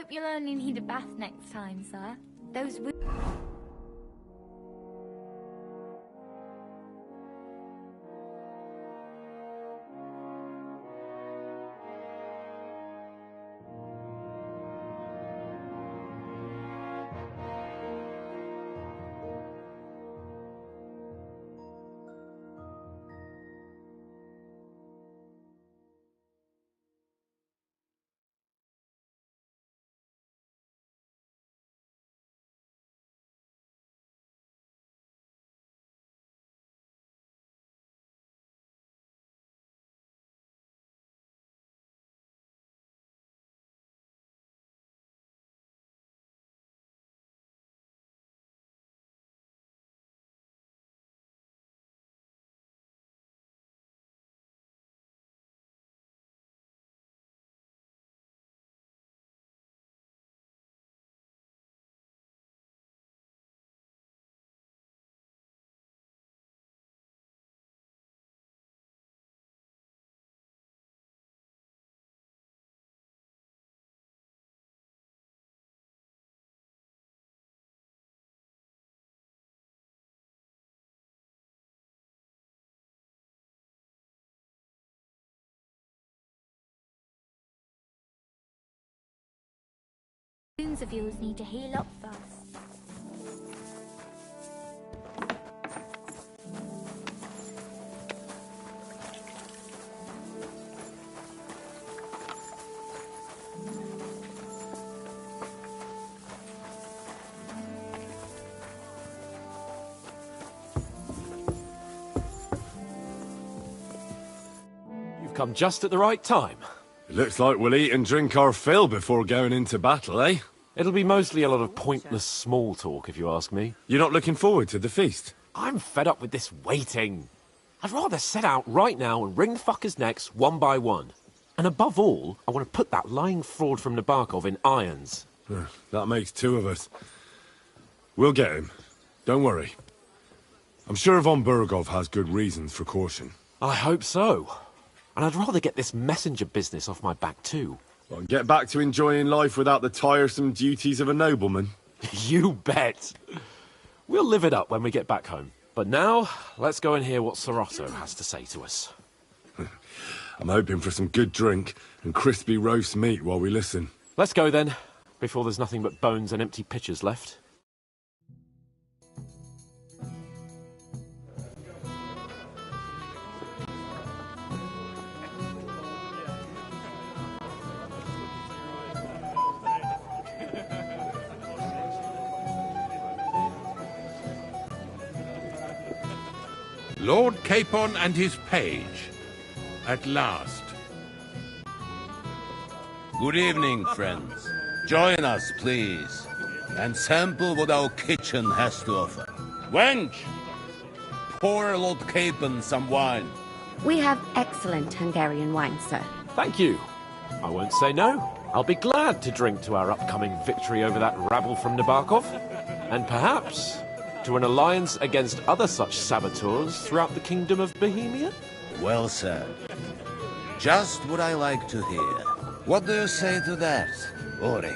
hope you'll only need a bath next time, sir. Those wounds of yours need to heal up first. You've come just at the right time. It looks like we'll eat and drink our fill before going into battle, eh? It'll be mostly a lot of pointless small talk, if you ask me. You're not looking forward to the feast? I'm fed up with this waiting. I'd rather set out right now and wring fuckers' necks one by one. And above all, I want to put that lying fraud from Nabokov in irons. That makes two of us. We'll get him. Don't worry. I'm sure Von Burgov has good reasons for caution. I hope so. And I'd rather get this messenger business off my back too. Well, get back to enjoying life without the tiresome duties of a nobleman. You bet. We'll live it up when we get back home. But now, let's go and hear what Sir Otto has to say to us. I'm hoping for some good drink and crispy roast meat while we listen. Let's go then, before there's nothing but bones and empty pitchers left. Lord Capon and his page. At last. Good evening, friends. Join us, please, and sample what our kitchen has to offer. Wench! Pour Lord Capon some wine. We have excellent Hungarian wine, sir. Thank you. I won't say no. I'll be glad to drink to our upcoming victory over that rabble from Nabokov. And perhaps to an alliance against other such saboteurs throughout the kingdom of Bohemia? Well said. Just what I like to hear. What do you say to that, Ulrich?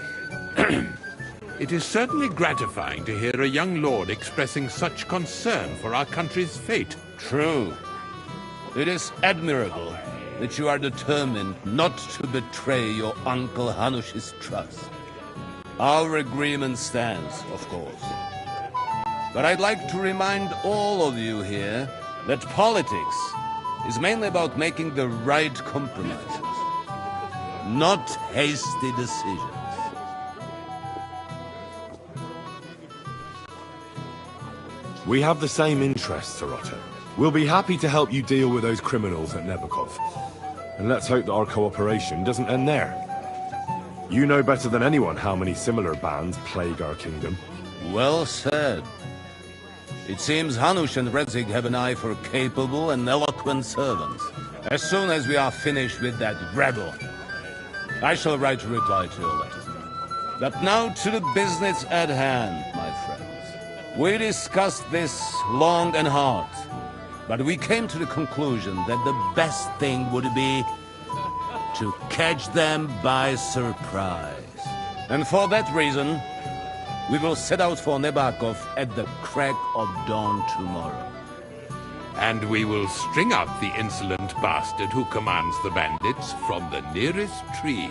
It is certainly gratifying to hear a young lord expressing such concern for our country's fate. True. It is admirable that you are determined not to betray your Uncle Hanush's trust. Our agreement stands, of course. But I'd like to remind all of you here that politics is mainly about making the right compromises, not hasty decisions. We have the same interests, Sir Otto. We'll be happy to help you deal with those criminals at Nabokov. And let's hope that our cooperation doesn't end there. You know better than anyone how many similar bands plague our kingdom. Well said. It seems Hanush and Redzig have an eye for capable and eloquent servants. As soon as we are finished with that rebel, I shall write a reply to your letter. But now to the business at hand, my friends. We discussed this long and hard, but we came to the conclusion that the best thing would be to catch them by surprise. And for that reason, we will set out for Nebakov at the crack of dawn tomorrow. And we will string up the insolent bastard who commands the bandits from the nearest tree.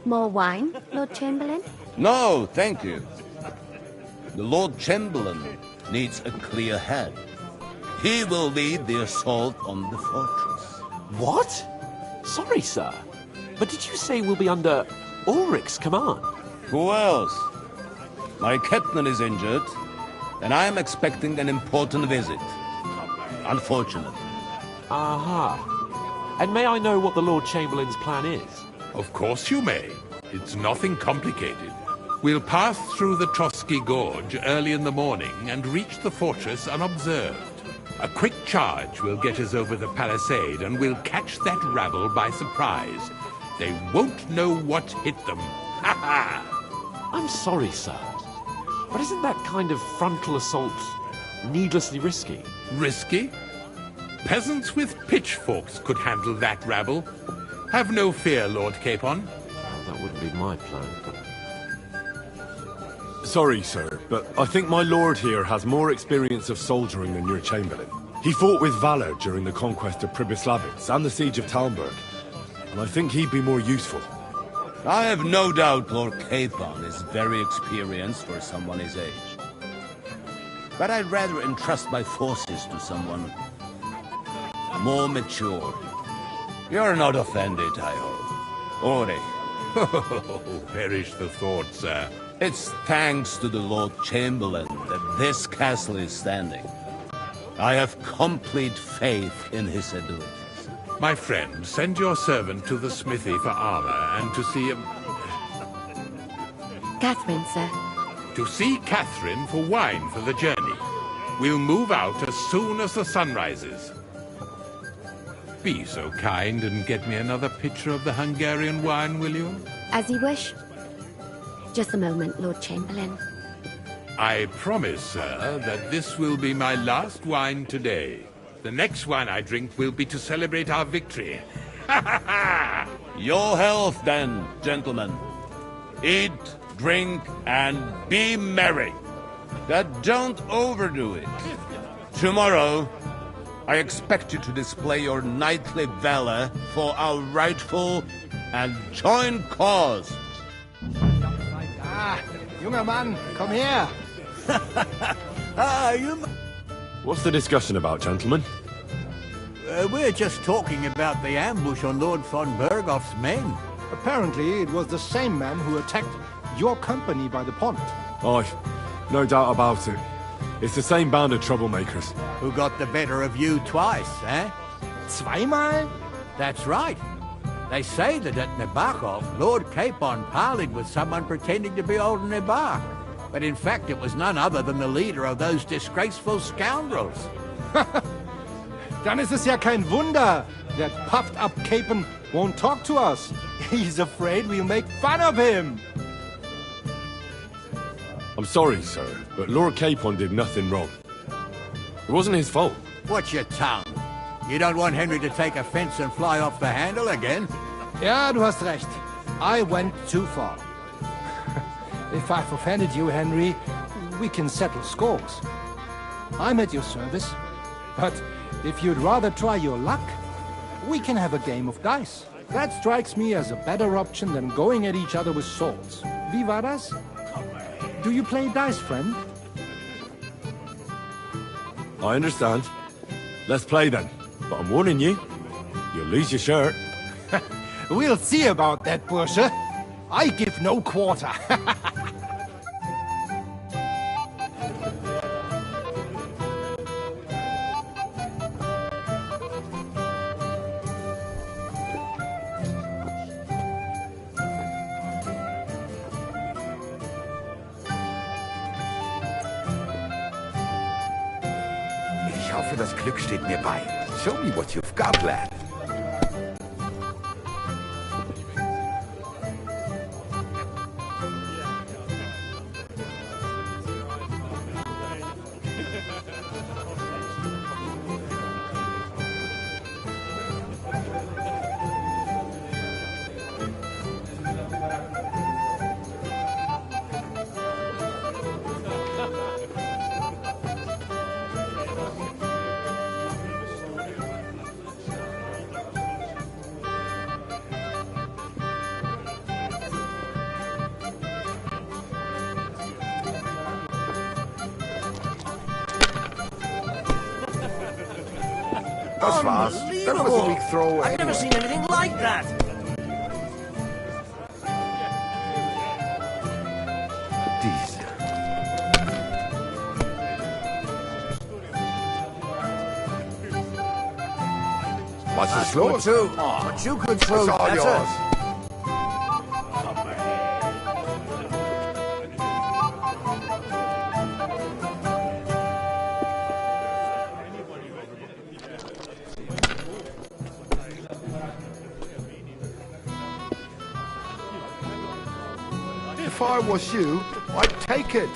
More wine, Lord Chamberlain? No, thank you. The Lord Chamberlain needs a clear head. He will lead the assault on the fortress. What? Sorry, sir. But did you say we'll be under Ulrich's command? Who else? My captain is injured, and I am expecting an important visit. Unfortunately. Aha. And may I know what the Lord Chamberlain's plan is? Of course you may. It's nothing complicated. We'll pass through the Trotsky Gorge early in the morning and reach the fortress unobserved. A quick charge will get us over the palisade, and we'll catch that rabble by surprise. They won't know what hit them. Ha ha! I'm sorry, sir. But isn't that kind of frontal assault needlessly risky? Risky? Peasants with pitchforks could handle that rabble. Have no fear, Lord Capon. Well, that wouldn't be my plan. Sorry, sir, but I think my lord here has more experience of soldiering than your Chamberlain. He fought with valor during the conquest of Pribyslavitz and the siege of Talmberg, and I think he'd be more useful. I have no doubt Lord Capon is very experienced for someone his age. But I'd rather entrust my forces to someone more mature. You're not offended, I hope. Ulrich. Oh, perish the thought, sir. It's thanks to the Lord Chamberlain that this castle is standing. I have complete faith in his abilities. My friend, send your servant to the smithy for armor and to see Catherine, sir. To see Catherine for wine for the journey. We'll move out as soon as the sun rises. Be so kind and get me another pitcher of the Hungarian wine, will you? As you wish. Just a moment, Lord Chamberlain. I promise, sir, that this will be my last wine today. The next wine I drink will be to celebrate our victory. Ha ha ha! Your health, then, gentlemen. Eat, drink, and be merry. But don't overdo it. Tomorrow, I expect you to display your knightly valor for our rightful and joint cause. Ah, junger Mann, komm her! What's the discussion about, gentlemen? We're just talking about the ambush on Lord von Bergoff's men. Apparently, it was the same man who attacked your company by the pond. Aye, no doubt about it. It's the same band of troublemakers. Who got the better of you twice, eh? Zweimal? That's right. They say that at Nebakov, Lord Capon parleyed with someone pretending to be old Nebak. But in fact, it was none other than the leader of those disgraceful scoundrels. Dann ist es ja kein Wunder that puffed-up Capon won't talk to us. He's afraid we'll make fun of him. I'm sorry, sir, but Lord Capon did nothing wrong. It wasn't his fault. Watch your tongue. You don't want Henry to take offense and fly off the handle again. Ja, du hast recht. I went too far. If I've offended you, Henry, we can settle scores. I'm at your service. But if you'd rather try your luck, we can have a game of dice. That strikes me as a better option than going at each other with swords. Wie war das? Do you play dice, friend? I understand. Let's play then. But I'm warning you, you'll lose your shirt. We'll see about that, Bursche. I give no quarter. Ich hoffe, das Glück steht mir bei. Show me what you've got, lad. Das war's. That was a weak throw. I've never seen anything like that. Diese. Was ist los? Too. But you could throw It's all better. yours. If I was you, I'd take it.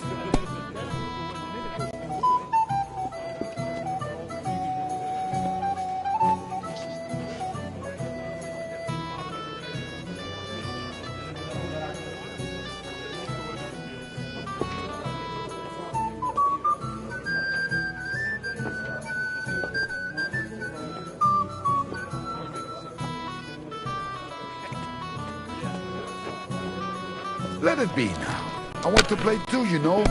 Let it be now. I want to play too, you know.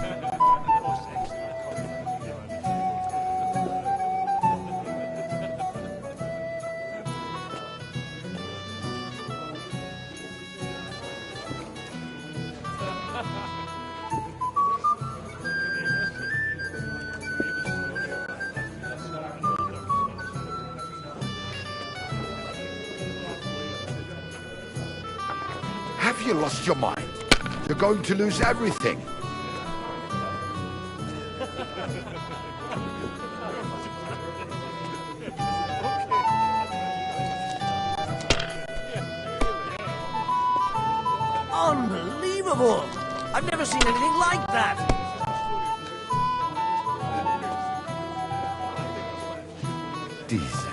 Have you lost your mind? You're going to lose everything. Unbelievable! I've never seen anything like that. Diese.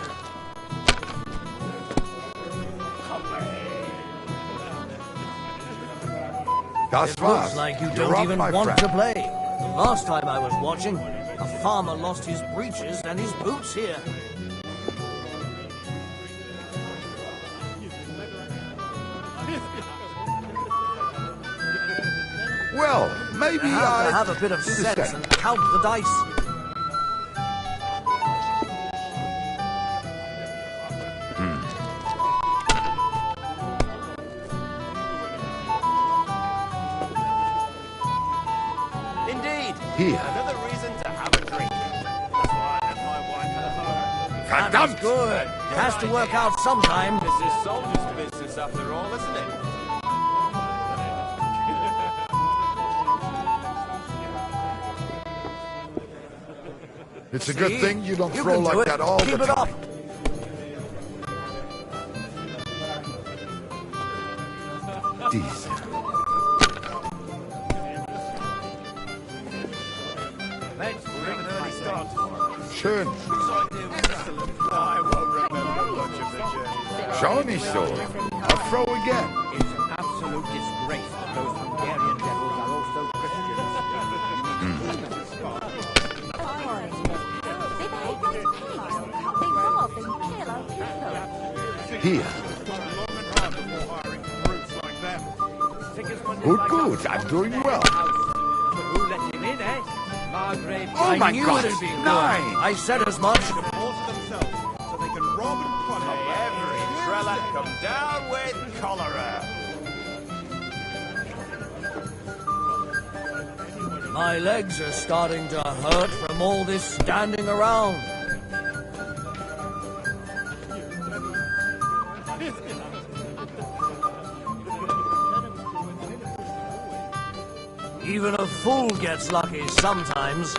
Das It war's. looks like you You're don't up, even my want friend. to play. The last time I was watching, a farmer lost his breeches and his boots here. Well, maybe You have to I have a bit of do the sense same. and count the dice. Indeed. Here. Another reason to have a drink. That's why I let my wife have her. That's Verdammt! good. It has to work out sometime. This is soldier's business after all, isn't it? It's a good See? thing you don't You throw can do like it. that all Keep the it up. time. Diese. Schön. I won't remember much of the journey. Schau nicht so. I'll throw again. It's an absolute disgrace that those Hungarian devils are also Christians. They behave like pigs. They rob and kill our people. Here. Good, good. I'm doing well. Who let him in, eh? Margrave. Oh I my knew God. it'd be good. 9. I said as much. Every Trella come down with cholera. My legs are starting to hurt from all this standing around. Even a fool gets lucky sometimes.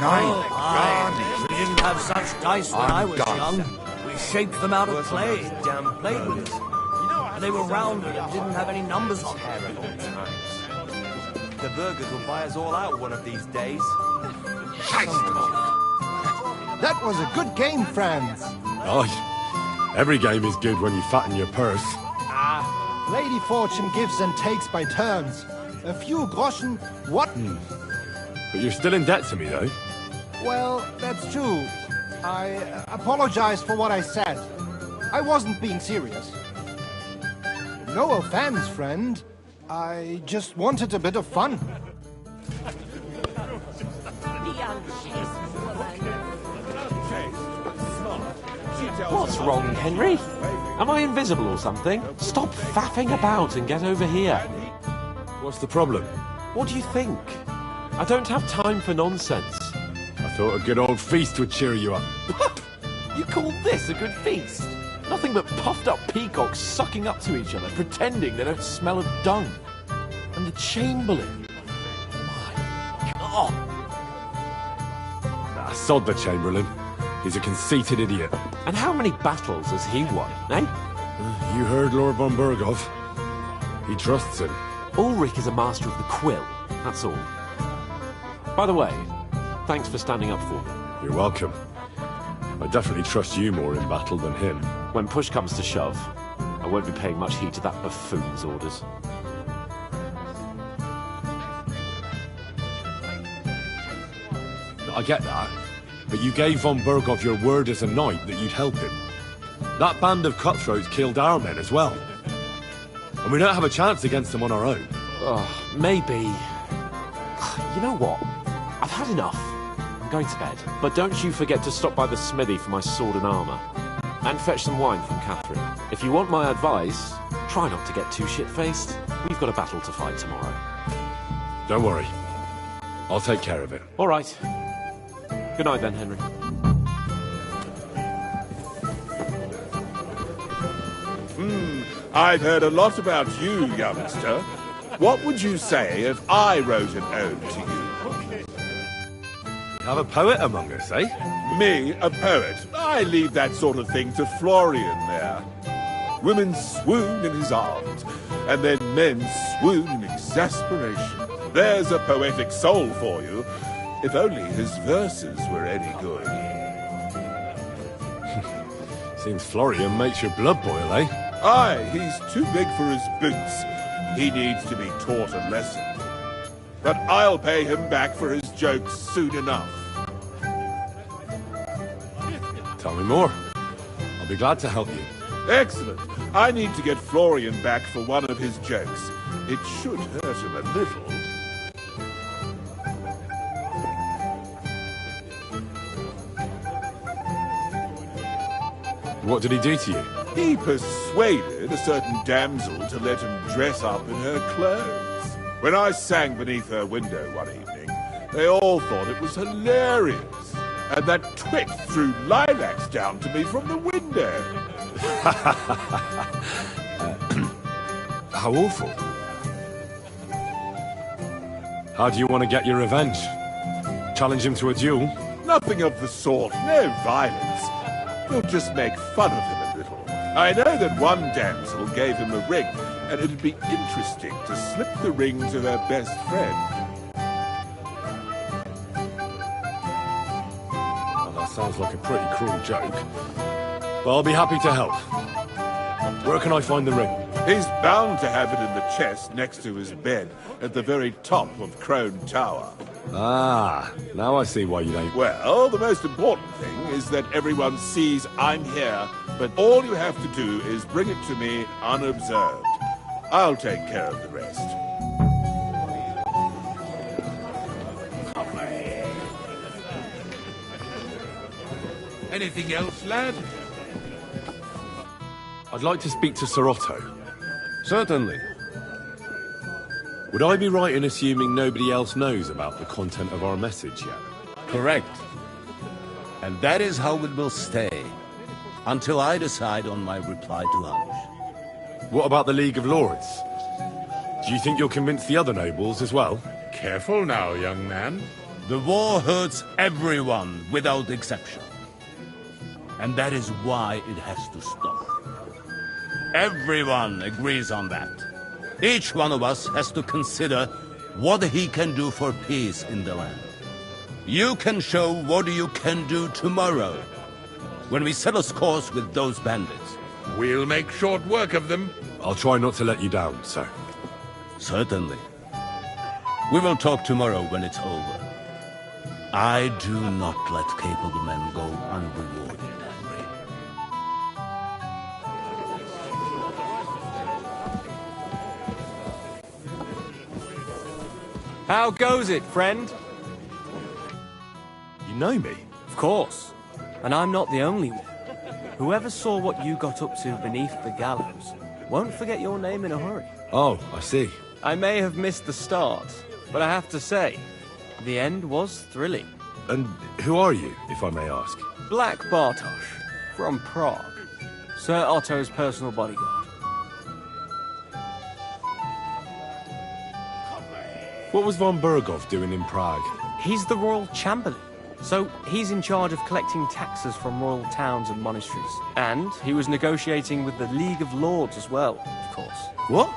Nein, gar Aye. nicht. We didn't have such dice when I was done. young. We shaped them out of clay and played with them. They were rounded and didn't have any numbers on them. The burgers will buy us all out one of these days. That was a good game, friends. Oh, every game is good when you fatten your purse. Lady Fortune gives and takes by turns. A few groschen, what? But you're still in debt to me, though. Well, that's true. I apologize for what I said. I wasn't being serious. No offense, friend. I just wanted a bit of fun. What's wrong, Henry? Am I invisible or something? Stop faffing about and get over here. What's the problem? What do you think? I don't have time for nonsense. I thought a good old feast would cheer you up. You call this a good feast? Nothing but puffed up peacocks sucking up to each other, pretending they don't smell of dung. And the Chamberlain. My God. Nah, sod the Chamberlain. He's a conceited idiot. And how many battles has he won, eh? You heard Lord von Burgov. He trusts him. Ulrich is a master of the quill, that's all. By the way, thanks for standing up for me. You're welcome. I definitely trust you more in battle than him. When push comes to shove, I won't be paying much heed to that buffoon's orders. I get that, but you gave von Burgov your word as a knight that you'd help him. That band of cutthroats killed our men as well. And we don't have a chance against them on our own. Oh, maybe. You know what? I've had enough. I'm going to bed. But don't you forget to stop by the smithy for my sword and armour. And fetch some wine from Catherine. If you want my advice, try not to get too shit-faced. We've got a battle to fight tomorrow. Don't worry. I'll take care of it. All right. Good night then, Henry. I've heard a lot about you, youngster. What would you say if I wrote an ode to you? Have a poet among us, eh? Me, a poet. I leave that sort of thing to Florian there. Women swoon in his arms, and then men swoon in exasperation. There's a poetic soul for you, if only his verses were any good. Seems Florian makes your blood boil, eh? Aye, he's too big for his boots. He needs to be taught a lesson. But I'll pay him back for his jokes soon enough. Tell me more. I'll be glad to help you. Excellent. I need to get Florian back for one of his jokes. It should hurt him a little. What did he do to you? He persuaded a certain damsel to let him dress up in her clothes. When I sang beneath her window one evening, they all thought it was hilarious. And that twit threw lilacs down to me from the window. How awful. How do you want to get your revenge? Challenge him to a duel? Nothing of the sort. No violence. We'll just make fun of him a little. I know that one damsel gave him a ring, and it'd be interesting to slip the ring to her best friend. Well, that sounds like a pretty cruel joke. But I'll be happy to help. Where can I find the ring? He's bound to have it in the chest next to his bed, at the very top of Crone Tower. Ah, now I see why you don't... Well, the most important thing is that everyone sees I'm here, but all you have to do is bring it to me unobserved. I'll take care of the rest. Anything else, lad? I'd like to speak to Sir Otto. Certainly. Would I be right in assuming nobody else knows about the content of our message yet? Correct. And that is how it will stay, until I decide on my reply to lunch. What about the League of Lords? Do you think you'll convince the other nobles as well? Careful now, young man. The war hurts everyone, without exception. And that is why it has to stop. Everyone agrees on that. Each one of us has to consider what he can do for peace in the land. You can show what you can do tomorrow, when we settle scores with those bandits. We'll make short work of them. I'll try not to let you down, sir. Certainly. We will talk tomorrow when it's over. I do not let capable men go unrewarded, Henry. How goes it, friend? You know me? Of course. And I'm not the only one. Whoever saw what you got up to beneath the gallows won't forget your name in a hurry. Oh, I see. I may have missed the start, but I have to say, the end was thrilling. And who are you, if I may ask? Black Bartosz, from Prague. Sir Otto's personal bodyguard. What was von Berghoff doing in Prague? He's the royal chamberlain. So he's in charge of collecting taxes from royal towns and monasteries. And he was negotiating with the League of Lords as well, of course. What?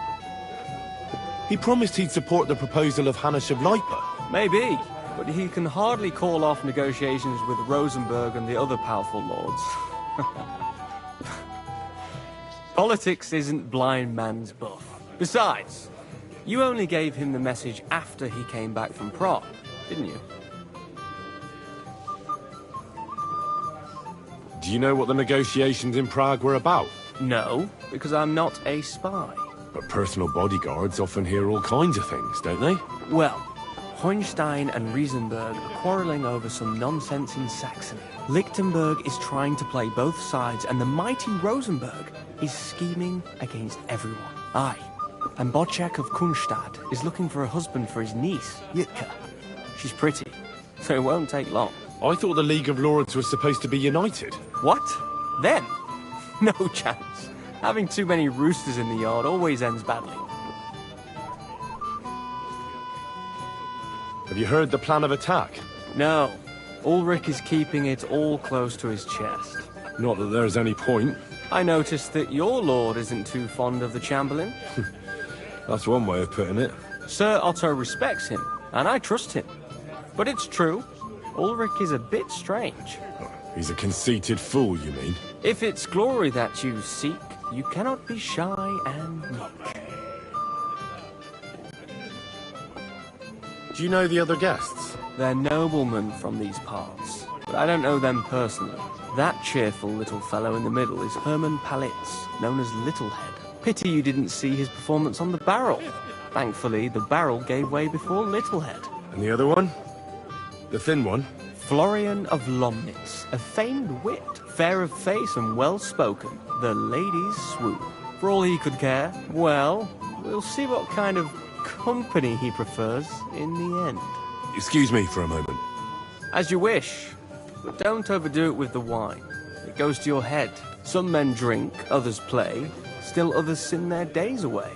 He promised he'd support the proposal of Hanush of Lipa. Maybe, but he can hardly call off negotiations with Rosenberg and the other powerful lords. Politics isn't blind man's buff. Besides, you only gave him the message after he came back from Prague, didn't you? Do you know what the negotiations in Prague were about? No, because I'm not a spy. But personal bodyguards often hear all kinds of things, don't they? Well, Hohenstein and Riesenberg are quarreling over some nonsense in Saxony. Lichtenberg is trying to play both sides, and the mighty Rosenberg is scheming against everyone. Aye, and Bocek of Kunstad is looking for a husband for his niece, Jitka. She's pretty, so it won't take long. I thought the League of Lords was supposed to be united. What? Them? No chance. Having too many roosters in the yard always ends badly. Have you heard the plan of attack? No. Ulrich is keeping it all close to his chest. Not that there's any point. I noticed that your lord isn't too fond of the Chamberlain. That's one way of putting it. Sir Otto respects him, and I trust him. But it's true. Ulrich is a bit strange. He's a conceited fool, you mean? If it's glory that you seek, you cannot be shy and meek. Do you know the other guests? They're noblemen from these parts, but I don't know them personally. That cheerful little fellow in the middle is Hermann Palitz, known as Littlehead. Pity you didn't see his performance on the barrel. Thankfully, the barrel gave way before Littlehead. And the other one? The thin one? Florian of Lomnitz, a famed wit, fair of face and well-spoken. The ladies swoon. For all he could care, well, we'll see what kind of company he prefers in the end. Excuse me for a moment. As you wish, but don't overdo it with the wine. It goes to your head. Some men drink, others play, still others sin their days away.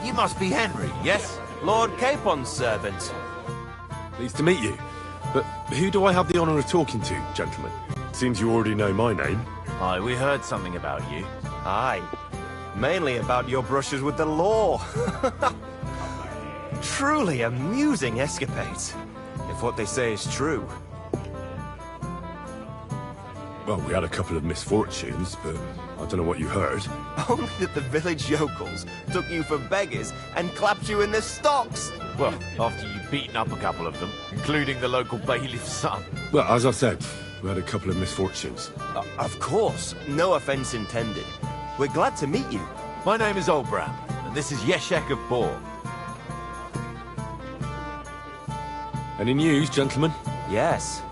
You must be Henry, yes? Lord Capon's servant. Pleased to meet you. But who do I have the honor of talking to, gentlemen? Seems you already know my name. Aye, we heard something about you. Aye. Mainly about your brushes with the law. Truly amusing escapades, if what they say is true. Well, we had a couple of misfortunes, but I don't know what you heard. Only that the village yokels took you for beggars and clapped you in the stocks. Well, after you'd beaten up a couple of them, including the local bailiff's son. Well, as I said, we had a couple of misfortunes. Of course, no offense intended. We're glad to meet you. My name is Olbram, and this is Yeshek of Bor. Any news, gentlemen? Yes.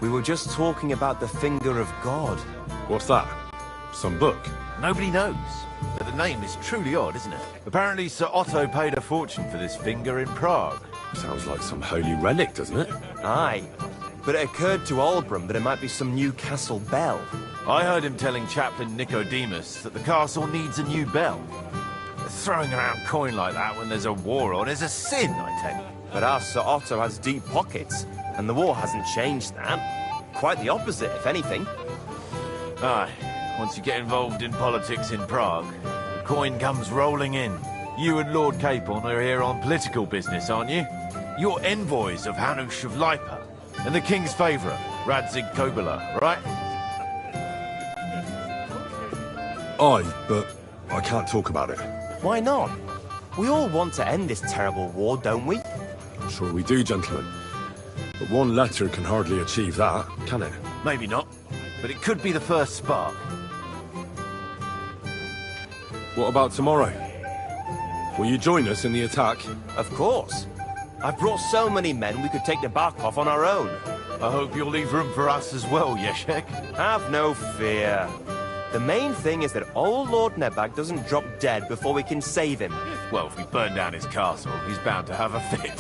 We were just talking about the Finger of God. What's that? Some book? Nobody knows, but the name is truly odd, isn't it? Apparently Sir Otto paid a fortune for this finger in Prague. Sounds like some holy relic, doesn't it? Aye. But it occurred to Olbram that it might be some new castle bell. I heard him telling Chaplain Nicodemus that the castle needs a new bell. Throwing around coin like that when there's a war on is a sin, I tell you. But our Sir Otto has deep pockets, and the war hasn't changed that. Quite the opposite, if anything. Aye, once you get involved in politics in Prague, the coin comes rolling in. You and Lord Capon are here on political business, aren't you? You're envoys of Hanush of Lipa, and the king's favourite, Radzig Kobyla, right? Aye, but I can't talk about it. Why not? We all want to end this terrible war, don't we? Sure we do, gentlemen. But one letter can hardly achieve that, can it? Maybe not, but it could be the first spark. What about tomorrow? Will you join us in the attack? Of course. I've brought so many men we could take the Barkov on our own. I hope you'll leave room for us as well, Yeshek. Have no fear. The main thing is that old Lord Nebag doesn't drop dead before we can save him. Well, if we burn down his castle, he's bound to have a fit.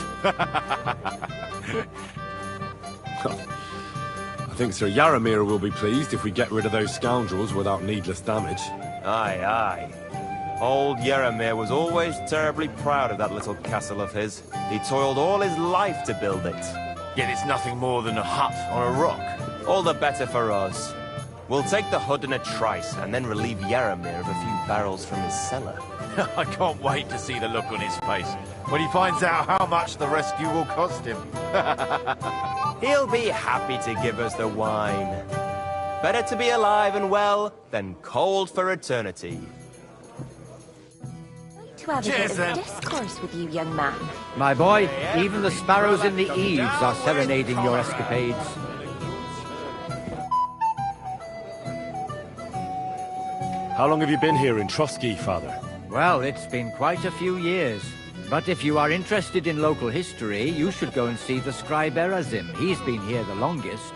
I think Sir Yaramir will be pleased if we get rid of those scoundrels without needless damage. Aye, aye. Old Yaramir was always terribly proud of that little castle of his. He toiled all his life to build it. Yet it's nothing more than a hut on a rock. All the better for us. We'll take the hood in a trice, and then relieve Yaramir of a few barrels from his cellar. I can't wait to see the look on his face when he finds out how much the rescue will cost him. He'll be happy to give us the wine. Better to be alive and well than cold for eternity. To have a bit of discourse with you, young man. My boy, even the sparrows in the eaves are serenading your escapades. How long have you been here in Trotsky, Father? Well, it's been quite a few years. But if you are interested in local history, you should go and see the scribe Erazim. He's been here the longest.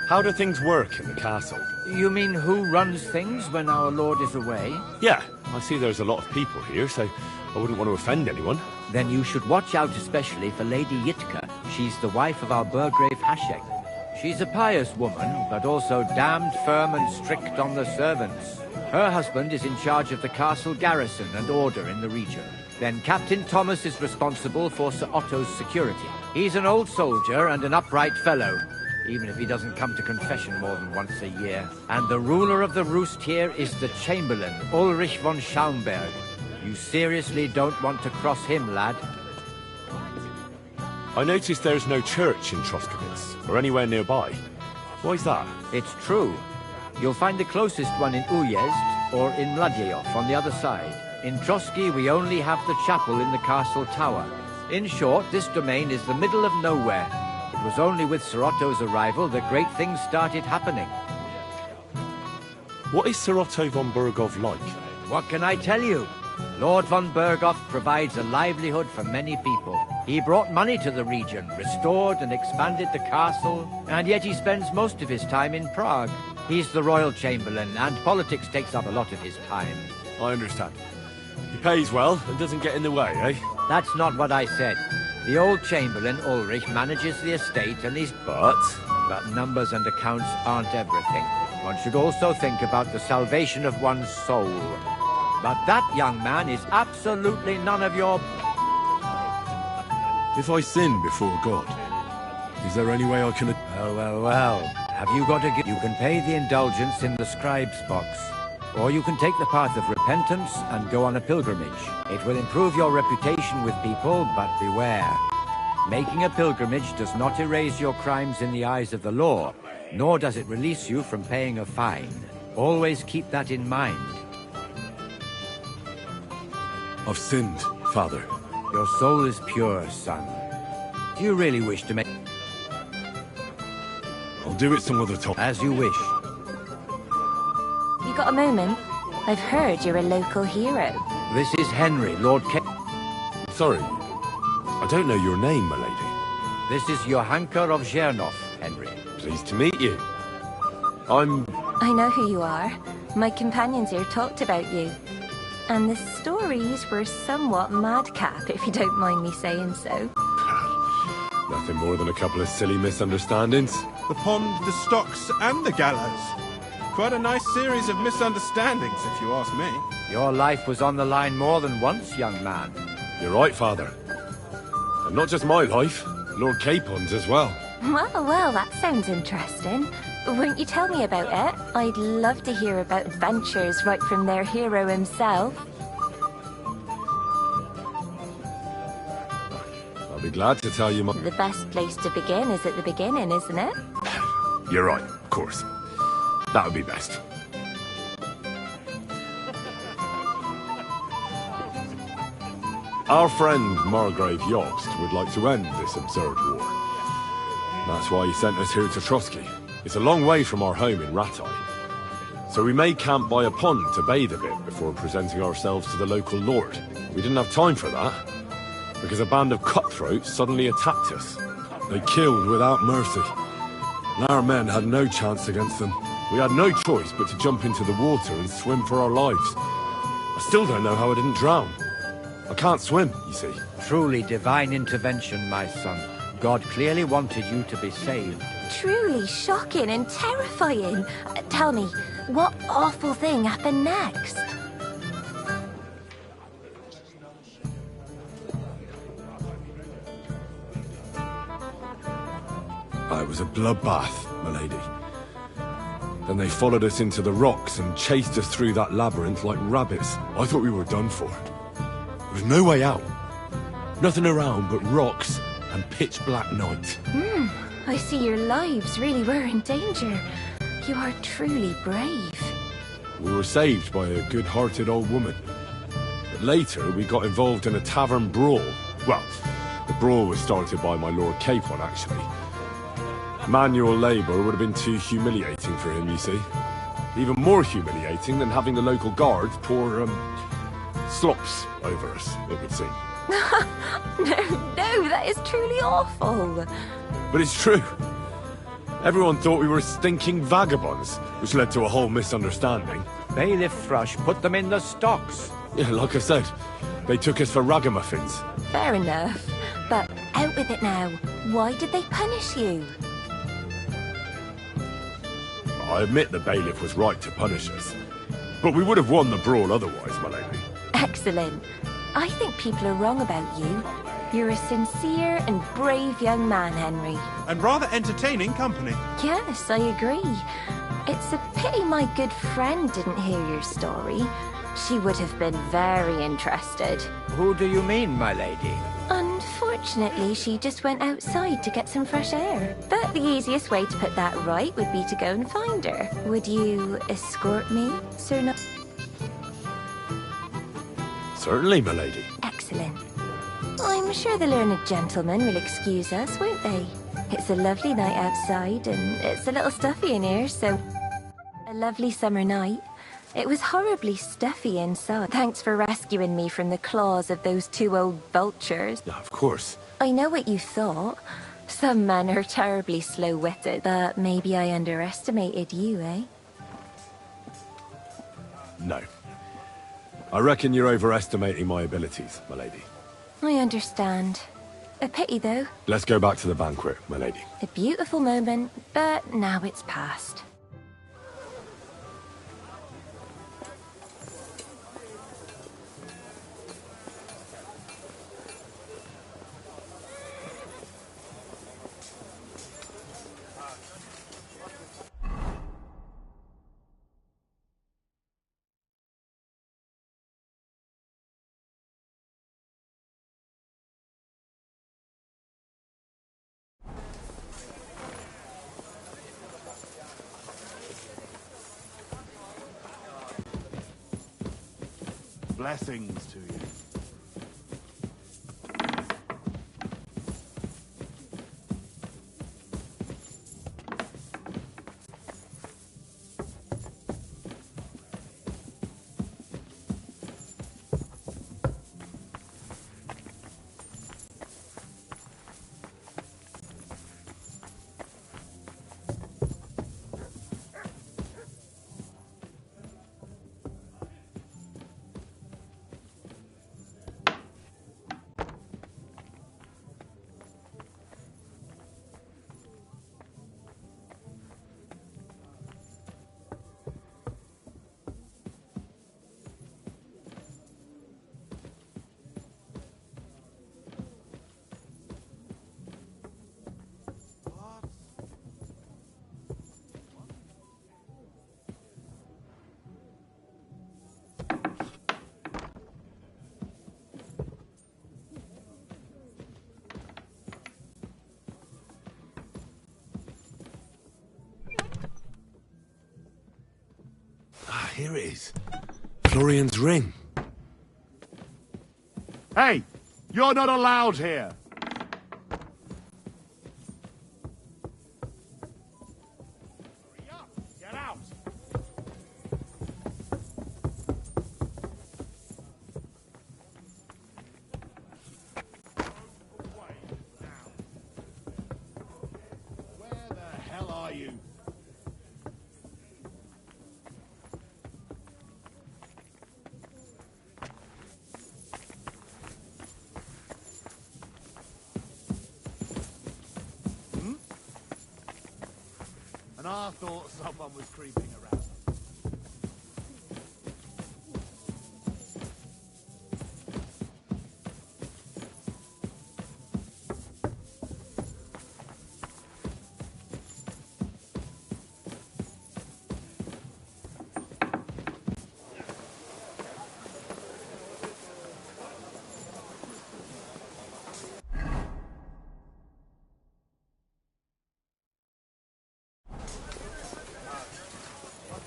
How do things work in the castle? You mean who runs things when our lord is away? Yeah, I see there's a lot of people here, so I wouldn't want to offend anyone. Then you should watch out especially for Lady Yitka. She's the wife of our Burgrave Hashek. She's a pious woman, but also damned firm and strict on the servants. Her husband is in charge of the castle garrison and order in the region. Then Captain Thomas is responsible for Sir Otto's security. He's an old soldier and an upright fellow, even if he doesn't come to confession more than once a year. And the ruler of the roost here is the Chamberlain, Ulrich von Schaumburg. You seriously don't want to cross him, lad. I noticed there's no church in Troskowitz, or anywhere nearby. Why's that? It's true. You'll find the closest one in Uyezd, or in Mladyeyov on the other side. In Trotsky, we only have the chapel in the castle tower. In short, this domain is the middle of nowhere. It was only with Sir Otto's arrival that great things started happening. What is Sir Otto von Berghoff like? What can I tell you? Lord von Berghoff provides a livelihood for many people. He brought money to the region, restored and expanded the castle, and yet he spends most of his time in Prague. He's the royal chamberlain, and politics takes up a lot of his time. I understand. He pays well and doesn't get in the way, eh? That's not what I said. The old chamberlain, Ulrich, manages the estate and he's... But numbers and accounts aren't everything. One should also think about the salvation of one's soul. But that young man is absolutely none of your... If I sin before God, is there any way I can... Well. Have you got a... You can pay the indulgence in the scribe's box. Or you can take the path of repentance and go on a pilgrimage. It will improve your reputation with people, but beware. Making a pilgrimage does not erase your crimes in the eyes of the law, nor does it release you from paying a fine. Always keep that in mind. I've sinned, Father. Your soul is pure, son. Do you really wish to make... I'll do it some other time. As you wish. You got a moment? I've heard you're a local hero. This is Henry, Lord K... Sorry, I don't know your name, my lady. This is Johanka of Zhernov, Henry. Pleased to meet you. I know who you are. My companions here talked about you. And the stories were somewhat madcap, if you don't mind me saying so. Nothing more than a couple of silly misunderstandings. The pond, the stocks, and the gallows. Quite a nice series of misunderstandings, if you ask me. Your life was on the line more than once, young man. You're right, Father. And not just my life, Lord Capon's as well. Well, that sounds interesting. Won't you tell me about it? I'd love to hear about adventures right from their hero himself. I'll be glad to tell you my... The best place to begin is at the beginning, isn't it? You're right, of course. That would be best. Our friend Margrave Yost would like to end this absurd war. That's why he sent us here to Trotsky. It's a long way from our home in Ratai. So we made camp by a pond to bathe a bit before presenting ourselves to the local lord. We didn't have time for that, because a band of cutthroats suddenly attacked us. They killed without mercy. And our men had no chance against them. We had no choice but to jump into the water and swim for our lives. I still don't know how I didn't drown. I can't swim, you see. Truly divine intervention, my son. God clearly wanted you to be saved. Truly shocking and terrifying. Tell me, what awful thing happened next? It was a bloodbath, milady. Then they followed us into the rocks and chased us through that labyrinth like rabbits. I thought we were done for. There was no way out. Nothing around but rocks and pitch-black night. I see your lives really were in danger. You are truly brave. We were saved by a good-hearted old woman. But later, we got involved in a tavern brawl. Well, the brawl was started by my Lord Capon, actually. Manual labour would have been too humiliating for him, you see. Even more humiliating than having the local guard pour, slops over us, it would seem. No, that is truly awful. But it's true. Everyone thought we were stinking vagabonds, which led to a whole misunderstanding. Bailiff Thrush put them in the stocks. Yeah, like I said, they took us for ragamuffins. Fair enough. But out with it now. Why did they punish you? I admit the bailiff was right to punish us. But we would have won the brawl otherwise, my lady. Excellent. I think people are wrong about you. You're a sincere and brave young man, Henry. And rather entertaining company. Yes, I agree. It's a pity my good friend didn't hear your story. She would have been very interested. Who do you mean, my lady? Unfortunately, she just went outside to get some fresh air. But the easiest way to put that right would be to go and find her. Would you escort me, Sir No... Certainly, my lady. Excellent. I'm sure the learned gentlemen will excuse us, won't they? It's a lovely night outside, and it's a little stuffy in here, so... A lovely summer night. It was horribly stuffy inside. Thanks for rescuing me from the claws of those two old vultures. Yeah, of course. I know what you thought. Some men are terribly slow-witted, but maybe I underestimated you, eh? No. I reckon you're overestimating my abilities, my lady. I understand. A pity, though. Let's go back to the banquet, my lady. A beautiful moment, but now it's past. Blessings to you. Here it is. Florian's ring. Hey! You're not allowed here! Get out! Where the hell are you? And I thought someone was creeping around.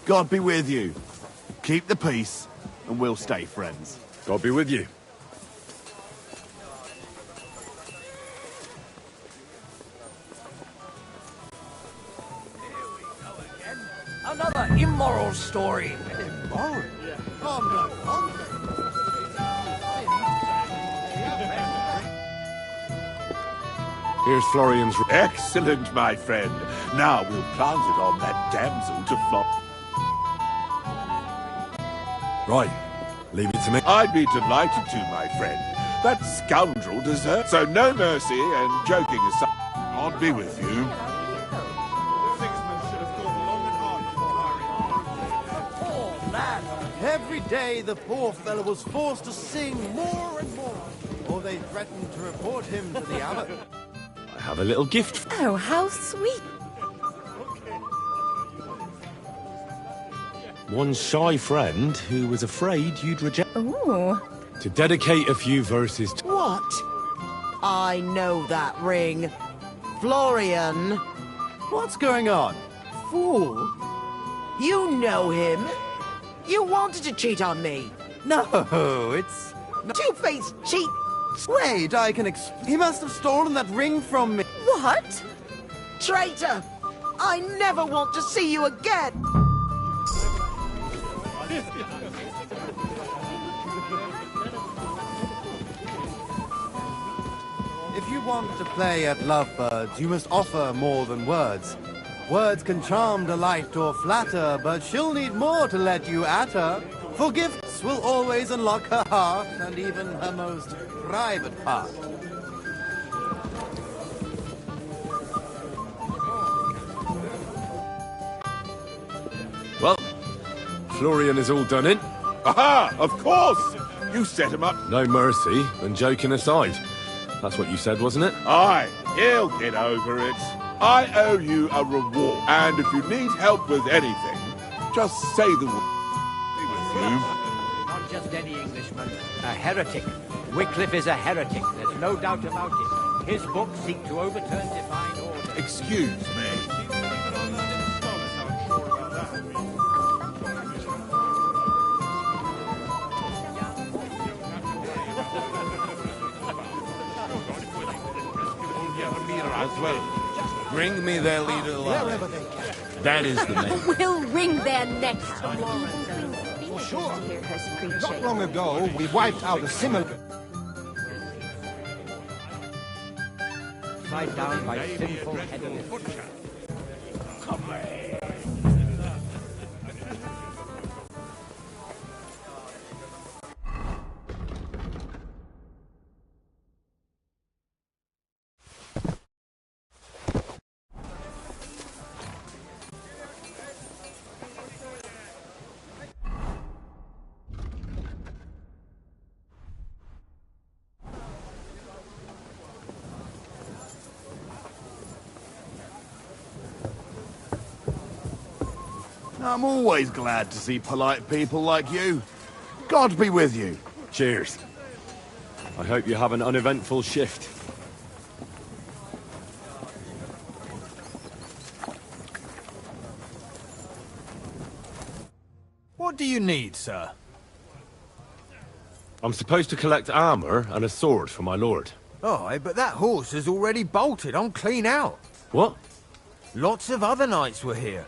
God be with you. Keep the peace, and we'll stay friends. God be with you. Another immoral story. Immoral? Oh, no. Here's Florian's ring. Excellent, my friend. Now we'll plant it on that damsel to flop. Right. Leave it to me. I'd be delighted to, my friend. That scoundrel deserves... So no mercy, and joking aside... God be with you. Poor lad. Every day the poor fellow was forced to sing more and more, or they threatened to report him to the abbot. I have a little gift. Oh, how sweet. One shy friend who was afraid you'd reject. Ooh. To dedicate a few verses to... What? I know that ring. Florian. What's going on? Fool. You know him. You wanted to cheat on me. No, it's... Two-faced cheat. Wait, I can He must have stolen that ring from me. What? Traitor! I never want to see you again! If you want to play at lovebirds, you must offer more than words. Words can charm, delight, or flatter, but she'll need more to let you at her. For gifts will always unlock her heart, and even her most private part. Well, Florian is all done in. Aha! Of course! You set him up. No mercy, and joking aside. That's what you said, wasn't it? Aye, he'll get over it. I owe you a reward, and if you need help with anything, just say the word. Be with you. Not just any Englishman, a heretic. Wycliffe is a heretic, there's no doubt about it. His books seek to overturn divine order. Excuse me. As well. Bring me their leader alive. That is the man. We'll wring their necks. For sure. Not long ago, we wiped out a similar... Tied down by sinful headed. I'm always glad to see polite people like you. God be with you. Cheers. I hope you have an uneventful shift. What do you need, sir? I'm supposed to collect armor and a sword for my lord. Oh, but that horse has already bolted on clean out. What? Lots of other knights were here.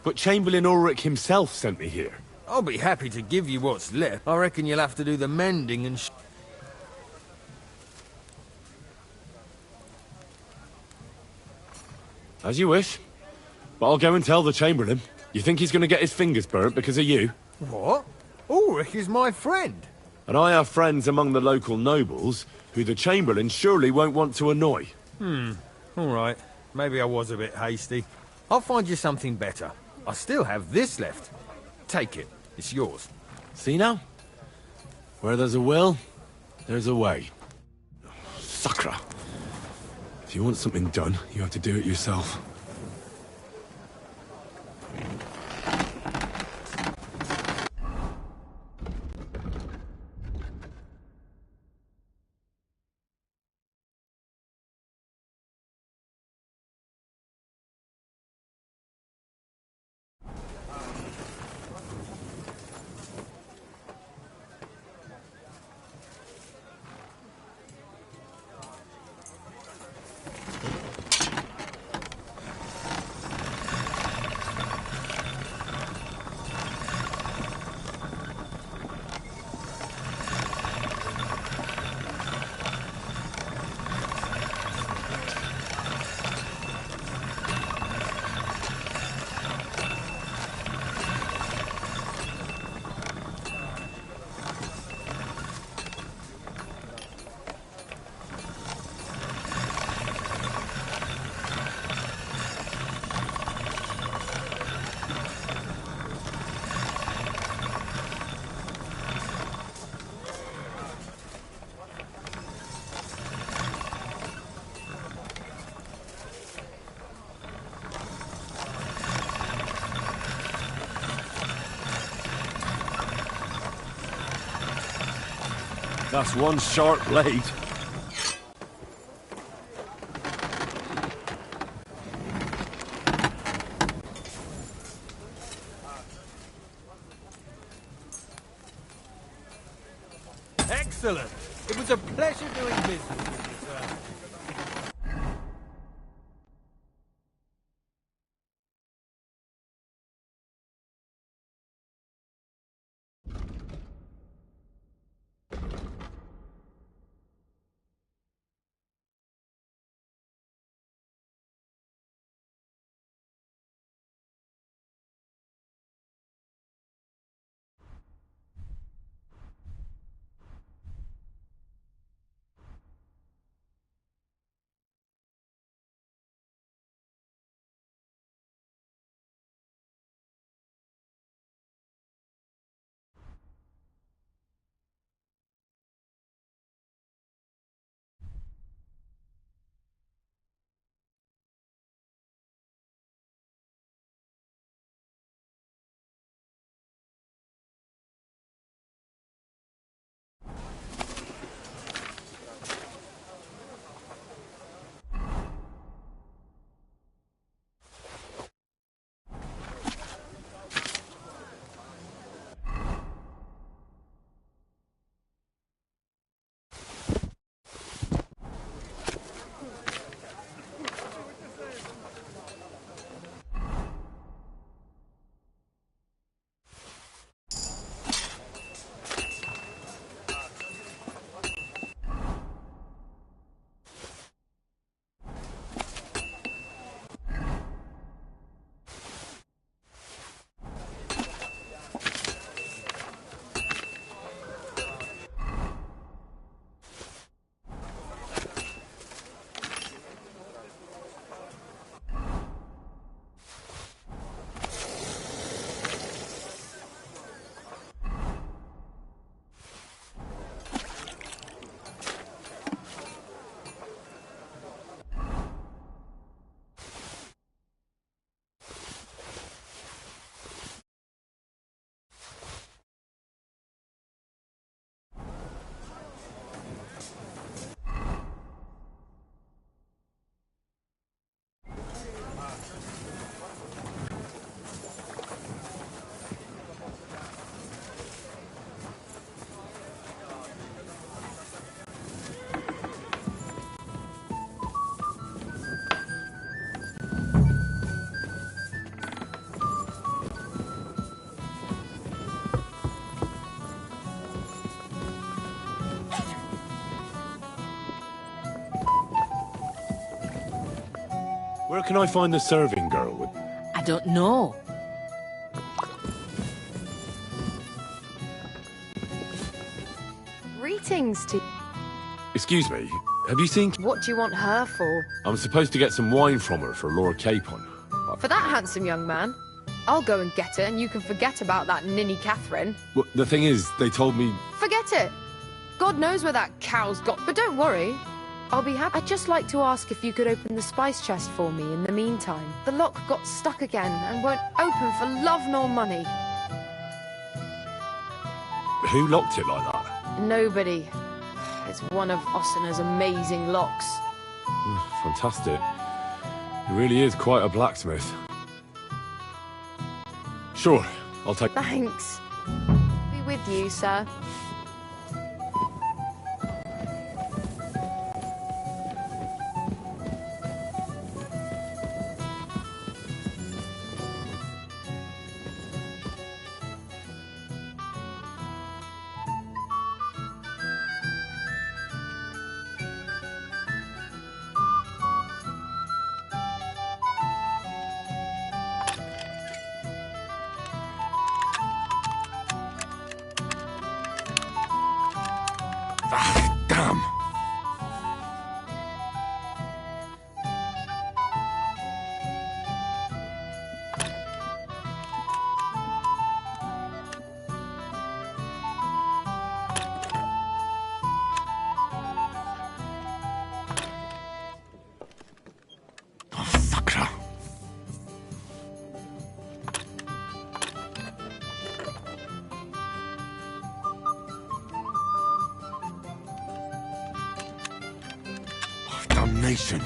But Chamberlain Ulrich himself sent me here. I'll be happy to give you what's left. I reckon you'll have to do the mending and As you wish. But I'll go and tell the Chamberlain. You think he's going to get his fingers burnt because of you? What? Ulrich is my friend. And I have friends among the local nobles who the Chamberlain surely won't want to annoy. All right. Maybe I was a bit hasty. I'll find you something better. I still have this left. Take it. It's yours. See now? Where there's a will, there's a way. Sacre. If you want something done, you have to do it yourself. That's one sharp blade. Excellent. It was a pleasure doing business with you, sir. Where can I find the serving girl with... I don't know. Greetings to... Excuse me, have you seen... What do you want her for? I'm supposed to get some wine from her for Lord Capon. For that handsome young man? I'll go and get it, and you can forget about that ninny Catherine. Well, the thing is, they told me... Forget it! God knows where that cow's got... But don't worry. I'll be happy. I'd just like to ask if you could open the spice chest for me in the meantime. The lock got stuck again and won't open for love nor money. Who locked it like that? Nobody. It's one of Ossina's amazing locks. Fantastic. He really is quite a blacksmith. Sure, I'll take... Thanks. Be with you, sir. Damn! Damnation.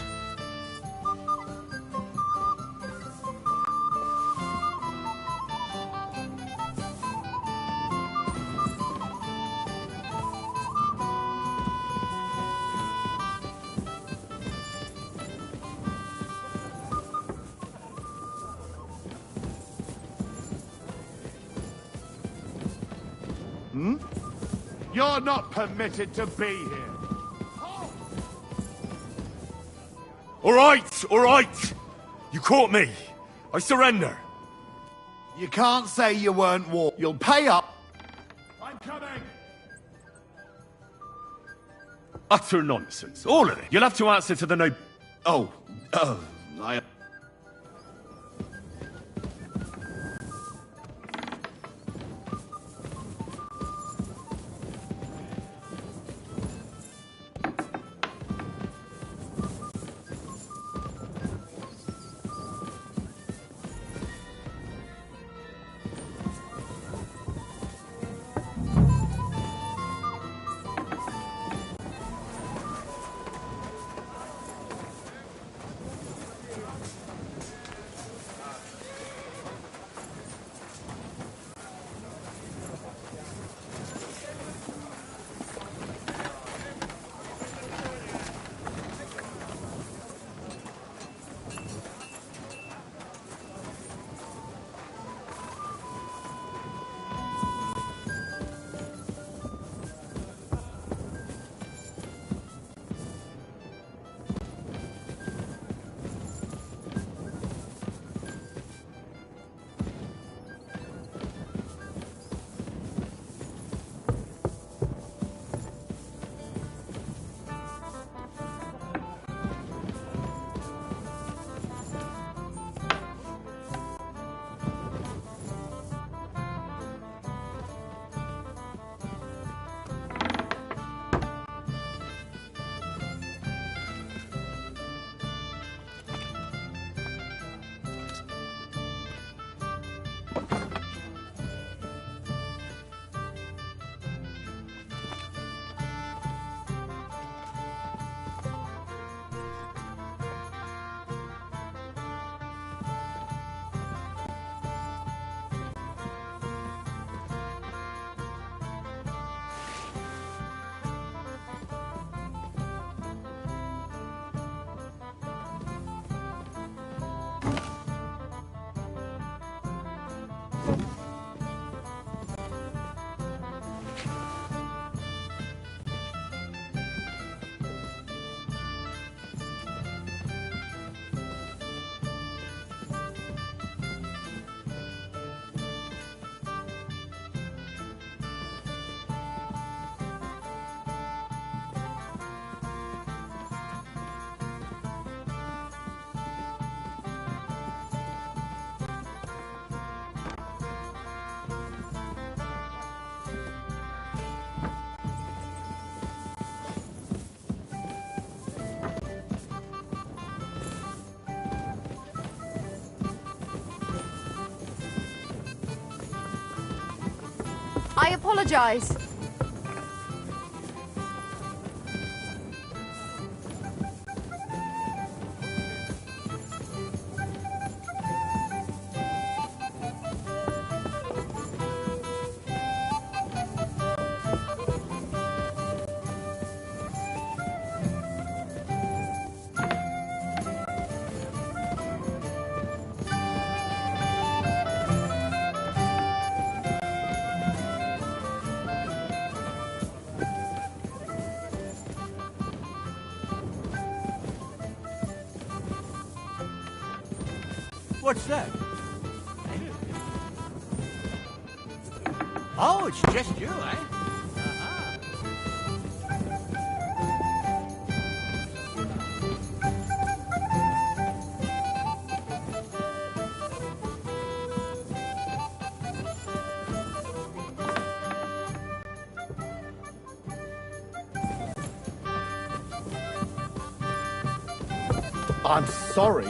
Hmm? You're not permitted to be here. All right! You caught me. I surrender. You can't say you weren't warned. You'll pay up. I'm coming. Utter nonsense. All of it. You'll have to answer to the no... I... apologise. What's that? Oh, it's just you, eh? I'm sorry.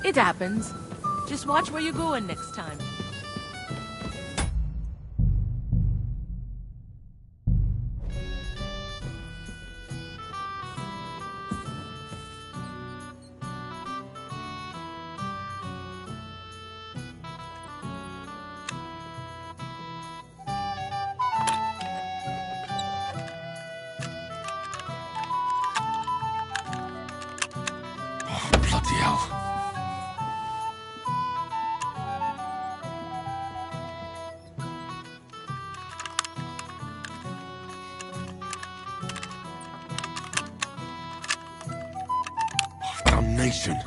It happens. Just watch where you're going next time. Bloody hell. Damnation.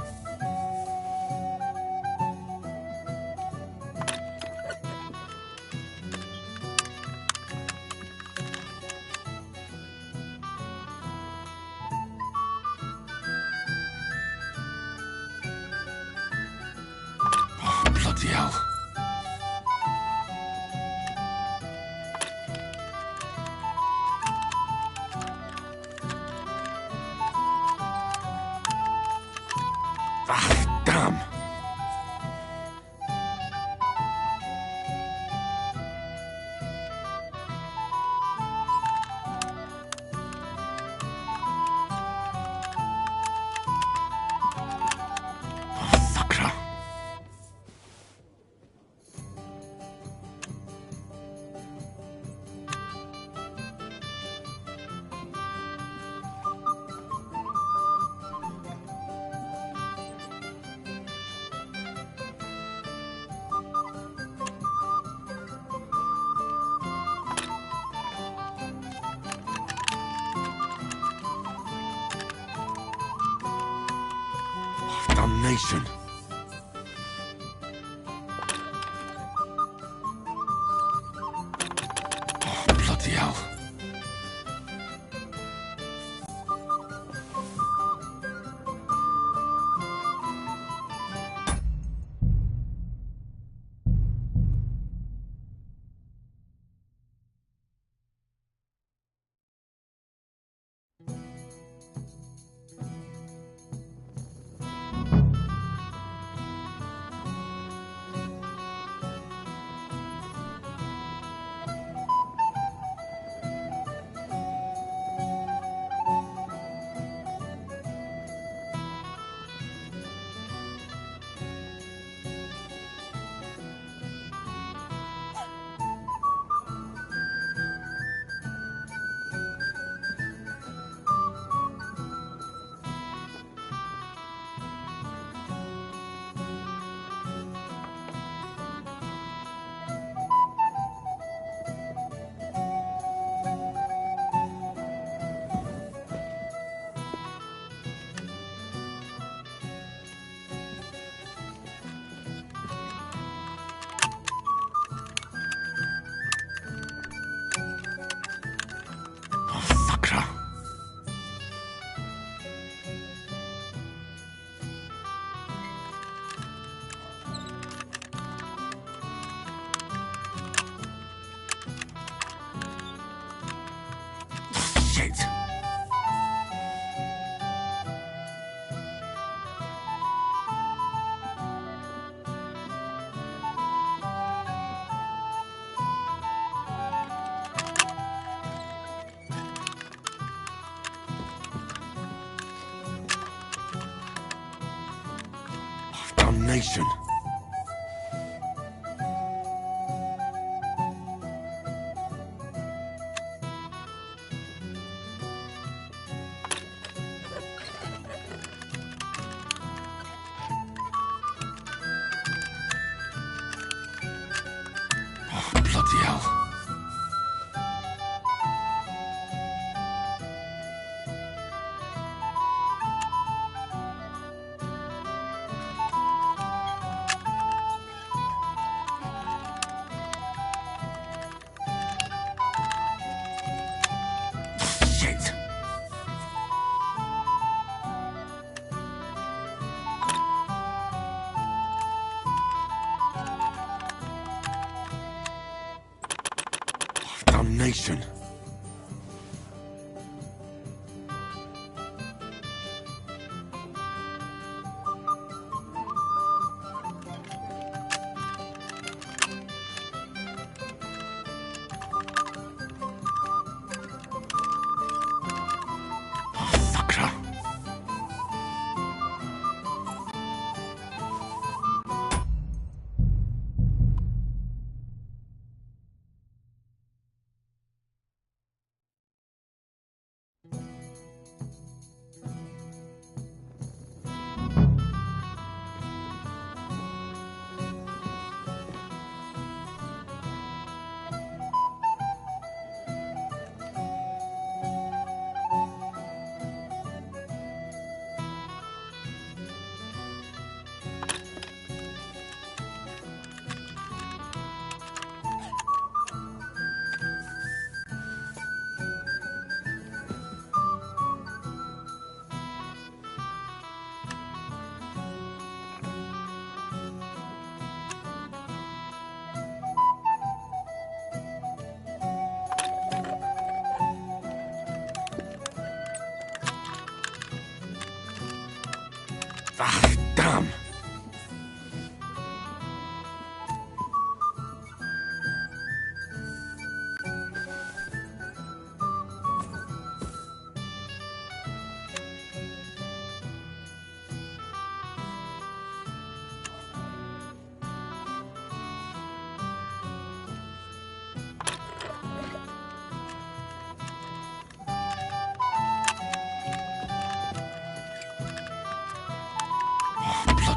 Bloody hell. Ah, damn. Damnation. Oh, bloody hell. Shit. Damnation. Bloody hell. Shit. Damnation.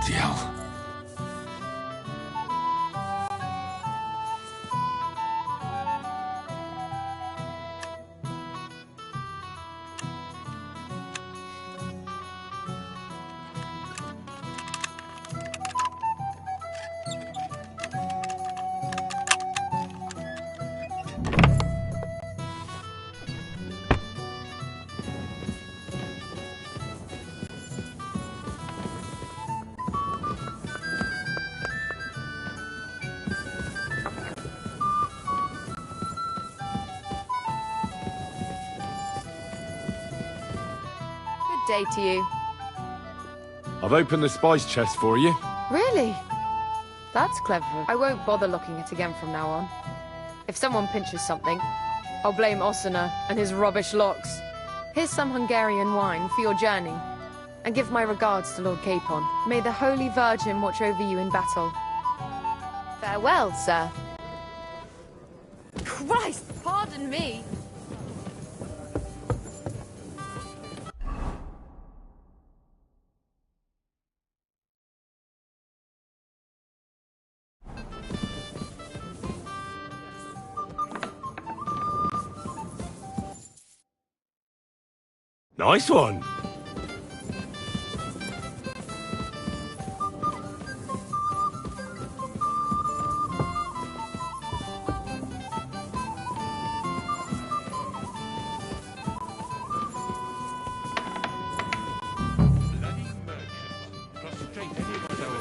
Bloody hell. Day to you. I've opened the spice chest for you. Really? That's clever. I won't bother looking it again from now on. If someone pinches something, I'll blame Osuna and his rubbish locks. Here's some Hungarian wine for your journey. And give my regards to Lord Capon. May the Holy Virgin watch over you in battle. Farewell, sir. Christ, pardon me. Nice one.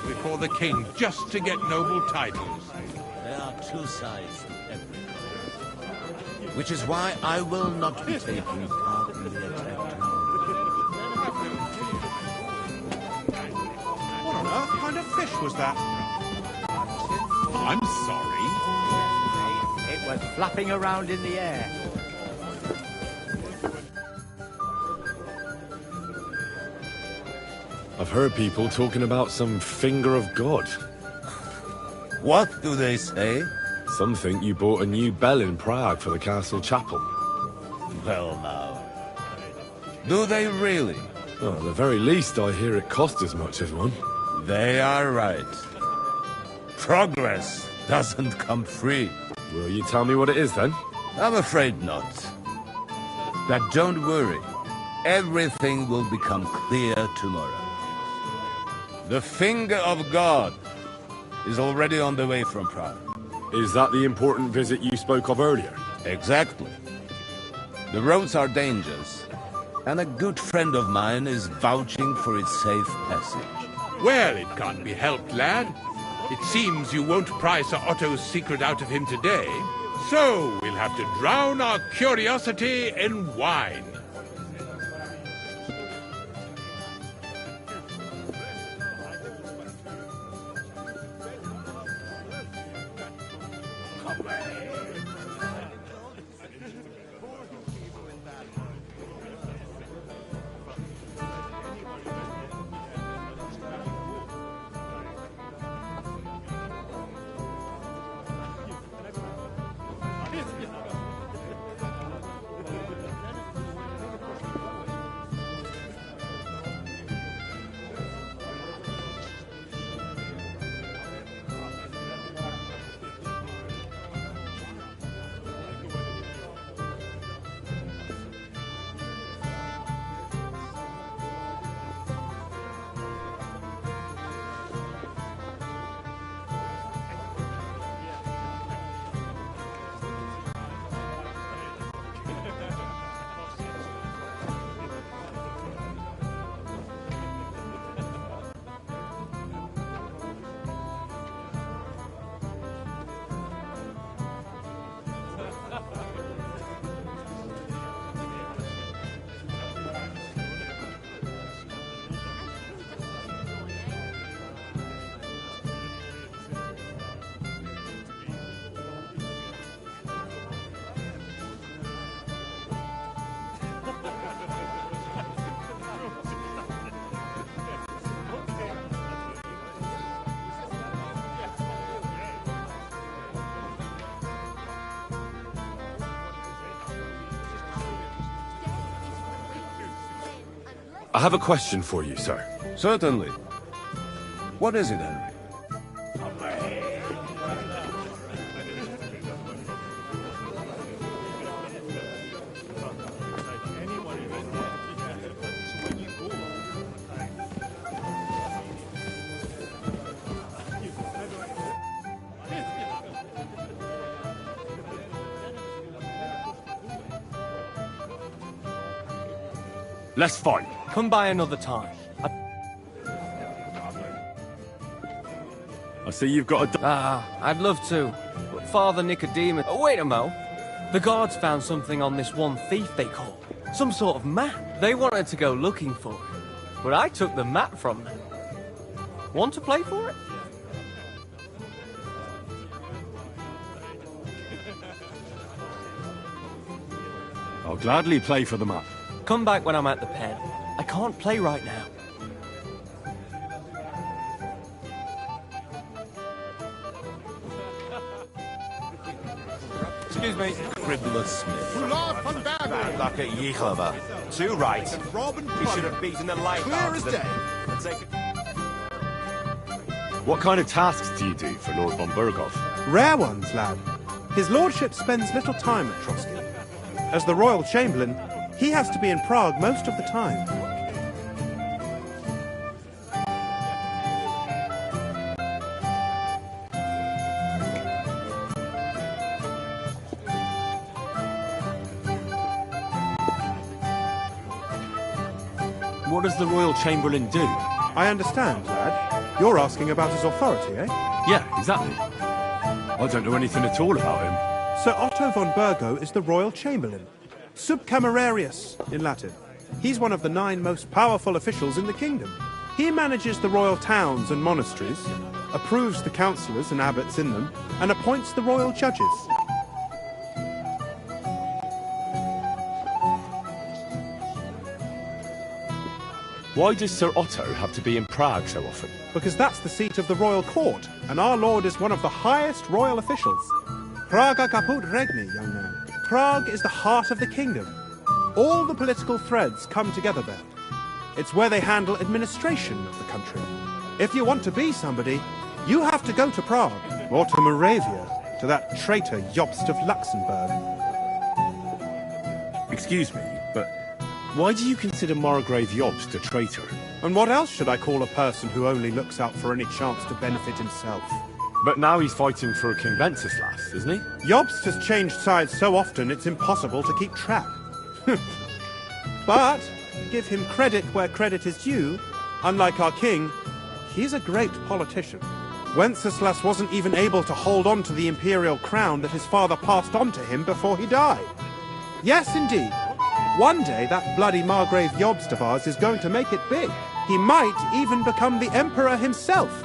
Before the king, just to get noble titles. There are two sides to everything. Which is why I will not be taking part in the attack. What on earth kind of fish was that? I'm sorry. It was flapping around in the air. I've heard people talking about some finger of God. What do they say? Some think you bought a new bell in Prague for the castle chapel. Well now. Do they really? Well, at the very least, I hear it cost as much as one. They are right. Progress doesn't come free. Will you tell me what it is, then? I'm afraid not. But don't worry. Everything will become clear tomorrow. The finger of God is already on the way from Prague. Is that the important visit you spoke of earlier? Exactly. The roads are dangerous, and a good friend of mine is vouching for its safe passage. Well, it can't be helped, lad. It seems you won't pry Sir Otto's secret out of him today, so we'll have to drown our curiosity in wine. I have a question for you, sir. Certainly. What is it, Henry? Let's fight. Come by another time. I see you've got a... I'd love to. But Father Nicodemus... Oh, wait a mo. The guards found something on this one thief they caught. Some sort of map. They wanted to go looking for it. But I took the map from them. Want to play for it? I'll gladly play for the map. Come back when I'm at the pen. I can't play right now. Excuse me. Cribbler Smith. Bad luck at Yichlava. Too right. He should have beaten the life out of them. What kind of tasks do you do for Lord von Burgov? Rare ones, lad. His lordship spends little time at Trotsky. As the Royal Chamberlain, he has to be in Prague most of the time. What does the Royal Chamberlain do? I understand, lad. You're asking about his authority, eh? Yeah, exactly. I don't know anything at all about him. Sir Otto von Burgo is the Royal Chamberlain. Subcamerarius, in Latin. He's one of the 9 most powerful officials in the kingdom. He manages the royal towns and monasteries, approves the councillors and abbots in them, and appoints the royal judges. Why does Sir Otto have to be in Prague so often? Because that's the seat of the royal court, and our lord is one of the highest royal officials. Praga caput regni, young man. Prague is the heart of the kingdom. All the political threads come together there. It's where they handle administration of the country. If you want to be somebody, you have to go to Prague, or to Moravia, to that traitor Jobst of Luxembourg. Excuse me, but why do you consider Margrave Jobst a traitor? And what else should I call a person who only looks out for any chance to benefit himself? But now he's fighting for King Wenceslas, isn't he? Jobst has changed sides so often it's impossible to keep track. But, give him credit where credit is due, unlike our king, he's a great politician. Wenceslas wasn't even able to hold on to the imperial crown that his father passed on to him before he died. Yes, indeed. One day that bloody Margrave Jobst of ours is going to make it big. He might even become the emperor himself.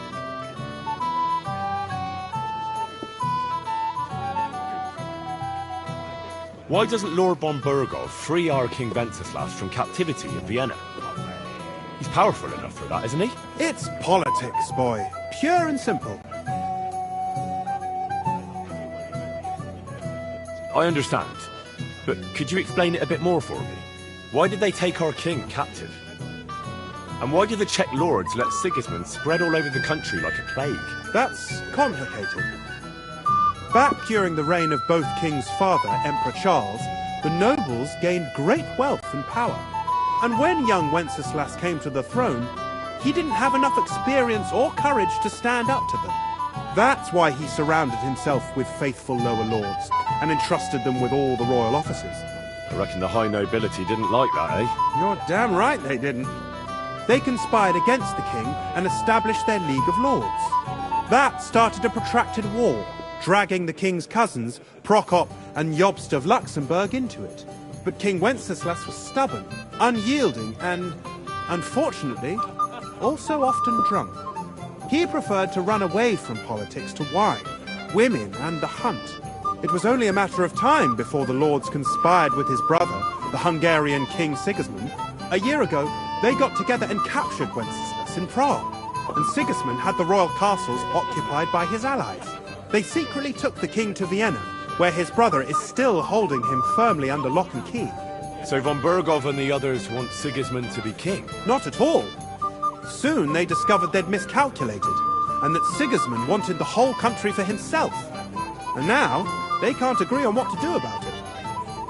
Why doesn't Lord von Burgov free our King Wenceslas from captivity in Vienna? He's powerful enough for that, isn't he? It's politics, boy. Pure and simple. I understand. But could you explain it a bit more for me? Why did they take our king captive? And why did the Czech lords let Sigismund spread all over the country like a plague? That's complicated. Back during the reign of both King's father, Emperor Charles, the nobles gained great wealth and power. And when young Wenceslas came to the throne, he didn't have enough experience or courage to stand up to them. That's why he surrounded himself with faithful lower lords and entrusted them with all the royal offices. I reckon the high nobility didn't like that, eh? You're damn right they didn't. They conspired against the king and established their League of Lords. That started a protracted war, dragging the king's cousins, Prokop and Jobst of Luxembourg, into it. But King Wenceslas was stubborn, unyielding, and, unfortunately, also often drunk. He preferred to run away from politics to wine, women, and the hunt. It was only a matter of time before the lords conspired with his brother, the Hungarian King Sigismund. A year ago, they got together and captured Wenceslas in Prague, and Sigismund had the royal castles occupied by his allies. They secretly took the king to Vienna, where his brother is still holding him firmly under lock and key. So von Burgov and the others want Sigismund to be king? Not at all. Soon they discovered they'd miscalculated, and that Sigismund wanted the whole country for himself. And now, they can't agree on what to do about it.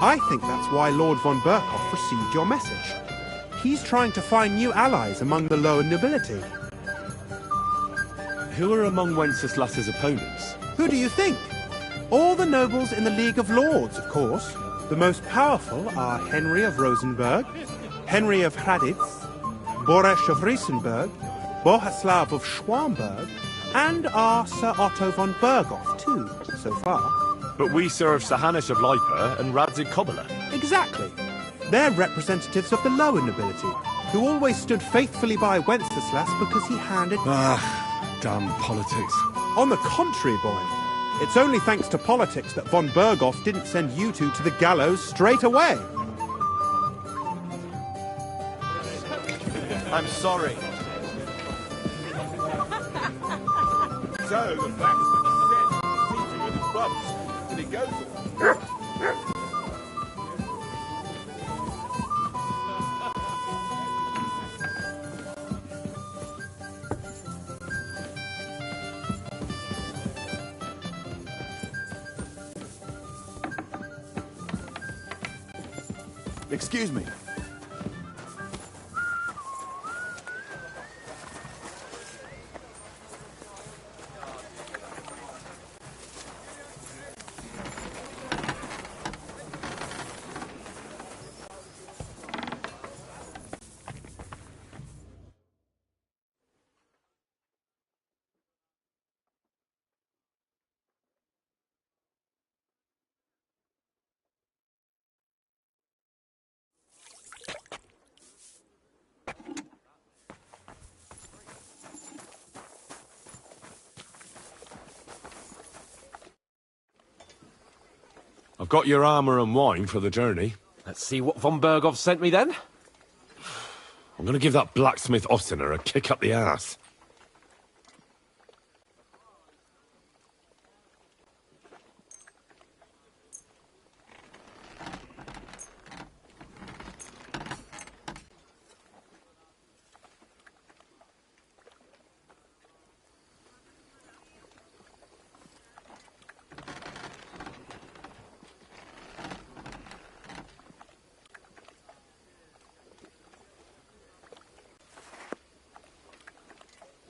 I think that's why Lord von Berkhoff received your message. He's trying to find new allies among the lower nobility. Who are among Wenceslas's opponents? Who do you think? All the nobles in the League of Lords, of course. The most powerful are Henry of Rosenberg, Henry of Hraditz, Boresh of Riesenberg, Bohuslav of Schwamberg, and our Sir Otto von Berghoff, too, so far. But we serve Sir Hanush of Leipa and Radzig Kobyla. Exactly. They're representatives of the lower nobility, who always stood faithfully by Wenceslas because he handed... Damn politics. On the contrary, boy. It's only thanks to politics that von Berghoff didn't send you two to the gallows straight away. I'm sorry. So the blacksmith said he's with his bumps, and he goes Excuse me. I've got your armour and wine for the journey. Let's see what von Berghoff sent me then. I'm going to give that blacksmith Ossiner a kick up the ass.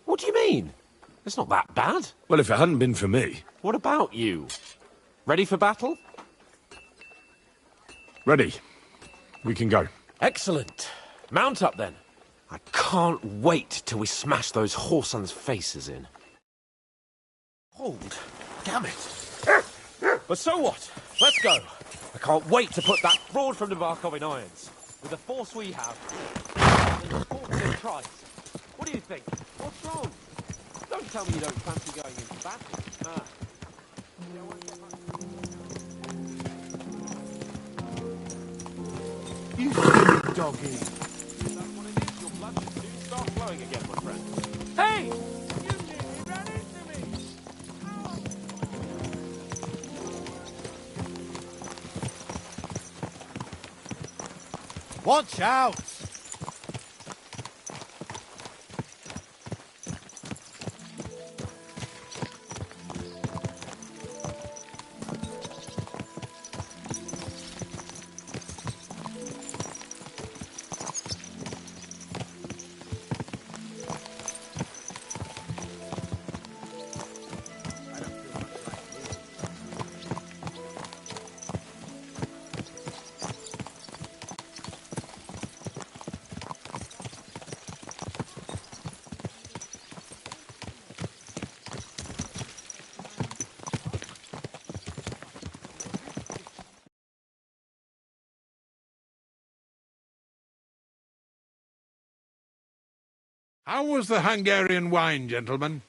What do you mean? It's not that bad. Well, if it hadn't been for me. What about you? Ready for battle? Ready. We can go. Excellent. Mount up then. I can't wait till we smash those whoresons' faces in. Hold. Damn it. But so what? Let's go. I can't wait to put that fraud from Nabarkov in irons. With the force we have, tries. What do you think? What's wrong? Don't tell me you don't fancy going into battle. You silly doggy. That's what it is. Your blood should soon start flowing again, my friend. Hey! You nearly ran into me! Watch out! How was the Hungarian wine, gentlemen?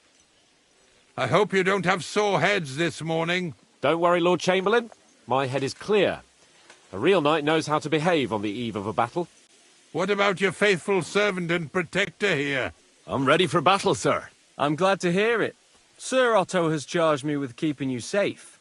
I hope you don't have sore heads this morning. Don't worry, Lord Chamberlain. My head is clear. A real knight knows how to behave on the eve of a battle. What about your faithful servant and protector here? I'm ready for battle, sir. I'm glad to hear it. Sir Otto has charged me with keeping you safe.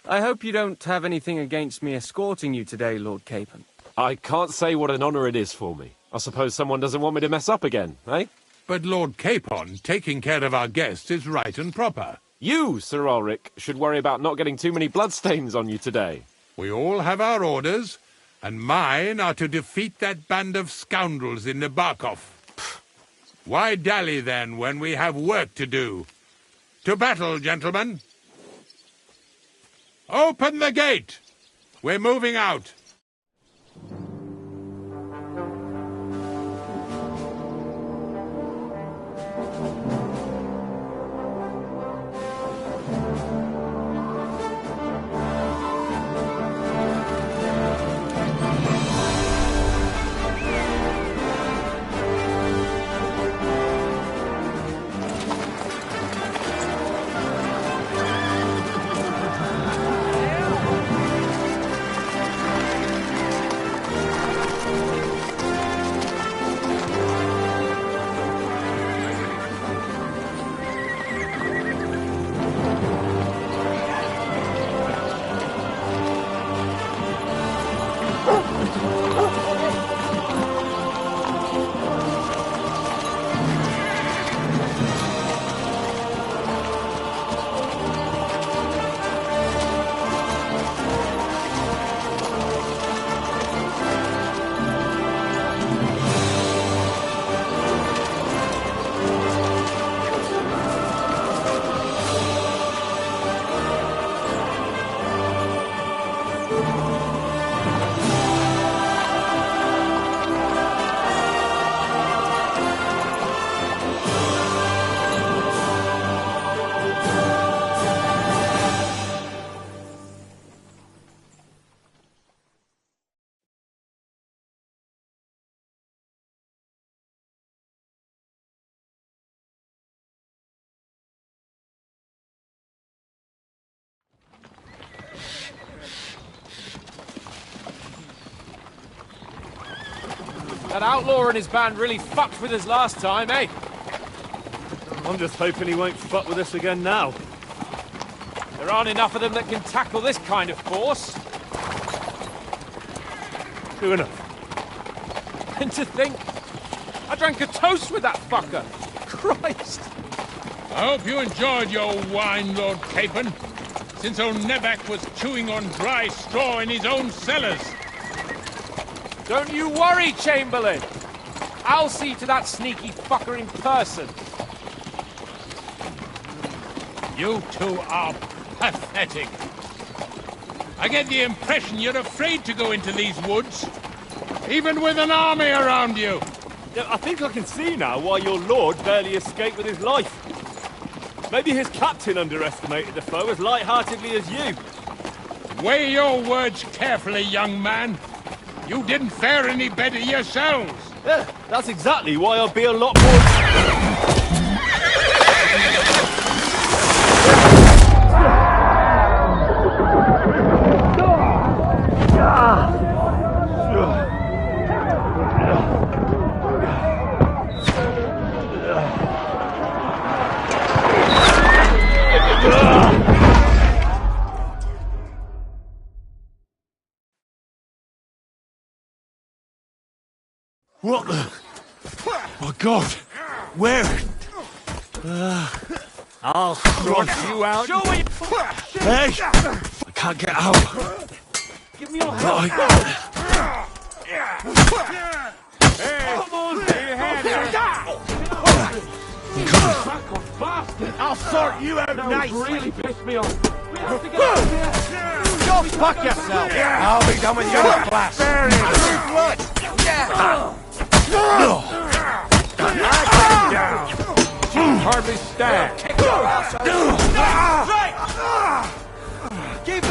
I hope you don't have anything against me escorting you today, Lord Capon. I can't say what an honour it is for me. I suppose someone doesn't want me to mess up again, eh? But Lord Capon taking care of our guests is right and proper. You, Sir Ulrich, should worry about not getting too many bloodstains on you today. We all have our orders, and mine are to defeat that band of scoundrels in Nabokov. Why dally, then, when we have work to do? To battle, gentlemen! Open the gate! We're moving out. That outlaw and his band really fucked with us last time, eh? I'm just hoping he won't fuck with us again now. There aren't enough of them that can tackle this kind of force. True enough. And to think, I drank a toast with that fucker. Christ! I hope you enjoyed your wine, Lord Capon, since old Nebak was chewing on dry straw in his own cellars. Don't you worry, Chamberlain. I'll see to that sneaky fucker in person. You two are pathetic. I get the impression you're afraid to go into these woods, even with an army around you. Yeah, I think I can see now why your lord barely escaped with his life. Maybe his captain underestimated the foe as light-heartedly as you. Weigh your words carefully, young man. You didn't fare any better yourselves. Yeah, that's exactly why I'll be a lot more... What the... My God! Where? I'll sort you out. Show me! Hey! I can't get out. Give me your hand. Come on, I'll sort you out nicely. Really pissed me off. Go fuck yourself. I'll be done with you in class. She can hardly stand. Keep it!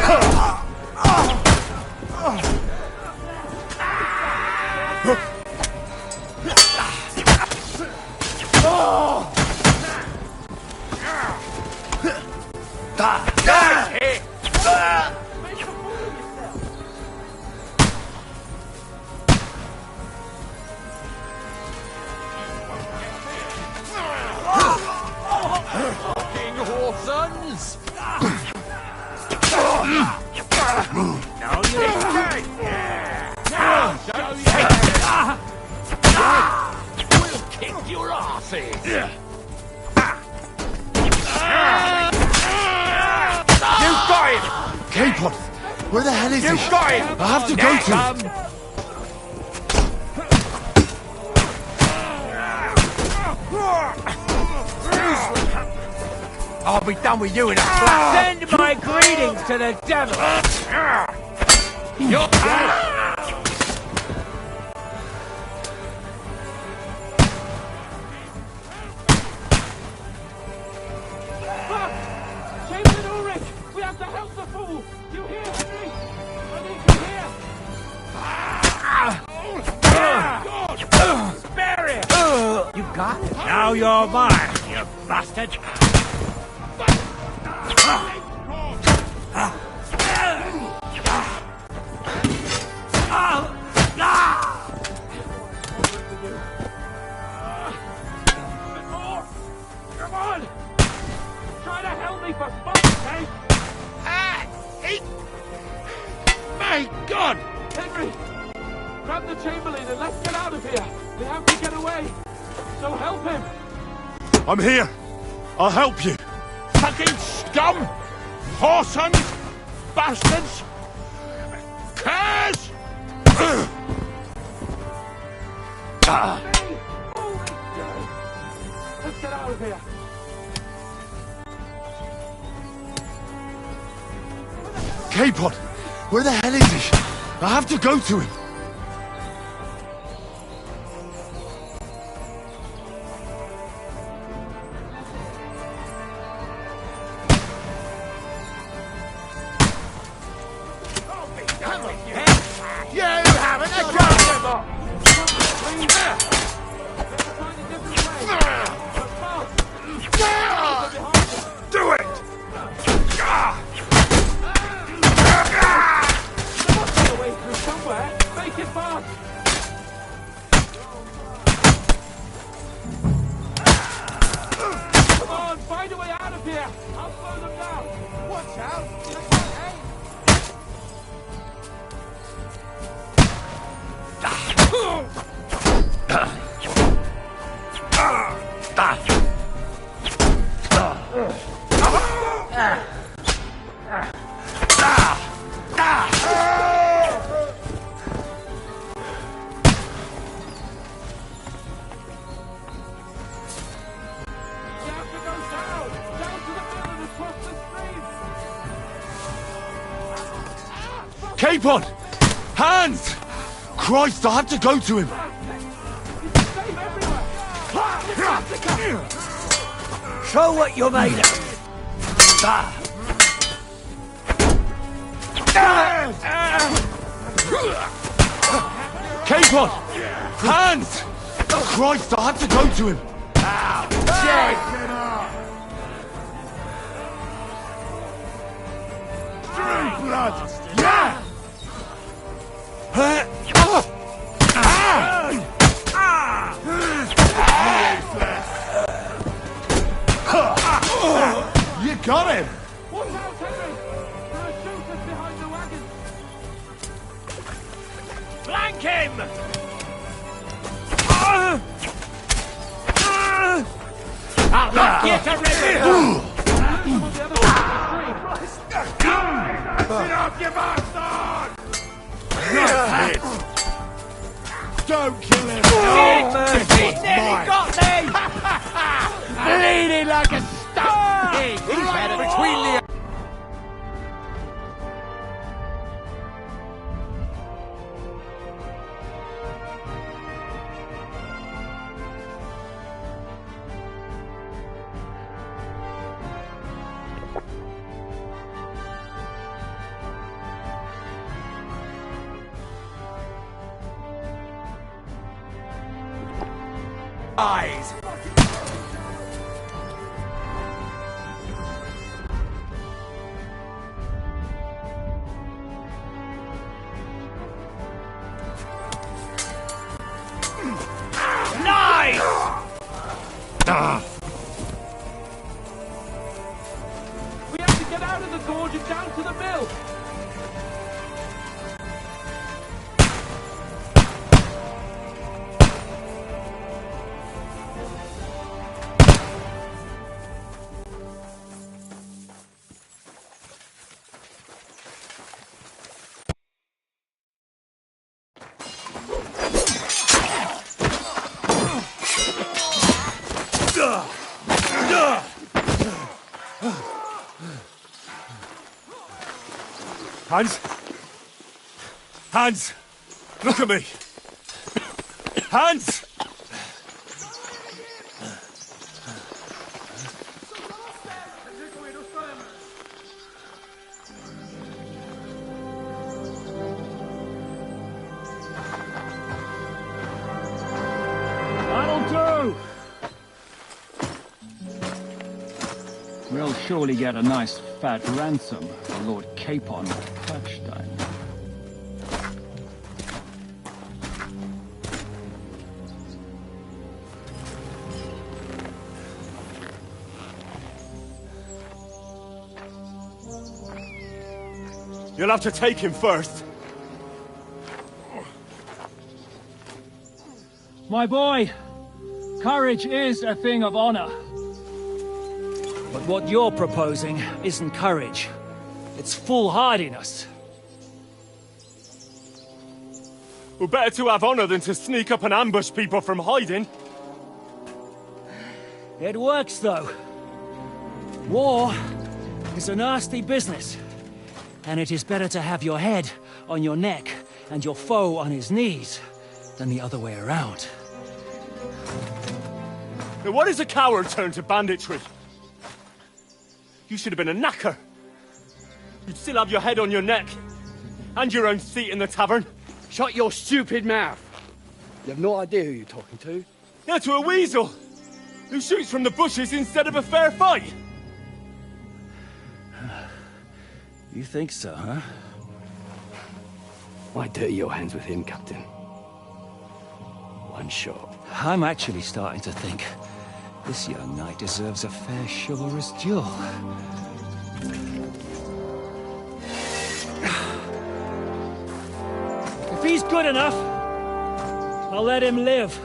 King Horsons! Now you We'll kick your ass in! Capon! Where the hell is he? You've got him! I have to go to him! I'll be done with you in a flash. Send my greetings to the devil! You're Chamberlain Ulrich! We have to help the fool! You hear, Henry? I need you here! Spare him! You got it. Now you're mine, you bastard! Come on! Try to help me for fuck's sake! My God! Henry! Grab the Chamberlain and let's get out of here! We have to get away! So help him! I'm here! I'll help you! Fucking scum! Whoresons! Bastards! Curs! Let's get out of here! Capon! Where the hell is he? I have to go to him! You haven't a job! Do it! Away through somewhere! Make it fast! Come on, find a way out of here! I'll slow them down! Watch out! They can't aim! Capon! Hands! Christ, I have to go to him! Show what you're made of. Capon! Hands! Christ, I have to go to him! Drink blood! Yeah! You got him! Watch out, Henry! There are shooters behind the wagon! Flank him! I'll knock you to ribbons! Get off, you bastard! Don't kill him! No mercy! Nearly got me! Bleeding like a stuck pig! He's better between the... eyes! Nice! We have to get out of the gorge and down to the mill! Hans? Hans! Look at me! Hans! That'll do! We'll surely get a nice fat ransom for Lord Capon of Kirkstein. You'll have to take him first. My boy, courage is a thing of honor. But what you're proposing isn't courage. It's foolhardiness. Well, better to have honor than to sneak up and ambush people from hiding. It works, though. War is a nasty business. And it is better to have your head on your neck and your foe on his knees than the other way around. Now what is a coward turn to banditry? You should have been a knacker. You'd still have your head on your neck. And your own seat in the tavern. Shut your stupid mouth. You have no idea who you're talking to. Yeah, to a weasel. Who shoots from the bushes instead of a fair fight. You think so, huh? Why dirty your hands with him, Captain? One shot. I'm actually starting to think this young knight deserves a fair chivalrous duel. If he's good enough, I'll let him live.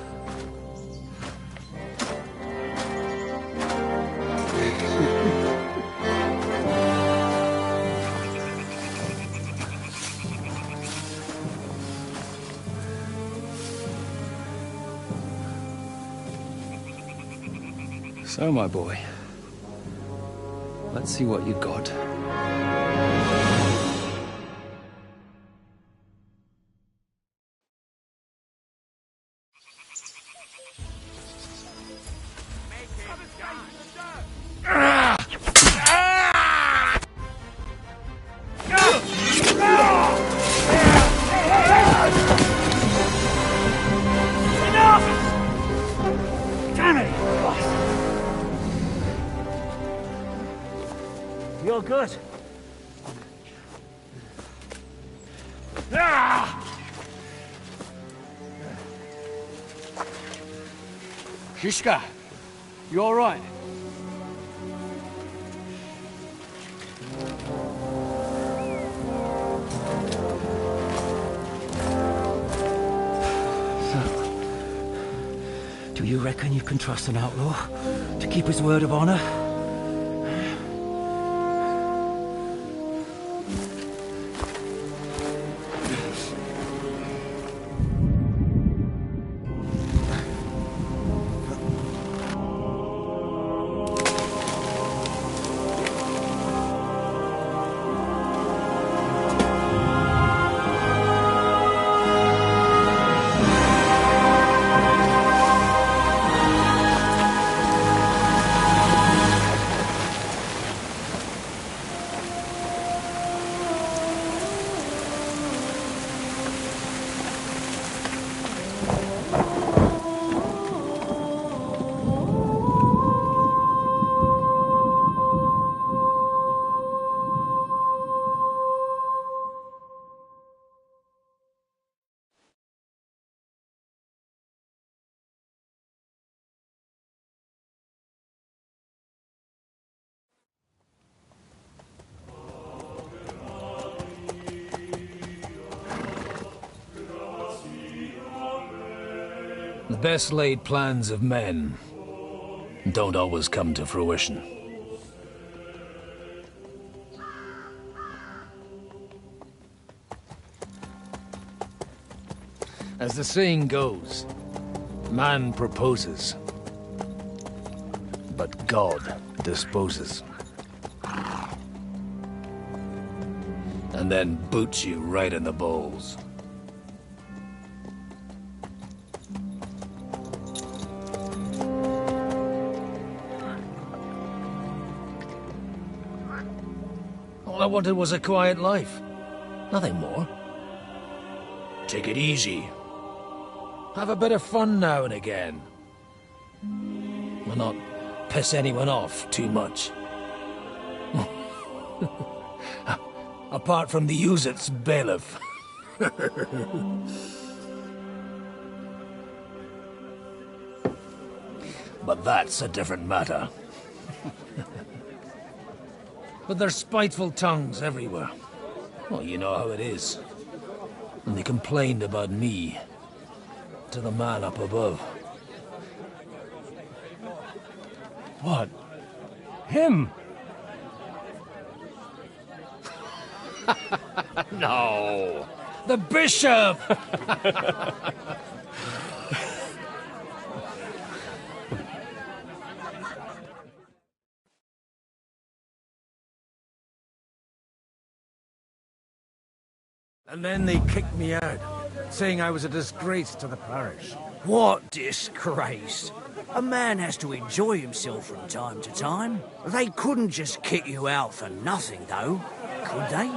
So, my boy, let's see what you got. You're good. Shishka, you all right? Do you reckon you can trust an outlaw to keep his word of honor? The best laid plans of men don't always come to fruition. As the saying goes, man proposes, but God disposes. and then boots you right in the balls. All I wanted was a quiet life. Nothing more. Take it easy. Have a bit of fun now and again. And not piss anyone off too much. Apart from the Uzit's bailiff. But that's a different matter. But there's spiteful tongues everywhere. Well, you know how it is. And they complained about me to the man up above. What? Him? No! The bishop! And then they kicked me out, saying I was a disgrace to the parish. What disgrace? A man has to enjoy himself from time to time. They couldn't just kick you out for nothing, though, could they?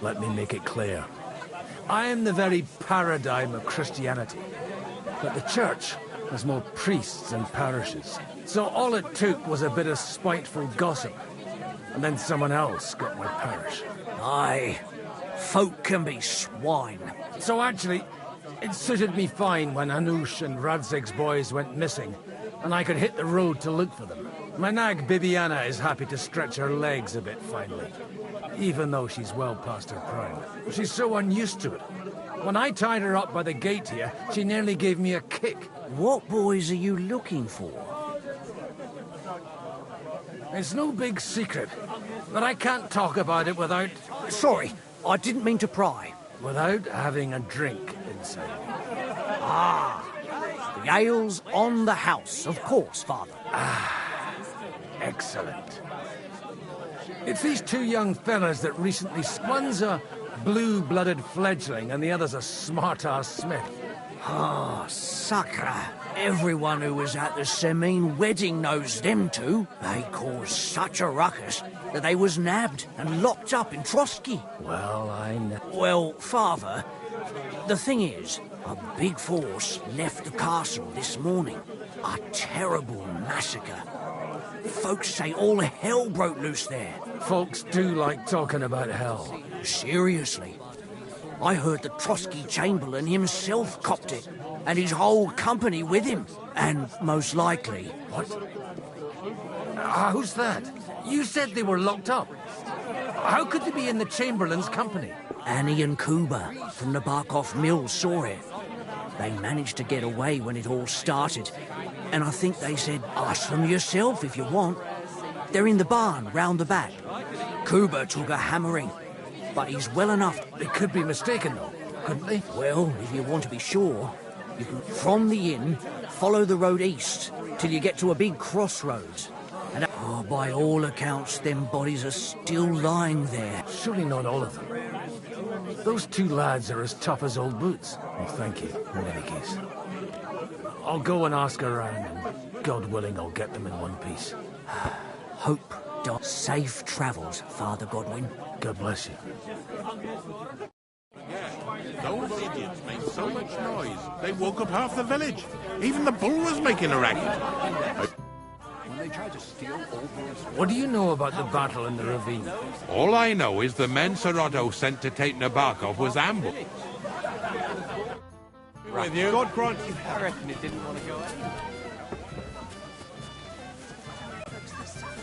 Let me make it clear. I am the very paradigm of Christianity. But the church has more priests and parishes. So all it took was a bit of spiteful gossip. And then someone else got my parish. Aye, folk can be swine. So actually, it suited me fine when Hanush and Radzig's boys went missing, and I could hit the road to look for them. My nag Bibiana is happy to stretch her legs a bit finally, even though she's well past her prime. She's so unused to it. When I tied her up by the gate here, she nearly gave me a kick. What boys are you looking for? It's no big secret, but I can't talk about it without... Sorry, I didn't mean to pry. Without having a drink inside. Ah, the ale's on the house, of course, Father. Ah, excellent. It's these two young fellas that recently... One's a blue-blooded fledgling and the other's a smart-ass smith. Ah, sucker. Everyone who was at the Semine wedding knows them two. They caused such a ruckus that they was nabbed and locked up in Trotsky. Well, I know. Well, Father, the thing is, a big force left the castle this morning. A terrible massacre. Folks say all hell broke loose there. Folks do like talking about hell. Seriously. I heard the Trotsky Chamberlain himself copped it, and his whole company with him. And most likely... What? Who's that? You said they were locked up. How could they be in the Chamberlain's company? Annie and Kuba from the Barkov Mill saw it. They managed to get away when it all started. And I think they said, ask them yourself if you want. They're in the barn, round the back. Kuba took a hammering. But he's well enough. They could be mistaken, though, couldn't they? Well, if you want to be sure, you can, from the inn, follow the road east till you get to a big crossroads. And by all accounts, them bodies are still lying there. Surely not all of them. Those two lads are as tough as old boots. Well, thank you, in any case. I'll go and ask around, and God willing, I'll get them in one piece. Hope. Safe travels, Father Godwin. God bless you. Those idiots made so much noise, they woke up half the village. Even the bull was making a racket. What do you know about the battle in the ravine? All I know is the men Sir Otto sent to take Nabokov was ambushed. With you. God grant you. I reckon it didn't want to go in.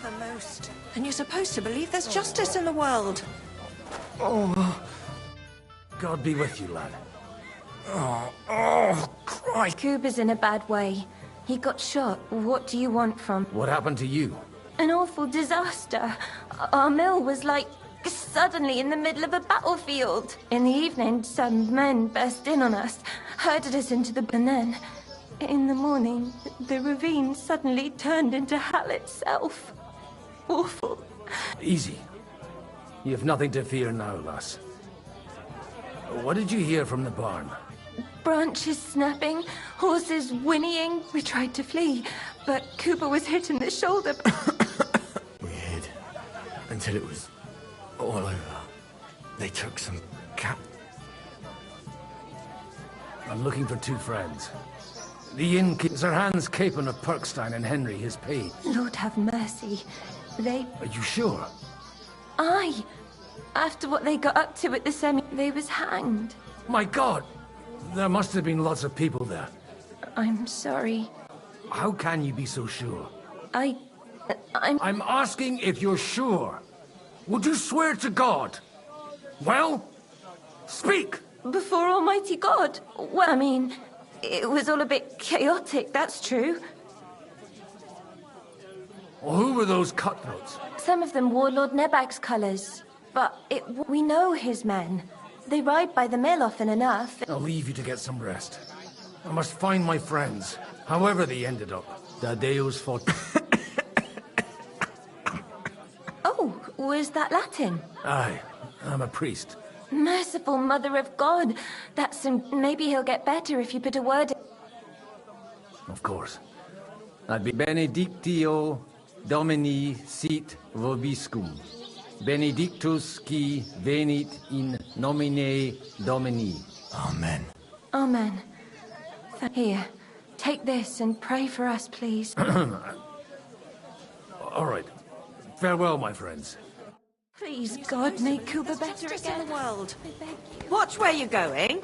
The most. And you're supposed to believe there's justice in the world. Oh, God be with you, lad. Christ. Kuba's in a bad way. He got shot. What do you want from... What happened to you? An awful disaster. Our mill was like suddenly in the middle of a battlefield. In the evening, some men burst in on us, herded us into the... And then, in the morning, the ravine suddenly turned into hell itself. awful. Easy. You have nothing to fear now, lass. What did you hear from the barn? Branches snapping, horses whinnying. We tried to flee, but Cooper was hit in the shoulder. We hid until it was all over. They took some I'm looking for two friends. The innkeeper, Sir Hans Capon of Perkstein, and Henry, his page. Lord have mercy. They... Are you sure? Aye. After what they got up to at the semi, they was hanged. My God! There must have been lots of people there. I'm sorry. How can you be so sure? I'm asking if you're sure. Would you swear to God? Well, speak! Before Almighty God. Well, I mean, it was all a bit chaotic, that's true. Well, who were those cutthroats? Some of them wore Lord Nebag's colours, but we know his men. They ride by the mill often enough. I'll leave you to get some rest. I must find my friends, however they ended up. Da Deus fort. Oh, was that Latin? Aye, I'm a priest. Merciful Mother of God. That's maybe he'll get better if you put a word... Of course. I'd be Benedictio Domini sit vobiscum. Benedictus qui venit in nomine Domini. Amen. Amen. Here, take this and pray for us, please. All right. Farewell, my friends. Please, God, make Cooper better again. again. In the world. Watch where you're going.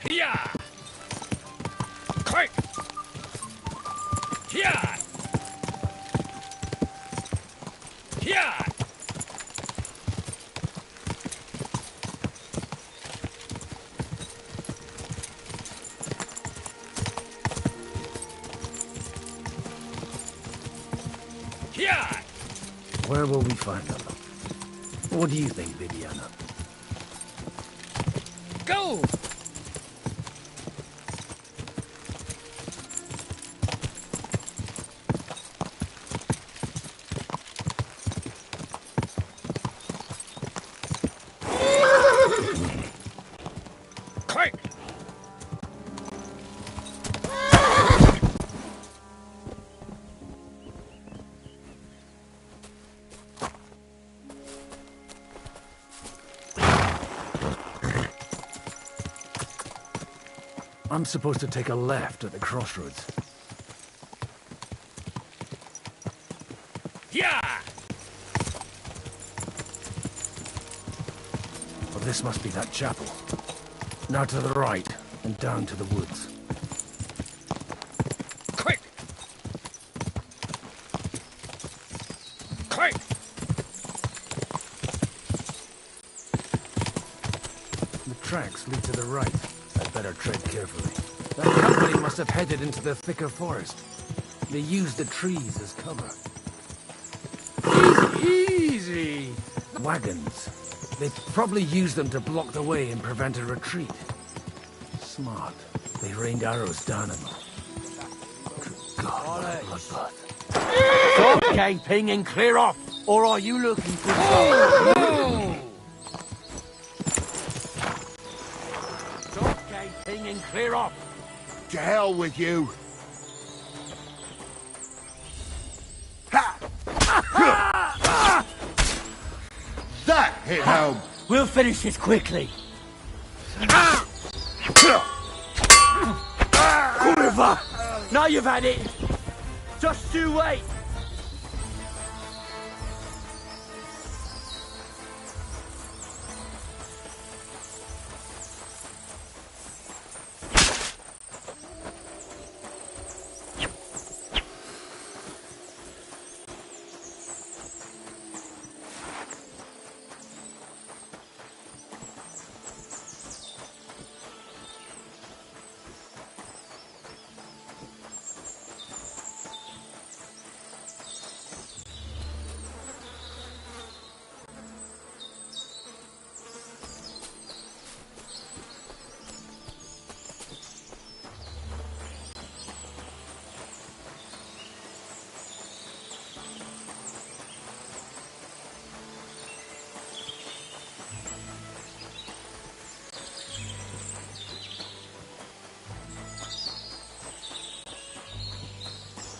Here! Quick! Here! Here! Here! Where will we find them? What do you think, Bibiana? Go! Quick! I'm supposed to take a left at the crossroads. Yeah! Well, this must be that chapel. Now to the right, and down to the woods. Quick! Quick! The tracks lead to the right. I'd better tread carefully. That company must have headed into the thicker forest. They used the trees as cover. Easy! Wagons. They probably used them to block the way and prevent a retreat. Smart. They rained arrows down on them. Good God, what a bloodbath. Stop gaping and clear off, or are you looking for trouble? Stop gaping and clear off. To hell with you. That hit home. We'll finish this quickly. Quiver! Now you've had it. Just you wait.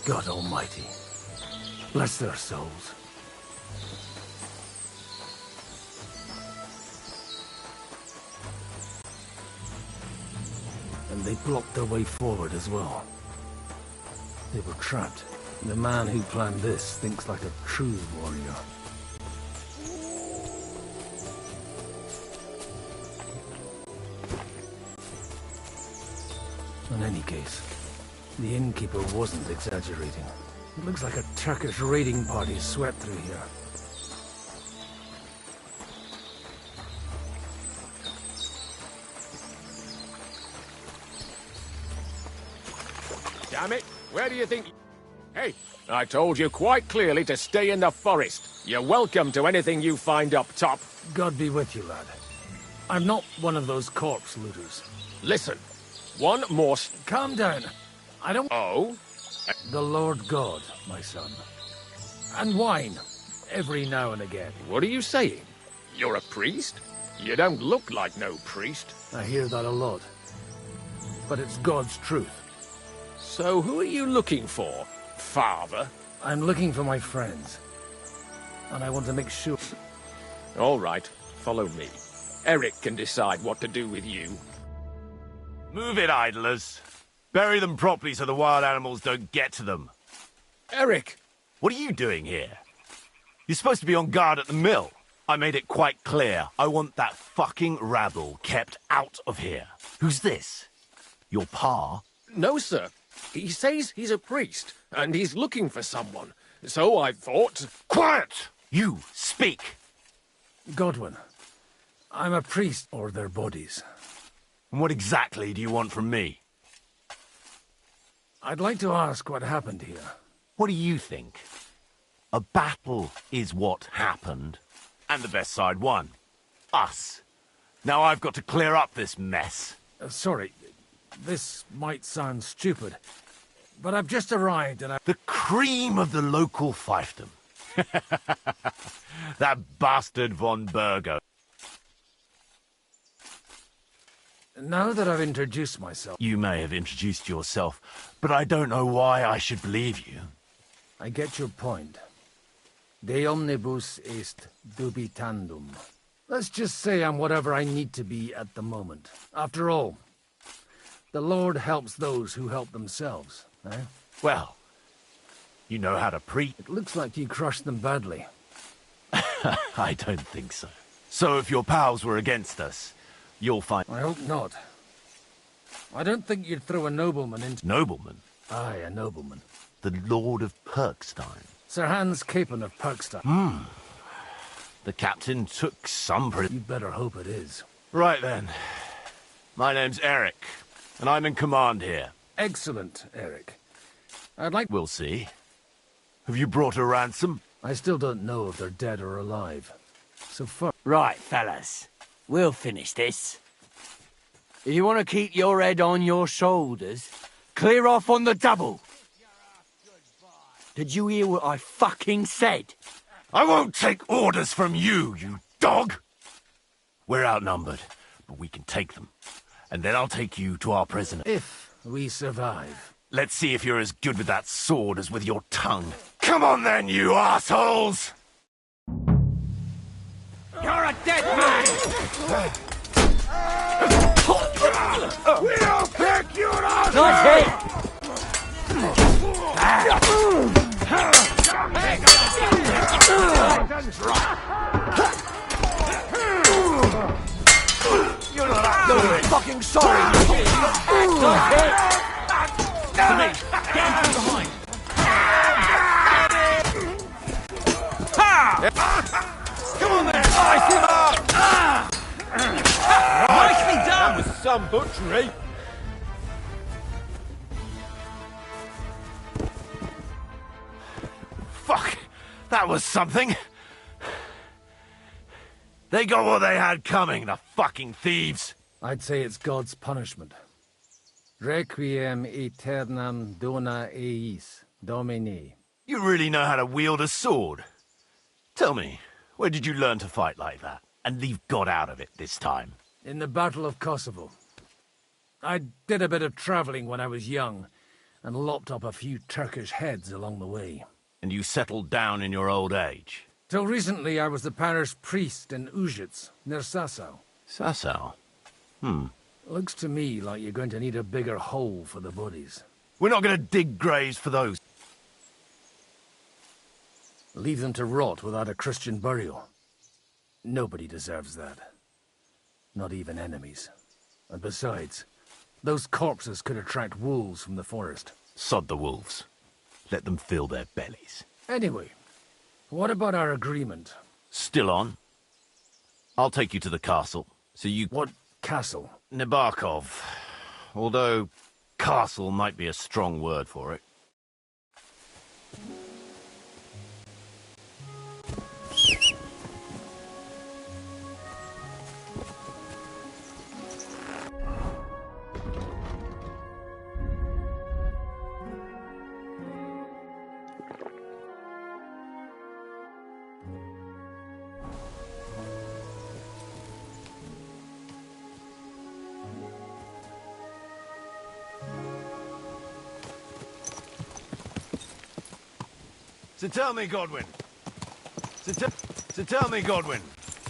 God Almighty. Bless their souls. And they blocked their way forward as well. They were trapped. The man who planned this thinks like a true warrior. In any case, the innkeeper wasn't exaggerating. It looks like a Turkish raiding party swept through here. Damn it! Where do you think... Hey, I told you quite clearly to stay in the forest. You're welcome to anything you find up top. God be with you, lad. I'm not one of those corpse looters. Listen, one more... Calm down. I don't... Oh? The Lord God, my son. And wine, every now and again. What are you saying? You're a priest? You don't look like no priest. I hear that a lot. But it's God's truth. So who are you looking for, Father? I'm looking for my friends. And I want to make sure... All right, follow me. Eric can decide what to do with you. Move it, idlers. Bury them properly so the wild animals don't get to them. Eric! What are you doing here? You're supposed to be on guard at the mill. I made it quite clear. I want that fucking rabble kept out of here. Who's this? Your pa? No, sir. He says he's a priest, and he's looking for someone. So I thought... Quiet! You, speak! Godwin, I'm a priest, or their bodies. And what exactly do you want from me? I'd like to ask what happened here. What do you think? A battle is what happened, and the best side won. Us. Now I've got to clear up this mess. Sorry, this might sound stupid, but I've just arrived and The cream of the local fiefdom. That bastard von Burgo. Now that I've introduced myself... You may have introduced yourself, but I don't know why I should believe you. I get your point. De omnibus est dubitandum. Let's just say I'm whatever I need to be at the moment. After all, the Lord helps those who help themselves, eh? Well, you know how to preach. It looks like you crushed them badly. I don't think so. So if your pals were against us, you'll find... I hope not. I don't think you'd throw a nobleman into... Nobleman? Aye, a nobleman. The Lord of Perkstein. Sir Hans Capon of Perkstein. The captain took some... You'd better hope it is. Right then. My name's Eric, and I'm in command here. Excellent, Eric. I'd like... We'll see. Have you brought a ransom? I still don't know if they're dead or alive. So far... Right, fellas. We'll finish this. If you want to keep your head on your shoulders, clear off on the double. Did you hear what I fucking said? I won't take orders from you, you dog! We're outnumbered, but we can take them. And then I'll take you to our prisoner. If we survive. Let's see if you're as good with that sword as with your tongue. Come on then, you assholes! You're a dead man! We'll pick you up! Not it! You're not fucking sorry! Not it! To me! Get from behind! Come on then! Nicely done! That was some butchery! Fuck! That was something! They got what they had coming, the fucking thieves! I'd say it's God's punishment. Requiem aeternam dona eis, Domini. You really know how to wield a sword? Tell me, where did you learn to fight like that? And leave God out of it this time? In the Battle of Kosovo. I did a bit of traveling when I was young, and lopped up a few Turkish heads along the way. And you settled down in your old age? Till recently I was the parish priest in Ujits, near Sasau. Sasau? Looks to me like you're going to need a bigger hole for the bodies. We're not going to dig graves for those. Leave them to rot without a Christian burial. Nobody deserves that. Not even enemies. And besides, those corpses could attract wolves from the forest. Sod the wolves. Let them fill their bellies. Anyway, what about our agreement? Still on. I'll take you to the castle, so you... What castle? Nabarkov. Although, castle might be a strong word for it. So tell me, Godwin. So tell me, Godwin.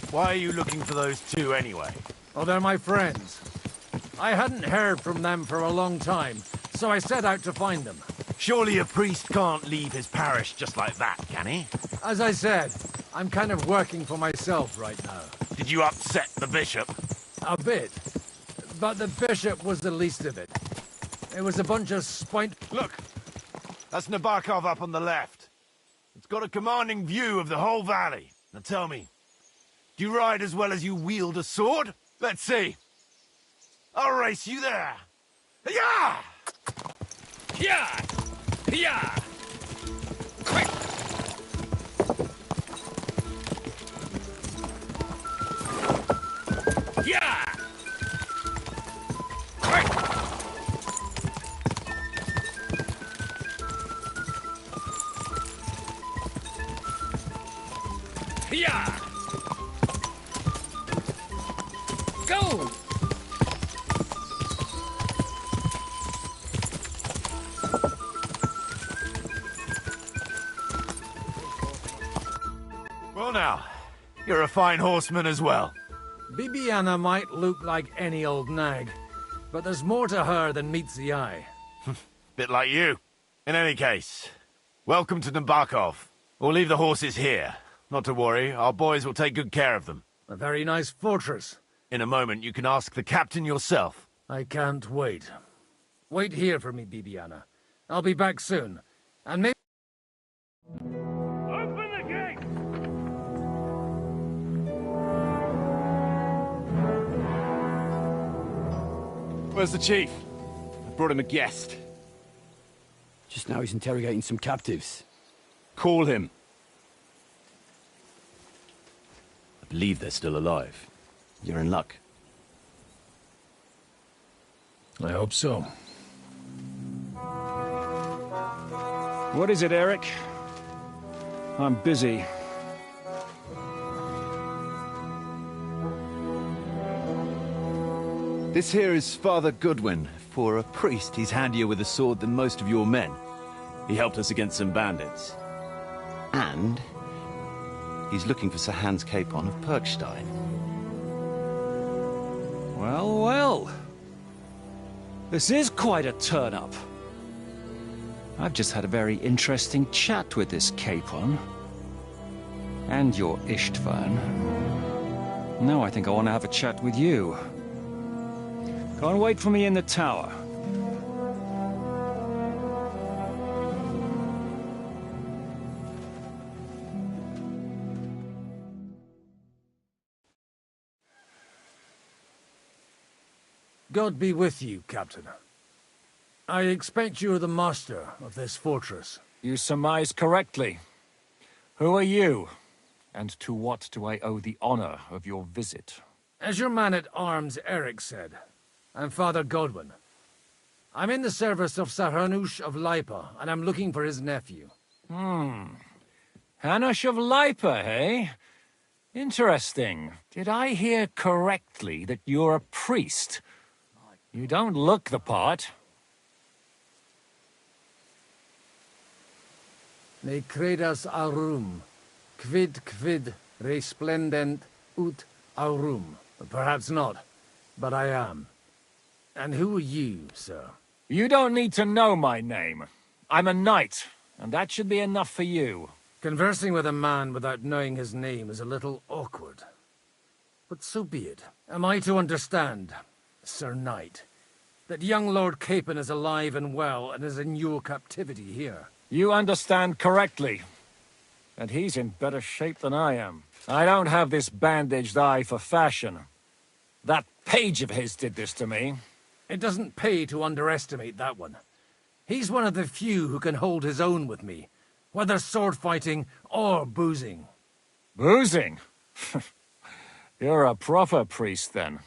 Why are you looking for those two anyway? Oh, they're my friends. I hadn't heard from them for a long time, so I set out to find them. Surely a priest can't leave his parish just like that, can he? As I said, I'm kind of working for myself right now. Did you upset the bishop? A bit. But the bishop was the least of it. It was a bunch of spine... Look! That's Nabarkov up on the left. It's got a commanding view of the whole valley. Now tell me, do you ride as well as you wield a sword? Let's see. I'll race you there. Yeah! Yeah! Yeah! Quick! Yeah! Quick! Yeah! Go! Well now, you're a fine horseman as well. Bibiana might look like any old nag, but there's more to her than meets the eye. Bit like you. In any case, welcome to Nabarkov. We'll leave the horses here. Not to worry, our boys will take good care of them. A very nice fortress. In a moment, you can ask the captain yourself. I can't wait. Wait here for me, Bibiana. I'll be back soon. And maybe... Open the gate! Where's the chief? I brought him a guest. Just now he's interrogating some captives. Call him. I believe they're still alive. You're in luck. I hope so. What is it, Eric? I'm busy. This here is Father Goodwin. For a priest, he's handier with a sword than most of your men. He helped us against some bandits. And he's looking for Sir Hans Capon of Perkstein. Well, well. This is quite a turn-up. I've just had a very interesting chat with this Capon. And your Istvan. Now I think I want to have a chat with you. Go and wait for me in the tower. God be with you, Captain. I expect you're the master of this fortress. You surmise correctly. Who are you? And to what do I owe the honor of your visit? As your man-at-arms Eric said, I'm Father Godwin. I'm in the service of Sir Hanush of Lipa, and I'm looking for his nephew. Hanush of Lipa, eh? Interesting. Did I hear correctly that you're a priest? You don't look the part. Ne credas aurum, quid resplendent ut aurum. Perhaps not, but I am. And who are you, sir? You don't need to know my name. I'm a knight, and that should be enough for you. Conversing with a man without knowing his name is a little awkward. But so be it. Am I to understand, Sir Knight, that young Lord Capon is alive and well and is in your captivity here? You understand correctly. And he's in better shape than I am. I don't have this bandaged eye for fashion. That page of his did this to me. It doesn't pay to underestimate that one. He's one of the few who can hold his own with me, whether sword fighting or boozing. Boozing? You're a proper priest, then.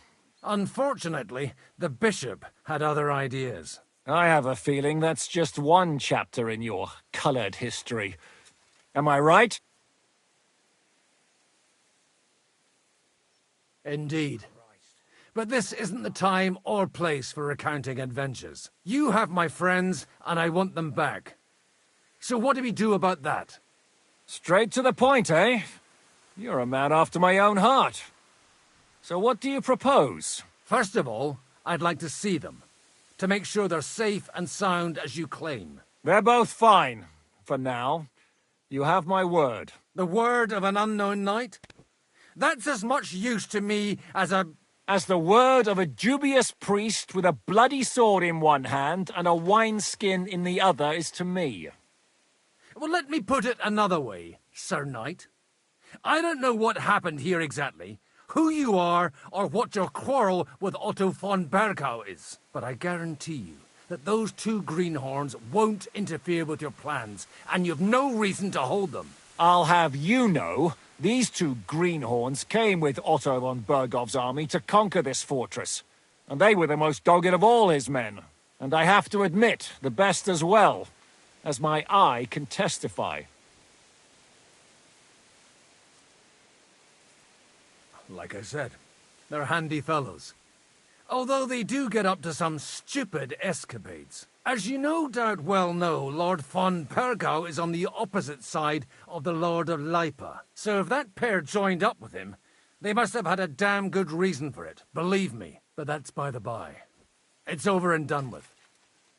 Unfortunately, the bishop had other ideas. I have a feeling that's just one chapter in your colored history. Am I right? Indeed. But this isn't the time or place for recounting adventures. You have my friends, and I want them back. So what do we do about that? Straight to the point, eh? You're a man after my own heart. So what do you propose? First of all, I'd like to see them, to make sure they're safe and sound as you claim. They're both fine, for now. You have my word. The word of an unknown knight? That's as much use to me as the word of a dubious priest with a bloody sword in one hand and a wineskin in the other is to me. Well, let me put it another way, Sir Knight. I don't know what happened here exactly, who you are, or what your quarrel with Otto von Bergau is. But I guarantee you that those two greenhorns won't interfere with your plans, and you've no reason to hold them. I'll have you know, these two greenhorns came with Otto von Bergov's army to conquer this fortress, and they were the most dogged of all his men. And I have to admit, the best as well, as my eye can testify. Like I said, they're handy fellows. Although they do get up to some stupid escapades. As you no doubt well know, Lord von Bergau is on the opposite side of the Lord of Lipa. So if that pair joined up with him, they must have had a damn good reason for it, believe me. But that's by the by. It's over and done with.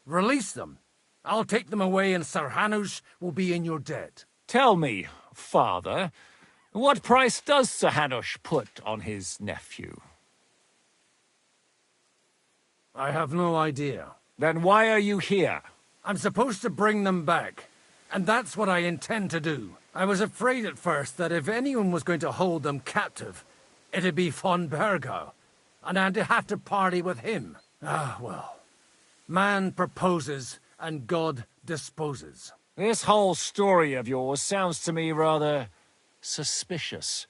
Release them. I'll take them away and Sir Hanush will be in your debt. Tell me, father, what price does Sir Hanush put on his nephew? I have no idea. Then why are you here? I'm supposed to bring them back, and that's what I intend to do. I was afraid at first that if anyone was going to hold them captive, it'd be von Bergau, and I'd have to party with him. Ah, well. Man proposes, and God disposes. This whole story of yours sounds to me rather suspicious.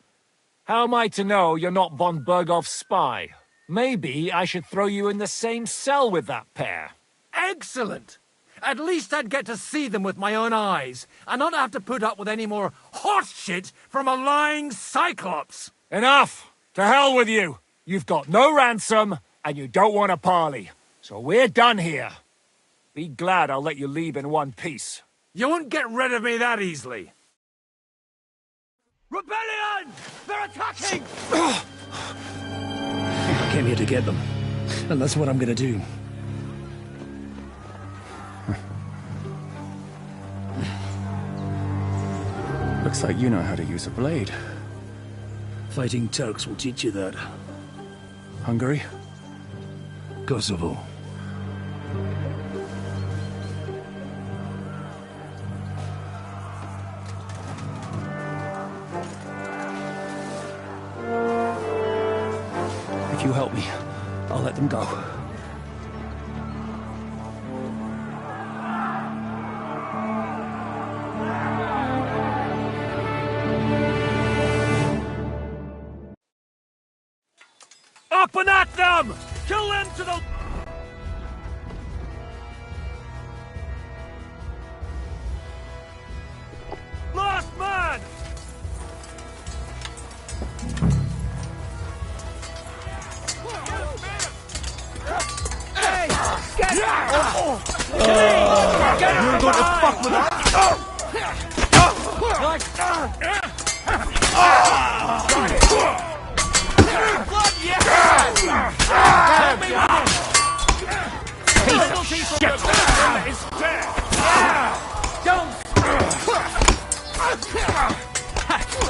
How am I to know you're not von Bergov's spy? Maybe I should throw you in the same cell with that pair. Excellent! At least I'd get to see them with my own eyes, and not have to put up with any more horse shit from a lying cyclops! Enough! To hell with you! You've got no ransom, and you don't want a parley. So we're done here. Be glad I'll let you leave in one piece. You won't get rid of me that easily. Rebellion! They're attacking! I came here to get them, and that's what I'm gonna do. Looks like you know how to use a blade. Fighting Turks will teach you that. Hungary? Kosovo. If you help me, I'll let them go. Up and at them! Kill them to the... last man! Hey! Get You're going to fuck with us!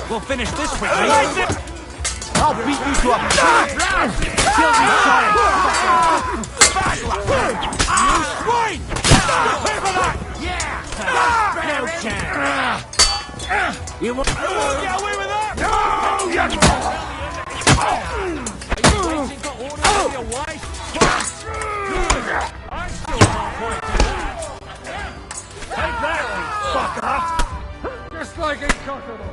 We'll finish this quickly. I'll beat you to a pulp. Kill me, child. You swine! No chance. You won't get away with that! No! Take that, fucker! Just like in Kokomo.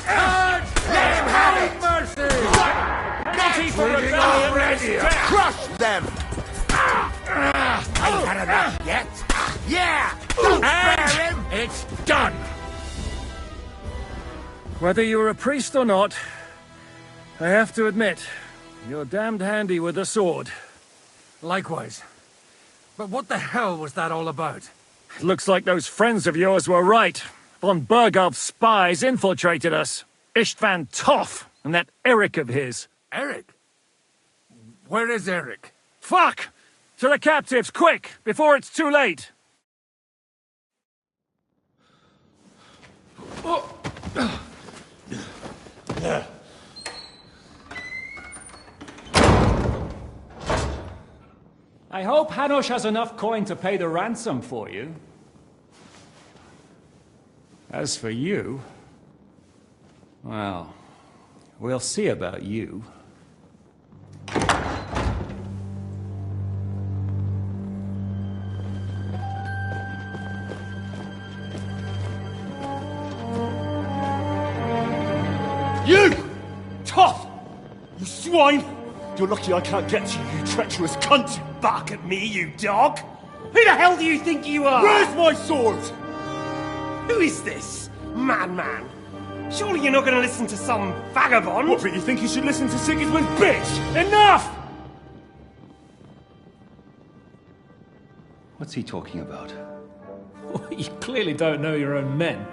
And let him have mercy! Naughty for already! Crush them! Ain't had enough yet? Yeah! Don't spare him! It's done! Whether you're a priest or not, I have to admit, you're damned handy with a sword. Likewise. But what the hell was that all about? It looks like those friends of yours were right. Von Bergov's spies infiltrated us. Istvan Toth and that Eric of his. Eric? Where is Eric? Fuck! To the captives, quick, before it's too late! I hope Hanush has enough coin to pay the ransom for you. As for you, well, we'll see about you. You! Tough! You swine! You're lucky I can't get to you, you treacherous cunt! Bark at me, you dog! Who the hell do you think you are? Where's my sword? Who is this? Man. Surely you're not going to listen to some vagabond? What, but you think you should listen to Sigismund's bitch? Enough! What's he talking about? You clearly don't know your own men.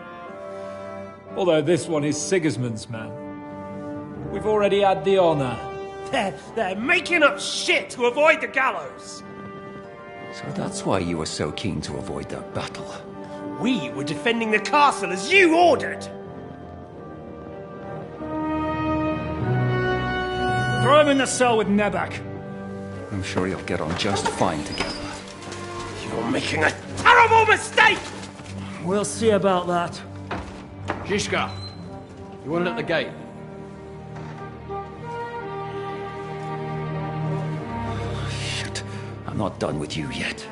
Although this one is Sigismund's man. We've already had the honor. They're making up shit to avoid the gallows! So that's why you were so keen to avoid that battle. We were defending the castle as you ordered! Throw him in the cell with Nebak. I'm sure you'll get on just fine together. You're making a terrible mistake! We'll see about that. Zizka, you want it at the gate? Shit, I'm not done with you yet.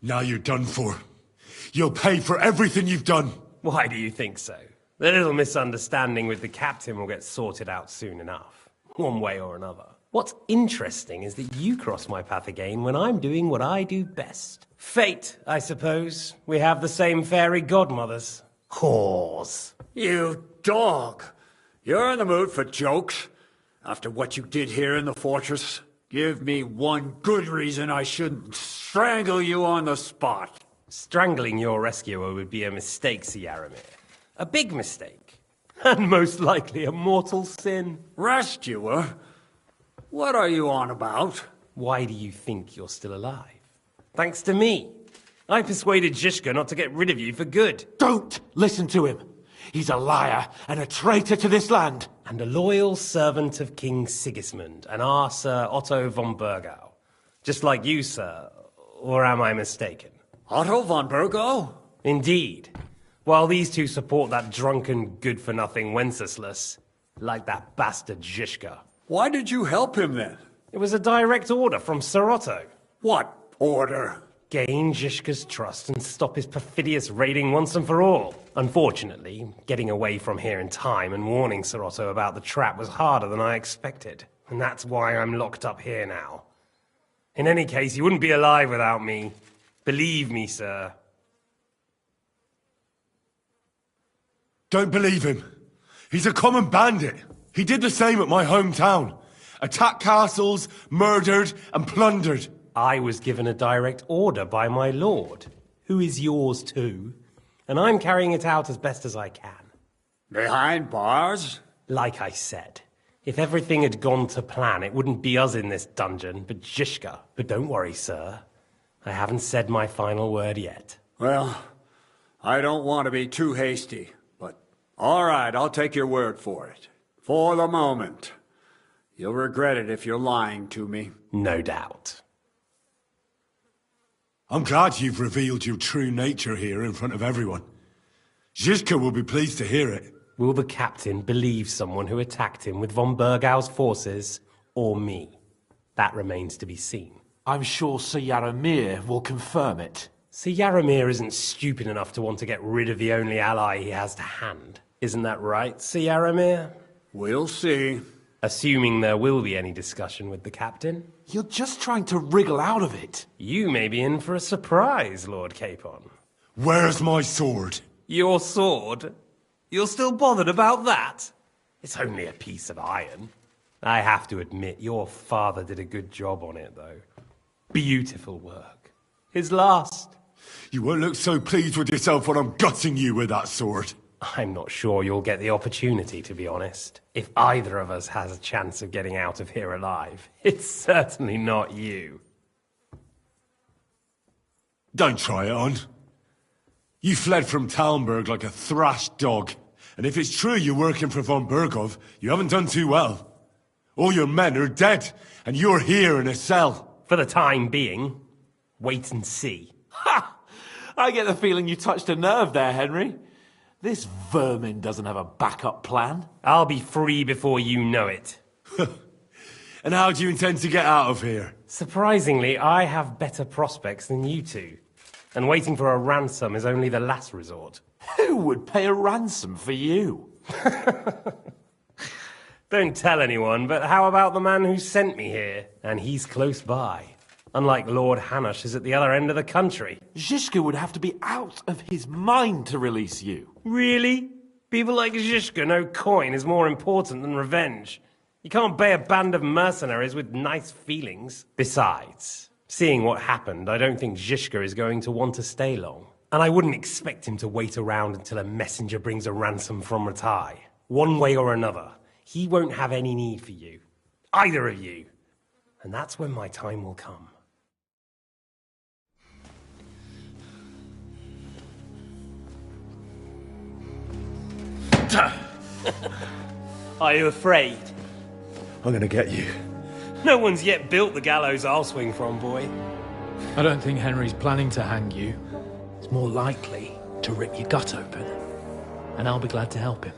Now you're done for. You'll pay for everything you've done. Why do you think so? The little misunderstanding with the captain will get sorted out soon enough. One way or another. What's interesting is that you cross my path again when I'm doing what I do best. Fate, I suppose. We have the same fairy godmothers. Whores. You dog! You're in the mood for jokes? After what you did here in the fortress? Give me one good reason I shouldn't strangle you on the spot. Strangling your rescuer would be a mistake, Sir Yaramir. A big mistake. And most likely a mortal sin. Rescuer? What are you on about? Why do you think you're still alive? Thanks to me. I persuaded Zizka not to get rid of you for good. Don't listen to him. He's a liar and a traitor to this land. And a loyal servant of King Sigismund and our Sir Otto von Bergau. Just like you, sir. Or am I mistaken? Otto von Bergau? Indeed. While these two support that drunken, good-for-nothing Wenceslas, like that bastard Zizka. Why did you help him then? It was a direct order from Sir Otto. What order? Gain Zizka's trust and stop his perfidious raiding once and for all. Unfortunately, getting away from here in time and warning Sir Otto about the trap was harder than I expected. And that's why I'm locked up here now. In any case, he wouldn't be alive without me. Believe me, sir. Don't believe him. He's a common bandit. He did the same at my hometown. Attacked castles, murdered and plundered. I was given a direct order by my lord, who is yours too, and I'm carrying it out as best as I can. Behind bars? Like I said, if everything had gone to plan, it wouldn't be us in this dungeon, but Zizka. But don't worry, sir. I haven't said my final word yet. Well, I don't want to be too hasty, but all right, I'll take your word for it. For the moment. You'll regret it if you're lying to me. No doubt. I'm glad you've revealed your true nature here in front of everyone. Zizka will be pleased to hear it. Will the captain believe someone who attacked him with von Bergau's forces, or me? That remains to be seen. I'm sure Sir Yaramir will confirm it. Sir Yaramir isn't stupid enough to want to get rid of the only ally he has to hand. Isn't that right, Sir Yaramir? We'll see. Assuming there will be any discussion with the captain. You're just trying to wriggle out of it. You may be in for a surprise, Lord Capon. Where's my sword? Your sword? You're still bothered about that? It's only a piece of iron. I have to admit, your father did a good job on it, though. Beautiful work. His last. You won't look so pleased with yourself when I'm gutting you with that sword. I'm not sure you'll get the opportunity, to be honest. If either of us has a chance of getting out of here alive, it's certainly not you. Don't try it on. You fled from Talmberg like a thrashed dog. And if it's true you're working for von Bergov, you haven't done too well. All your men are dead, and you're here in a cell. For the time being, wait and see. Ha! I get the feeling you touched a nerve there, Henry. This vermin doesn't have a backup plan. I'll be free before you know it. And how do you intend to get out of here? Surprisingly, I have better prospects than you two. And waiting for a ransom is only the last resort. Who would pay a ransom for you? Don't tell anyone, but how about the man who sent me here? And he's close by. Unlike Lord Hanush is at the other end of the country. Zizka would have to be out of his mind to release you. Really? People like Zizka know coin is more important than revenge. You can't pay a band of mercenaries with nice feelings. Besides, seeing what happened, I don't think Zizka is going to want to stay long. And I wouldn't expect him to wait around until a messenger brings a ransom from Rattay. One way or another, he won't have any need for you. Either of you. And that's when my time will come. Are you afraid? I'm gonna get you. No one's yet built the gallows I'll swing from, boy. I don't think Henry's planning to hang you. It's more likely to rip your gut open. And I'll be glad to help him.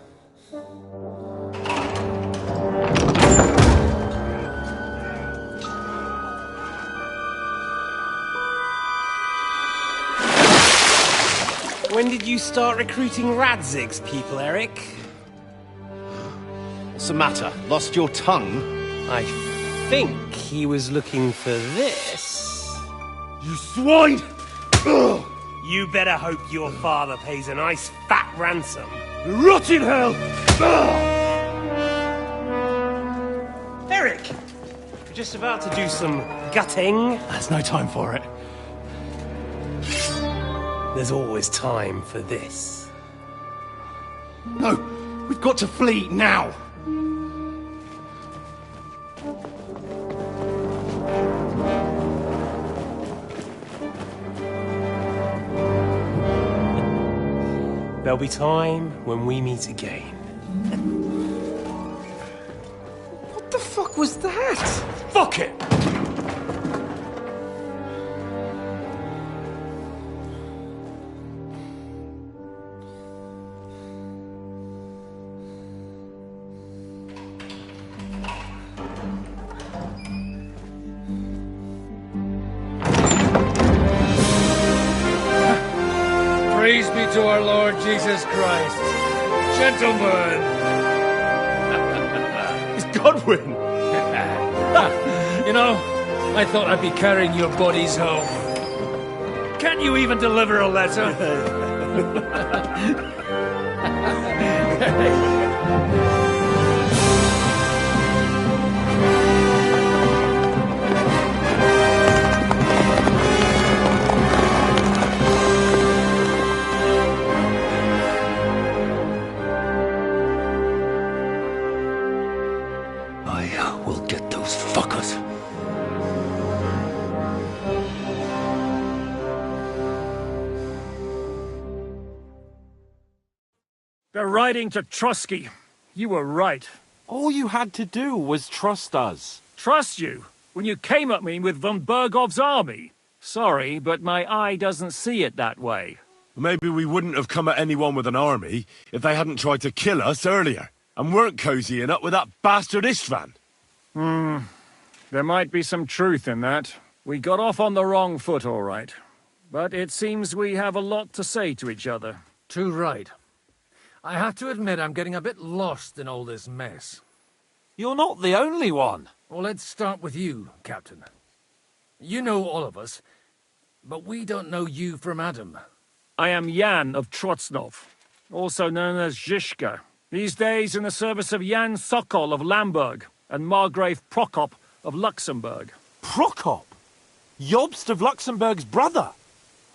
When did you start recruiting Radzig's people, Eric? What's the matter? Lost your tongue? I think he was looking for this. You swine! Ugh. You better hope your father pays a nice fat ransom. Rot in hell! Ugh. Eric! We're just about to do some gutting. There's no time for it. There's always time for this. No, we've got to flee now! There'll be time when we meet again. What the fuck was that? Fuck it! Praise be to our Lord Jesus Christ. Gentlemen! It's Godwin! You know, I thought I'd be carrying your bodies home. Can't you even deliver a letter? will get those fuckers. They're riding to Trusky. You were right. All you had to do was trust us. Trust you? When you came at me with von Bergov's army? Sorry, but my eye doesn't see it that way. Maybe we wouldn't have come at anyone with an army if they hadn't tried to kill us earlier, and weren't cozying up with that bastard Istvan. There might be some truth in that. We got off on the wrong foot, all right. But it seems we have a lot to say to each other. Too right. I have to admit I'm getting a bit lost in all this mess. You're not the only one. Well, let's start with you, Captain. You know all of us, but we don't know you from Adam. I am Jan of Trotsnov, also known as Zhishka. These days in the service of Jan Sokol of Lamberg and Margrave Prokop of Luxembourg. Prokop? Jobst of Luxembourg's brother?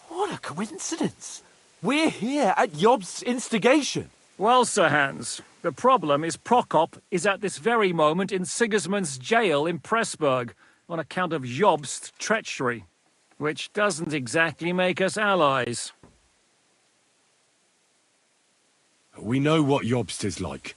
What a coincidence. We're here at Jobst's instigation. Well, Sir Hans, the problem is Prokop is at this very moment in Sigismund's jail in Pressburg on account of Jobst's treachery, which doesn't exactly make us allies. We know what Jobst is like,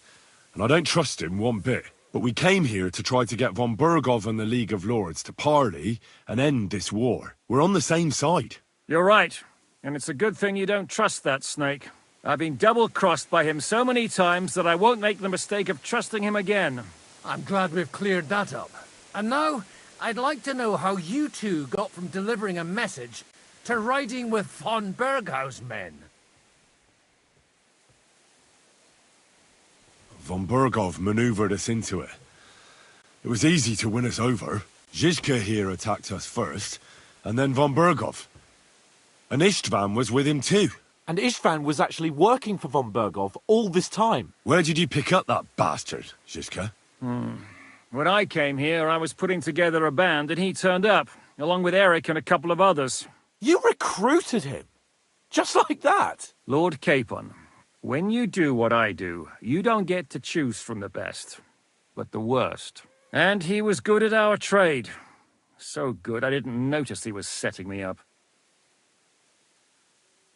and I don't trust him one bit. But we came here to try to get von Bergov and the League of Lords to parley and end this war. We're on the same side. You're right, and it's a good thing you don't trust that snake. I've been double-crossed by him so many times that I won't make the mistake of trusting him again. I'm glad we've cleared that up. And now, I'd like to know how you two got from delivering a message to riding with von Berghaus' men. Von Bergov maneuvered us into it. It was easy to win us over. Zhizka here attacked us first, and then von Bergov. And Istvan was with him too. And Istvan was actually working for von Bergov all this time. Where did you pick up that bastard, Zhizka? When I came here, I was putting together a band, and he turned up, along with Eric and a couple of others. You recruited him? Just like that? Lord Capon, when you do what I do, you don't get to choose from the best, but the worst. And he was good at our trade. So good, I didn't notice he was setting me up.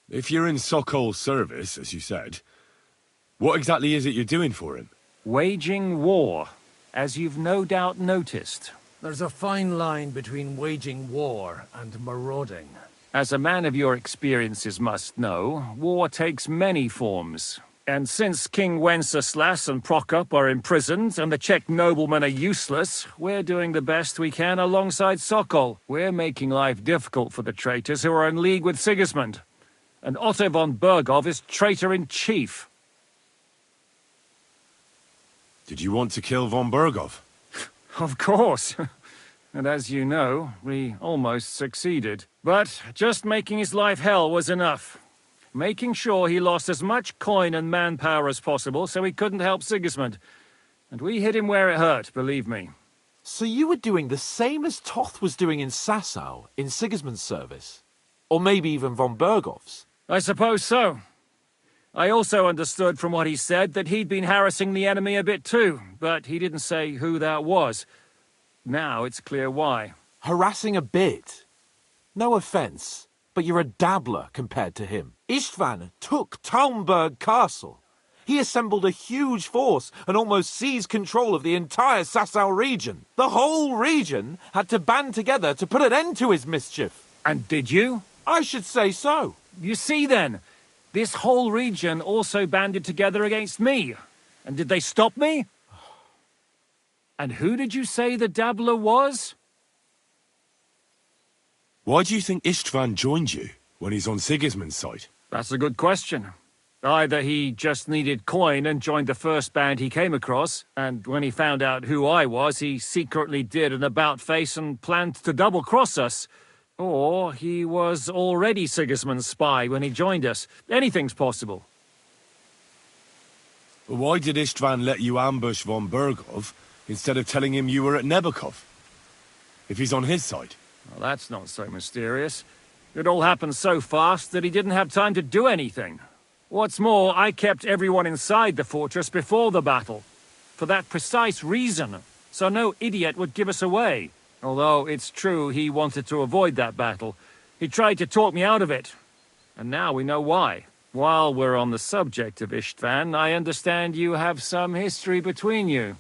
If you're in Sokol's service, as you said, what exactly is it you're doing for him? Waging war, as you've no doubt noticed. There's a fine line between waging war and marauding. As a man of your experiences must know, war takes many forms. And since King Wenceslas and Prokop are imprisoned and the Czech noblemen are useless, we're doing the best we can alongside Sokol. We're making life difficult for the traitors who are in league with Sigismund. And Otto von Bergov is traitor-in-chief. Did you want to kill von Bergov? Of course. And as you know, we almost succeeded. But just making his life hell was enough. Making sure he lost as much coin and manpower as possible so he couldn't help Sigismund. And we hit him where it hurt, believe me. So you were doing the same as Toth was doing in Sasau, in Sigismund's service? Or maybe even von Bergov's? I suppose so. I also understood from what he said that he'd been harassing the enemy a bit too, but he didn't say who that was. Now it's clear why. Harassing a bit? No offence, but you're a dabbler compared to him. Istvan took Taumburg Castle. He assembled a huge force and almost seized control of the entire Sasau region. The whole region had to band together to put an end to his mischief. And did you? I should say so. You see then, this whole region also banded together against me. And did they stop me? And who did you say the dabbler was? Why do you think Istvan joined you when he's on Sigismund's side? That's a good question. Either he just needed coin and joined the first band he came across, and when he found out who I was, he secretly did an about-face and planned to double-cross us. Or he was already Sigismund's spy when he joined us. Anything's possible. But why did Istvan let you ambush von Bergov instead of telling him you were at Nebakov? If he's on his side. Well, that's not so mysterious. It all happened so fast that he didn't have time to do anything. What's more, I kept everyone inside the fortress before the battle. For that precise reason. so no idiot would give us away. Although it's true he wanted to avoid that battle. He tried to talk me out of it. And now we know why. While we're on the subject of Istvan, I understand you have some history between you.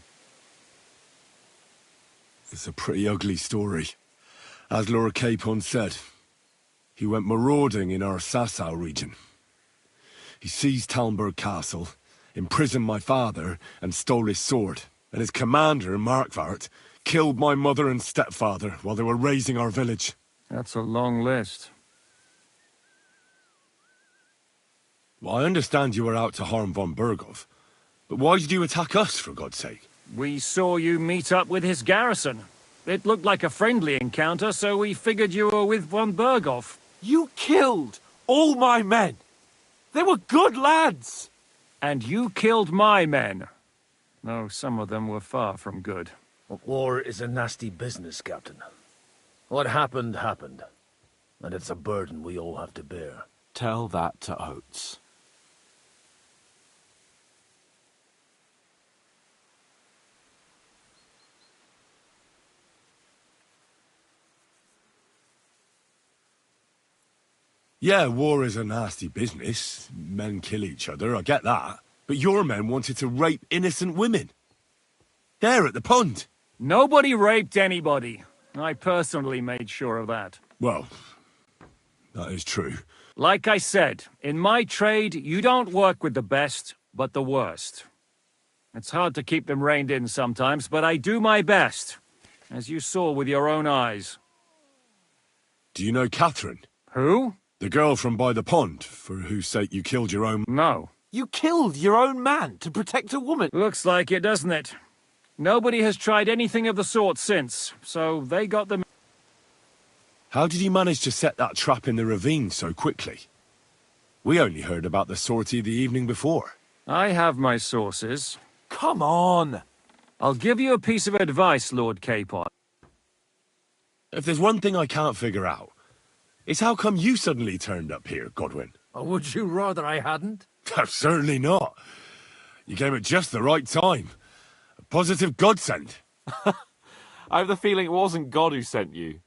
It's a pretty ugly story. As Lord Capon said, he went marauding in our Sasau region. He seized Talmberg Castle, imprisoned my father, and stole his sword. And his commander, Markvart, killed my mother and stepfather while they were raising our village. That's a long list. Well, I understand you were out to harm von Berghoff, but why did you attack us, for God's sake? We saw you meet up with his garrison. It looked like a friendly encounter, so we figured you were with von Berghoff. You killed all my men! They were good lads! And you killed my men. Though some of them were far from good. War is a nasty business, Captain. What happened, happened. And it's a burden we all have to bear. Tell that to Oates. Yeah, war is a nasty business. Men kill each other, I get that. But your men wanted to rape innocent women. There at the pond. Nobody raped anybody. I personally made sure of that. Well, that is true. Like I said, in my trade, you don't work with the best, but the worst. It's hard to keep them reined in sometimes, but I do my best, as you saw with your own eyes. Do you know Catherine? Who? The girl from by the pond, for whose sake you killed your own... No. You killed your own man to protect a woman. Looks like it, doesn't it? Nobody has tried anything of the sort since, so they got them... How did you manage to set that trap in the ravine so quickly? We only heard about the sortie the evening before. I have my sources. Come on! I'll give you a piece of advice, Lord Capon. If there's one thing I can't figure out, it's how come you suddenly turned up here, Godwin? Or would you rather I hadn't? Certainly not. You came at just the right time. A positive godsend. I have the feeling it wasn't God who sent you,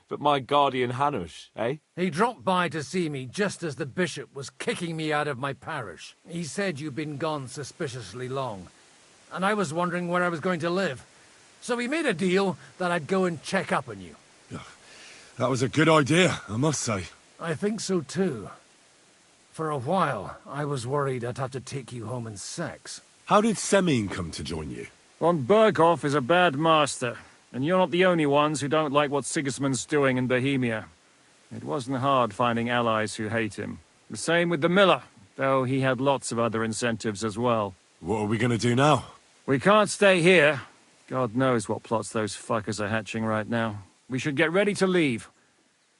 but my guardian Hanush, eh? He dropped by to see me just as the bishop was kicking me out of my parish. He said you'd been gone suspiciously long, and I was wondering where I was going to live. So we made a deal that I'd go and check up on you. That was a good idea, I must say. I think so too. For a while, I was worried I'd have to take you home in sex. How did Semyon come to join you? Von Berghoff is a bad master, and you're not the only ones who don't like what Sigismund's doing in Bohemia. It wasn't hard finding allies who hate him. The same with the miller, though he had lots of other incentives as well. What are we going to do now? We can't stay here. God knows what plots those fuckers are hatching right now. We should get ready to leave.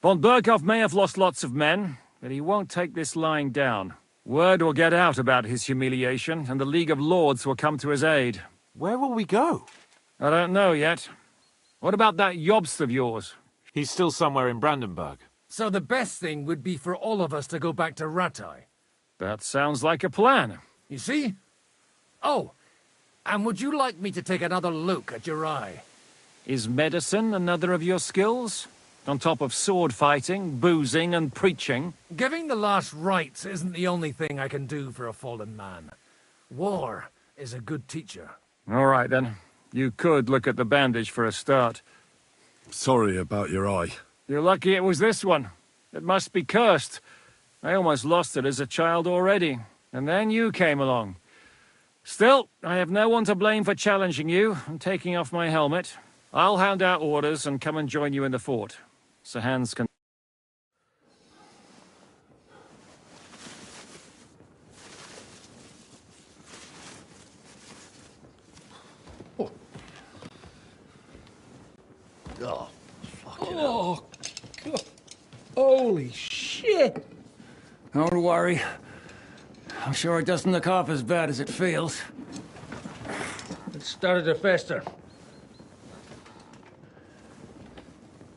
Von Berghoff may have lost lots of men, but he won't take this lying down. Word will get out about his humiliation, and the League of Lords will come to his aid. Where will we go? I don't know yet. What about that Jobst of yours? He's still somewhere in Brandenburg. So the best thing would be for all of us to go back to Rattay. That sounds like a plan. You see? Oh, and would you like me to take another look at your eye? Is medicine another of your skills? On top of sword fighting, boozing, and preaching? Giving the last rites isn't the only thing I can do for a fallen man. War is a good teacher. All right, then. You could look at the bandage for a start. Sorry about your eye. You're lucky it was this one. It must be cursed. I almost lost it as a child already. And then you came along. Still, I have no one to blame for challenging you and taking off my helmet. I'll hand out orders and come and join you in the fort. Sir Hans can... Oh, fucking hell. God. Holy shit! Don't worry. I'm sure it doesn't look half as bad as it feels. It started to fester.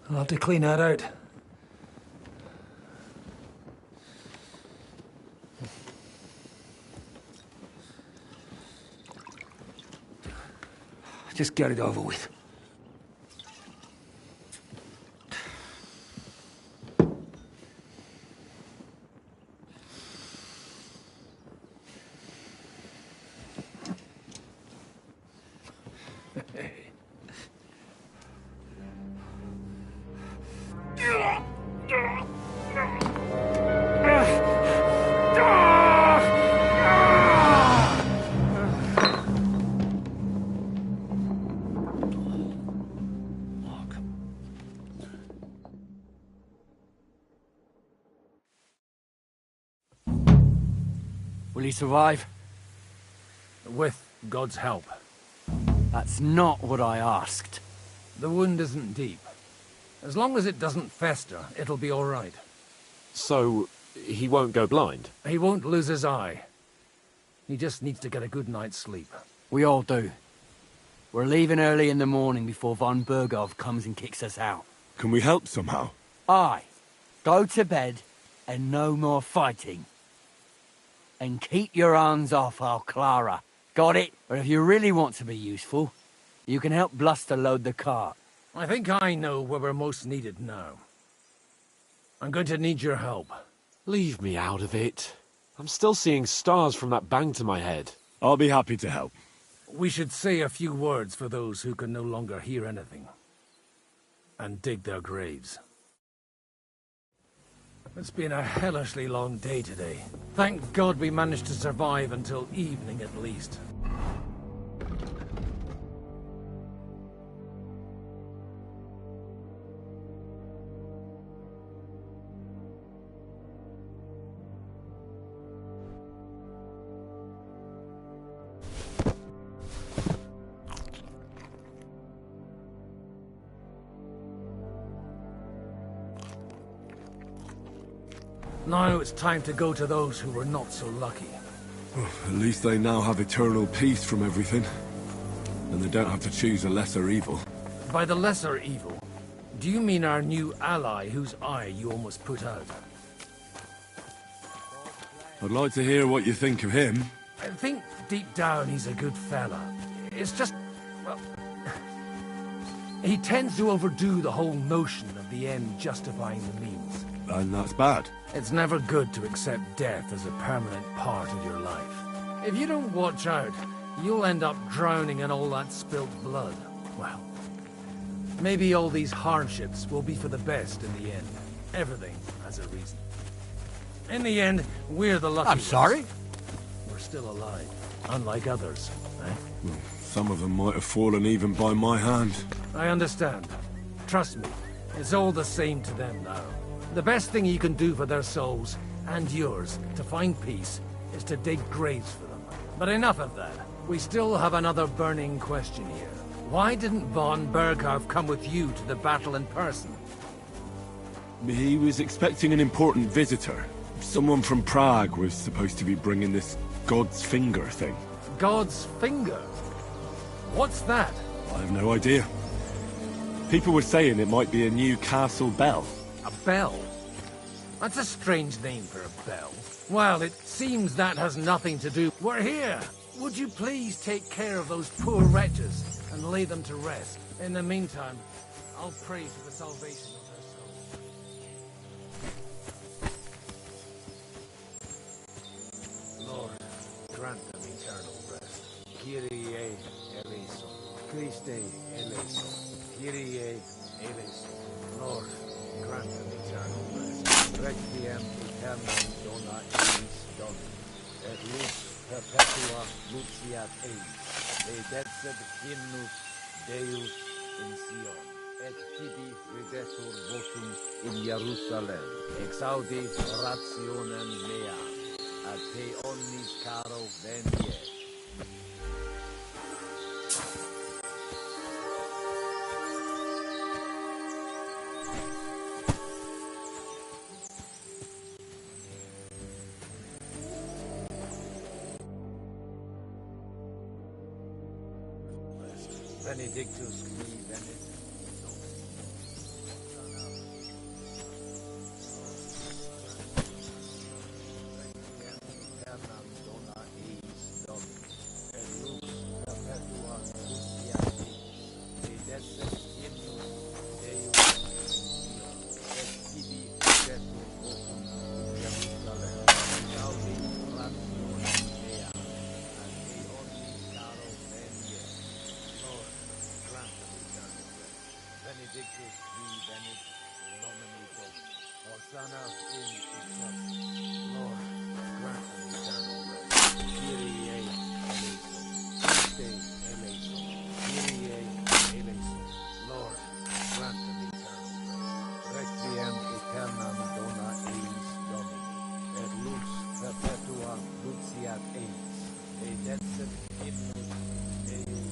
I'll have to clean that out. Just get it over with. Will he survive? With God's help. That's not what I asked. The wound isn't deep. As long as it doesn't fester, it'll be all right. So, he won't go blind? He won't lose his eye. He just needs to get a good night's sleep. We all do. We're leaving early in the morning before von Bergov comes and kicks us out. Can we help somehow? Aye. Go to bed and no more fighting. And keep your hands off our Clara. Got it? Or if you really want to be useful, you can help Bluster load the cart. I think I know where we're most needed now. I'm going to need your help. Leave me out of it. I'm still seeing stars from that bang to my head. I'll be happy to help. We should say a few words for those who can no longer hear anything. And dig their graves. It's been a hellishly long day today. Thank God we managed to survive until evening at least. Now it's time to go to those who were not so lucky. At least they now have eternal peace from everything. And they don't have to choose a lesser evil. By the lesser evil, do you mean our new ally whose eye you almost put out? I'd like to hear what you think of him. I think deep down he's a good fella. It's just, well... he tends to overdo the whole notion of the end justifying the means. And that's bad. It's never good to accept death as a permanent part of your life. If you don't watch out, you'll end up drowning in all that spilt blood. Well, maybe all these hardships will be for the best in the end. Everything has a reason. In the end, we're the lucky ones. I'm sorry? We're still alive, unlike others, eh? Well, some of them might have fallen even by my hand. I understand. Trust me, it's all the same to them now. The best thing you can do for their souls, and yours, to find peace, is to dig graves for them. But enough of that. We still have another burning question here. Why didn't von Berghoff come with you to the battle in person? He was expecting an important visitor. Someone from Prague was supposed to be bringing this God's Finger thing. God's Finger? What's that? I have no idea. People were saying it might be a new castle bell. A bell? That's a strange name for a bell. Well, it seems that has nothing to do... We're here! Would you please take care of those poor wretches and lay them to rest? In the meantime, I'll pray for the salvation of their souls. Lord, grant them eternal rest. Kyrie eleison. Christe eleison. Kyrie eleison. Lord, grant them eternal rest. Requiem aeternam dona eis Domini. Et lux perpetua luciat eis. Redexit hymnus Deus in Sion. Et tibi ridetur votum in Jerusalem. Exaudi rationem mea. A te omnis caro venie. Benedictus qui venet. Aeternam dona eis Domini. Et lux perpetua luciat eis. benedictus qui venit in nomine Domini. Hosanna in excelsis. Lord, grant them eternal rest. Kyrie eleison. Christe eleison. Kyrie eleison. Lord, grant them eternal rest. Requiem aeternam dona eis Domini. Et lux perpetua luxiat eis. Et decet hymnus Deus.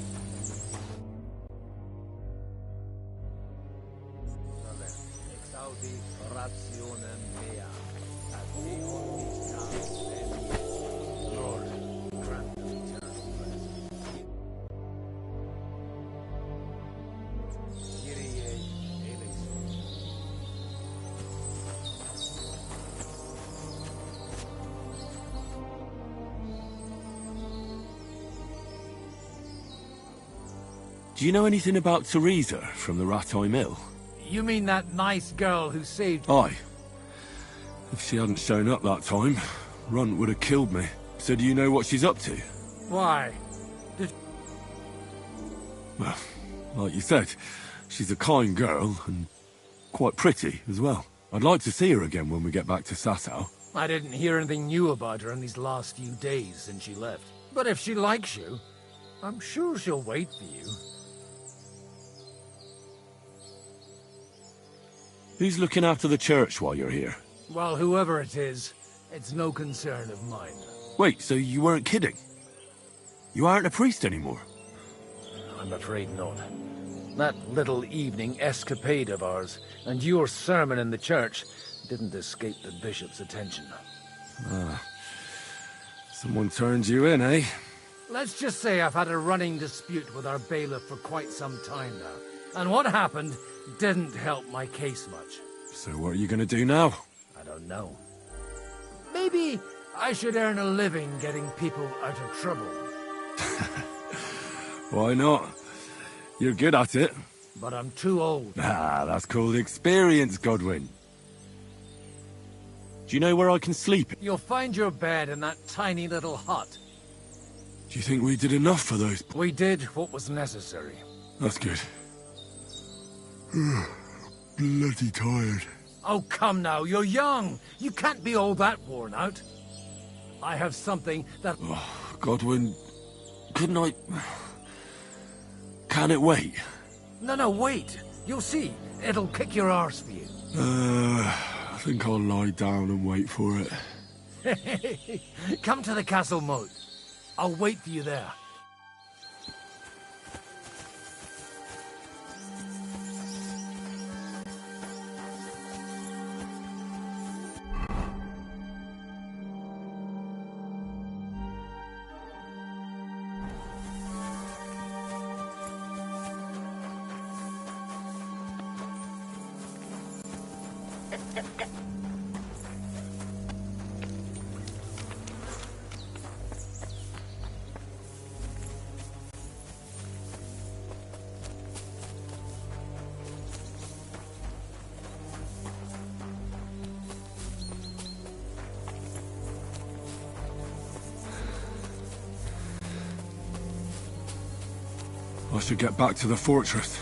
Exaudi rationem mea, ad te omnis caus venies. Lord, grant them eternal rest. Kyrie eleison. Do you know anything about Teresa from the Rattay Mill? You mean that nice girl who saved... Aye. If she hadn't shown up that time, Runt would have killed me. So do you know what she's up to? Why? Well, like you said, she's a kind girl, and quite pretty as well. I'd like to see her again when we get back to Sasau. I didn't hear anything new about her in these last few days since she left. But if she likes you, I'm sure she'll wait for you. Who's looking after the church while you're here? Well, whoever it is, it's no concern of mine. Wait, so you weren't kidding? You aren't a priest anymore? I'm afraid not. That little evening escapade of ours, and your sermon in the church, didn't escape the bishop's attention. Ah. Someone turned you in, eh? Let's just say I've had a running dispute with our bailiff for quite some time now. And what happened didn't help my case much. So what are you gonna do now? I don't know. Maybe I should earn a living getting people out of trouble. Why not? You're good at it. But I'm too old. Ah, that's called experience, Godwin. Do you know where I can sleep? You'll find your bed in that tiny little hut. Do you think we did enough for those? We did what was necessary. That's good. Bloody tired. Oh, come now, you're young. You can't be all that worn out. I have something that... Oh, Godwin, couldn't I... Can it wait? No, wait. You'll see. It'll kick your arse for you. I think I'll lie down and wait for it. Come to the castle moat. I'll wait for you there. I should get back to the fortress.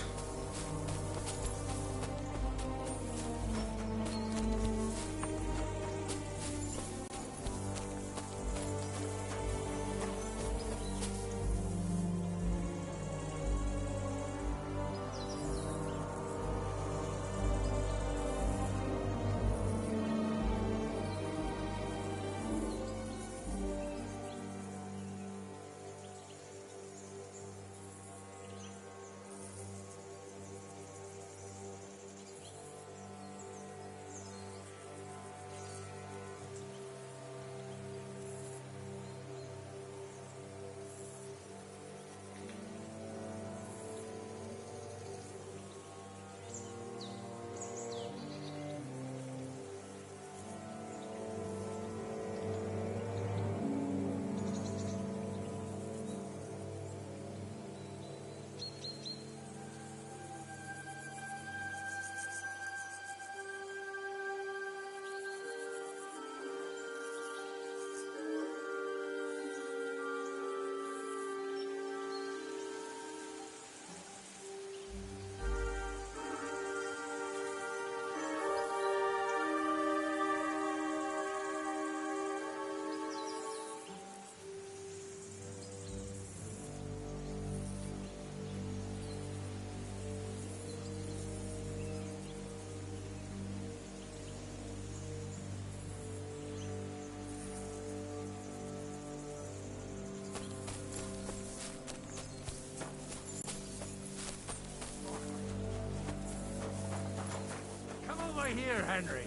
over here, Henry.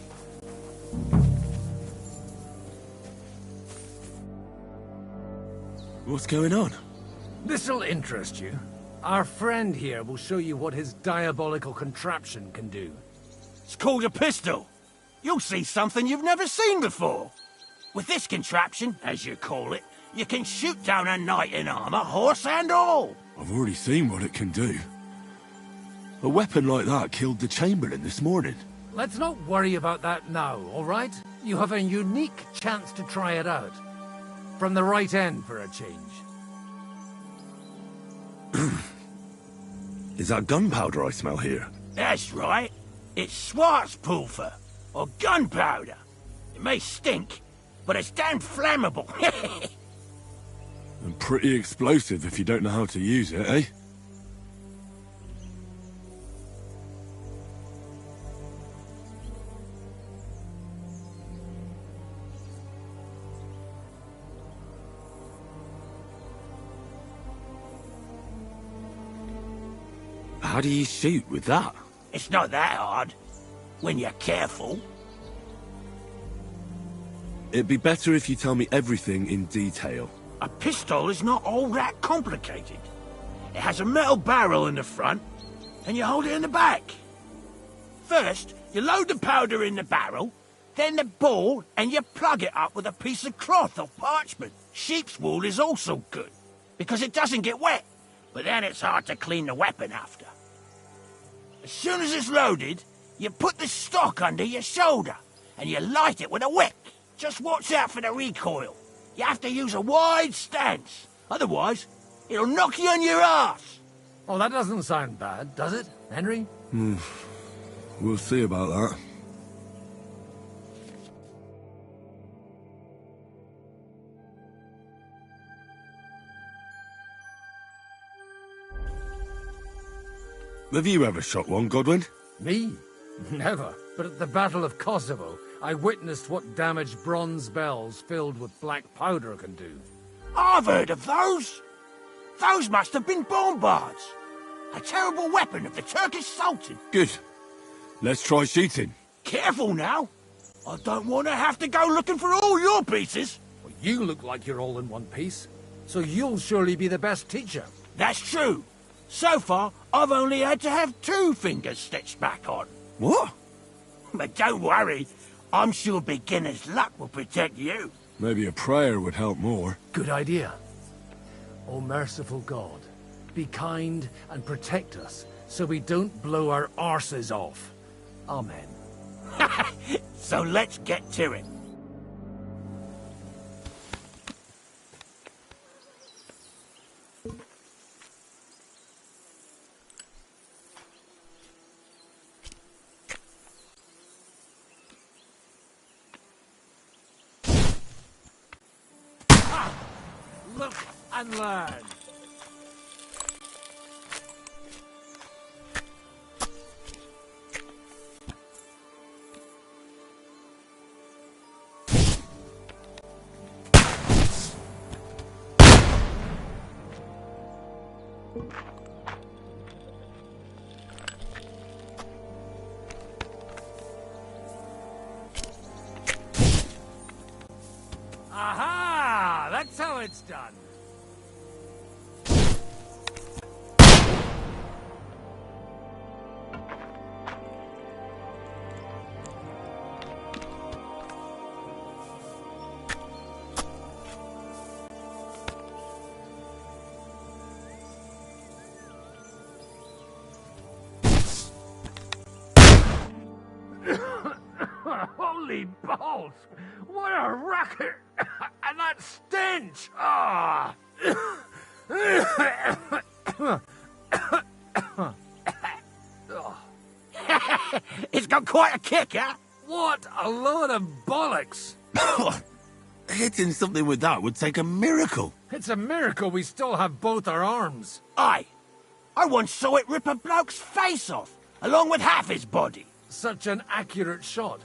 What's going on? This'll interest you. Our friend here will show you what his diabolical contraption can do. It's called a pistol. You'll see something you've never seen before. With this contraption, as you call it, you can shoot down a knight in armor, horse and all. I've already seen what it can do. A weapon like that killed the Chamberlain this morning. Let's not worry about that now, all right? You have a unique chance to try it out. From the right end for a change. Is that gunpowder I smell here? That's right. It's Schwarzpulver, or gunpowder. It may stink, but it's damn flammable. And pretty explosive if you don't know how to use it, eh? How do you shoot with that? It's not that hard, when you're careful. It'd be better if you tell me everything in detail. A pistol is not all that complicated. It has a metal barrel in the front, and you hold it in the back. First, you load the powder in the barrel, then the ball, and you plug it up with a piece of cloth or parchment. Sheep's wool is also good, because it doesn't get wet, but then it's hard to clean the weapon after. As soon as it's loaded, you put the stock under your shoulder, and you light it with a wick. Just watch out for the recoil. You have to use a wide stance, otherwise it'll knock you on your ass. Oh, that doesn't sound bad, does it, Henry? We'll see about that. Have you ever shot one, Godwin? Me? Never. But at the Battle of Kosovo, I witnessed what damage bronze bells filled with black powder can do. I've heard of those. Those must have been bombards. A terrible weapon of the Turkish Sultan. Good. Let's try shooting. Careful now. I don't want to have to go looking for all your pieces. Well, you look like you're all in one piece, so you'll surely be the best teacher. That's true. So far, I've only had to have 2 fingers stitched back on. What? But don't worry. I'm sure beginner's luck will protect you. Maybe a prayer would help more. Good idea. O merciful God, be kind and protect us so we don't blow our arses off. Amen. So let's get to it. Look and learn. Aha! That's how it's done. Holy balls! What a racket! And that stench! Ah! It's got quite a kick, huh? What a load of bollocks! Hitting something with that would take a miracle. It's a miracle we still have both our arms. Aye. I once saw it rip a bloke's face off, along with half his body. Such an accurate shot.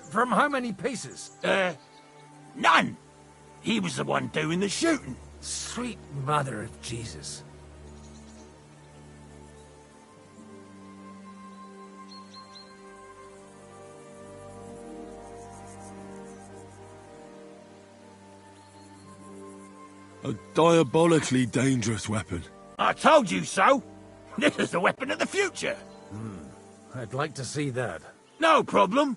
From how many paces? None. He was the one doing the shooting. Sweet mother of Jesus. A diabolically dangerous weapon. I told you so. This is the weapon of the future. I'd like to see that. No problem.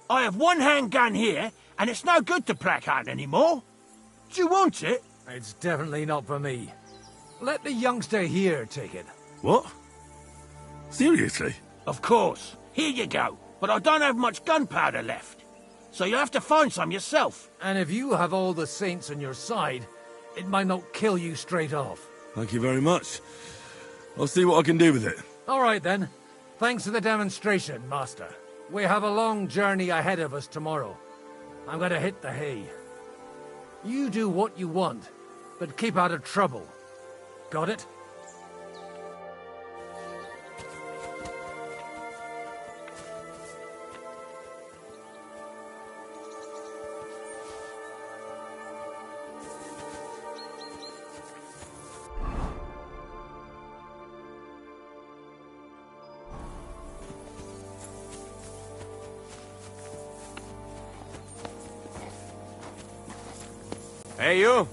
I have one handgun here, and it's no good to placard anymore. Do you want it? It's definitely not for me. Let the youngster here take it. What? Seriously? Of course. Here you go. But I don't have much gunpowder left. So you have to find some yourself. And if you have all the saints on your side, it might not kill you straight off. Thank you very much. I'll see what I can do with it. All right, then. Thanks for the demonstration, Master. We have a long journey ahead of us tomorrow. I'm gonna hit the hay. You do what you want, but keep out of trouble. Got it? Hey, you!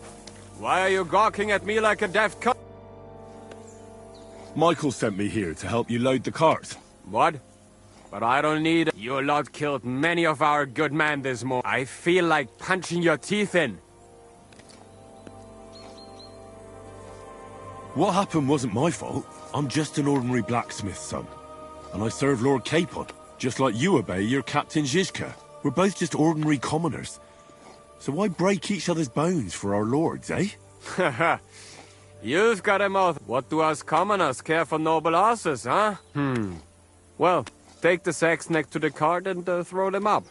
Why are you gawking at me like a daft cunt? Michael sent me here to help you load the cart. What? But I don't need... Your lot killed many of our good men this morning. I feel like punching your teeth in. What happened wasn't my fault. I'm just an ordinary blacksmith's son. And I serve Lord Capon, just like you obey your Captain Zizka. We're both just ordinary commoners. So why break each other's bones for our lords, eh? Haha. You've got a mouth. What do us commoners care for noble horses, huh? Well, take the sacks next to the cart and throw them up.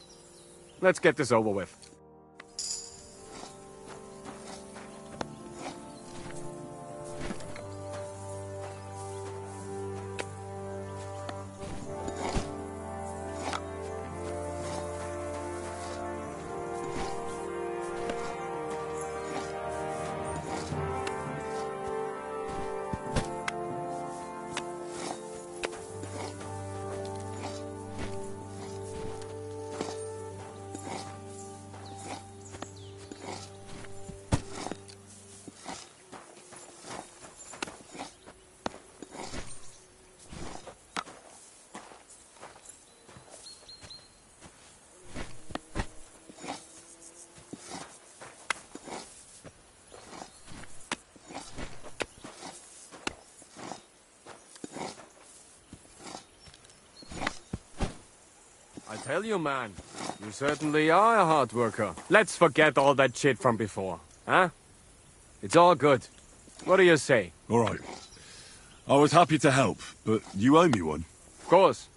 Let's get this over with. I tell you, man, you certainly are a hard worker. Let's forget all that shit from before, huh? It's all good. What do you say? All right. I was happy to help, but you owe me one. Of course.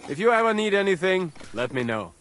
If you ever need anything, let me know.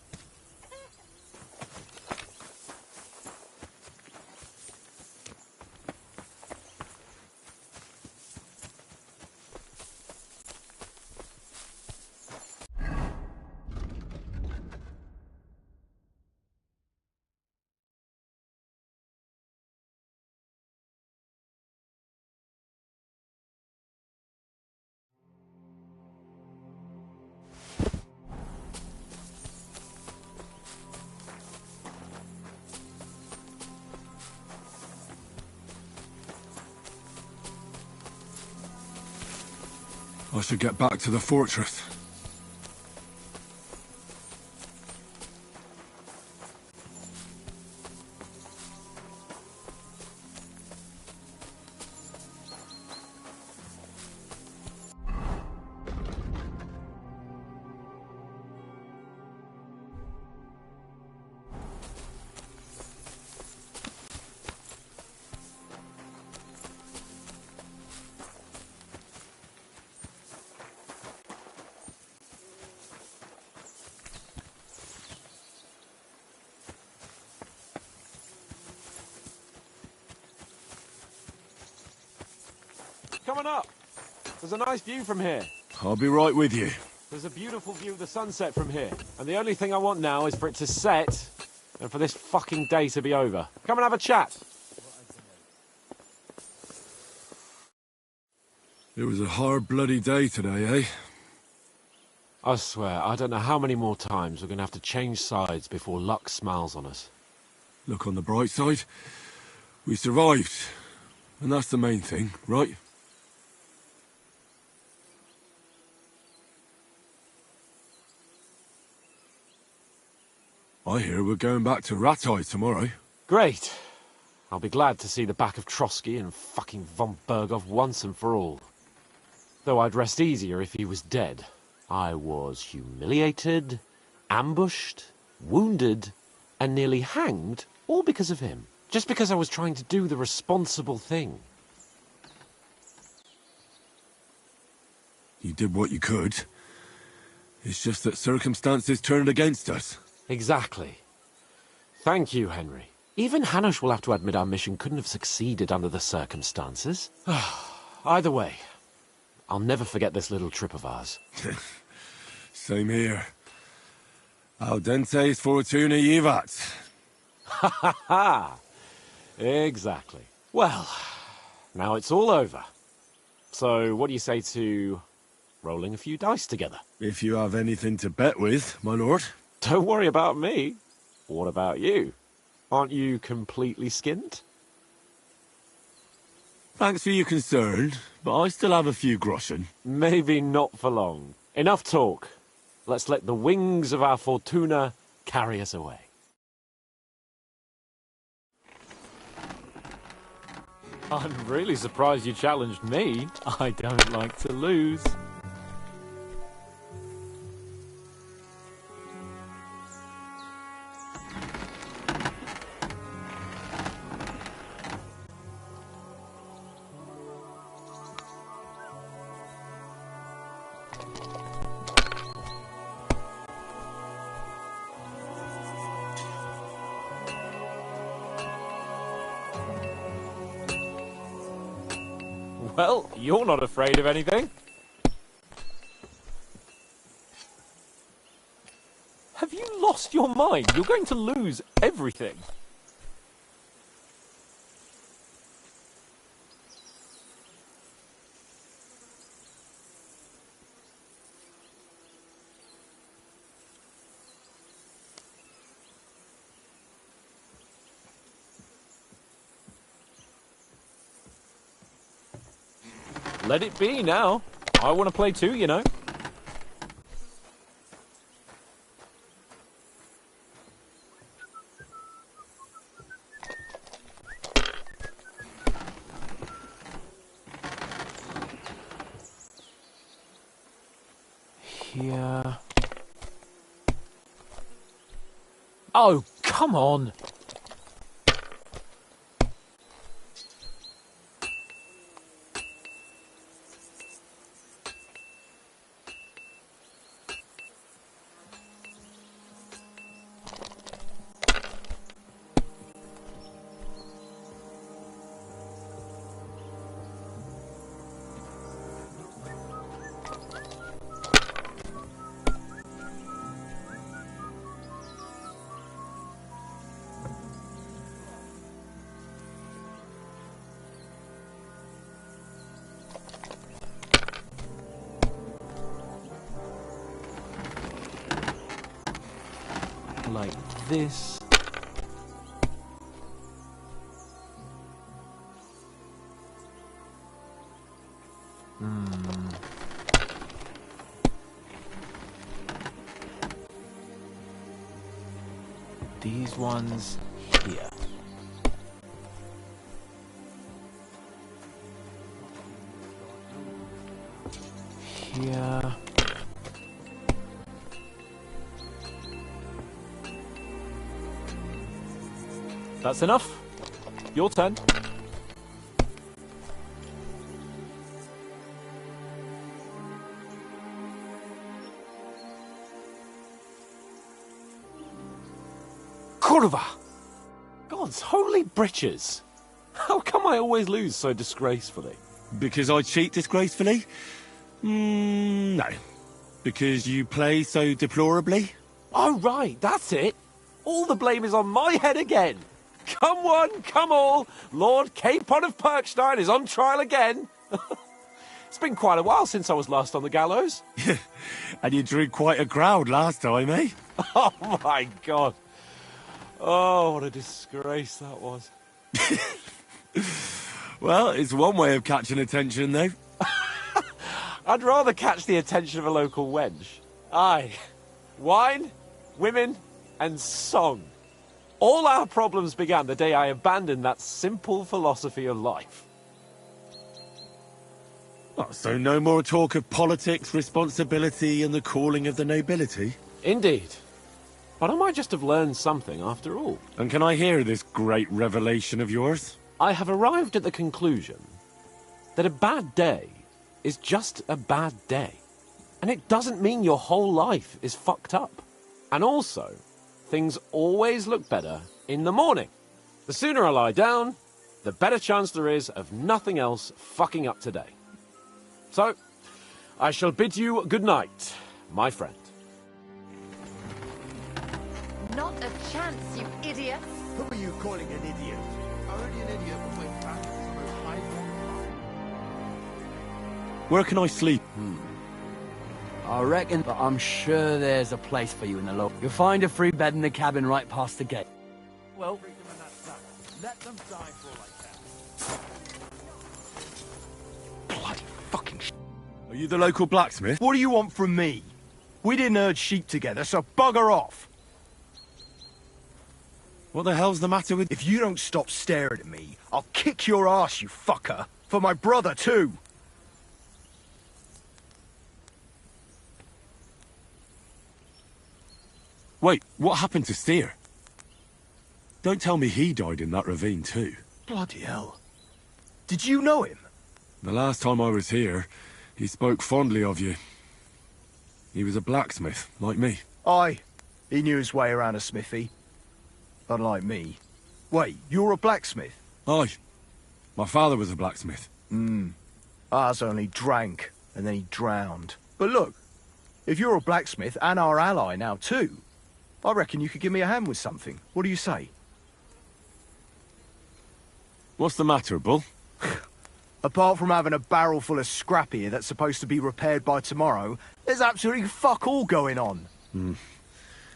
I should get back to the fortress. Come on up. There's a nice view from here. I'll be right with you. There's a beautiful view of the sunset from here. And the only thing I want now is for it to set and for this fucking day to be over. Come and have a chat. It was a hard bloody day today, eh? I swear, I don't know how many more times we're going to have to change sides before luck smiles on us. Look on the bright side. We survived, and that's the main thing, right? I hear we're going back to Rattay tomorrow. Great. I'll be glad to see the back of Trotsky and fucking von Bergov once and for all. Though I'd rest easier if he was dead. I was humiliated, ambushed, wounded, and nearly hanged, all because of him. Just because I was trying to do the responsible thing. You did what you could. It's just that circumstances turned against us. Exactly. Thank you, Henry. Even Hanush will have to admit our mission couldn't have succeeded under the circumstances. Either way, I'll never forget this little trip of ours. Same here. Al dentes fortuna jivat. Ha ha ha! Exactly. Well, now it's all over. So what do you say to rolling a few dice together? If you have anything to bet with, my lord. Don't worry about me. What about you? Aren't you completely skinned? Thanks for your concern, but I still have a few groschen. Maybe not for long. Enough talk. Let's let the wings of our Fortuna carry us away. I'm really surprised you challenged me. I don't like to lose. Well, you're not afraid of anything. Have you lost your mind? You're going to lose everything. Let it be now. I want to play too, you know. Here. Oh, come on. Like this. These ones here. Here. That's enough. Your turn. Kurva! God's holy britches! How come I always lose so disgracefully? Because I cheat disgracefully? No. Because you play so deplorably? Oh, right, that's it. All the blame is on my head again. Come one, come all. Lord Capon of Perkstein is on trial again. It's been quite a while since I was last on the gallows. And you drew quite a crowd last time, eh? Oh, my God. Oh, what a disgrace that was. Well, it's one way of catching attention, though. I'd rather catch the attention of a local wench. Aye. Wine, women, and song. All our problems began the day I abandoned that simple philosophy of life. Oh, so no more talk of politics, responsibility, and the calling of the nobility? Indeed. But I might just have learned something after all. And can I hear this great revelation of yours? I have arrived at the conclusion that a bad day is just a bad day. And it doesn't mean your whole life is fucked up. And also, things always look better in the morning. The sooner I lie down, the better chance there is of nothing else fucking up today. So, I shall bid you good night, my friend. Not a chance, you idiots! Who are you calling an idiot? Already an idiot, but we're back to the high. Where can I sleep? I reckon, but I'm sure there's a place for you in the local. You'll find a free bed in the cabin right past the gate. Well, Let them die for all I can. Bloody fucking sh**. Are you the local blacksmith? What do you want from me? We didn't herd sheep together, so bugger off. What the hell's the matter with... If you don't stop staring at me, I'll kick your ass, you fucker. For my brother, too. Wait, what happened to Steer? Don't tell me he died in that ravine too. Bloody hell. Did you know him? The last time I was here, he spoke fondly of you. He was a blacksmith, like me. Aye. He knew his way around a smithy. Unlike me. Wait, you're a blacksmith? Aye. My father was a blacksmith. Ours only drank, and then he drowned. But look, if you're a blacksmith and our ally now too, I reckon you could give me a hand with something. What do you say? What's the matter, Bull? Apart from having a barrel full of scrap here that's supposed to be repaired by tomorrow, there's absolutely fuck all going on.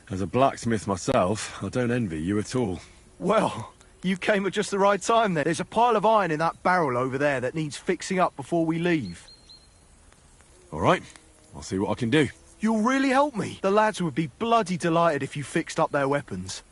As a blacksmith myself, I don't envy you at all. Well, you came at just the right time then. There's a pile of iron in that barrel over there that needs fixing up before we leave. All right, I'll see what I can do. You'll really help me. The lads would be bloody delighted if you fixed up their weapons.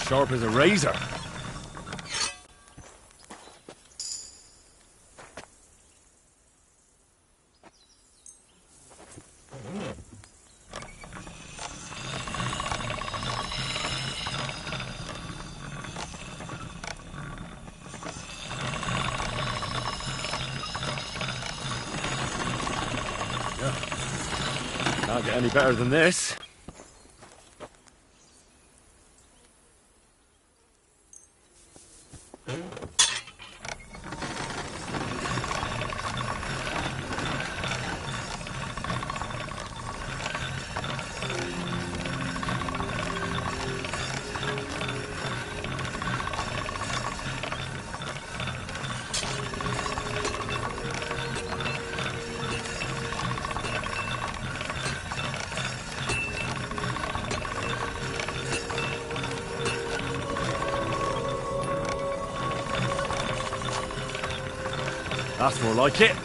Sharp as a razor. Can't get any better than this. That's more like it.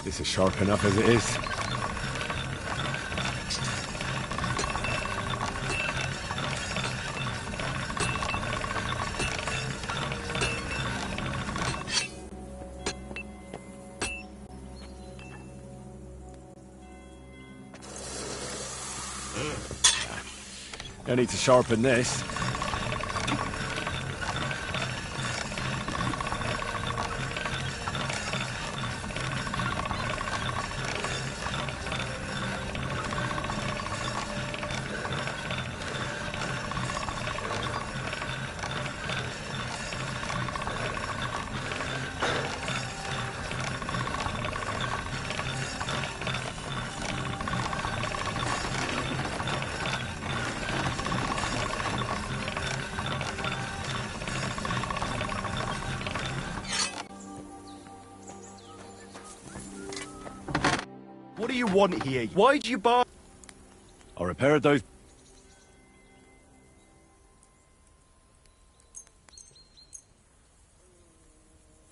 This is sharp enough as it is. I need to sharpen this. What do you want here? Why'd you buy... I repaired those...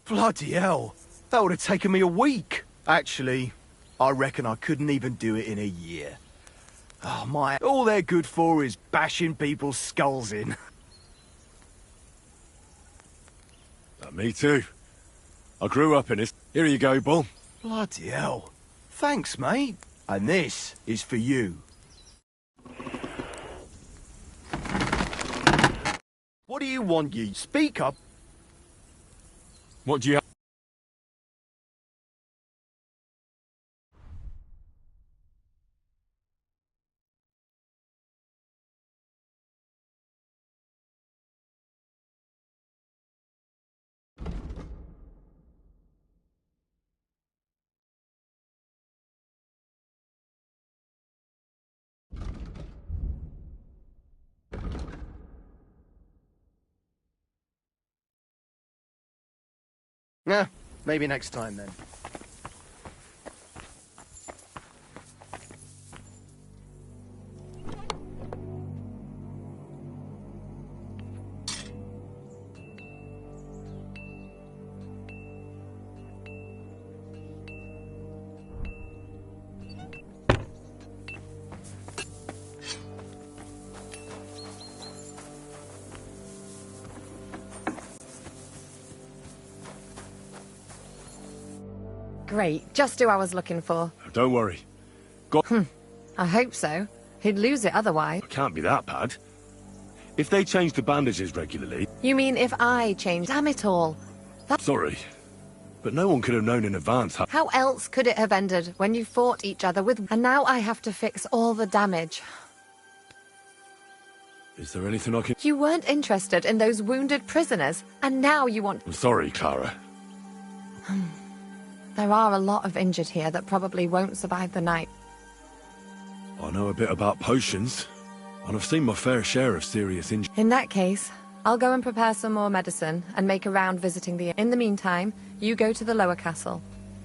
Bloody hell. That would have taken me a week. Actually, I reckon I couldn't even do it in a year. Oh my, all they're good for is bashing people's skulls in. Me too. I grew up in this. Here you go, Bull. Bloody hell. Thanks, mate. And this is for you. What do you want, you? Speak up. What do you have? Yeah, maybe next time then. Great, just who I was looking for. Don't worry. I hope so. He'd lose it otherwise. It can't be that bad. If they change the bandages regularly... You mean if I change? Damn it all. Sorry, but no one could have known in advance how... How else could it have ended when you fought each other with... And now I have to fix all the damage. Is there anything I can... You weren't interested in those wounded prisoners, and now you want... I'm sorry, Clara. There are a lot of injured here that probably won't survive the night. I know a bit about potions, and I've seen my fair share of serious injuries. In that case, I'll go and prepare some more medicine and make a round visiting the... In the meantime, you go to the lower castle.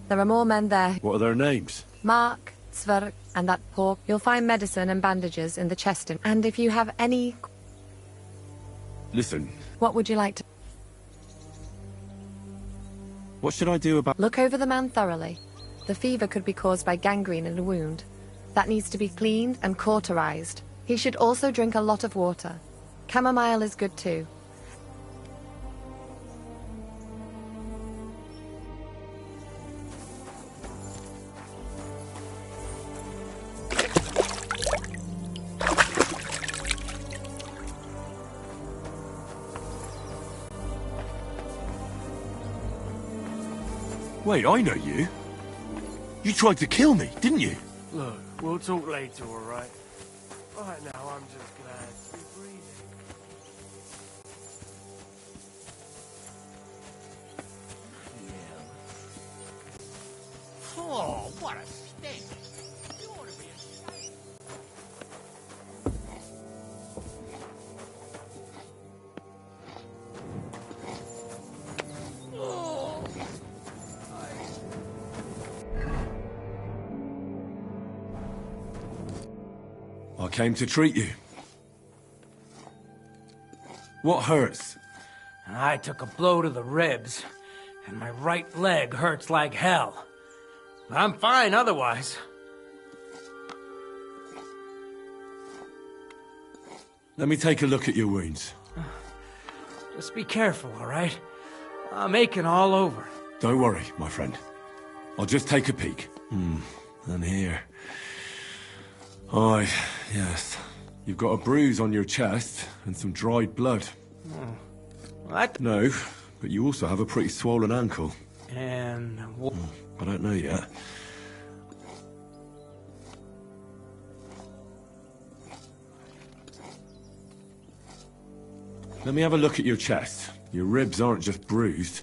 There are more men there. What are their names? Mark, Sverk, and that poor... You'll find medicine and bandages in the chest. And if you have any... Listen, What would you like to... what should I do about... Look over the man thoroughly. The fever could be caused by gangrene in a wound. That needs to be cleaned and cauterized. He should also drink a lot of water. Chamomile is good too. Wait, I know you. You tried to kill me, didn't you? Look, we'll talk later, all right? Right now, I'm just glad to be breathing. Oh, what a stink! You ought to be ashamed. I came to treat you. What hurts? I took a blow to the ribs, and my right leg hurts like hell. I'm fine otherwise. Let me take a look at your wounds. Just be careful, all right? I'm aching all over. Don't worry, my friend. I'll just take a peek. And here. Aye, yes. You've got a bruise on your chest and some dried blood. What? No, but you also have a pretty swollen ankle. And... I don't know yet. Let me have a look at your chest. Your ribs aren't just bruised.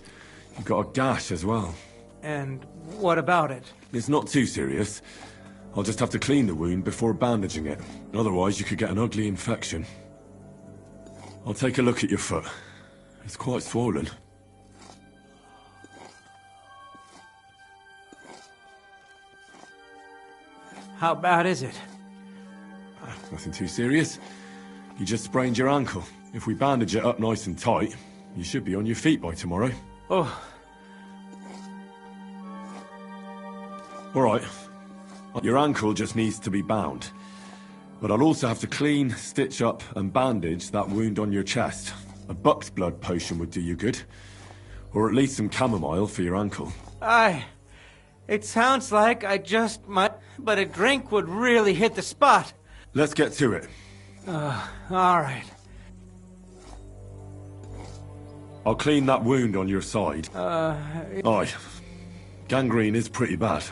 You've got a gash as well. And what about it? It's not too serious. I'll just have to clean the wound before bandaging it. Otherwise, you could get an ugly infection. I'll take a look at your foot. It's quite swollen. How bad is it? Nothing too serious. You just sprained your ankle. If we bandage it up nice and tight, you should be on your feet by tomorrow. Oh. All right. Your ankle just needs to be bound. But I'll also have to clean, stitch up, and bandage that wound on your chest. A buck's blood potion would do you good. Or at least some chamomile for your ankle. Aye. It sounds like I just might, but a drink would really hit the spot. Let's get to it. All right. I'll clean that wound on your side. Aye. Gangrene is pretty bad.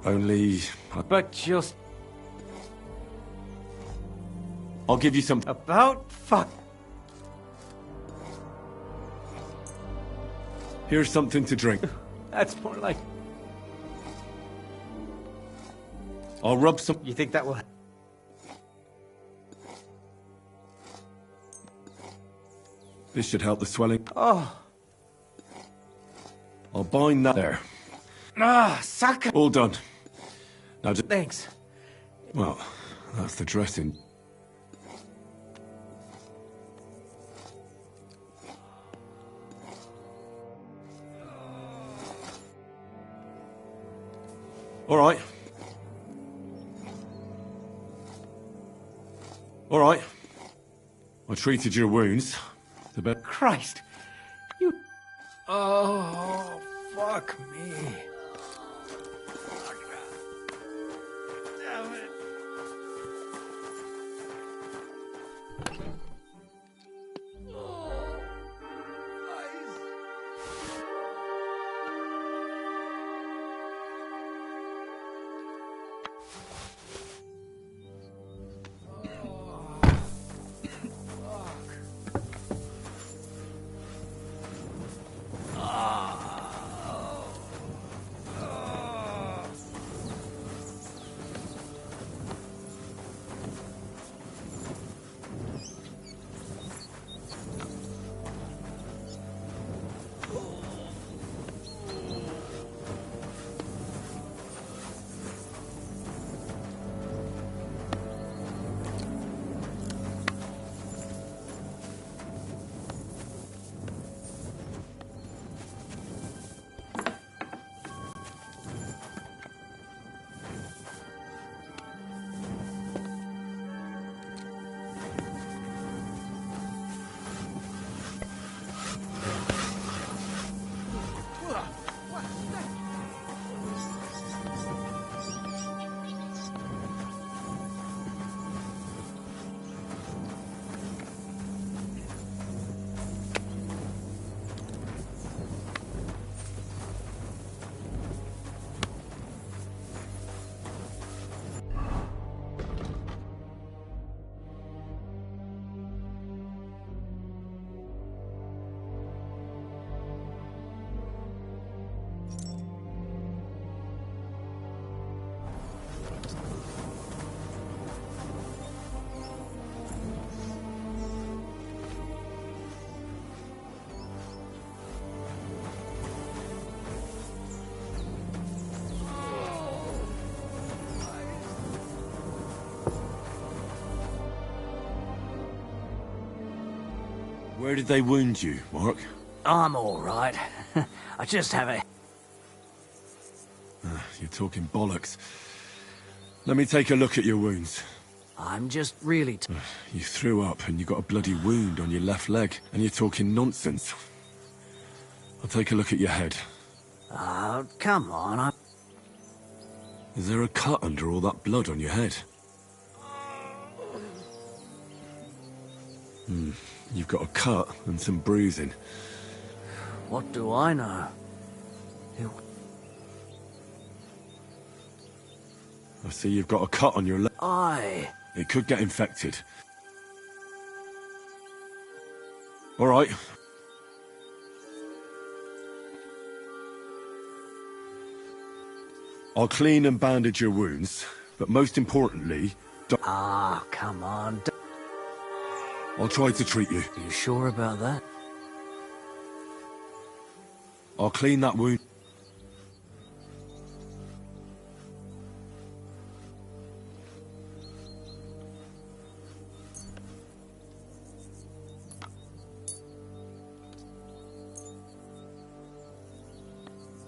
Only... But just... I'll give you some... About fuck... Here's something to drink. That's more like... I'll rub some... You think that will... This should help the swelling. Oh. I'll bind that there. Ah, sucker. All done. Now just... Thanks. Well, that's the dressing. All right. All right. I treated your wounds. The bed. Christ. You... Oh, fuck me. Damn it. Where did they wound you, Mark? I'm all right. I just have a... You're talking bollocks. Let me take a look at your wounds. I'm just really... You threw up and you got a bloody wound on your left leg, and you're talking nonsense. I'll take a look at your head. Oh, come on. Is there a cut under all that blood on your head? You've got a cut and some bruising. What do I know? I see you've got a cut on your leg. Aye. It could get infected. All right. I'll clean and bandage your wounds, but most importantly... Ah, come on. I'll try to treat you. You sure about that? I'll clean that wound.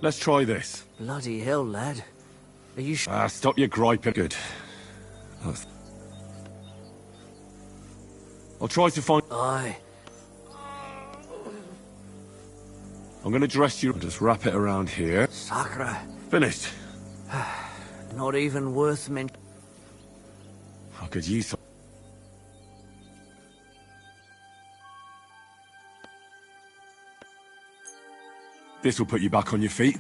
Let's try this. Bloody hell, lad. Are you stop your griping. Good. I'll try to find... Aye. I'm gonna dress you... Just wrap it around here. Sacre. Finished. Not even worth mentioning. I could use some... This will put you back on your feet.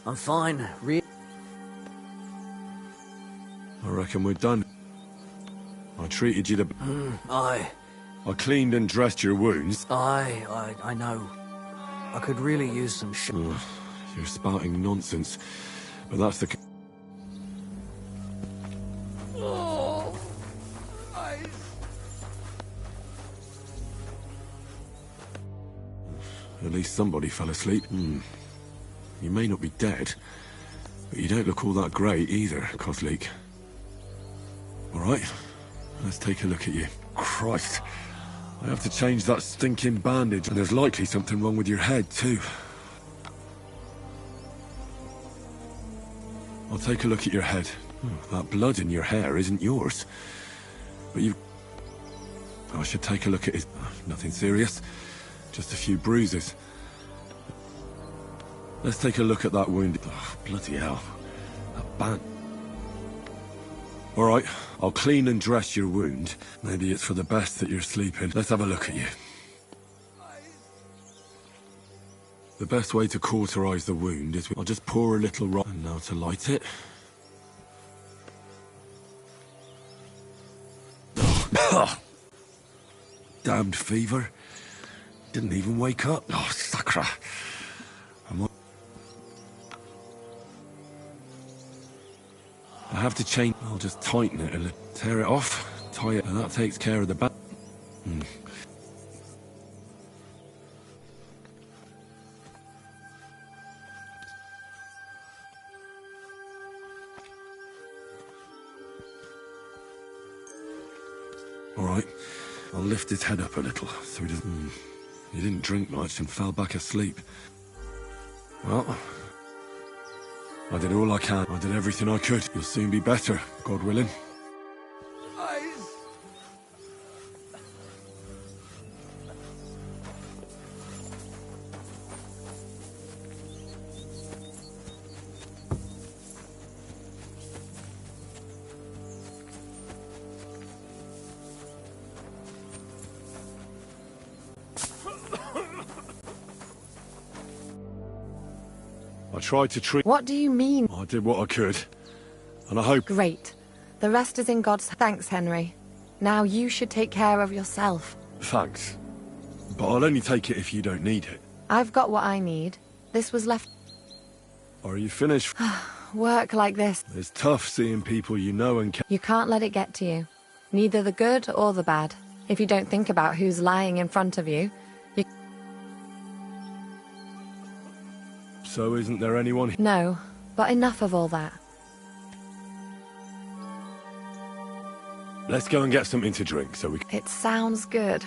I'm fine. I reckon we're done. I treated you the... Aye. I cleaned and dressed your wounds. Aye, I know. I could really use some shit. You're spouting nonsense. But that's the... Oh, At least somebody fell asleep. You may not be dead, but you don't look all that great either, Kozlik. All right, let's take a look at you. Christ, I have to change that stinking bandage, and there's likely something wrong with your head, too. I'll take a look at your head. That blood in your hair isn't yours. But you... I should take a look at it. Nothing serious. Just a few bruises. Let's take a look at that wound. Oh, bloody hell. That band... All right, I'll clean and dress your wound. Maybe it's for the best that you're sleeping. Let's have a look at you. The best way to cauterize the wound is... I'll just pour a little rock... And now to light it. Damned fever. Didn't even wake up. Oh, sacre. I have to change. I'll just tighten it a little. Tear it off, tie it, and that takes care of the back. All right, I'll lift his head up a little so he doesn't... He didn't drink much and fell back asleep. Well, I did all I can. I did everything I could. You'll soon be better, God willing. I tried to treat... What do you mean? I did what I could. And I hope... Great. The rest is in God's... Thanks, Henry. Now you should take care of yourself. Thanks. But I'll only take it if you don't need it. I've got what I need. This was left... Are you finished? Work like this. It's tough seeing people you know and... You can't let it get to you. Neither the good or the bad. If you don't think about who's lying in front of you, you... So isn't there anyone... No, but enough of all that. Let's go and get something to drink so we... It sounds good.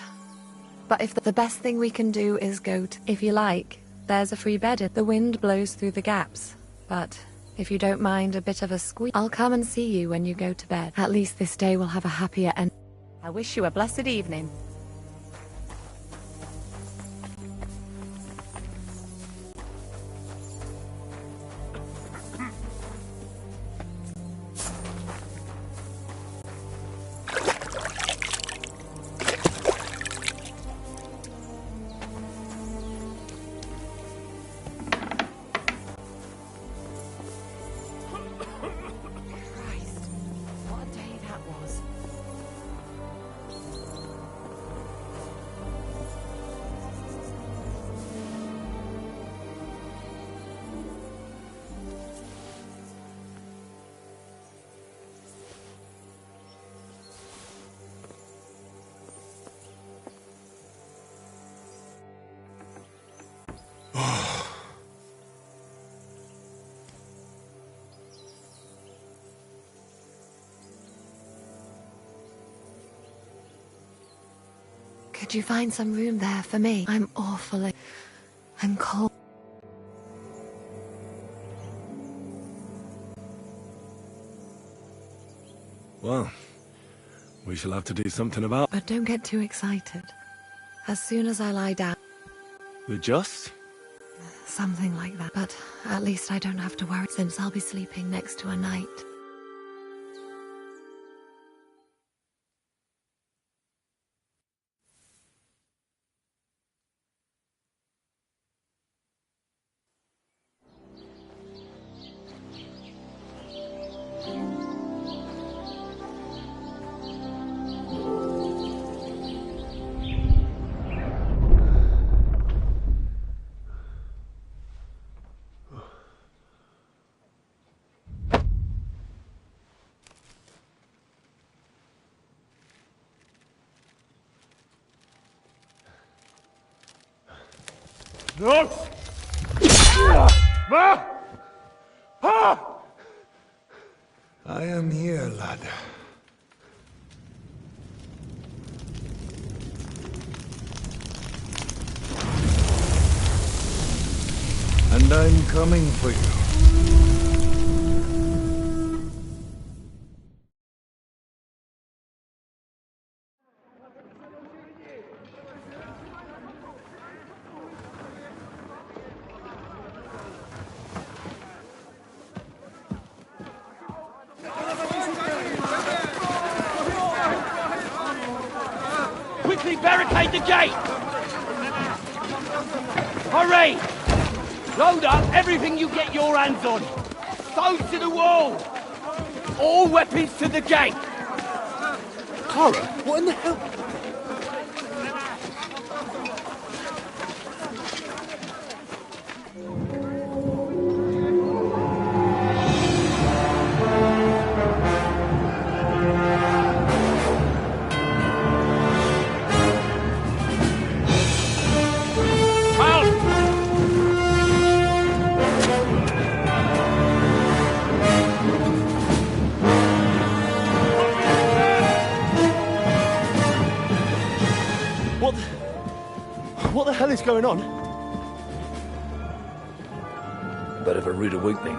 But if the best thing we can do is go to... If you like, there's a free bed. The wind blows through the gaps. But if you don't mind a bit of a squeak, I'll come and see you when you go to bed. At least this day will have a happier end. I wish you a blessed evening. Could you find some room there for me? I'm awfully and cold. Well, we shall have to do something about But don't get too excited. As soon as I lie down, the just. something like that. But at least I don't have to worry since I'll be sleeping next to a knight. No! Ma! Ah! I am here, lad. And I'm coming for you. Quickly barricade the gate! Hurry! Load up everything you get your hands on. Stones to the wall! All weapons to the gate! Clara, what in the hell? What the hell is going on? A bit of a rude awakening.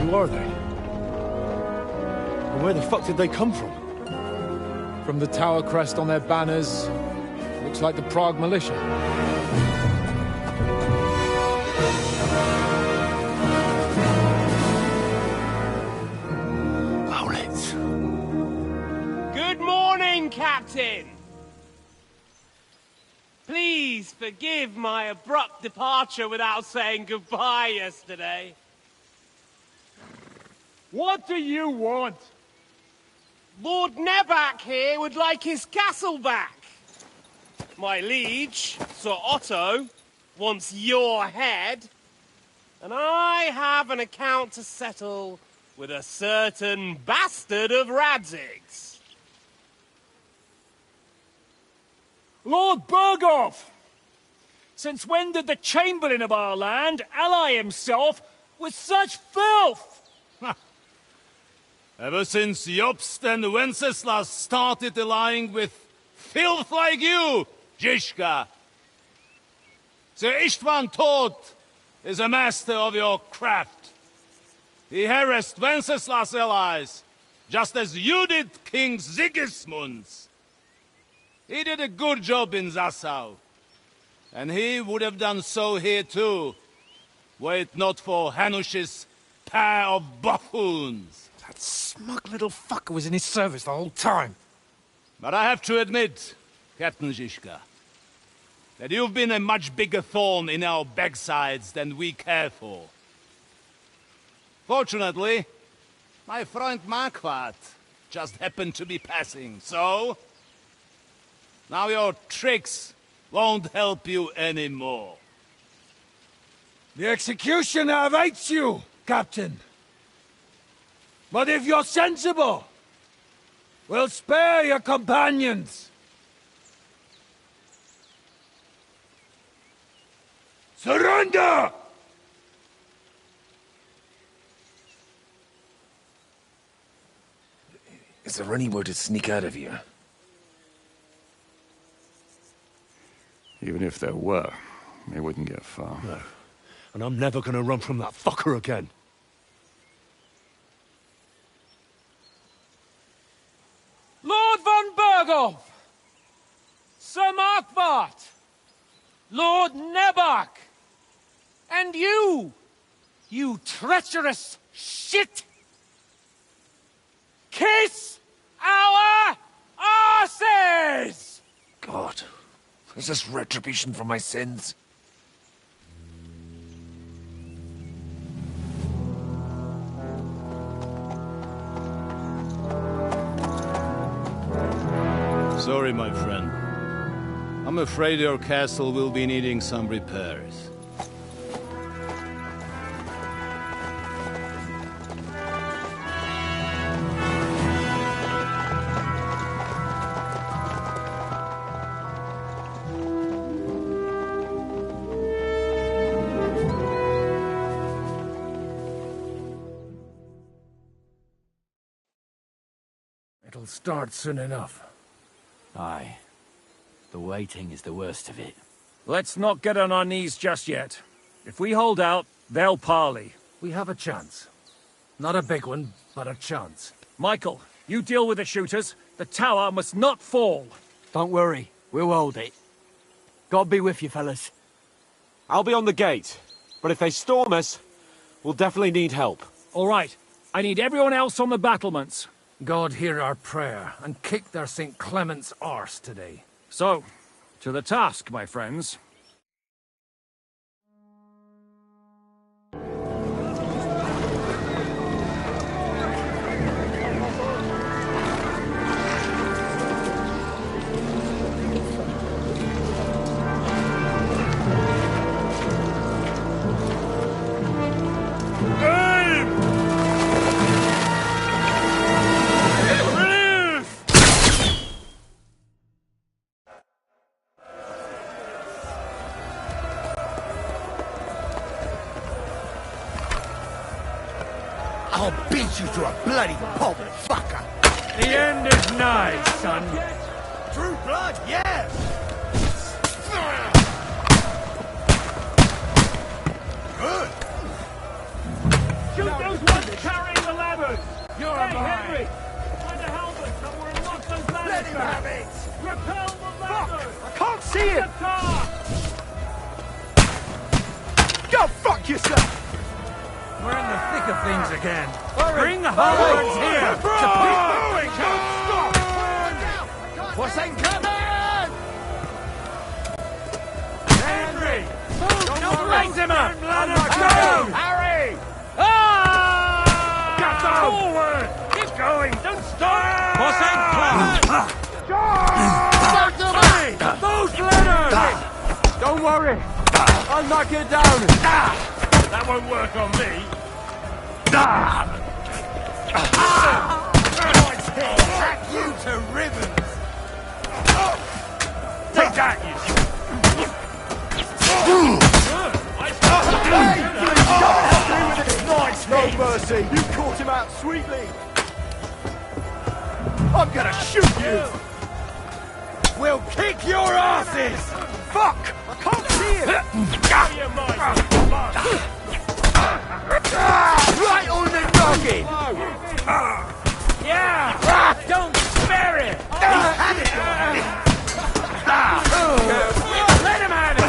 Who are they? And where the fuck did they come from? From the tower crest on their banners, looks like the Prague militia. Owlets. Good morning, Captain! Please forgive my abrupt departure without saying goodbye yesterday. What do you want? Lord Nebak here would like his castle back. My liege, Sir Otto, wants your head. And I have an account to settle with a certain bastard of Radzig's. Lord Berghoff! Since when did the Chamberlain of our land ally himself with such filth? Ever since Jobst and Wenceslas started allying with filth like you, Zizka. Sir Istvan Todt is a master of your craft. He harassed Wenceslas' allies, just as you did King Sigismund's. He did a good job in Zassau, and he would have done so here too, were it not for Hanush's pair of buffoons. That smug little fucker was in his service the whole time. But I have to admit, Captain Zizka, that you've been a much bigger thorn in our backsides than we care for. Fortunately, my friend Marquardt just happened to be passing, so... now your tricks won't help you anymore. The executioner awaits you, Captain. But if you're sensible, we'll spare your companions. Surrender! Is there any way to sneak out of here? Even if there were, they wouldn't get far. No. And I'm never gonna run from that fucker again. Lord von Berghoff! Sir Markvart! Lord Nebach! And you! You treacherous shit! Kiss our asses! God, is this retribution for my sins? Sorry, my friend. I'm afraid your castle will be needing some repairs. It'll start soon enough. Aye. The waiting is the worst of it. Let's not get on our knees just yet. If we hold out, they'll parley. We have a chance. Not a big one, but a chance. Michael, you deal with the shooters. The tower must not fall. Don't worry. We'll hold it. God be with you, fellas. I'll be on the gate. But if they storm us, we'll definitely need help. All right. I need everyone else on the battlements. God hear our prayer, and kick their St. Clement's arse today. So, to the task, my friends. I'll beat you to a bloody pulp, fucker! The end is nigh, son. True blood, yes! Good! Shoot those ones carrying the ladders! You're hey, mine. Henry! Find a helmet somewhere and lock those ladders Let him back. have it! Repel the ladders! I can't see it! Go fuck yourself! We're in the thick of things again. Bring Howard here! Don't stop! What's incoming? Henry! Don't raise him up! Let him Go! go! Harry! Ah! Forward! Keep going! Don't stop! Those ladders! Don't worry. I'll knock it down. That won't work on me. Hack you to ribbons! Take that, No mercy. You caught him out sweetly. I'm gonna shoot you. We'll kick your asses! Fuck! I can't see it. Right on the noggin! Yeah! Don't spare it! Have it! Let him have it!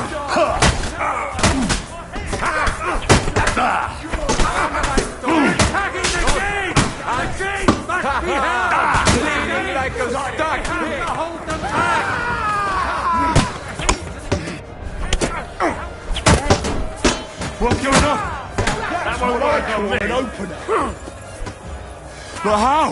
Attacking the gate! The gate must be held! Bleeding like a duck. Hold them back! What's going on? That won't work on me. An opener. But how?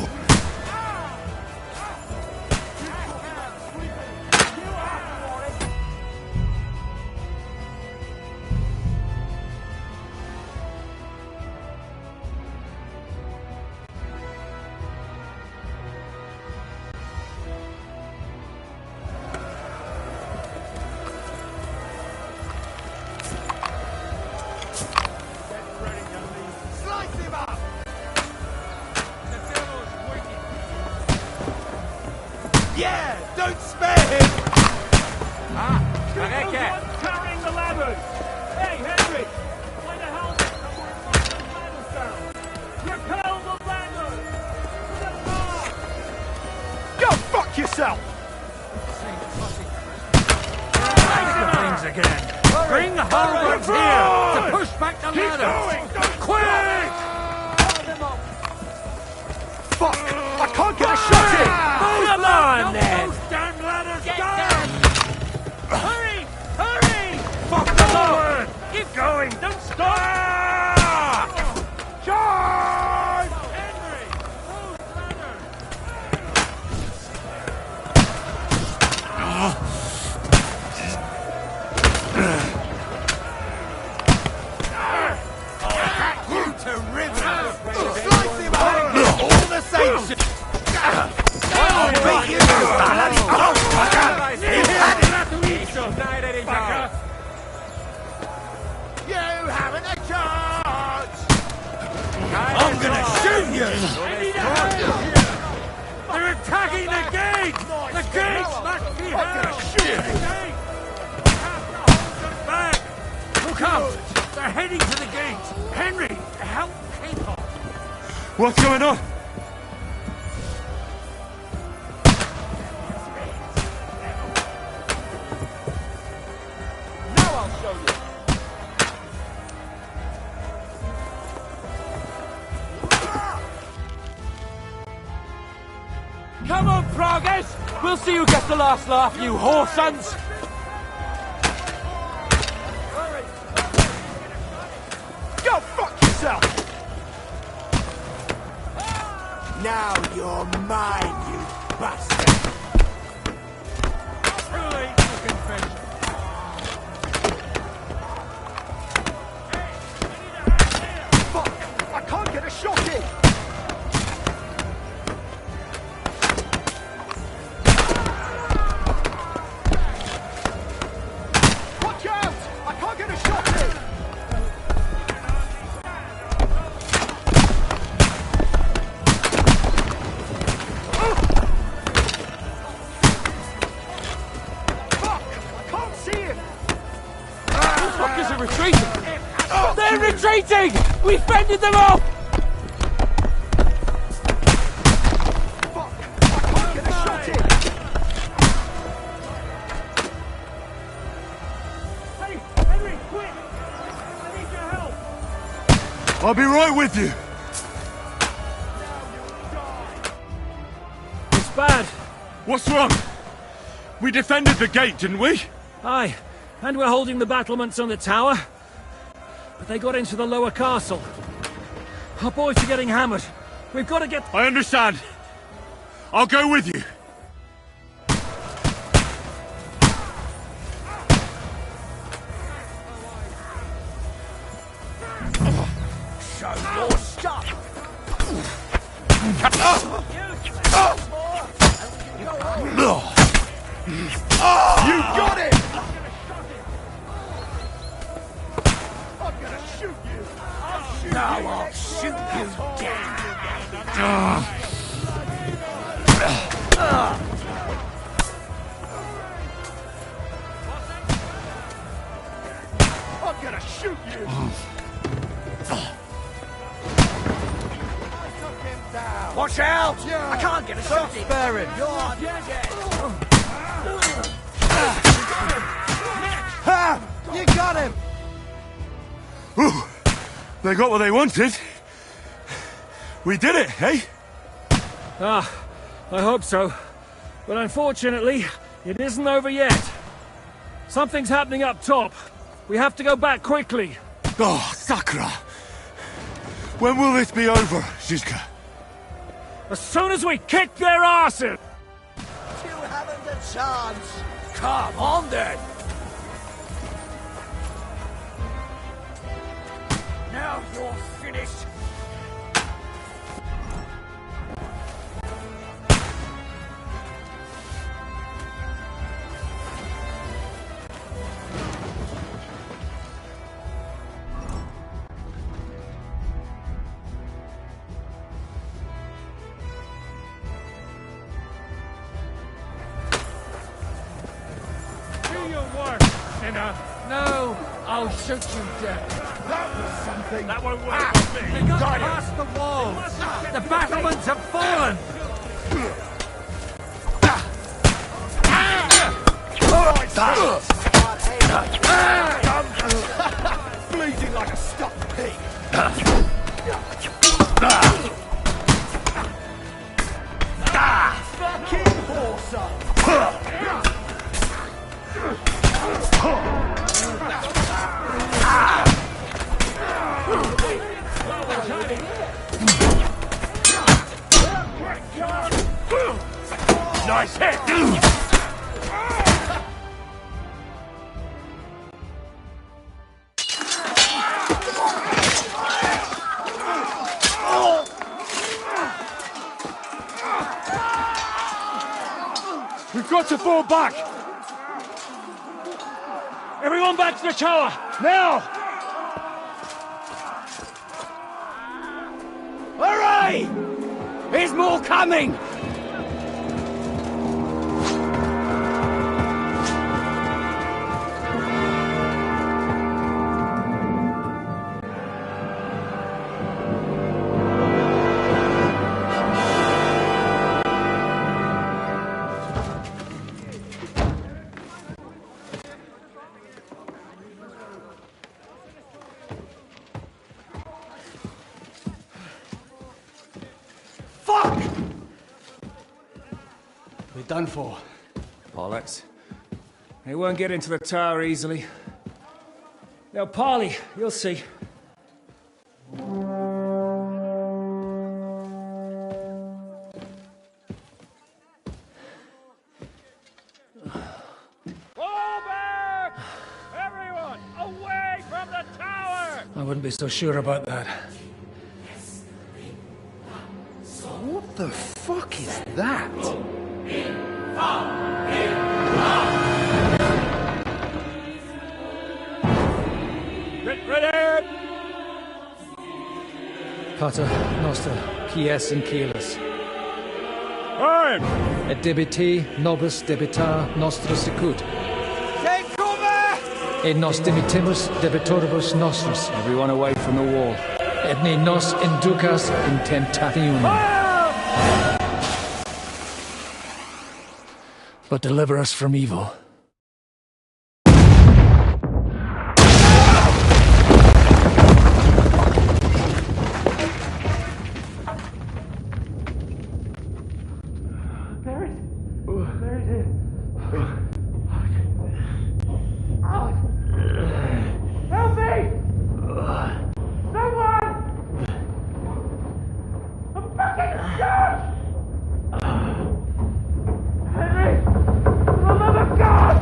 Yeah, don't spare him! Carrying the ladders! Hey, Henry! Why the hell did someone knock the ladders down? Repel the ladders! To the top! Go fuck yourself! Things again. Bring Halberds here to push back the ladders. Quick! Fuck! I can't get a shot in! Come on, then! Damn ladders down! Hurry! Hurry! Fuck the Lord! Keep going! Don't stop! Charge! Henry! Those ladders! You to ribbons! Slice him up! All the same shit! I'll beat you, you bloody cockfucker! You haven't a chance! I'm gonna shoot you! They're attacking the gate! The gate's not behind! Back! Look out! They're heading to the gate! Henry, help Capon! What's going on? Now I'll show you! Come on, Progress! We'll see who gets the last laugh, you whoresons! Go fuck yourself! Now you're mine, you bastard! Too late to confess. Fuck! I can't get a shot in! Watch out! I can't get a shot in! Fuck! I can't see him! These fuckers are retreating! They're retreating! We fended them off! Fuck! I can't get a shot in! Hey, Henry, quick! I need your help! I'll be right with you. It's bad. What's wrong? We defended the gate, didn't we? Aye, and we're holding the battlements on the tower. But they got into the lower castle. Our boys are getting hammered. We've got to get... I understand. I'll go with you. Show your stuff! You got it! I'm gonna shoot you! Now I'll shoot you down! I'm gonna shoot you! Watch out! I can't get a shot in! Spare him! You're dead! Ha! You got him! Ooh, they got what they wanted. We did it, eh? Ah, I hope so. But unfortunately, it isn't over yet. Something's happening up top. We have to go back quickly. Oh, Sakura! When will this be over, Zizka? As soon as we kick their asses! You haven't a chance! Come on then! Now you're finished! sinner! No! I'll shoot you dead! That was something! That won't work for me! They got past the walls! The battlements have fallen! Bleeding like a stuck pig! Fucking horse Nice hit! We've got to fall back! Everyone back to the tower! Now! Hooray! There's more coming! Done for. Bollocks. They won't get into the tower easily. Now, Parley, you'll see. Fall back! Everyone, away from the tower! I wouldn't be so sure about that. What the fuck is that? Ready! Pater Noster, Quies and Keyless. Time! Et debiti nobis debita nostra sicut. Take cover! Et nos dimitimus debitoribus nostris. Everyone away from the wall. Et ne nos inducas in tentationem. But deliver us from evil. Help me! Someone! I'm fucking shot! Henry! For the love of God!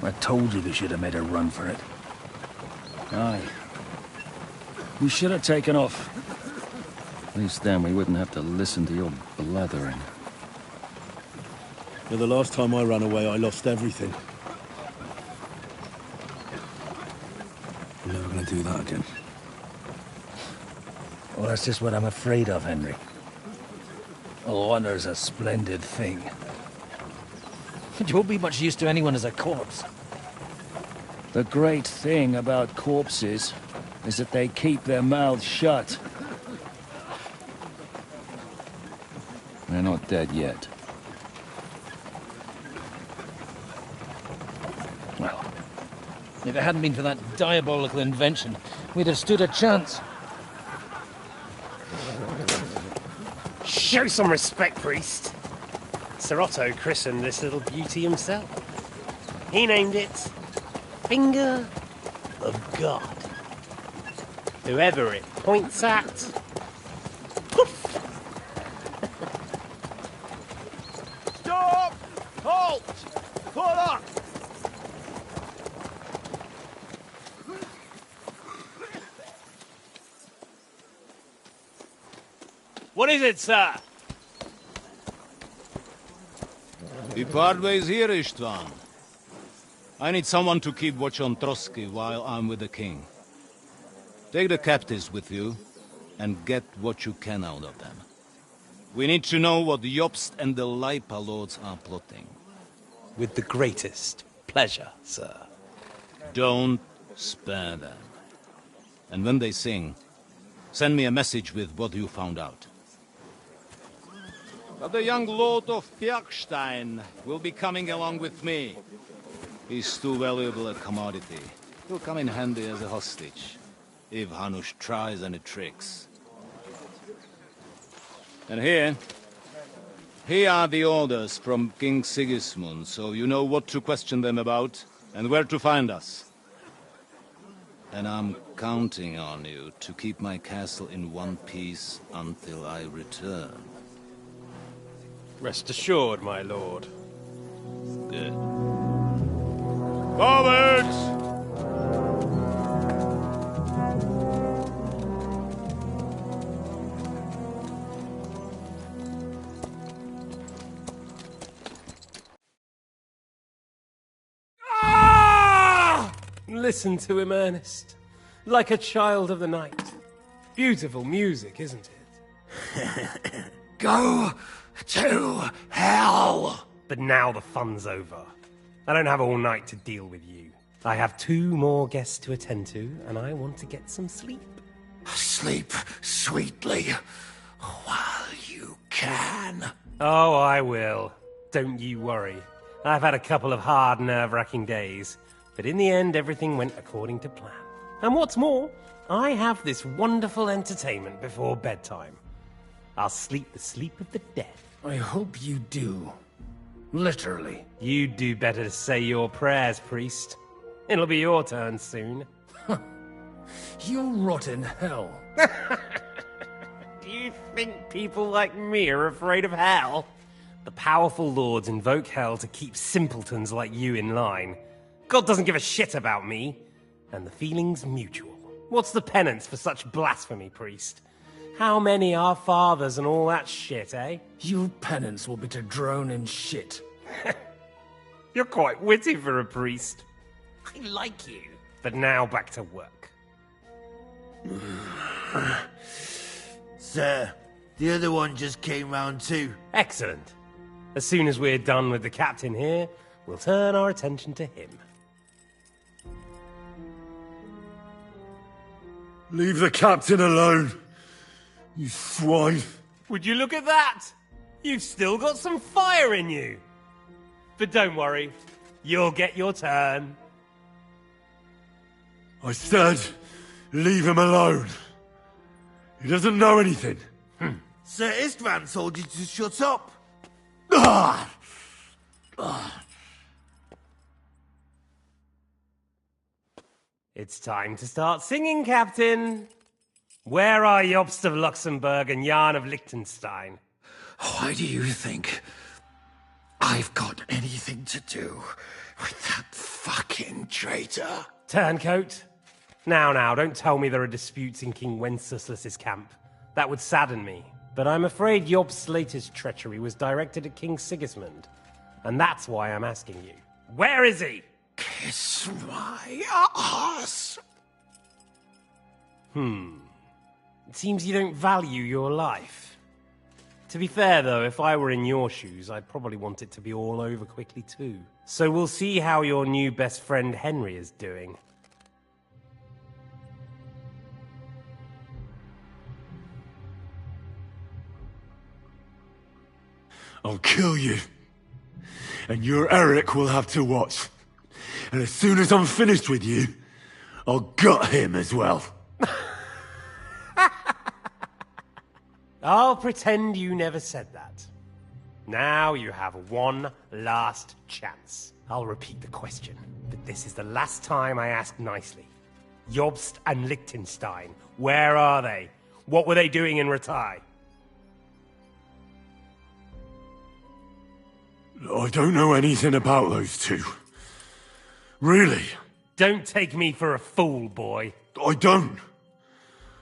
I told you we should have made a run for it. Aye. We should have taken off. At least then we wouldn't have to listen to your blathering. Yeah, the last time I ran away, I lost everything. I'm never gonna do that again. Well, that's just what I'm afraid of, Henry. Honor's a splendid thing. But you won't be much use to anyone as a corpse. The great thing about corpses is that they keep their mouths shut. They're not dead yet. Well, if it hadn't been for that diabolical invention, we'd have stood a chance. Show some respect, priest. Sir Otto christened this little beauty himself. He named it Finger of God. Whoever it points at, What is it, sir? We part ways here, Istvan. I need someone to keep watch on Trotsky while I'm with the king. Take the captives with you, and get what you can out of them. We need to know what Jobst and the Leipa lords are plotting. With the greatest pleasure, sir. Don't spare them. And when they sing, send me a message with what you found out. But the young lord of Bjergstein will be coming along with me. He's too valuable a commodity. He'll come in handy as a hostage, if Hanush tries any tricks. And here are the orders from King Sigismund, so you know what to question them about, and where to find us. And I'm counting on you to keep my castle in one piece until I return. Rest assured, my lord. Good. Forwards! Listen to him, Ernest. Like a child of the night. Beautiful music, isn't it? Go to hell! But now the fun's over. I don't have all night to deal with you. I have 2 more guests to attend to, and I want to get some sleep. Sleep sweetly while you can. Oh, I will. Don't you worry. I've had a couple of hard, nerve-wracking days, but in the end, everything went according to plan. And what's more, I have this wonderful entertainment before bedtime. I'll sleep the sleep of the dead. I hope you do. Literally. You'd do better to say your prayers, priest. It'll be your turn soon. You'll rot in hell. Do you think people like me are afraid of hell? The powerful lords invoke hell to keep simpletons like you in line. God doesn't give a shit about me. And the feeling's mutual. What's the penance for such blasphemy, priest? How many are fathers and all that shit, eh? Your penance will be to drown in shit. You're quite witty for a priest. I like you. But now back to work. Sir, the other one just came round too. Excellent. As soon as we're done with the captain here, we'll turn our attention to him. Leave the captain alone, you swine. Would you look at that? You've still got some fire in you. But don't worry, you'll get your turn. I said, leave him alone. He doesn't know anything. Sir Istvan told you to shut up. It's time to start singing, Captain. Where are Jobst of Luxembourg and Jan of Liechtenstein? Why do you think I've got anything to do with that fucking traitor? Turncoat. Now, don't tell me there are disputes in King Wenceslas's camp. That would sadden me. But I'm afraid Jobst's latest treachery was directed at King Sigismund. And that's why I'm asking you. Where is he? Kiss my ass. It seems you don't value your life. To be fair, though, if I were in your shoes, I'd probably want it to be all over quickly, too. So we'll see how your new best friend Henry is doing. I'll kill you. And your Eric will have to watch. And as soon as I'm finished with you, I'll gut him as well. I'll pretend you never said that. Now you have one last chance. I'll repeat the question, but this is the last time I ask nicely. Jobst and Liechtenstein, where are they? What were they doing in Rattay? I don't know anything about those two. Really? Don't take me for a fool, boy. I don't.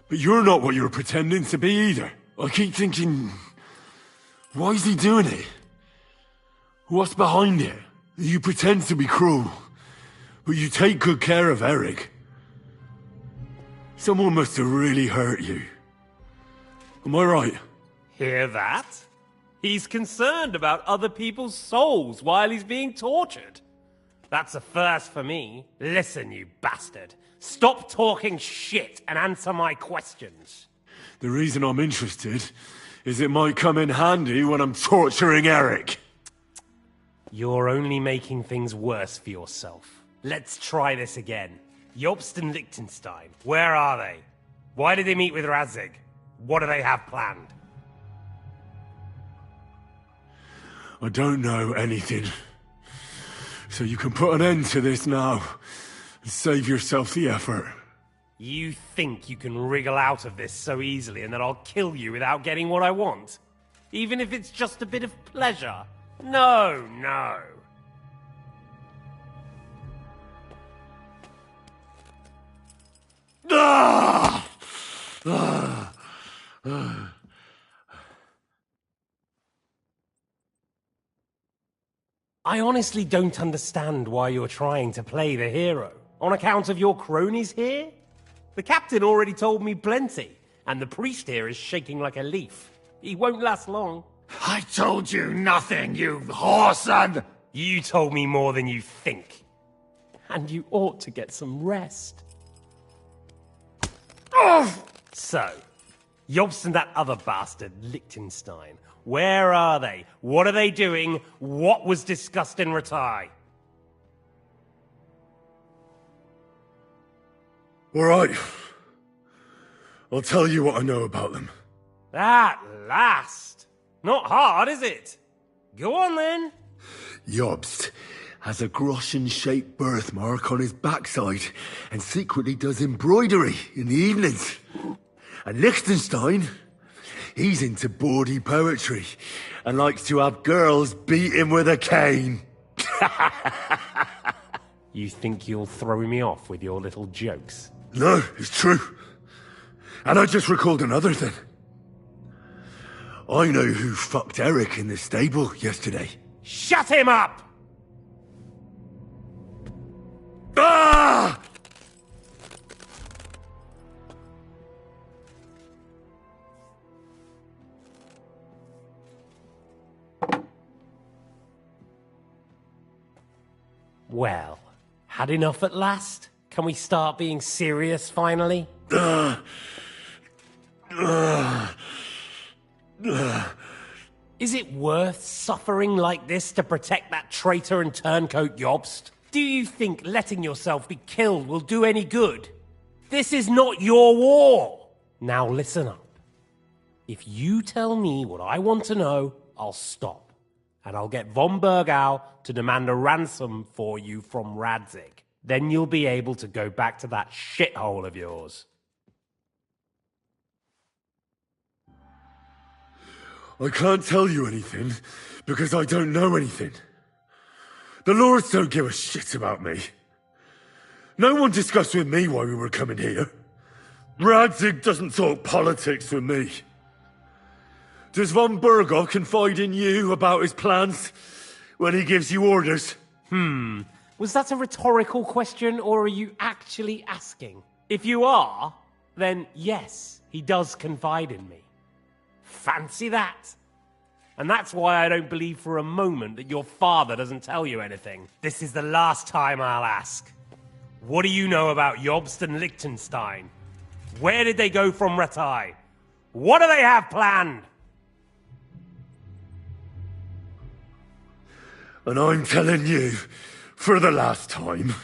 But you're not what you're pretending to be either. I keep thinking, why is he doing it? What's behind it? You pretend to be cruel, but you take good care of Eric. Someone must have really hurt you. Am I right? Hear that? He's concerned about other people's souls while he's being tortured. That's a first for me. Listen, you bastard. Stop talking shit and answer my questions. The reason I'm interested is it might come in handy when I'm torturing Eric. You're only making things worse for yourself. Let's try this again. Jobst and Liechtenstein, where are they? Why did they meet with Radzig? What do they have planned? I don't know anything. So you can put an end to this now and save yourself the effort. You think you can wriggle out of this so easily and that I'll kill you without getting what I want? Even if it's just a bit of pleasure? No, no. Ah! Ah! Ah! I honestly don't understand why you're trying to play the hero. On account of your cronies here? The captain already told me plenty, and the priest here is shaking like a leaf. He won't last long. I told you nothing, you whoreson! You told me more than you think. And you ought to get some rest. Oh! So, Jobst and that other bastard, Liechtenstein, where are they? What are they doing? What was discussed in Rattay? All right. I'll tell you what I know about them. At last! Not hard, is it? Go on, then. Jobst has a Groschen-shaped birthmark on his backside and secretly does embroidery in the evenings. And Liechtenstein, he's into bawdy poetry and likes to have girls beat him with a cane. You think you'll throw me off with your little jokes? No, it's true. And I just recalled another thing. I know who fucked Eric in the stable yesterday. Shut him up! Ah! Well, had enough at last? Can we start being serious finally? Is it worth suffering like this to protect that traitor and turncoat Jobst? Do you think letting yourself be killed will do any good? This is not your war! Now listen up. If you tell me what I want to know, I'll stop. And I'll get von Bergau to demand a ransom for you from Radzig. Then you'll be able to go back to that shithole of yours. I can't tell you anything because I don't know anything. The Lords don't give a shit about me. No one discussed with me why we were coming here. Radzig doesn't talk politics with me. Does von Bergov confide in you about his plans when he gives you orders? Was that a rhetorical question, or are you actually asking? If you are, then yes, he does confide in me. Fancy that. And that's why I don't believe for a moment that your father doesn't tell you anything. This is the last time I'll ask. What do you know about Jobst and Liechtenstein? Where did they go from Rattay? What do they have planned? And I'm telling you, for the last time,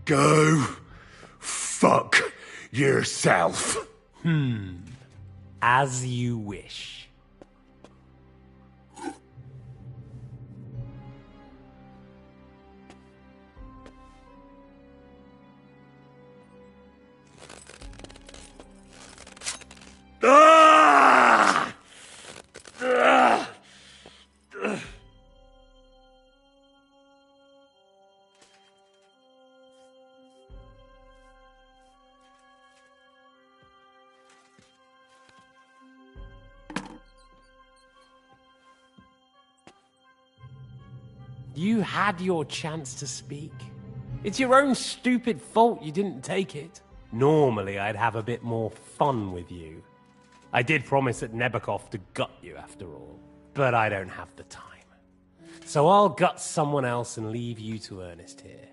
go fuck yourself. As you wish. Ah! Ah! You had your chance to speak. It's your own stupid fault you didn't take it. Normally, I'd have a bit more fun with you. I did promise at Nebakov to gut you after all, but I don't have the time. So I'll gut someone else and leave you to Ernest here.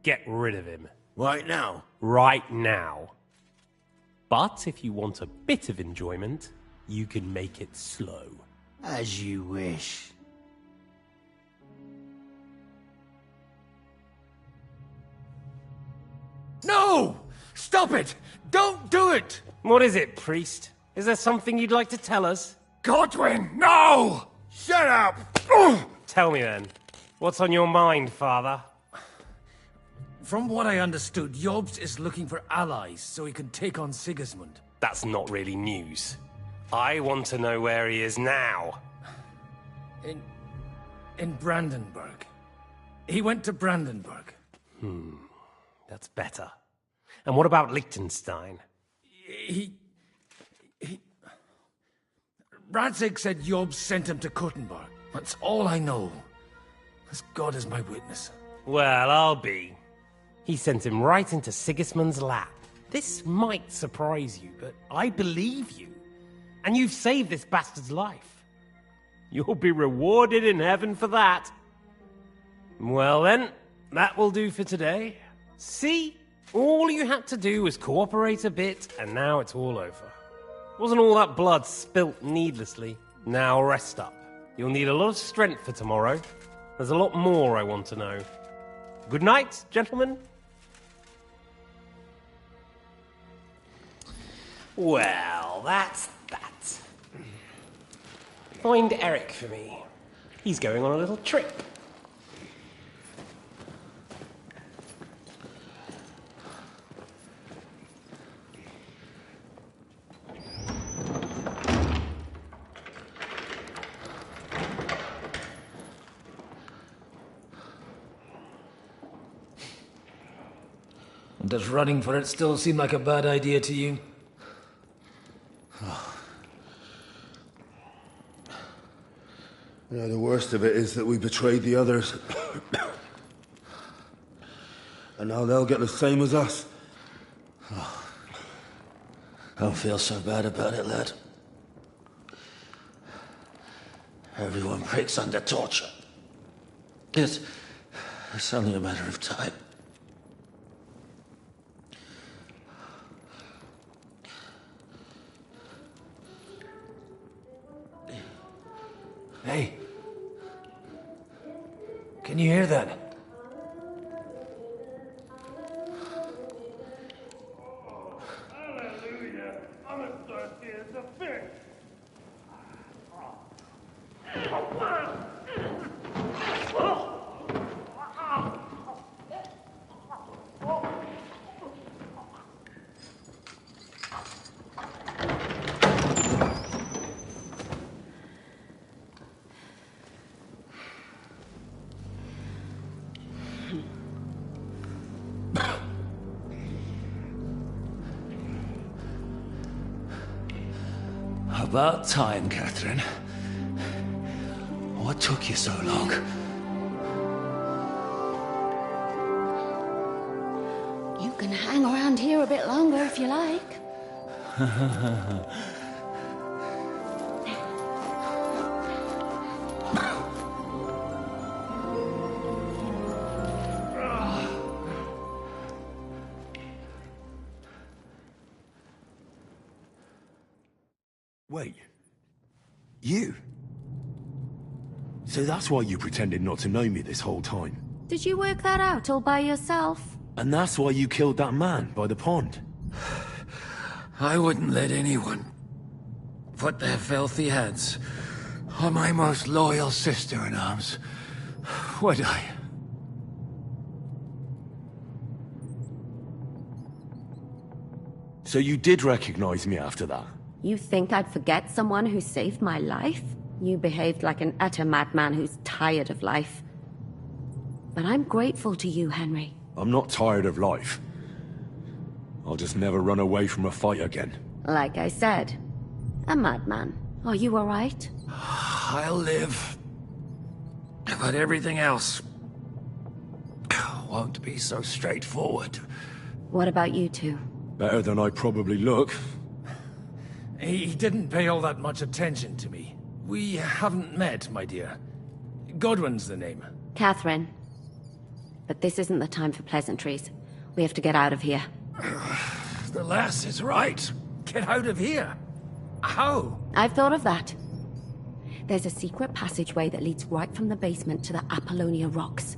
Get rid of him. Right now? Right now. But if you want a bit of enjoyment, you can make it slow. As you wish. No! Stop it! Don't do it! What is it, priest? Is there something you'd like to tell us? Godwin, no! Shut up! Tell me then. What's on your mind, father? From what I understood, Jobst is looking for allies so he can take on Sigismund. That's not really news. I want to know where he is now. In Brandenburg. He went to Brandenburg. That's better. And what about Liechtenstein? Radzig said Jobst sent him to Kuttenberg. That's all I know. As God is my witness. Well, I'll be. He sent him right into Sigismund's lap. This might surprise you, but I believe you. And you've saved this bastard's life. You'll be rewarded in heaven for that. Well then, that will do for today. See? All you had to do was cooperate a bit, and now it's all over. Wasn't all that blood spilt needlessly? Now rest up. You'll need a lot of strength for tomorrow. There's a lot more I want to know. Good night, gentlemen. Well, that's that. Find Eric for me. He's going on a little trip. Does running for it still seem like a bad idea to you? Yeah, the worst of it is that we betrayed the others. And now they'll get the same as us. Don't feel so bad about it, lad. Everyone breaks under torture. It's only a matter of time. Hey. Can you hear that? Hallelujah! I'm as thirsty as a fish. About time, Catherine. What took you so long? You can hang around here a bit longer if you like. Wait. You? So that's why you pretended not to know me this whole time? Did you work that out all by yourself? And that's why you killed that man by the pond? I wouldn't let anyone put their filthy hands on my most loyal sister-in-arms, would I? So you did recognize me after that? You think I'd forget someone who saved my life? You behaved like an utter madman who's tired of life. But I'm grateful to you, Henry. I'm not tired of life. I'll just never run away from a fight again. Like I said, a madman. Are you all right? I'll live. But everything else won't be so straightforward. What about you two? Better than I probably look. He didn't pay all that much attention to me. We haven't met, my dear. Godwin's the name. Catherine. But this isn't the time for pleasantries. We have to get out of here. The lass is right. Get out of here? How? I've thought of that. There's a secret passageway that leads right from the basement to the Apollonia Rocks.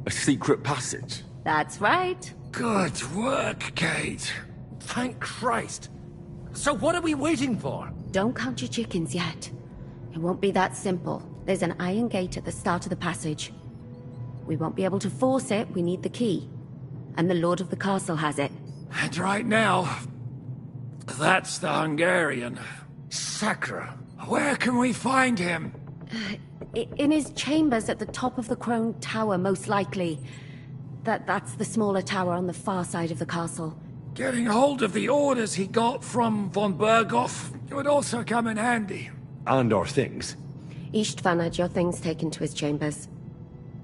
A secret passage? That's right. Good work, Kate. Thank Christ. So what are we waiting for? Don't count your chickens yet. It won't be that simple. There's an iron gate at the start of the passage. We won't be able to force it, we need the key. And the Lord of the Castle has it. And right now, that's the Hungarian. Sacra. Where can we find him? In his chambers at the top of the Crone Tower, most likely. That's the smaller tower on the far side of the castle. Getting hold of the orders he got from von Berghoff would also come in handy. And our things. Istvan had your things taken to his chambers.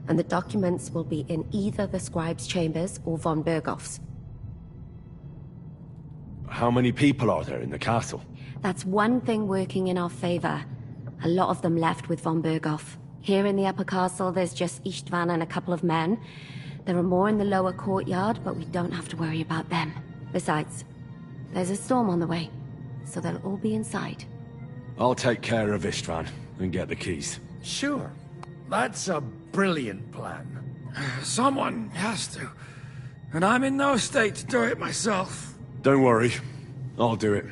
And the documents will be in either the scribe's chambers or von Berghoff's. How many people are there in the castle? That's one thing working in our favor. A lot of them left with von Berghoff. Here in the upper castle, there's just Istvan and a couple of men. There are more in the lower courtyard, but we don't have to worry about them. Besides, there's a storm on the way, so they'll all be inside. I'll take care of Istvan and get the keys. Sure. That's a brilliant plan. Someone has to. And I'm in no state to do it myself. Don't worry. I'll do it.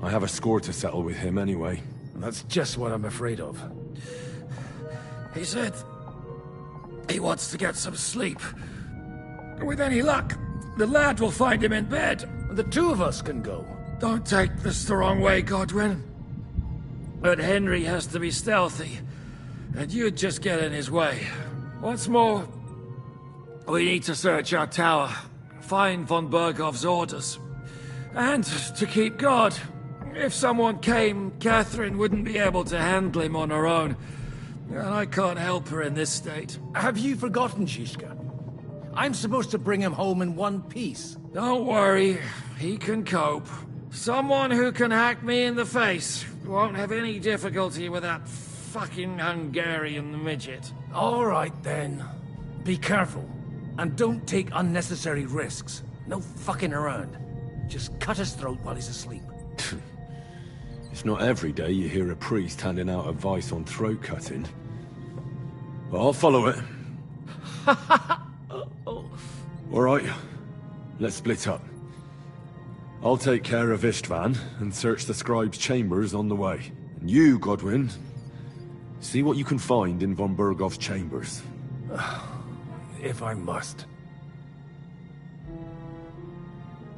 I have a score to settle with him anyway. That's just what I'm afraid of. He said he wants to get some sleep. With any luck, the lad will find him in bed. The two of us can go. Don't take this the wrong way, Godwin. But Henry has to be stealthy, and you'd just get in his way. What's more, we need to search our tower, find von Berghoff's orders, and to keep guard. If someone came, Catherine wouldn't be able to handle him on her own, and I can't help her in this state. Have you forgotten, Zizka? I'm supposed to bring him home in one piece. Don't worry, he can cope. Someone who can hack me in the face won't have any difficulty with that fucking Hungarian midget. All right, then. Be careful. And don't take unnecessary risks. No fucking around. Just cut his throat while he's asleep. It's not every day you hear a priest handing out advice on throat cutting. But I'll follow it. All right, let's split up. I'll take care of Istvan and search the scribe's chambers on the way. And you, Godwin, see what you can find in von Berghoff's chambers. If I must.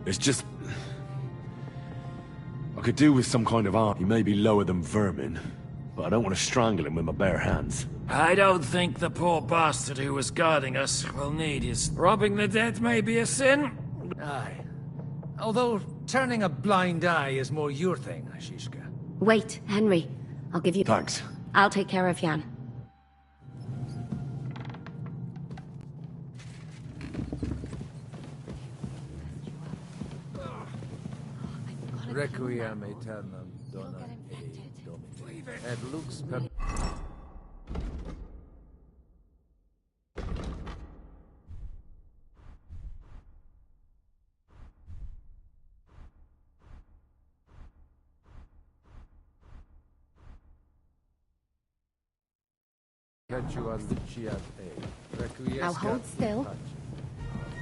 It's just... I could do with some kind of army, maybe lower than vermin. But I don't want to strangle him with my bare hands. I don't think the poor bastard who was guarding us will need his... Robbing the dead may be a sin. Aye. Although, turning a blind eye is more your thing, Zizka. Wait, Henry. I'll give you... Thanks. I'll take care of Jan. Requiem aeternam dona ei Domini. Et lux per... Now hold still.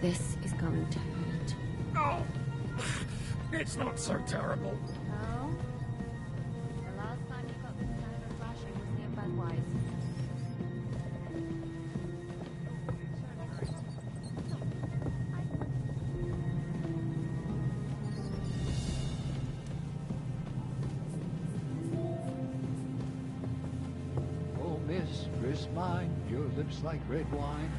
This is going to hurt. Oh, it's not so terrible. No? The last time you got this kind of thrashing was near Budweiser. Oh, mistress mine, your lips like red wine.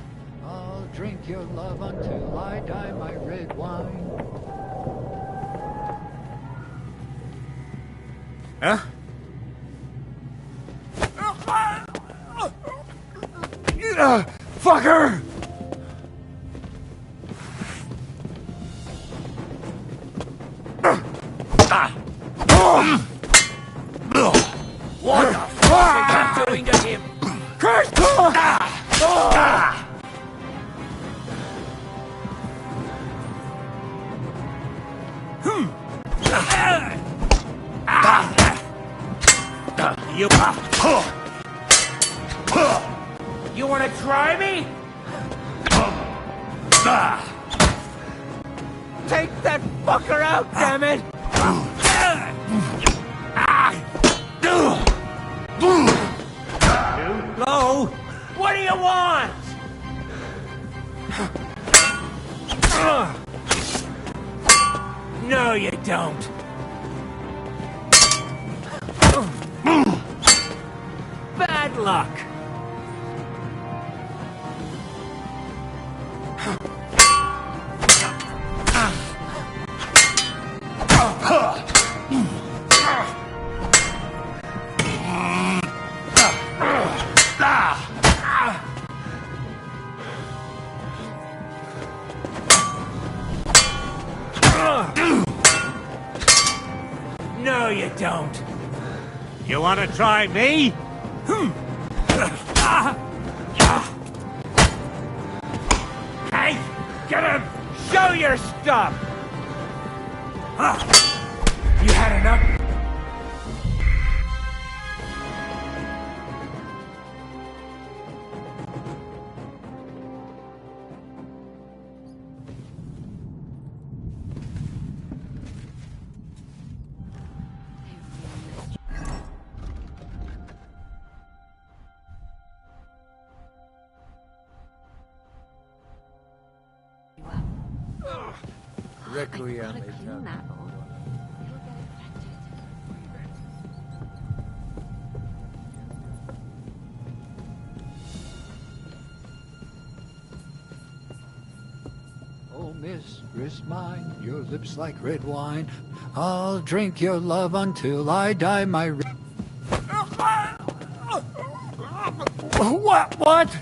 I'll drink your love until I die, my red wine. Huh? Fucker! What the fuck are you doing to him? Curse! You want to try me? Take that fucker out, damn it! Low, what do you want? No, you don't. Bad luck. No, you don't. You want to try me? Hey, get him! Show your stuff! You had enough? Requiem aeternam. Oh, mistress mine, your lips like red wine. I'll drink your love until I die, my... What?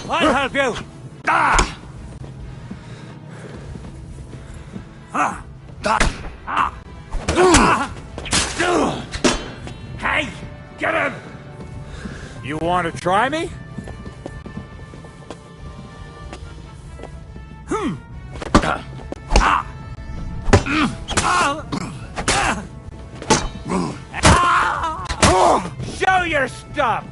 I'll help you! Hey, get him! You want to try me? Show your stuff!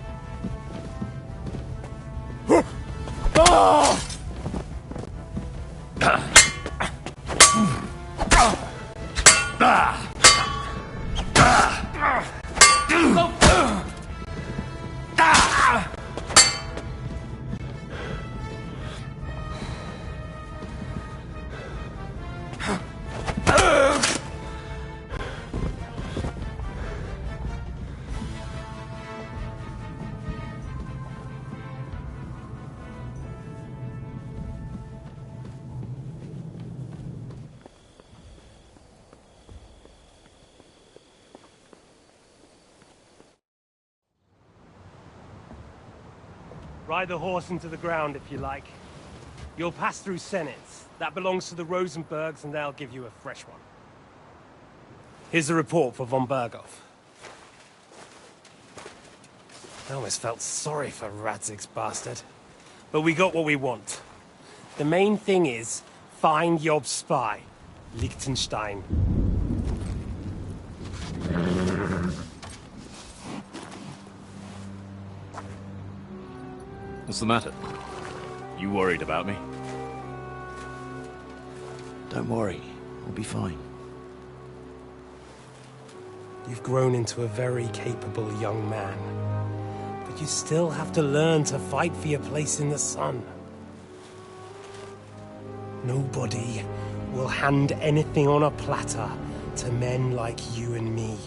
Ride the horse into the ground if you like. You'll pass through Senates. That belongs to the Rosenbergs, and they'll give you a fresh one. Here's the report for von Berghoff. I almost felt sorry for Radzig's bastard. But we got what we want. The main thing is, find Job's spy, Liechtenstein. What's the matter? You worried about me? Don't worry, I'll be fine. You've grown into a very capable young man. But you still have to learn to fight for your place in the sun. Nobody will hand anything on a platter to men like you and me.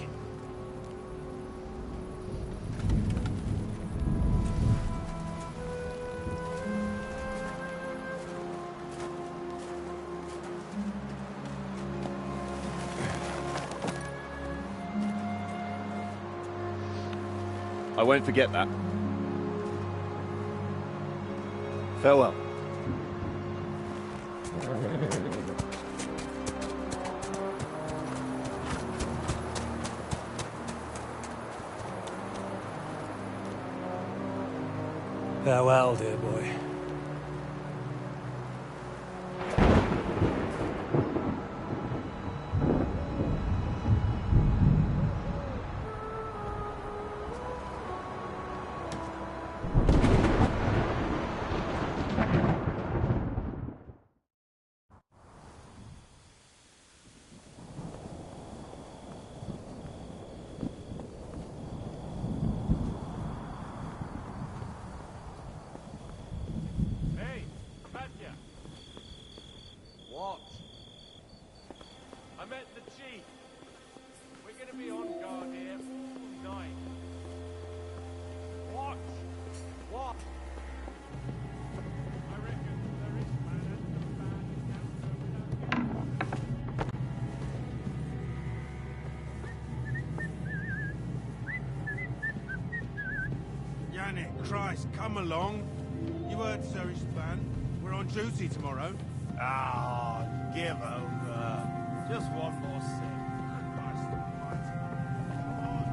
I won't forget that. Farewell. Farewell, dear boy. What? I met the chief. We're gonna be on guard here all night. Watch! What? I reckon there is Yannick, Christ, come along. You heard Sir Istvan. We're on duty tomorrow. Ah, give over. Just one more sip. Christ almighty. Come on.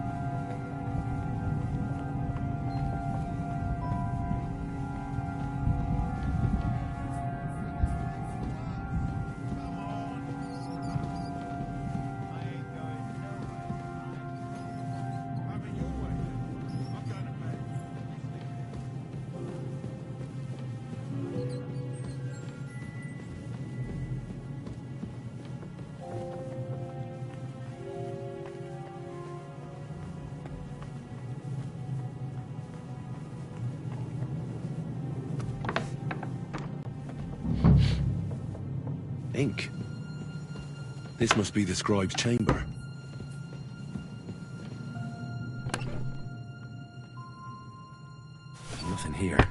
Ink. This must be the scribe's chamber. There's nothing here.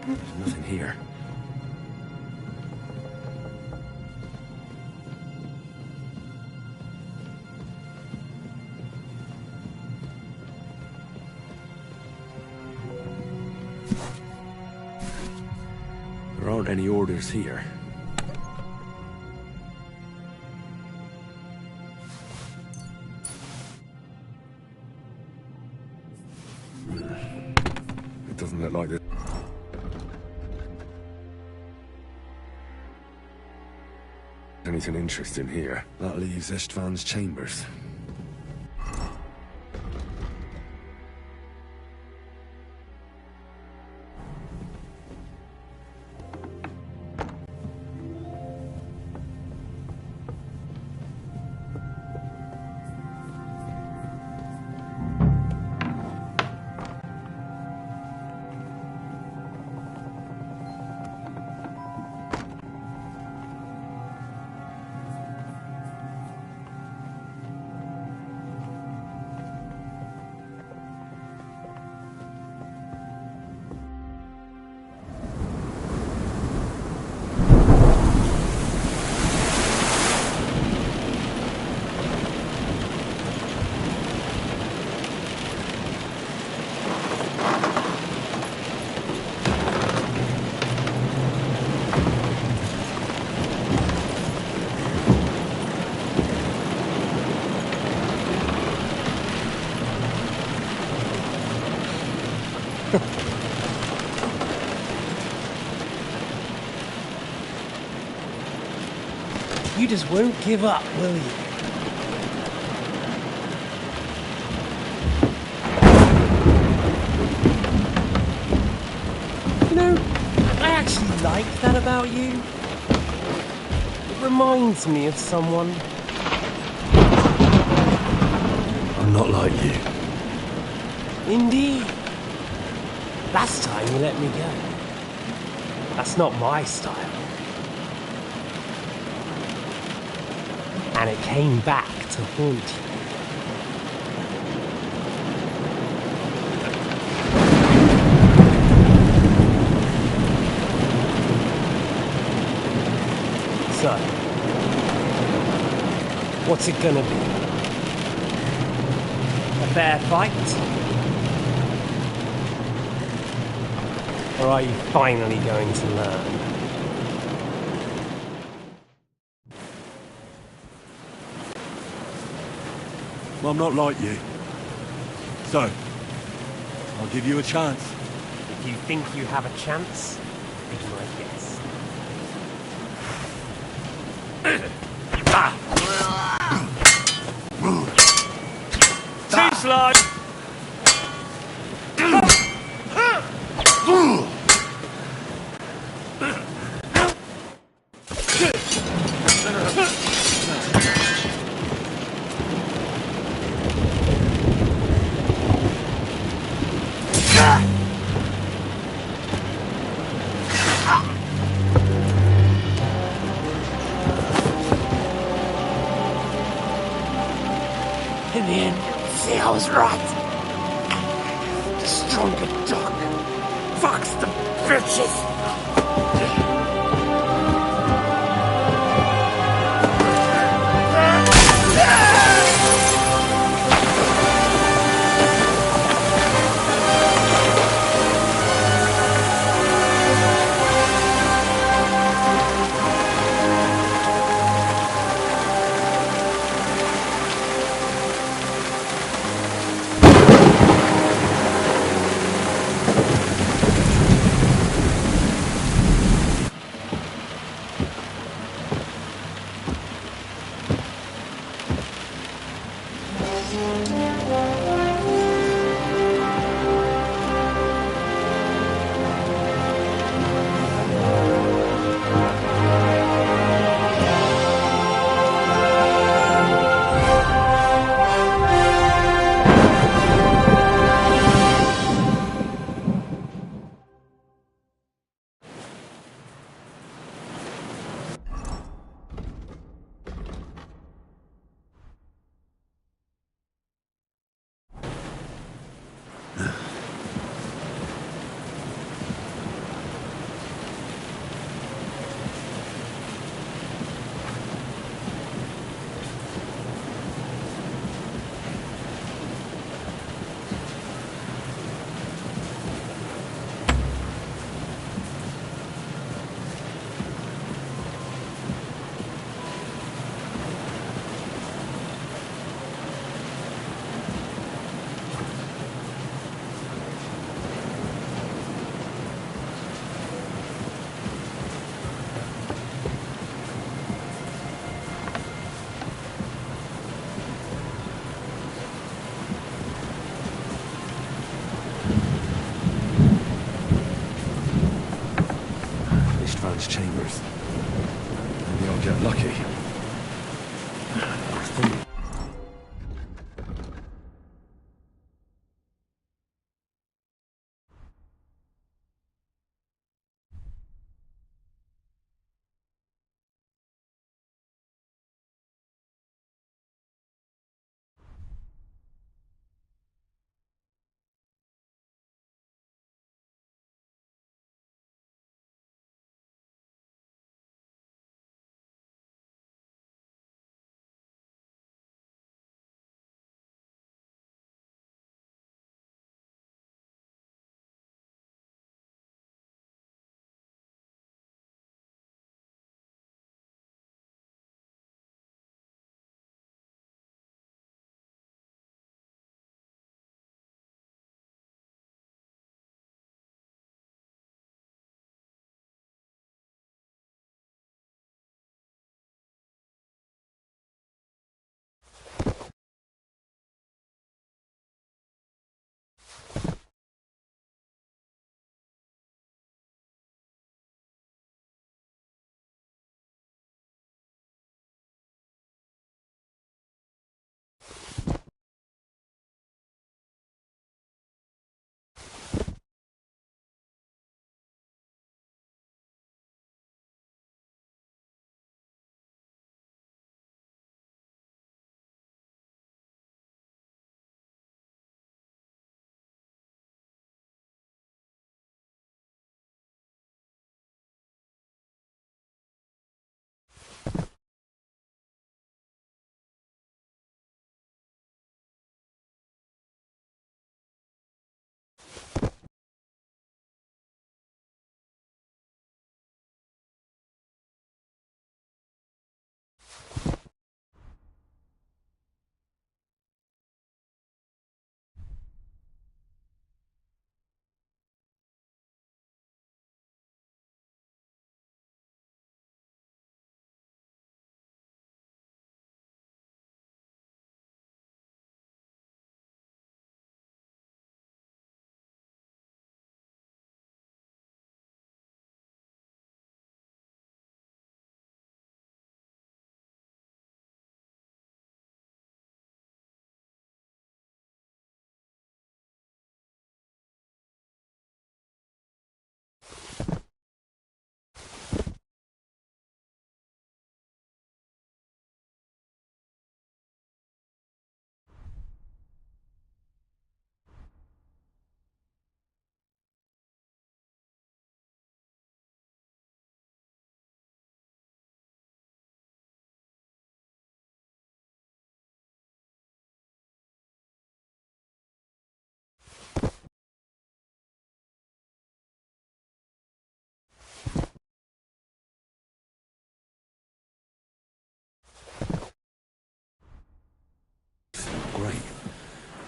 There's nothing here. There aren't any orders here. It doesn't look like this. Anything interesting here? That leaves Istvan's chambers. You just won't give up, will you? You know, I actually like that about you. It reminds me of someone. I'm not like you. Indeed. Last time you let me go. That's not my style. And it came back to haunt you. So, what's it gonna be? A fair fight? Or are you finally going to learn? I'm not like you. So, I'll give you a chance. If you think you have a chance, be my guest. Too slow! In the end, see, I was right. The stronger dog fucks the bitches. Chambers. Maybe I'll get lucky.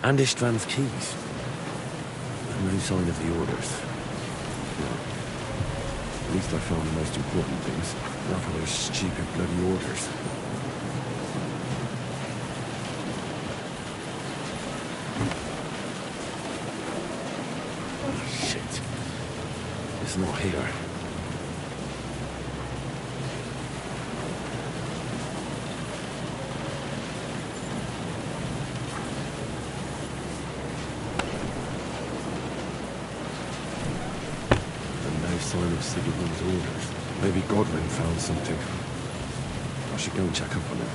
And István's keys. No sign of the orders. Well, at least I found the most important things. Not for those stupid bloody orders. Oh, shit. It's not here. Sign of Sigurd's orders. Maybe Godwin found something. I should go and check up on it.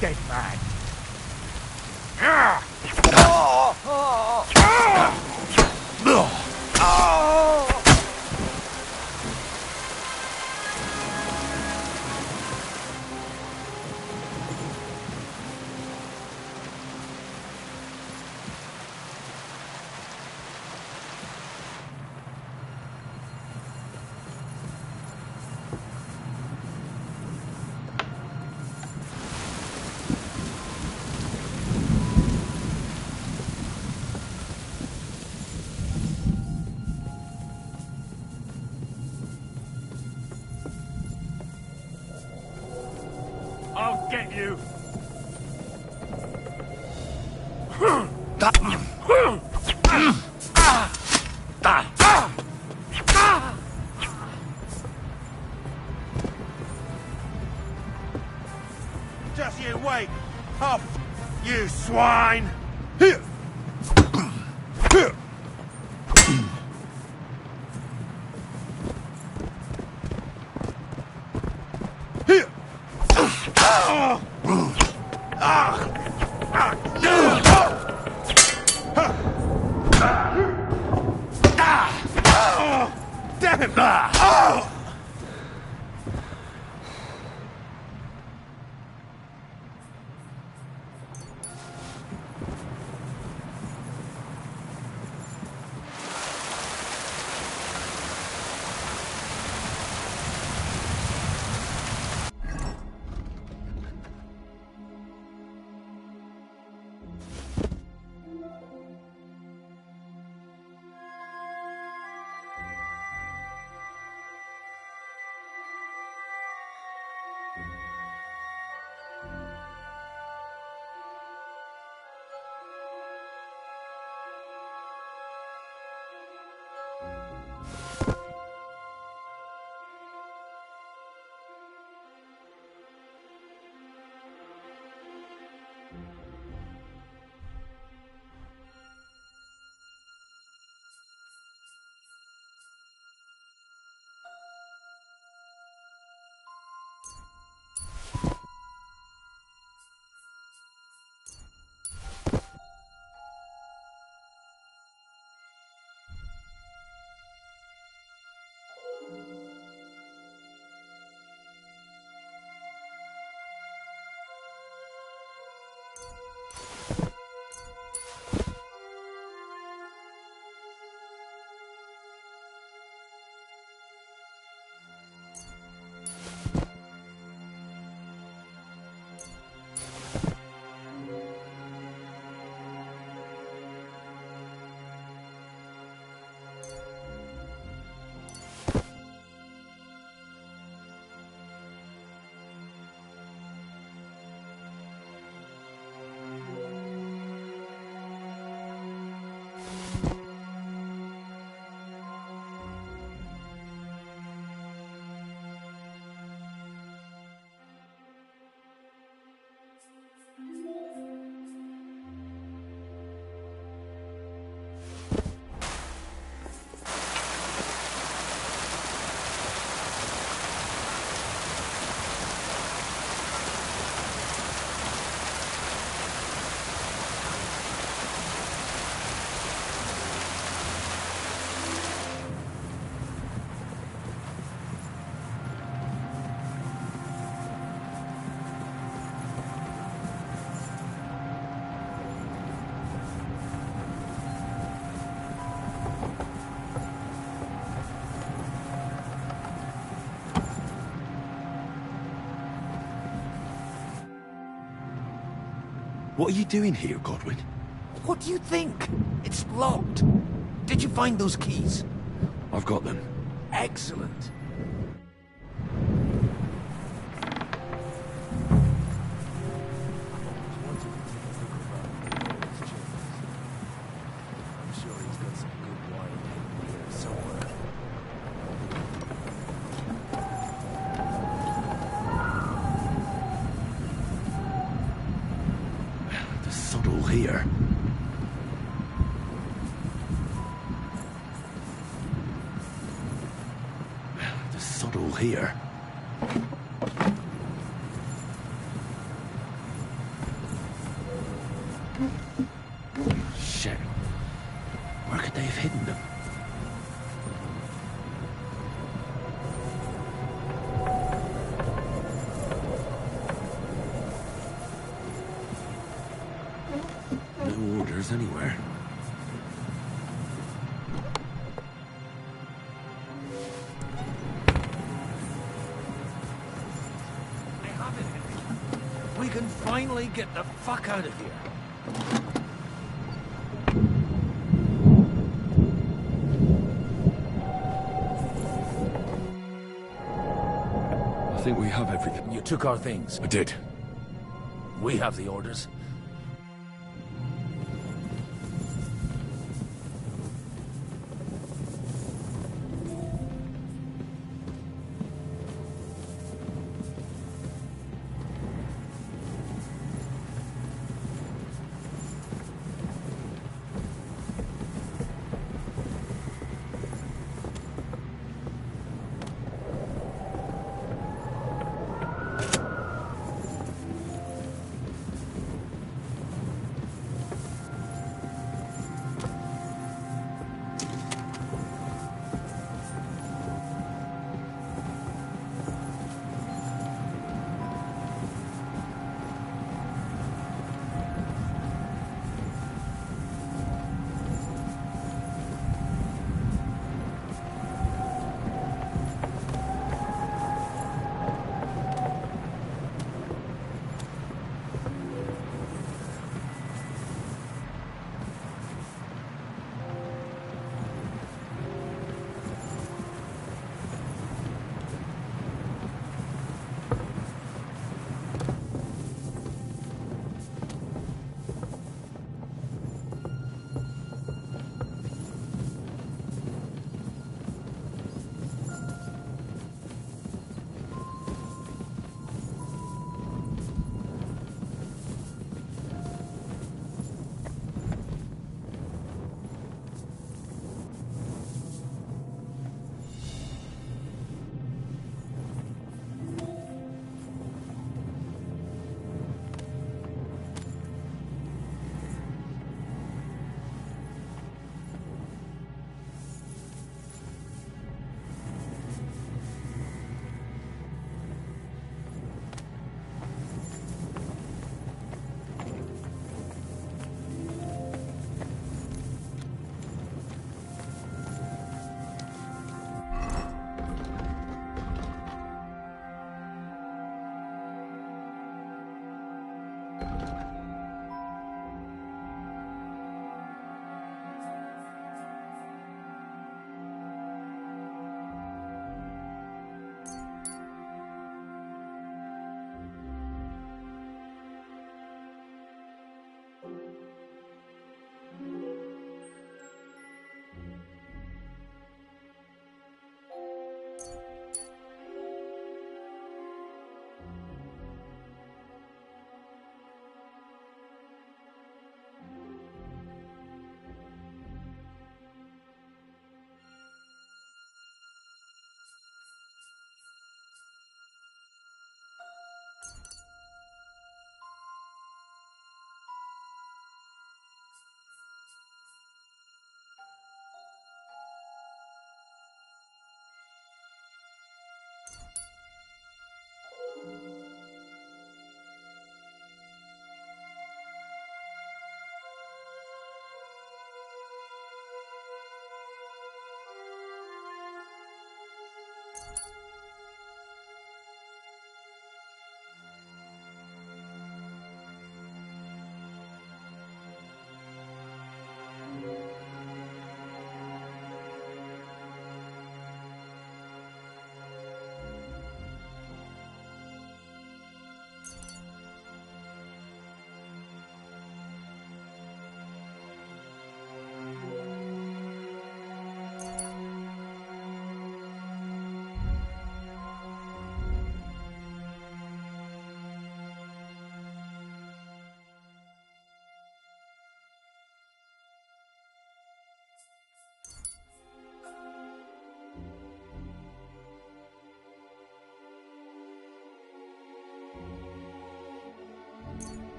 Dead man. I'll get you. Just you wait. Oh, you swine. What are you doing here, Godwin? What do you think? It's locked. Did you find those keys? I've got them. Excellent. The sod all here. The sod all here. Shit. Where could they have hidden them? No orders anywhere. We can finally get the fuck out of here. I think we have everything. You took our things. I did. We have the orders.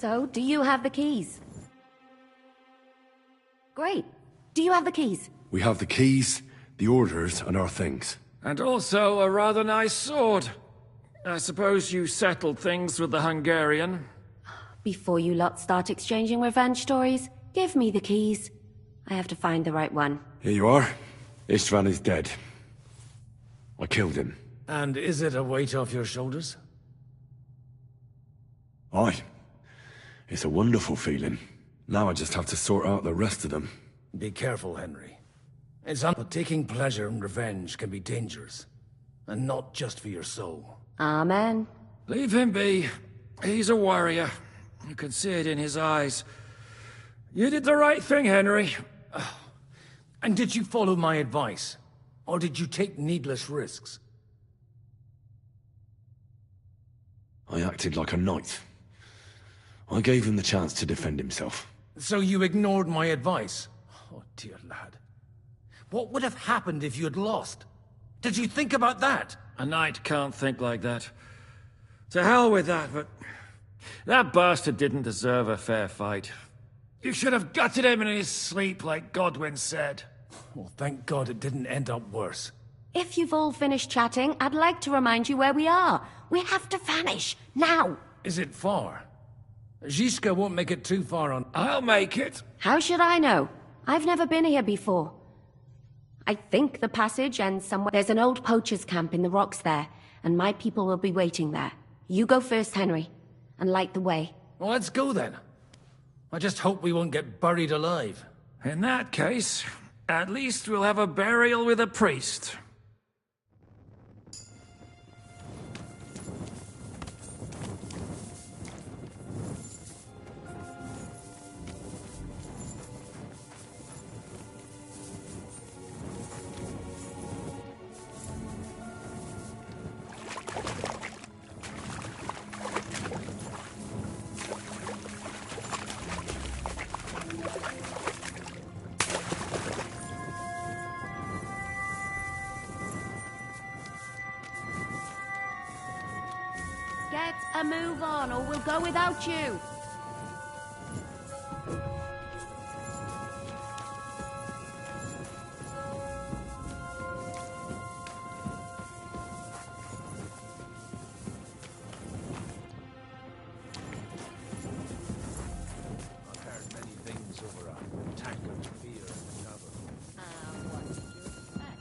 So, do you have the keys? Great. Do you have the keys? We have the keys, the orders, and our things. And also a rather nice sword. I suppose you settled things with the Hungarian? Before you lot start exchanging revenge stories, give me the keys. I have to find the right one. Here you are. Istvan is dead. I killed him. And is it a weight off your shoulders? Aye. It's a wonderful feeling. Now I just have to sort out the rest of them. Be careful, Henry. But taking pleasure in revenge can be dangerous. And not just for your soul. Amen. Leave him be. He's a warrior. You can see it in his eyes. You did the right thing, Henry. And did you follow my advice? Or did you take needless risks? I acted like a knight. I gave him the chance to defend himself. So you ignored my advice? Oh, dear lad. What would have happened if you had lost? Did you think about that? A knight can't think like that. To hell with that, but... that bastard didn't deserve a fair fight. You should have gutted him in his sleep, like Godwyn said. Well, thank God it didn't end up worse. If you've all finished chatting, I'd like to remind you where we are. We have to vanish, now! Is it far? Zizka won't make it too far on... I'll make it! How should I know? I've never been here before. I think the passage ends somewhere... There's an old poacher's camp in the rocks there, and my people will be waiting there. You go first, Henry, and light the way. Well, let's go then. I just hope we won't get buried alive. In that case, at least we'll have a burial with a priest. Get a move on, or we'll go without you. I've heard many things over a tankard's beer in the tavern. What did you expect?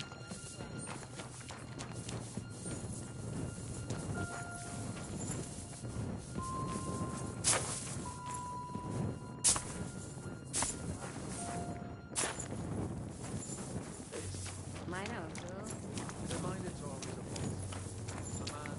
Mine also. The Minotaur is a boss. A man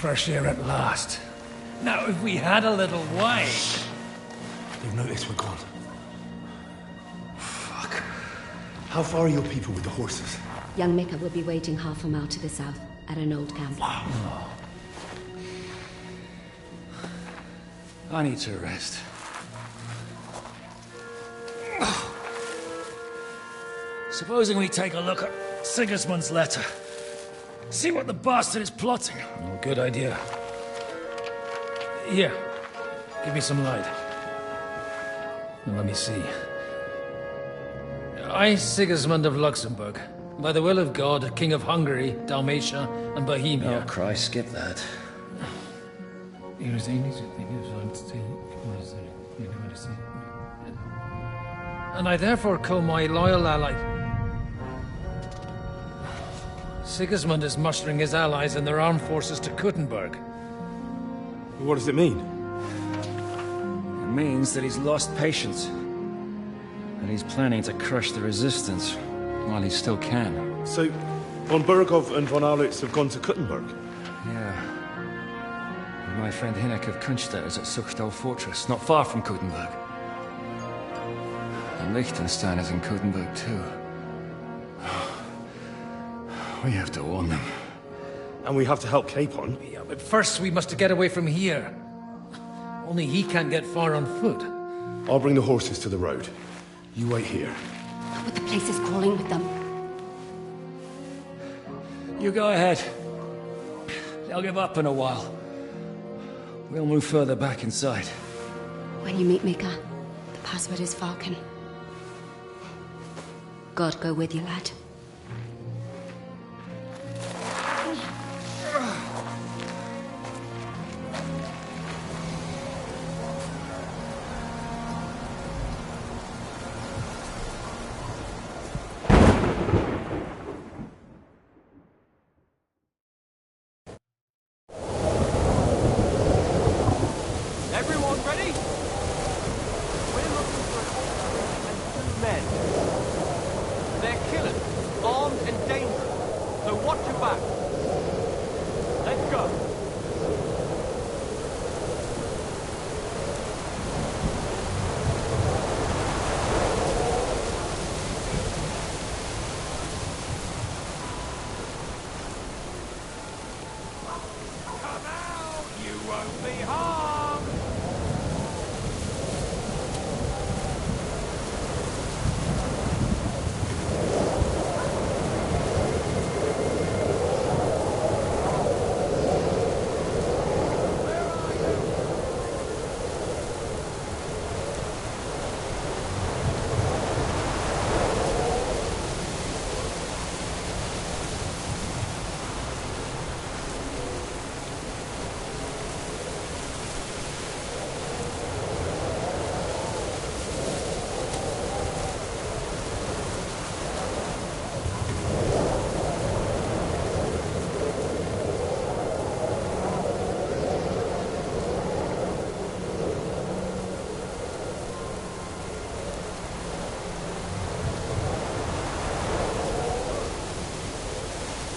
Fresh air at last. Now, if we had a little wine... They've noticed we're gone. Fuck. How far are your people with the horses? Young Mika will be waiting half a mile to the south, at an old camp. I need to rest. Supposing we take a look at Sigismund's letter. See what the bastard is plotting. Oh, good idea. Here, give me some light. Now, let me see. I, Sigismund of Luxembourg, by the will of God, King of Hungary, Dalmatia, and Bohemia. Oh, Christ, skip that. And I therefore call my loyal ally... Sigismund is mustering his allies and their armed forces to Kuttenberg. What does it mean? It means that he's lost patience. And he's planning to crush the resistance while he still can. So, von Burgov and von Aulitz have gone to Kuttenberg? Yeah. And my friend Hinnek of Kunstadt is at Suchdal Fortress, not far from Kuttenberg. And Liechtenstein is in Kuttenberg too. We have to warn them. And we have to help Capon? Yeah, but first we must get away from here. Only he can't get far on foot. I'll bring the horses to the road. You wait here. But the place is crawling with them. You go ahead. They'll give up in a while. We'll move further back inside. When you meet Mika, the password is Falcon. God go with you, lad.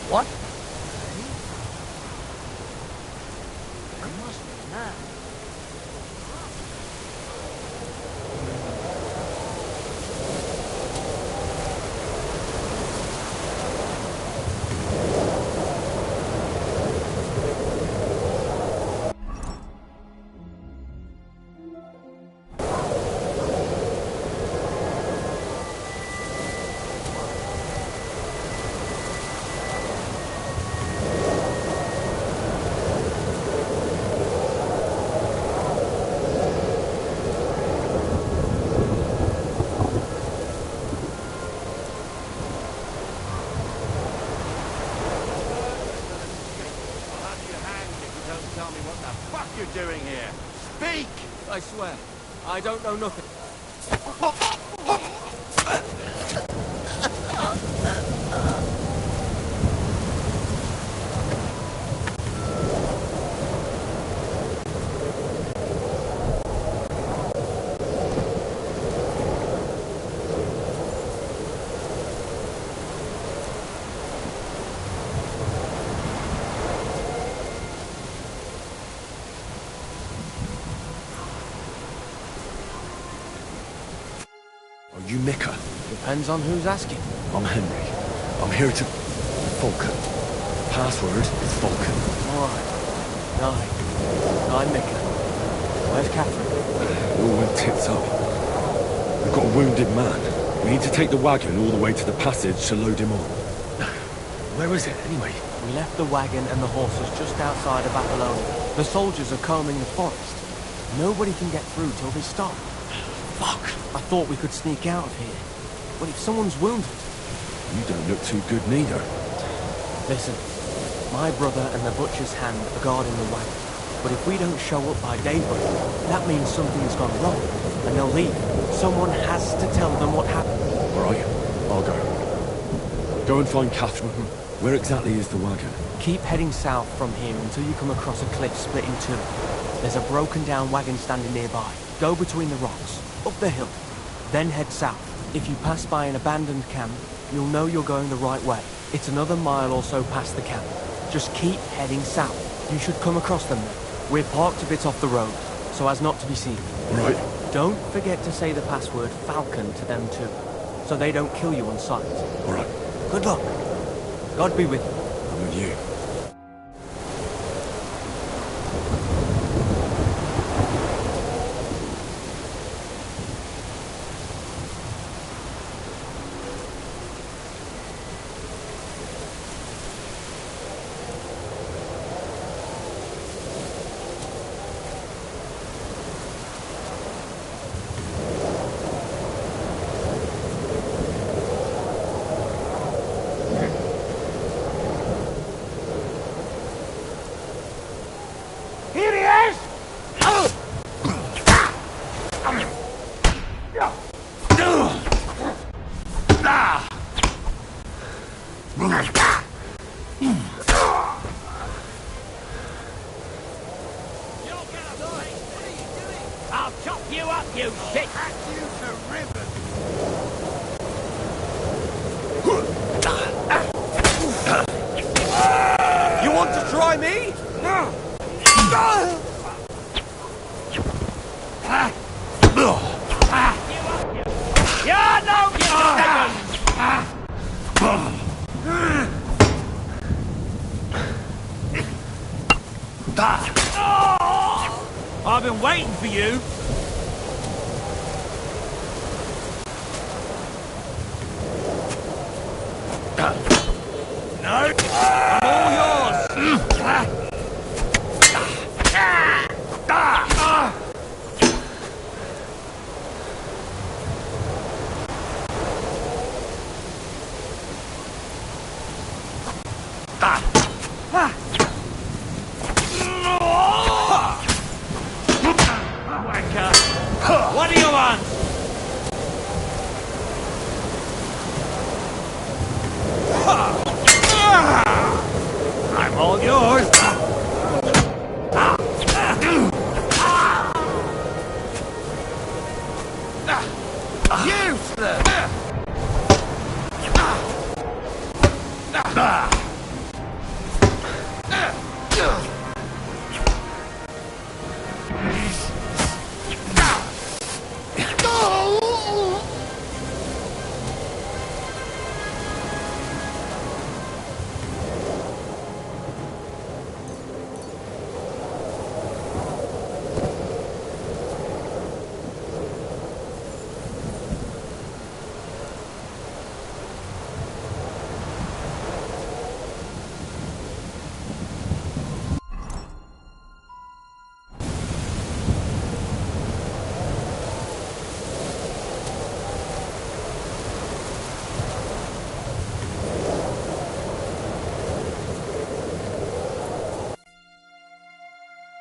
What? Doing here? Speak! I swear, I don't know nothing. Are you Mika? Depends on who's asking. I'm Henry. I'm here to... Vulcan. Password is Vulcan. Alright. I'm Mika. Where's Catherine? It all went tits up. We've got a wounded man. We need to take the wagon all the way to the passage to load him on. Where is it, anyway? We left the wagon and the horses just outside of Apollonia. The soldiers are combing the forest. Nobody can get through till they stop. Fuck! I thought we could sneak out of here. But if someone's wounded... You don't look too good neither. Listen, my brother and the butcher's hand are guarding the wagon. But if we don't show up by daybreak, that means something's gone wrong, and they'll leave. Someone has to tell them what happened. All right, I'll go. Go and find Catherine. Where exactly is the wagon? Keep heading south from here until you come across a cliff split in two. There's a broken down wagon standing nearby. Go between the rocks, up the hill, then head south. If you pass by an abandoned camp, you'll know you're going the right way. It's another mile or so past the camp. Just keep heading south. You should come across them then. We're parked a bit off the road, so as not to be seen. Right. Don't forget to say the password Falcon to them too, so they don't kill you on sight. All right. Good luck. God be with you. I'm with you. I've been waiting for you. No, I'm all yours. What do you want? I'm all yours. Useless.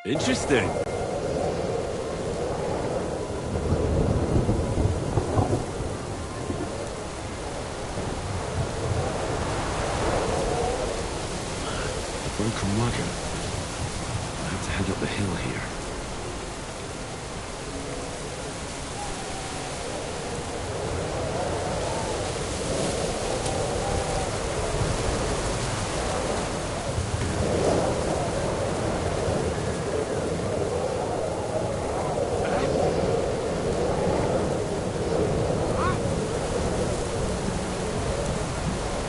Interesting. Broken wagon. I have to head up the hill here.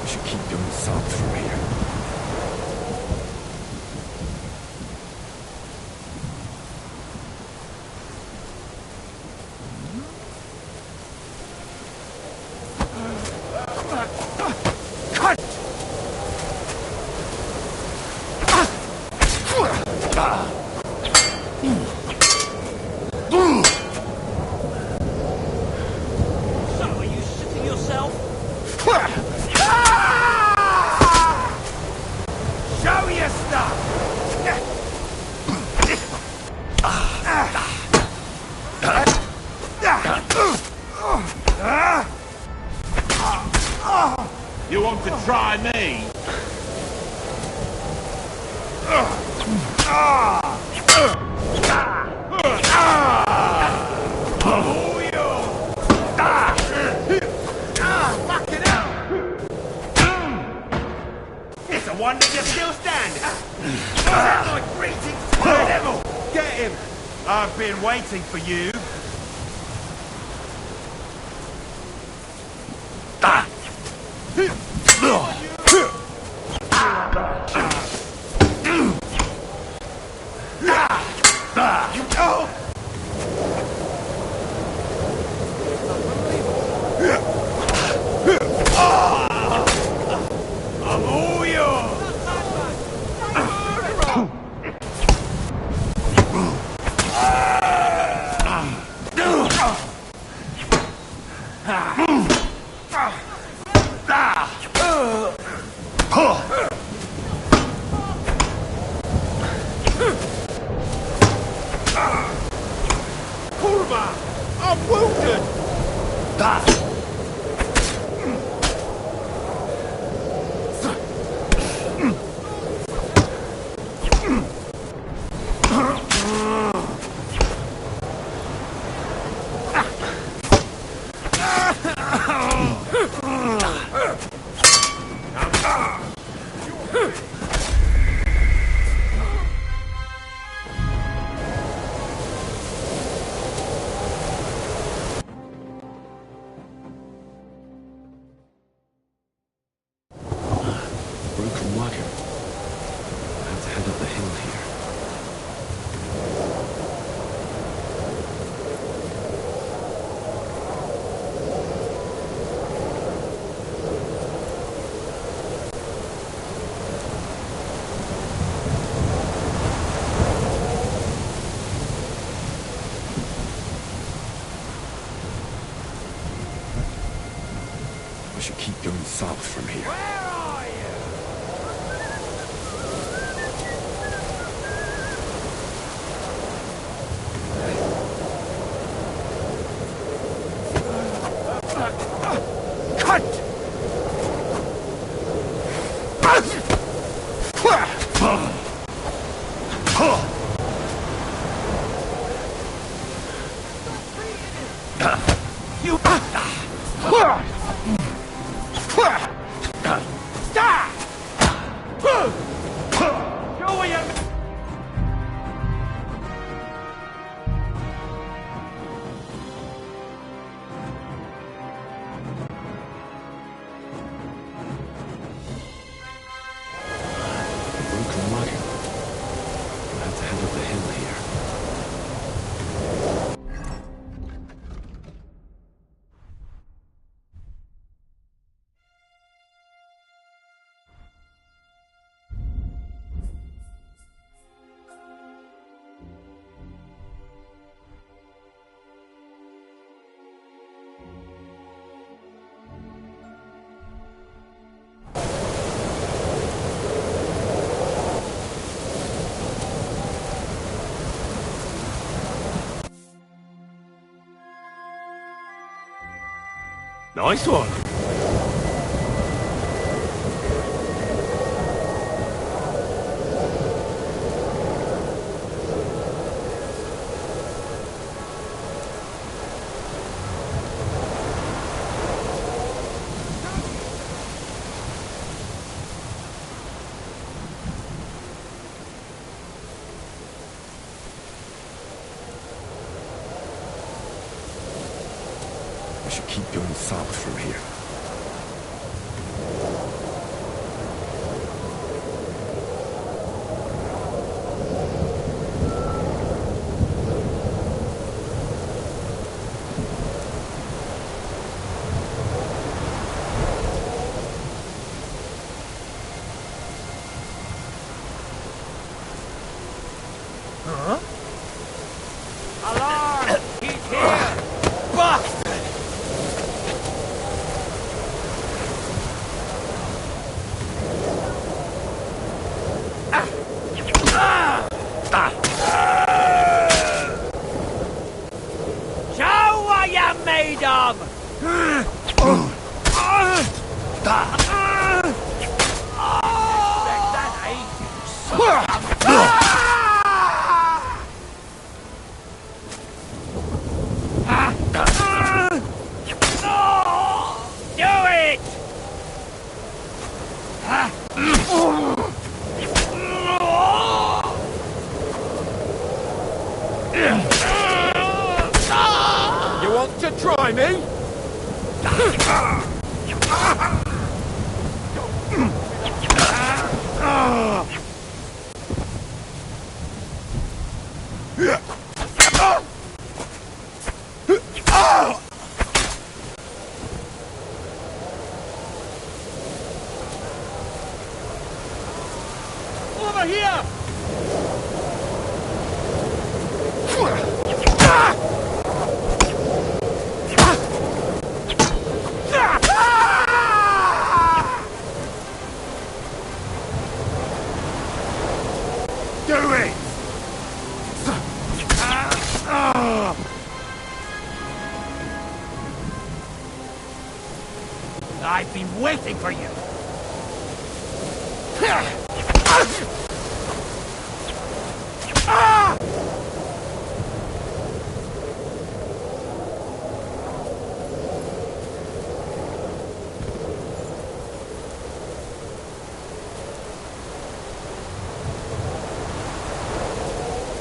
We should keep going south from here. So, are you shitting yourself? Show your stuff! You want to try me? It's a wonder you're still standing. Sound like greetings to the devil. Get him. I've been waiting for you. I'm all yours. Kurva, I'm wounded. Broken wagon. I have to head up the hill here. We should keep going south from here. Nice one. We should keep going south from here. Huh? Alarm! He's here! Bastard! Show what you're made of! Do it! You want to try me? Over here! Do it! I've been waiting for you.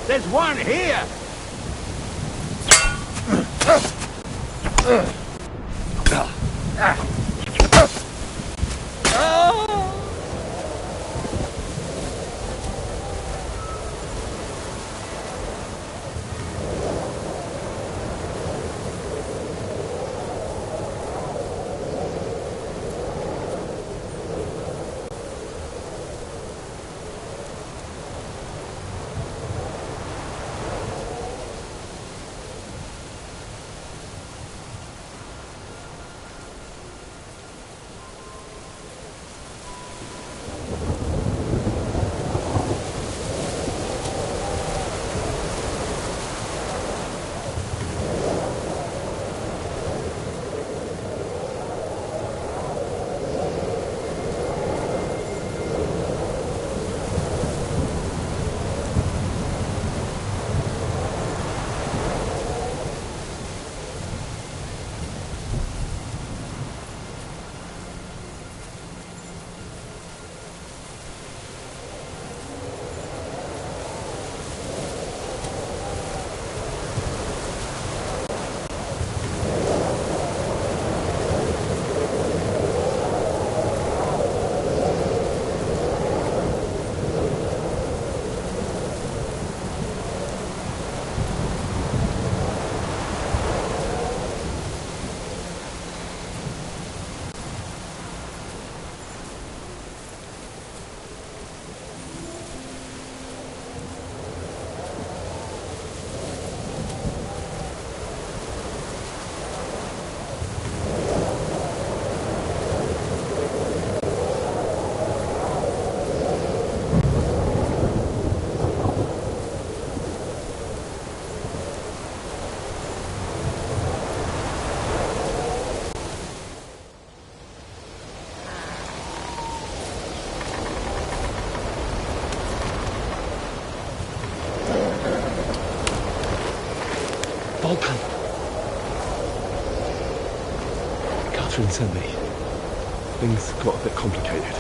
There's one here! Zoltan. Catherine sent me. Things got a bit complicated.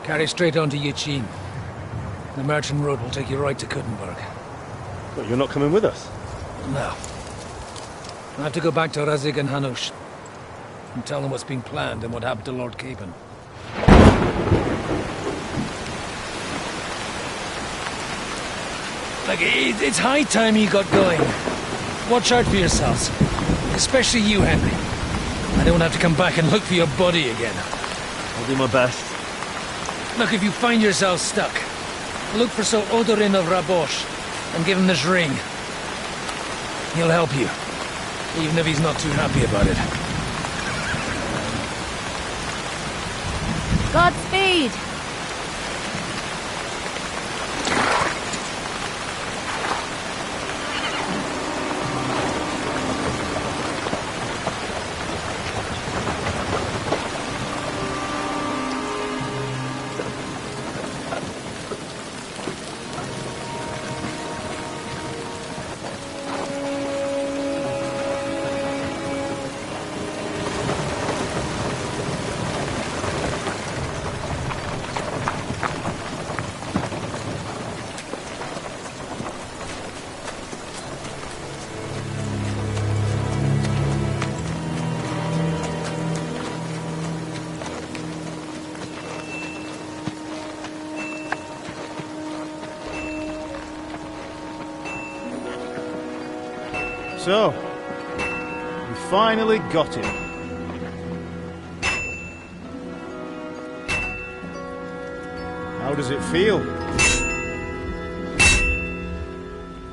Carry straight on to Yuchin. The merchant road will take you right to Kuttenberg. But you're not coming with us? No. I have to go back to Razig and Hanush and tell them what's been planned and what happened to Lord Capon. Like, it's high time you got going. Watch out for yourselves. Especially you, Henry. I don't have to come back and look for your body again. I'll do my best. Look, if you find yourself stuck, look for Sir Odorin of Rabosh and give him this ring. He'll help you, even if he's not too happy about it. Godspeed! So, we finally got him. How does it feel?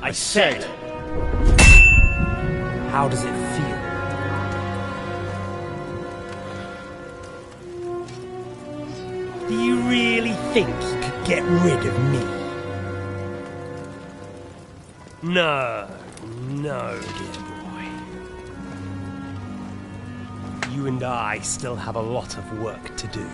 I said, how does it feel? Do you really think you could get rid of me? No, dear boy. You and I still have a lot of work to do.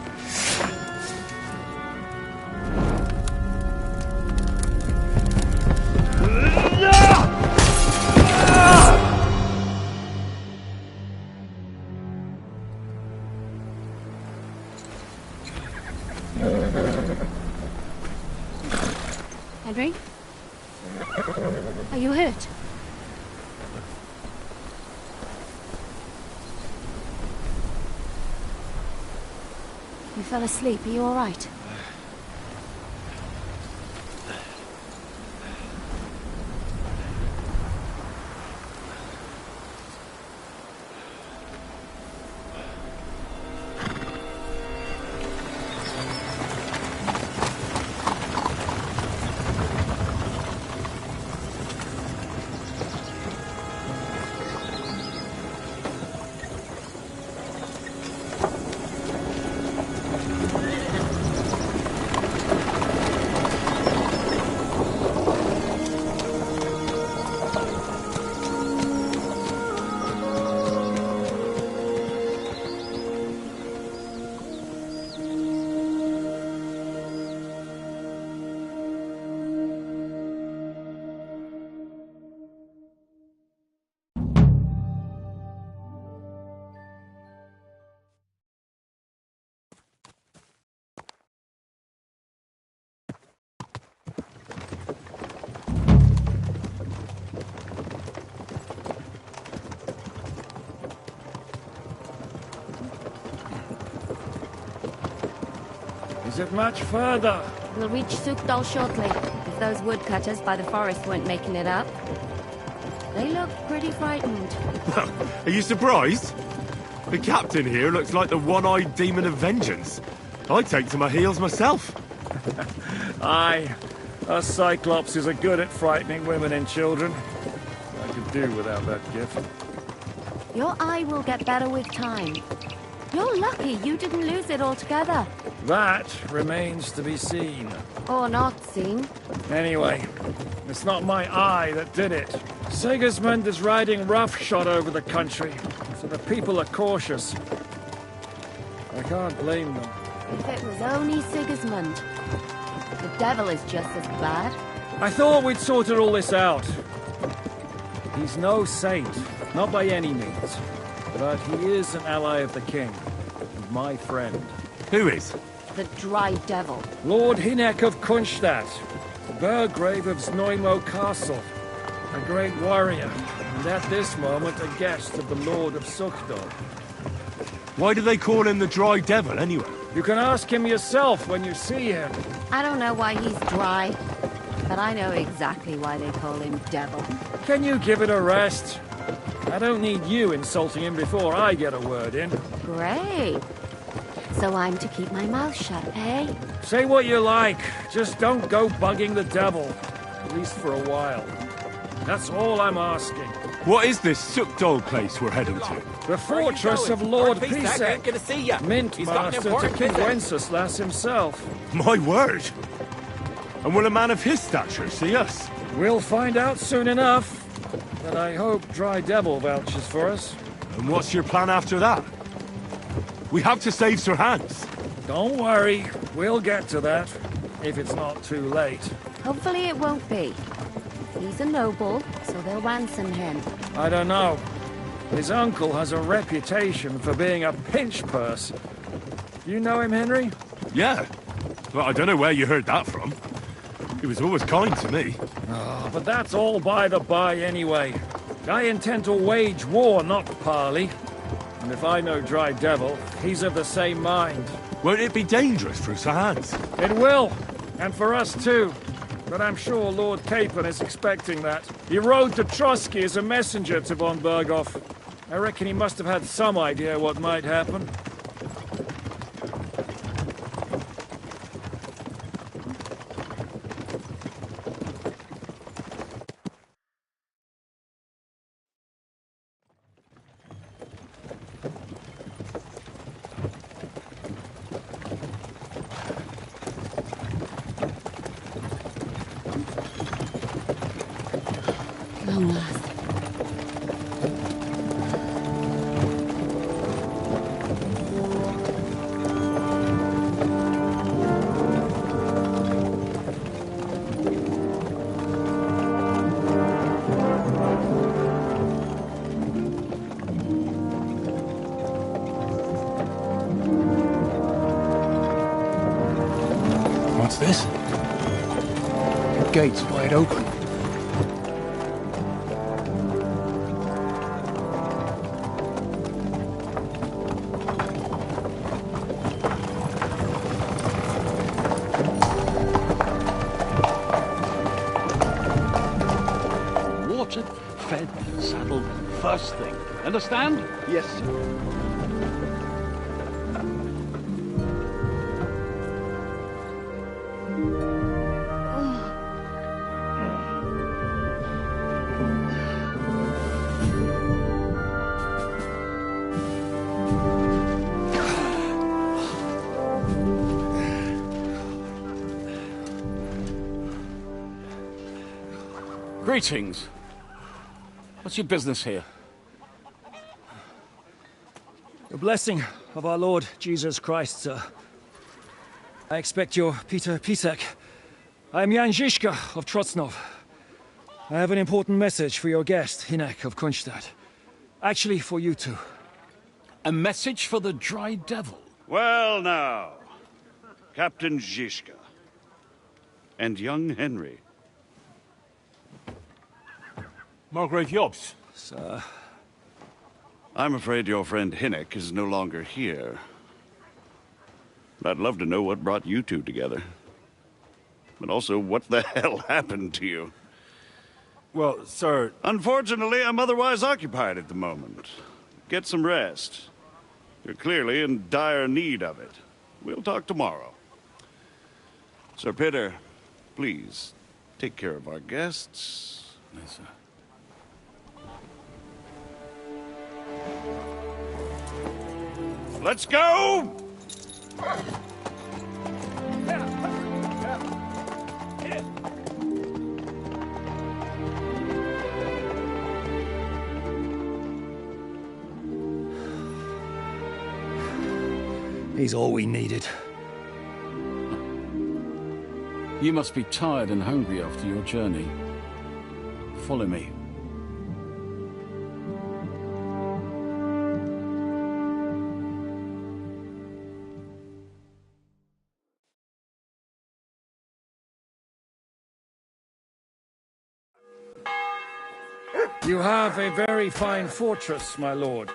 Henry? Are you hurt? You fell asleep. Are you all right? Is it much further? We'll reach Sukdal shortly, if those woodcutters by the forest weren't making it up. They look pretty frightened. Well, are you surprised? The captain here looks like the one-eyed demon of vengeance. I'd take to my heels myself. Aye, us Cyclopses are good at frightening women and children. I could do without that gift. Your eye will get better with time. You're lucky you didn't lose it altogether. That remains to be seen. Or not seen. Anyway, it's not my eye that did it. Sigismund is riding roughshod over the country, so the people are cautious. I can't blame them. If it was only Sigismund. The devil is just as bad. I thought we'd sorted all this out. He's no saint, not by any means. But he is an ally of the king, and my friend. Who is? The Dry Devil. Lord Hynek of Kunstadt, the Burgrave of Znojmo Castle, a great warrior, and at this moment a guest of the Lord of Sukdal. Why do they call him the Dry Devil, anyway? You can ask him yourself when you see him. I don't know why he's dry, but I know exactly why they call him Devil. Can you give it a rest? I don't need you insulting him before I get a word in. Great. So I'm to keep my mouth shut, eh? Say what you like, just don't go bugging the devil. At least for a while. That's all I'm asking. What is this Sukdal place we're heading to? The fortress of Lord Pisek, Good to see ya. Mint He's got an Master to important King visit. Wenceslas himself. My word! And will a man of his stature see us? We'll find out soon enough. But I hope Dry Devil vouches for us. And what's your plan after that? We have to save Sir Hans. Don't worry, we'll get to that. If it's not too late. Hopefully it won't be. He's a noble, so they'll ransom him. I don't know. His uncle has a reputation for being a pinch purse. You know him, Henry? Yeah. Well, I don't know where you heard that from. He was always kind to me. Oh, but that's all by the by anyway. I intend to wage war, not parley. And if I know Dry Devil, he's of the same mind. Won't it be dangerous for Sir Hans? It will, and for us too. But I'm sure Lord Capon is expecting that. He rode to Trotsky as a messenger to von Berghoff. I reckon he must have had some idea what might happen. Long last. What's this? The gate's wide open. Watered, fed, saddled, first thing. Understand? Yes, sir. Greetings. What's your business here? The blessing of our Lord Jesus Christ, sir. I expect you're Peter Pisek. I am Jan Žižka of Trocnov. I have an important message for your guest, Hynek of Kunstadt. Actually, for you two. A message for the Dry Devil? Well now, Captain Žižka. And young Henry. Margrave Jobs. Sir. I'm afraid your friend Hynek is no longer here. But I'd love to know what brought you two together. But also, what the hell happened to you? Well, sir... Unfortunately, I'm otherwise occupied at the moment. Get some rest. You're clearly in dire need of it. We'll talk tomorrow. Sir Pitter, please, take care of our guests. Yes, sir. Let's go! He's all we needed. You must be tired and hungry after your journey. Follow me. You have a very fine fortress, my lord.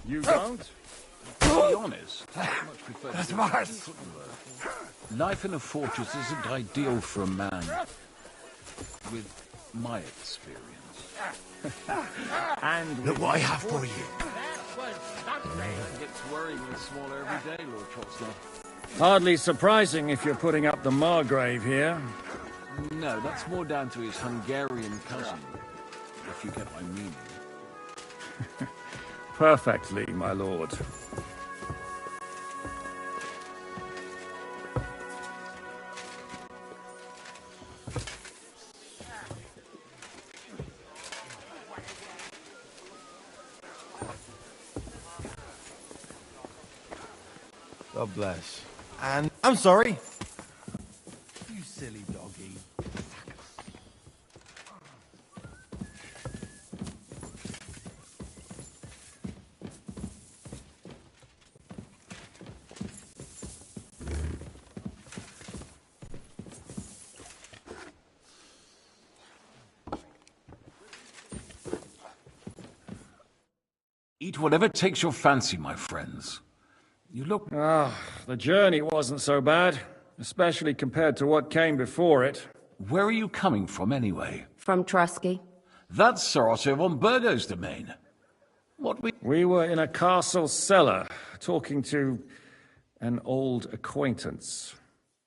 You don't? To be honest, I much prefer That's to Mars. Life in a fortress isn't ideal for a man, with my experience. And Look what I have for you. Gets worryingly smaller every day, Lord Trotsdale. Hardly surprising if you're putting up the Margrave here. No, that's more down to his Hungarian cousin, if you get my meaning. Perfectly, my lord. God bless. And I'm sorry. You silly doggy. Eat whatever takes your fancy, my friends. You look... The journey wasn't so bad, especially compared to what came before it. Where are you coming from, anyway? From Trusky. That's Sir Otto von Burgo's domain. We were in a castle cellar, talking to an old acquaintance.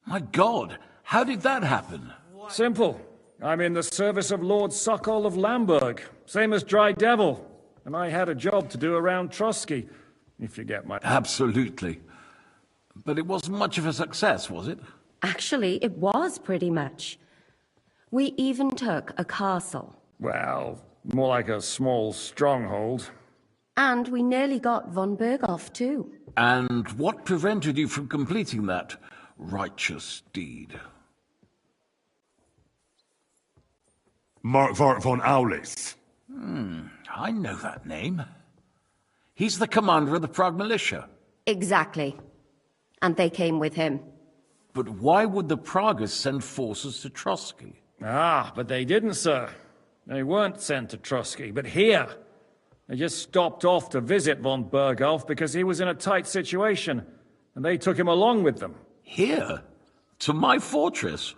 My God, how did that happen? Simple. I'm in the service of Lord Sokol of Lamberg, same as Dry Devil, and I had a job to do around Trusky, if you get my... Absolutely. But it wasn't much of a success, was it? Actually, it was pretty much. We even took a castle. Well, more like a small stronghold. And we nearly got von Berghoff, too. And what prevented you from completing that righteous deed? Markvart von Aulis. I know that name. He's the commander of the Prague militia. Exactly. And they came with him. But why would the Praguers send forces to Trusky? But they didn't, sir. They weren't sent to Trusky, but here. They just stopped off to visit von Berghoff because he was in a tight situation, and they took him along with them. Here? To my fortress?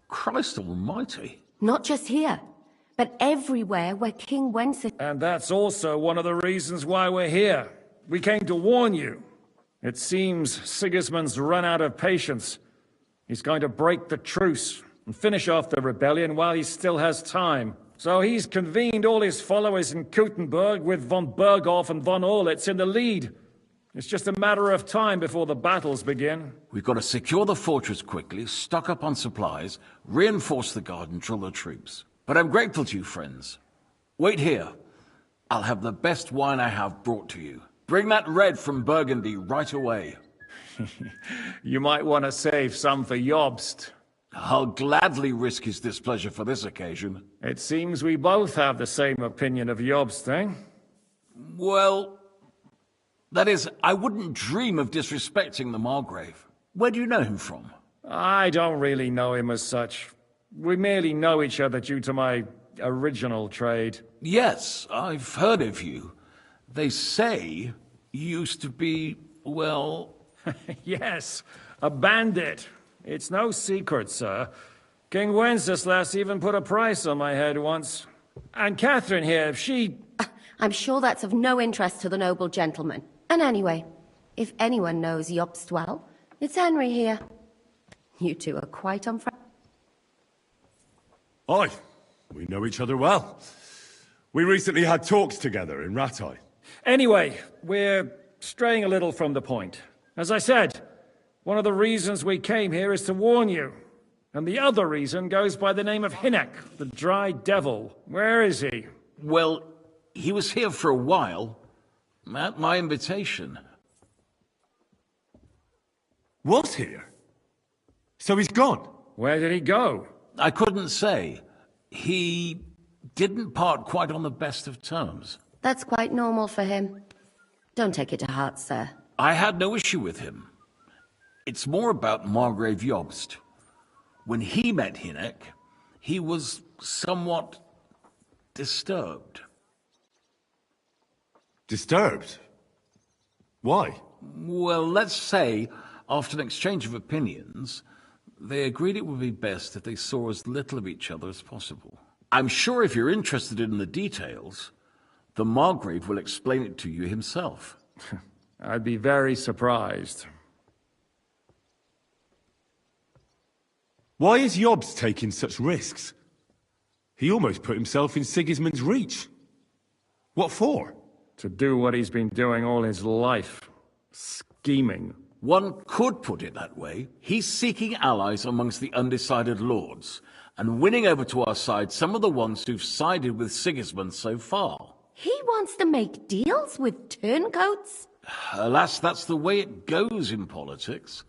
Christ almighty. Not just here, but everywhere where King Wenceslas... And that's also one of the reasons why we're here. We came to warn you. It seems Sigismund's run out of patience. He's going to break the truce and finish off the rebellion while he still has time. So he's convened all his followers in Kuttenberg with von Berghoff and von Orlitz in the lead. It's just a matter of time before the battles begin. We've got to secure the fortress quickly, stock up on supplies, reinforce the guard and drill the troops. But I'm grateful to you, friends. Wait here. I'll have the best wine I have brought to you. Bring that red from Burgundy right away. You might want to save some for Jobst. I'll gladly risk his displeasure for this occasion. It seems we both have the same opinion of Jobst, eh? Well, that is, I wouldn't dream of disrespecting the Margrave. Where do you know him from? I don't really know him as such. We merely know each other due to my original trade. Yes, I've heard of you. They say you used to be, well... Yes, a bandit. It's no secret, sir. King Wenceslas even put a price on my head once. And Catherine here, if she... I'm sure that's of no interest to the noble gentleman. And anyway, if anyone knows Jobst well, it's Henry here. You two are quite on friends. Aye, we know each other well. We recently had talks together in Rattay. Anyway, we're straying a little from the point. As I said, one of the reasons we came here is to warn you. And the other reason goes by the name of Hynek, the Dry Devil. Where is he? Well, he was here for a while, at my invitation. Was here? So he's gone? Where did he go? I couldn't say. He didn't part quite on the best of terms. That's quite normal for him. Don't take it to heart, sir. I had no issue with him. It's more about Margrave Jobst. When he met Hynek, he was somewhat disturbed. Disturbed? Why? Well, let's say, after an exchange of opinions, they agreed it would be best if they saw as little of each other as possible. I'm sure if you're interested in the details, the Margrave will explain it to you himself. I'd be very surprised. Why is Jobst taking such risks? He almost put himself in Sigismund's reach. What for? To do what he's been doing all his life. Scheming. One could put it that way. He's seeking allies amongst the undecided lords, and winning over to our side some of the ones who've sided with Sigismund so far. He wants to make deals with turncoats? Alas, that's the way it goes in politics.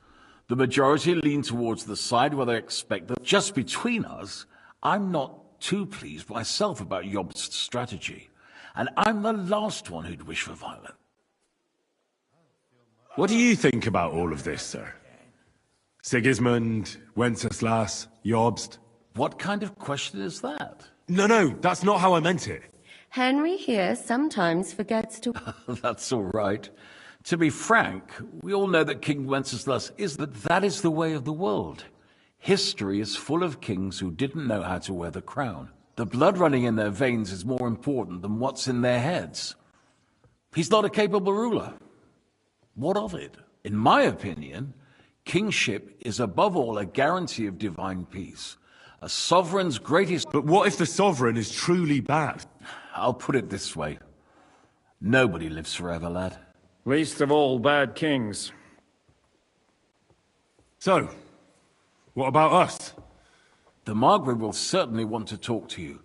The majority lean towards the side where they expect that. Just between us, I'm not too pleased myself about Jobst's strategy, and I'm the last one who'd wish for violence. What do you think about all of this, sir? Sigismund, Wenceslas, Jobst? What kind of question is that? No, that's not how I meant it. Henry here sometimes forgets to... That's all right. To be frank, we all know that King Wenceslas that is the way of the world. History is full of kings who didn't know how to wear the crown. The blood running in their veins is more important than what's in their heads. He's not a capable ruler. What of it? In my opinion, kingship is above all a guarantee of divine peace. A sovereign's greatest... But what if the sovereign is truly bad? I'll put it this way. Nobody lives forever, lad. Least of all bad kings. So, what about us? The Margrave will certainly want to talk to you.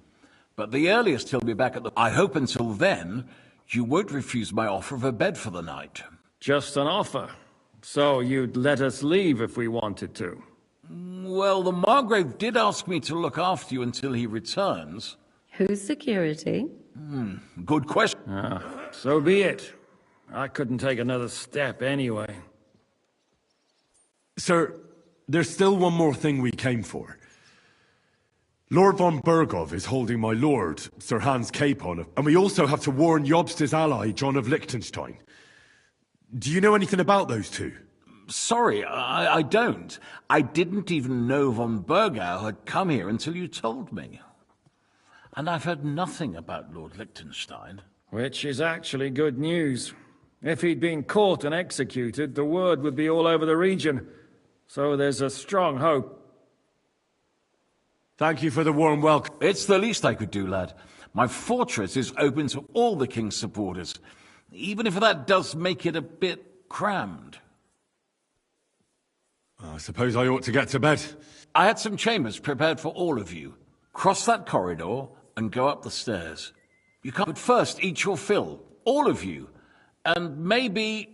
But the earliest he'll be back at the... I hope until then, you won't refuse my offer of a bed for the night. Just an offer. So you'd let us leave if we wanted to? Well, the Margrave did ask me to look after you until he returns. Who's security? Good question. So be it. I couldn't take another step anyway. Sir, there's still one more thing we came for. Lord von Bergov is holding my lord, Sir Hans Capon, and we also have to warn Jobst's ally, John of Liechtenstein. Do you know anything about those two? Sorry, I don't. I didn't even know von Bergau had come here until you told me. And I've heard nothing about Lord Liechtenstein. Which is actually good news. If he'd been caught and executed, the word would be all over the region. So there's a strong hope. Thank you for the warm welcome. It's the least I could do, lad. My fortress is open to all the king's supporters, even if that does make it a bit crammed. I suppose I ought to get to bed. I had some chambers prepared for all of you. Cross that corridor and go up the stairs. You can't... But first, eat your fill. All of you. And maybe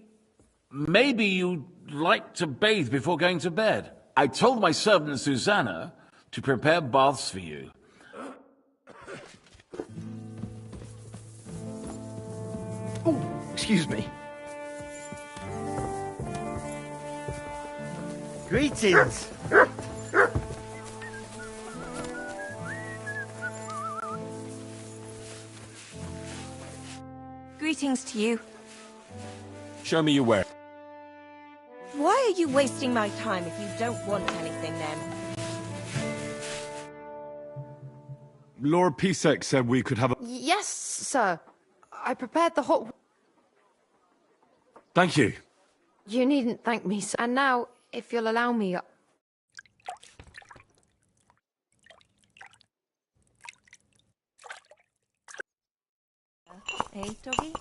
you'd like to bathe before going to bed. I told my servant Susanna to prepare baths for you. Oh, excuse me. Greetings. Greetings to you. Show me your where. Why are you wasting my time if you don't want anything then? Lord Pisek said we could have a... Yes, sir. I prepared the hot... Thank you. You needn't thank me, sir. And now, if you'll allow me... Hey, doggy?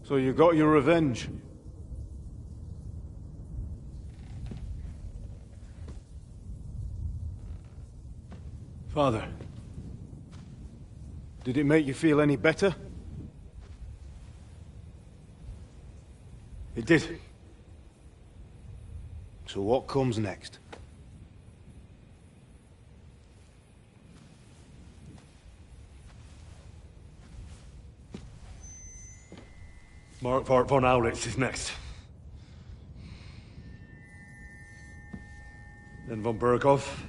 So you got your revenge? Father, did it make you feel any better? It did. So what comes next? Mark von Aulitz is next. Then von Berghoff.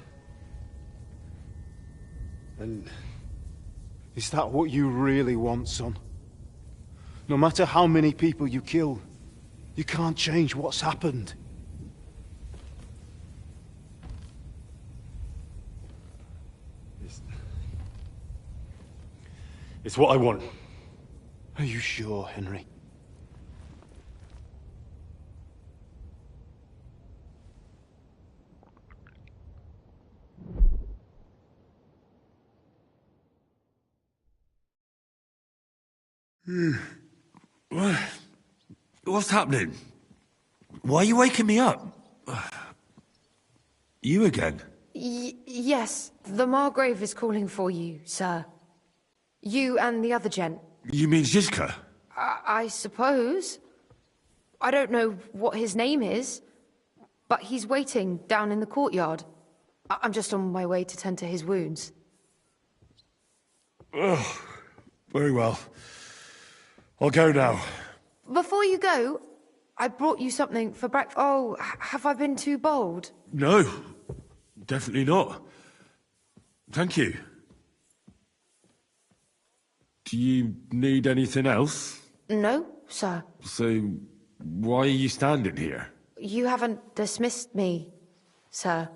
And is that what you really want, son? No matter how many people you kill, you can't change what's happened. It's what I want. Are you sure, Henry? What's happening? Why are you waking me up? You again? Yes, the Margrave is calling for you, sir. You and the other gent. You mean Zizka? I suppose. I don't know what his name is, but he's waiting down in the courtyard. I'm just on my way to tend to his wounds. Oh, very well. I'll go now. Before you go, I brought you something for breakfast. Oh, have I been too bold? No, definitely not. Thank you. Do you need anything else? No, sir. So, why are you standing here? You haven't dismissed me, sir.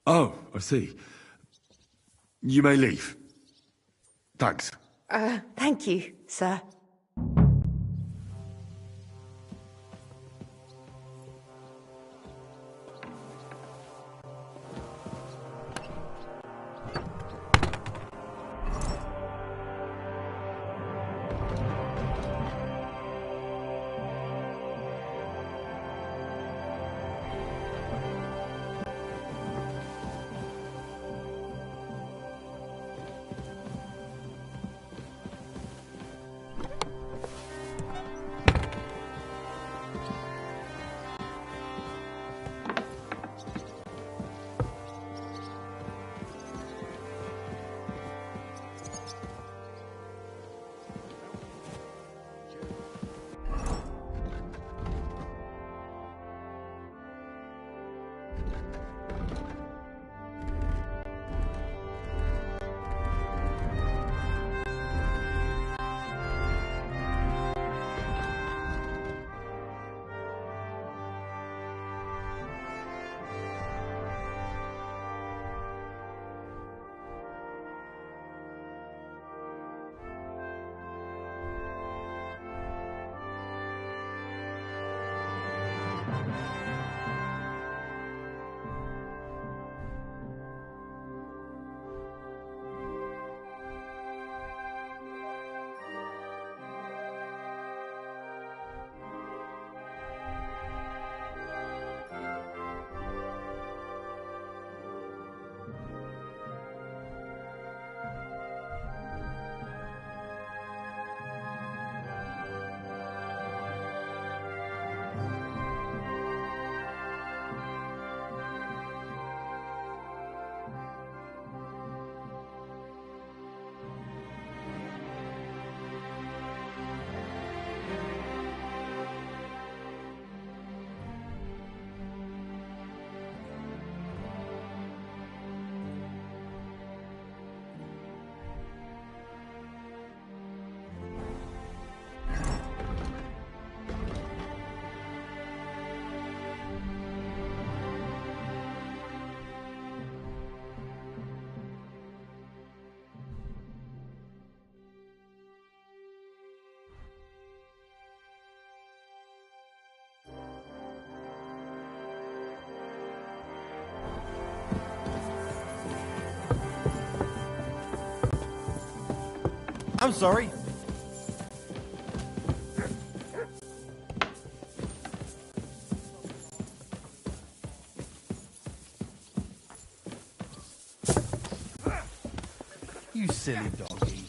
Oh, I see. You may leave. Thanks. Thank you, sir. I'm sorry. You silly doggy.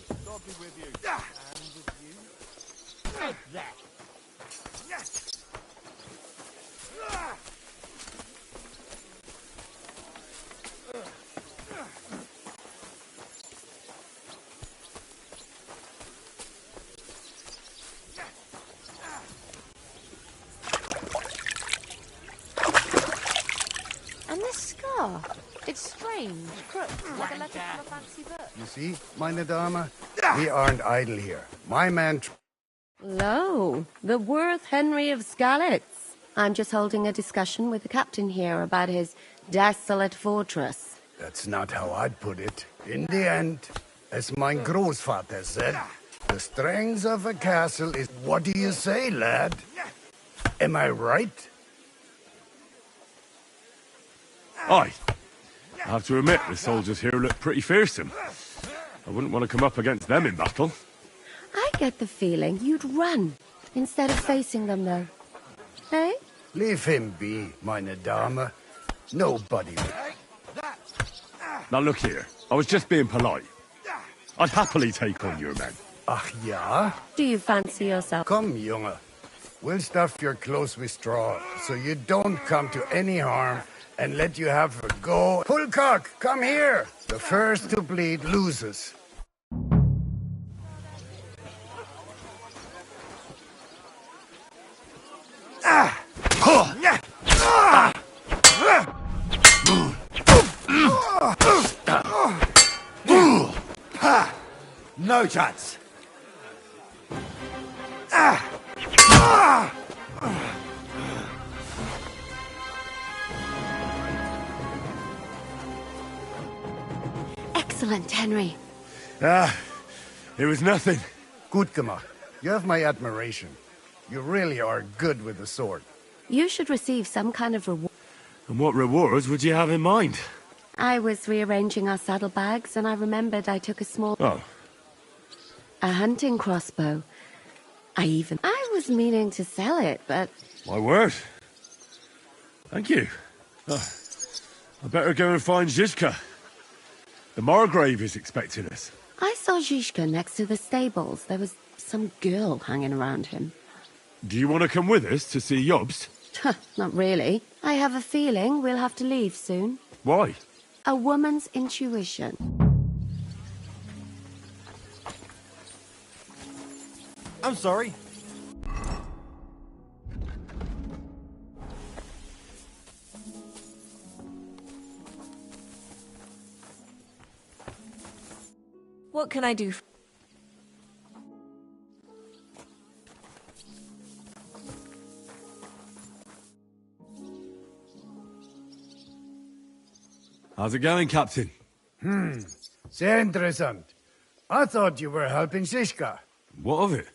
Take that. And this scar, it's strange, crooked, like a letter from a fancy book. You see, meine Dame, we aren't idle here. My man... Lo, the Worth Henry of Skalitz. I'm just holding a discussion with the captain here about his desolate fortress. That's not how I'd put it. In the end, as my Großvater said, the strength of a castle is... What do you say, lad? Am I right? Aye. I have to admit, the soldiers here look pretty fearsome. I wouldn't want to come up against them in battle. I get the feeling you'd run instead of facing them, though. Hey? Leave him be, meine Dame. Nobody... Now look here, I was just being polite. I'd happily take on your men. Ach ja? Do you fancy yourself? Come, Junge. We'll stuff your clothes with straw, so you don't come to any harm, and let you have a go. Pulcock, come here! The first to bleed loses. No chance. Excellent, Henry. It was nothing. Gut gemacht. You have my admiration. You really are good with the sword. You should receive some kind of reward. And what rewards would you have in mind? I was rearranging our saddlebags, and I remembered I took a small... Oh. A hunting crossbow. I was meaning to sell it, but... My word. Thank you. I better go and find Zizka. The Margrave is expecting us. I saw Zizka next to the stables. There was some girl hanging around him. Do you want to come with us to see Jobst? Not really. I have a feeling we'll have to leave soon. Why? A woman's intuition. I'm sorry. What can I do? How's it going, Captain? Sehr interessant. I thought you were helping Zizka. What of it?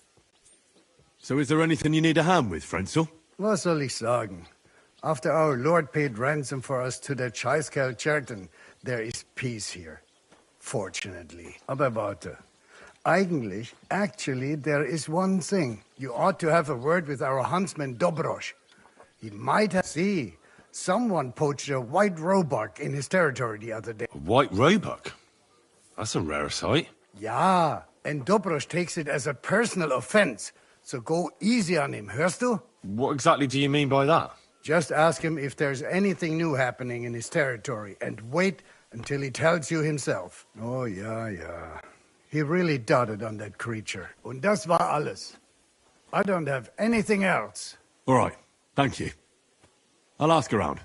So is there anything you need a hand with, Frenzel? Was soll ich sagen? After our lord paid ransom for us to the Chaiskel Cherton, there is peace here. Fortunately. Aber warte. Actually, there is one thing. You ought to have a word with our huntsman Dobrosh. He might have... See, someone poached a white roebuck in his territory the other day. A white roebuck? That's a rare sight. Yeah, and Dobrosh takes it as a personal offense. So go easy on him, hörst du? What exactly do you mean by that? Just ask him if there's anything new happening in his territory, and wait until he tells you himself. Oh, yeah. He really doted on that creature. Und das war alles. I don't have anything else. All right, thank you. I'll ask around.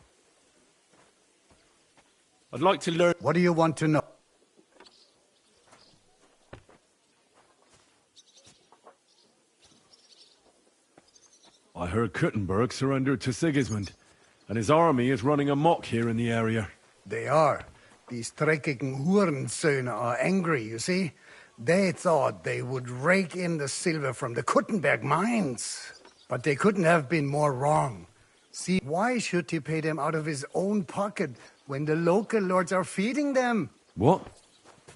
I'd like to learn... What do you want to know? I heard Kuttenberg surrendered to Sigismund, and his army is running amok here in the area. They are. These dreckigen Hurensöhne are angry, you see? They thought they would rake in the silver from the Kuttenberg mines. But they couldn't have been more wrong. See, why should he pay them out of his own pocket when the local lords are feeding them? What?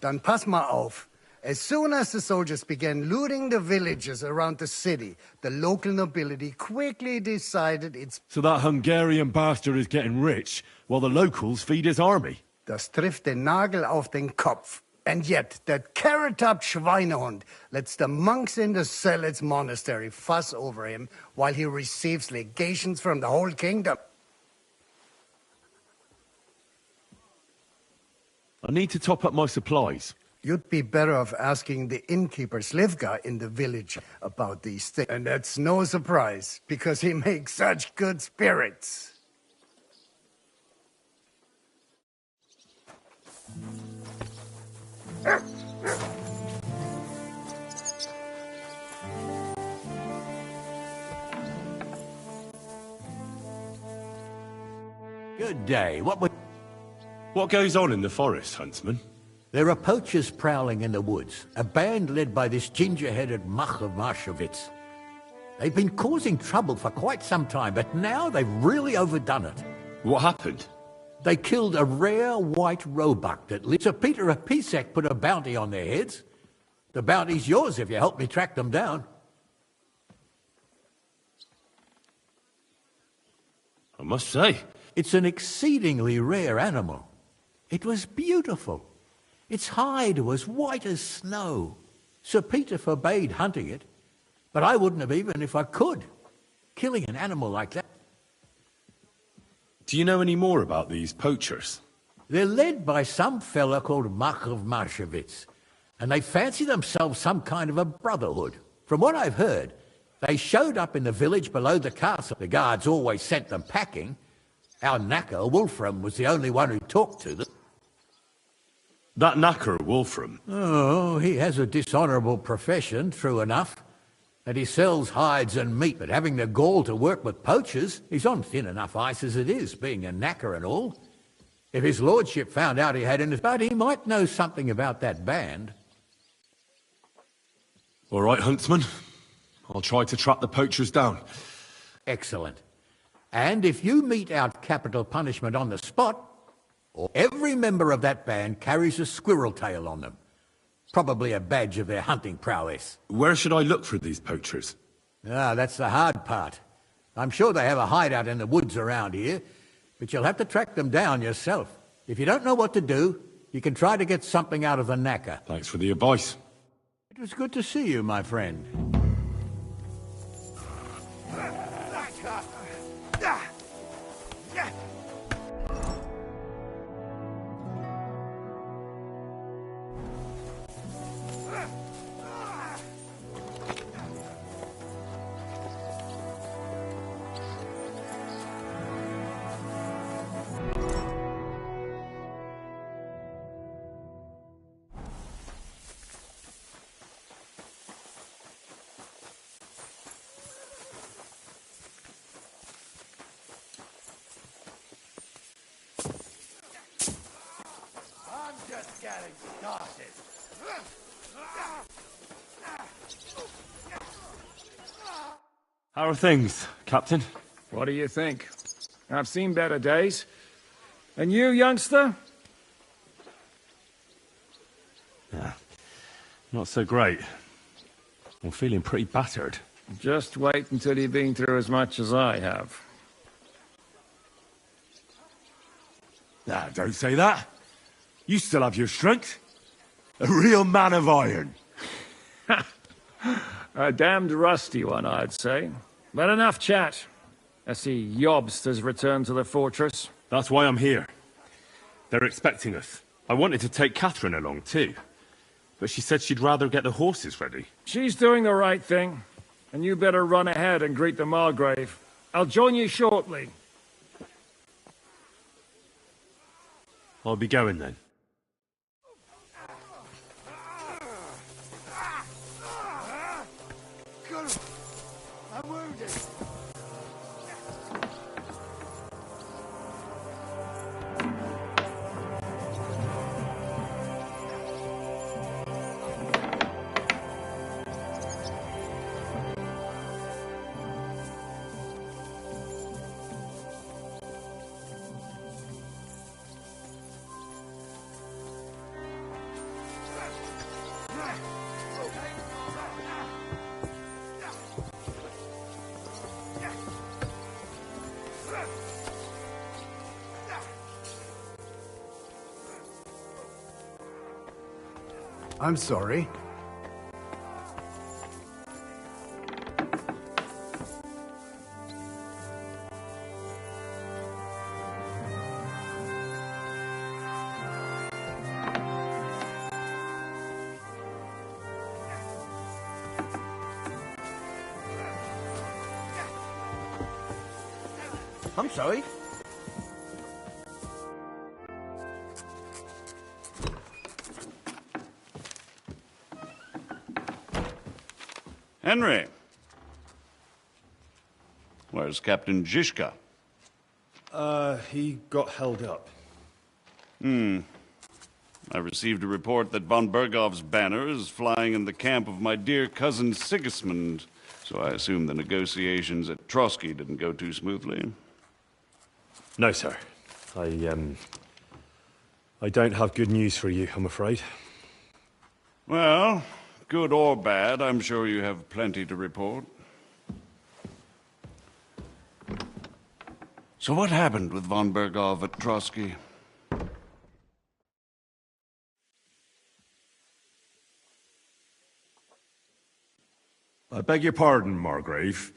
Dann pass mal auf. As soon as the soldiers began looting the villages around the city, the local nobility quickly decided it's... So that Hungarian bastard is getting rich, while the locals feed his army? Das trifft den Nagel auf den Kopf. And yet, that carrot-top Schweinehund lets the monks in the Zealots monastery fuss over him while he receives legations from the whole kingdom. I need to top up my supplies. You'd be better off asking the innkeeper Slivka in the village about these things. And that's no surprise, because he makes such good spirits. Good day. What goes on in the forest, Huntsman? There are poachers prowling in the woods, a band led by this ginger-headed Mach of Marshowitz. They've been causing trouble for quite some time, but now they've really overdone it. What happened? They killed a rare white roebuck that lived. Sir Peter of Pisek put a bounty on their heads. The bounty's yours if you help me track them down. I must say. It's an exceedingly rare animal. It was beautiful. Its hide was white as snow. Sir Peter forbade hunting it, but I wouldn't have even if I could. Killing an animal like that. Do you know any more about these poachers? They're led by some fella called Mach of Marshowitz, and they fancy themselves some kind of a brotherhood. From what I've heard, they showed up in the village below the castle. The guards always sent them packing. Our knacker, Wolfram, was the only one who talked to them. That knacker, Wolfram? Oh, he has a dishonourable profession, true enough. And he sells hides and meat, but having the gall to work with poachers, he's on thin enough ice as it is, being a knacker and all. If his lordship found out he had in his... But he might know something about that band. All right, Huntsman. I'll try to track the poachers down. Excellent. And if you mete out capital punishment on the spot, every member of that band carries a squirrel tail on them. Probably a badge of their hunting prowess. Where should I look for these poachers? Ah, that's the hard part. I'm sure they have a hideout in the woods around here, but you'll have to track them down yourself. If you don't know what to do, you can try to get something out of the knacker. Thanks for the advice. It was good to see you, my friend. How are things, Captain? What do you think? I've seen better days. And you, youngster? Yeah, not so great. I'm feeling pretty battered. Just wait until you've been through as much as I have. Ah, don't say that. You still have your strength. A real man of iron. A damned rusty one, I'd say. But enough chat. I see Jobst has returned to the fortress. That's why I'm here. They're expecting us. I wanted to take Catherine along too, but she said she'd rather get the horses ready. She's doing the right thing, and you better run ahead and greet the Margrave. I'll join you shortly. I'll be going then. I'm wounded. I'm sorry. I'm sorry. Henry. Where's Captain Zizka? He got held up. I received a report that von Bergov's banner is flying in the camp of my dear cousin Sigismund, so I assume the negotiations at Trotsky didn't go too smoothly. No, sir. I don't have good news for you, I'm afraid. Well, good or bad, I'm sure you have plenty to report. So what happened with von Bergov at Trotsky? I beg your pardon, Margrave,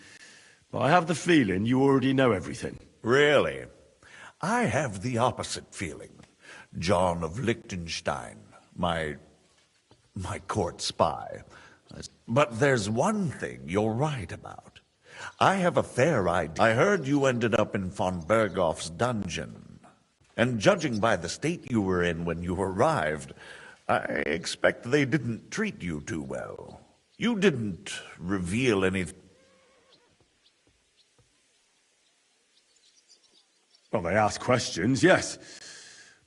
but I have the feeling you already know everything. Really? I have the opposite feeling. John of Liechtenstein, my court spy. But there's one thing you're right about. I have a fair idea. I heard you ended up in von Bergov's dungeon. And judging by the state you were in when you arrived, I expect they didn't treat you too well. You didn't reveal anything. Well, they asked questions, yes.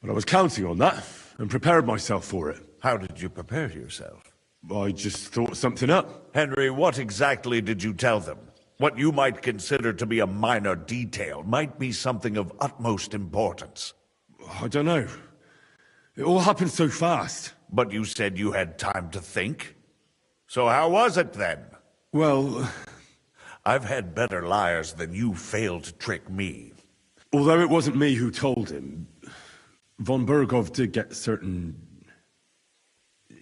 But I was counting on that, and prepared myself for it. How did you prepare yourself? I just thought something up. Henry, what exactly did you tell them? What you might consider to be a minor detail might be something of utmost importance. I don't know. It all happened so fast. But you said you had time to think. So how was it then? Well, I've had better liars than you failed to trick me. Although it wasn't me who told him, von Bergov did get certain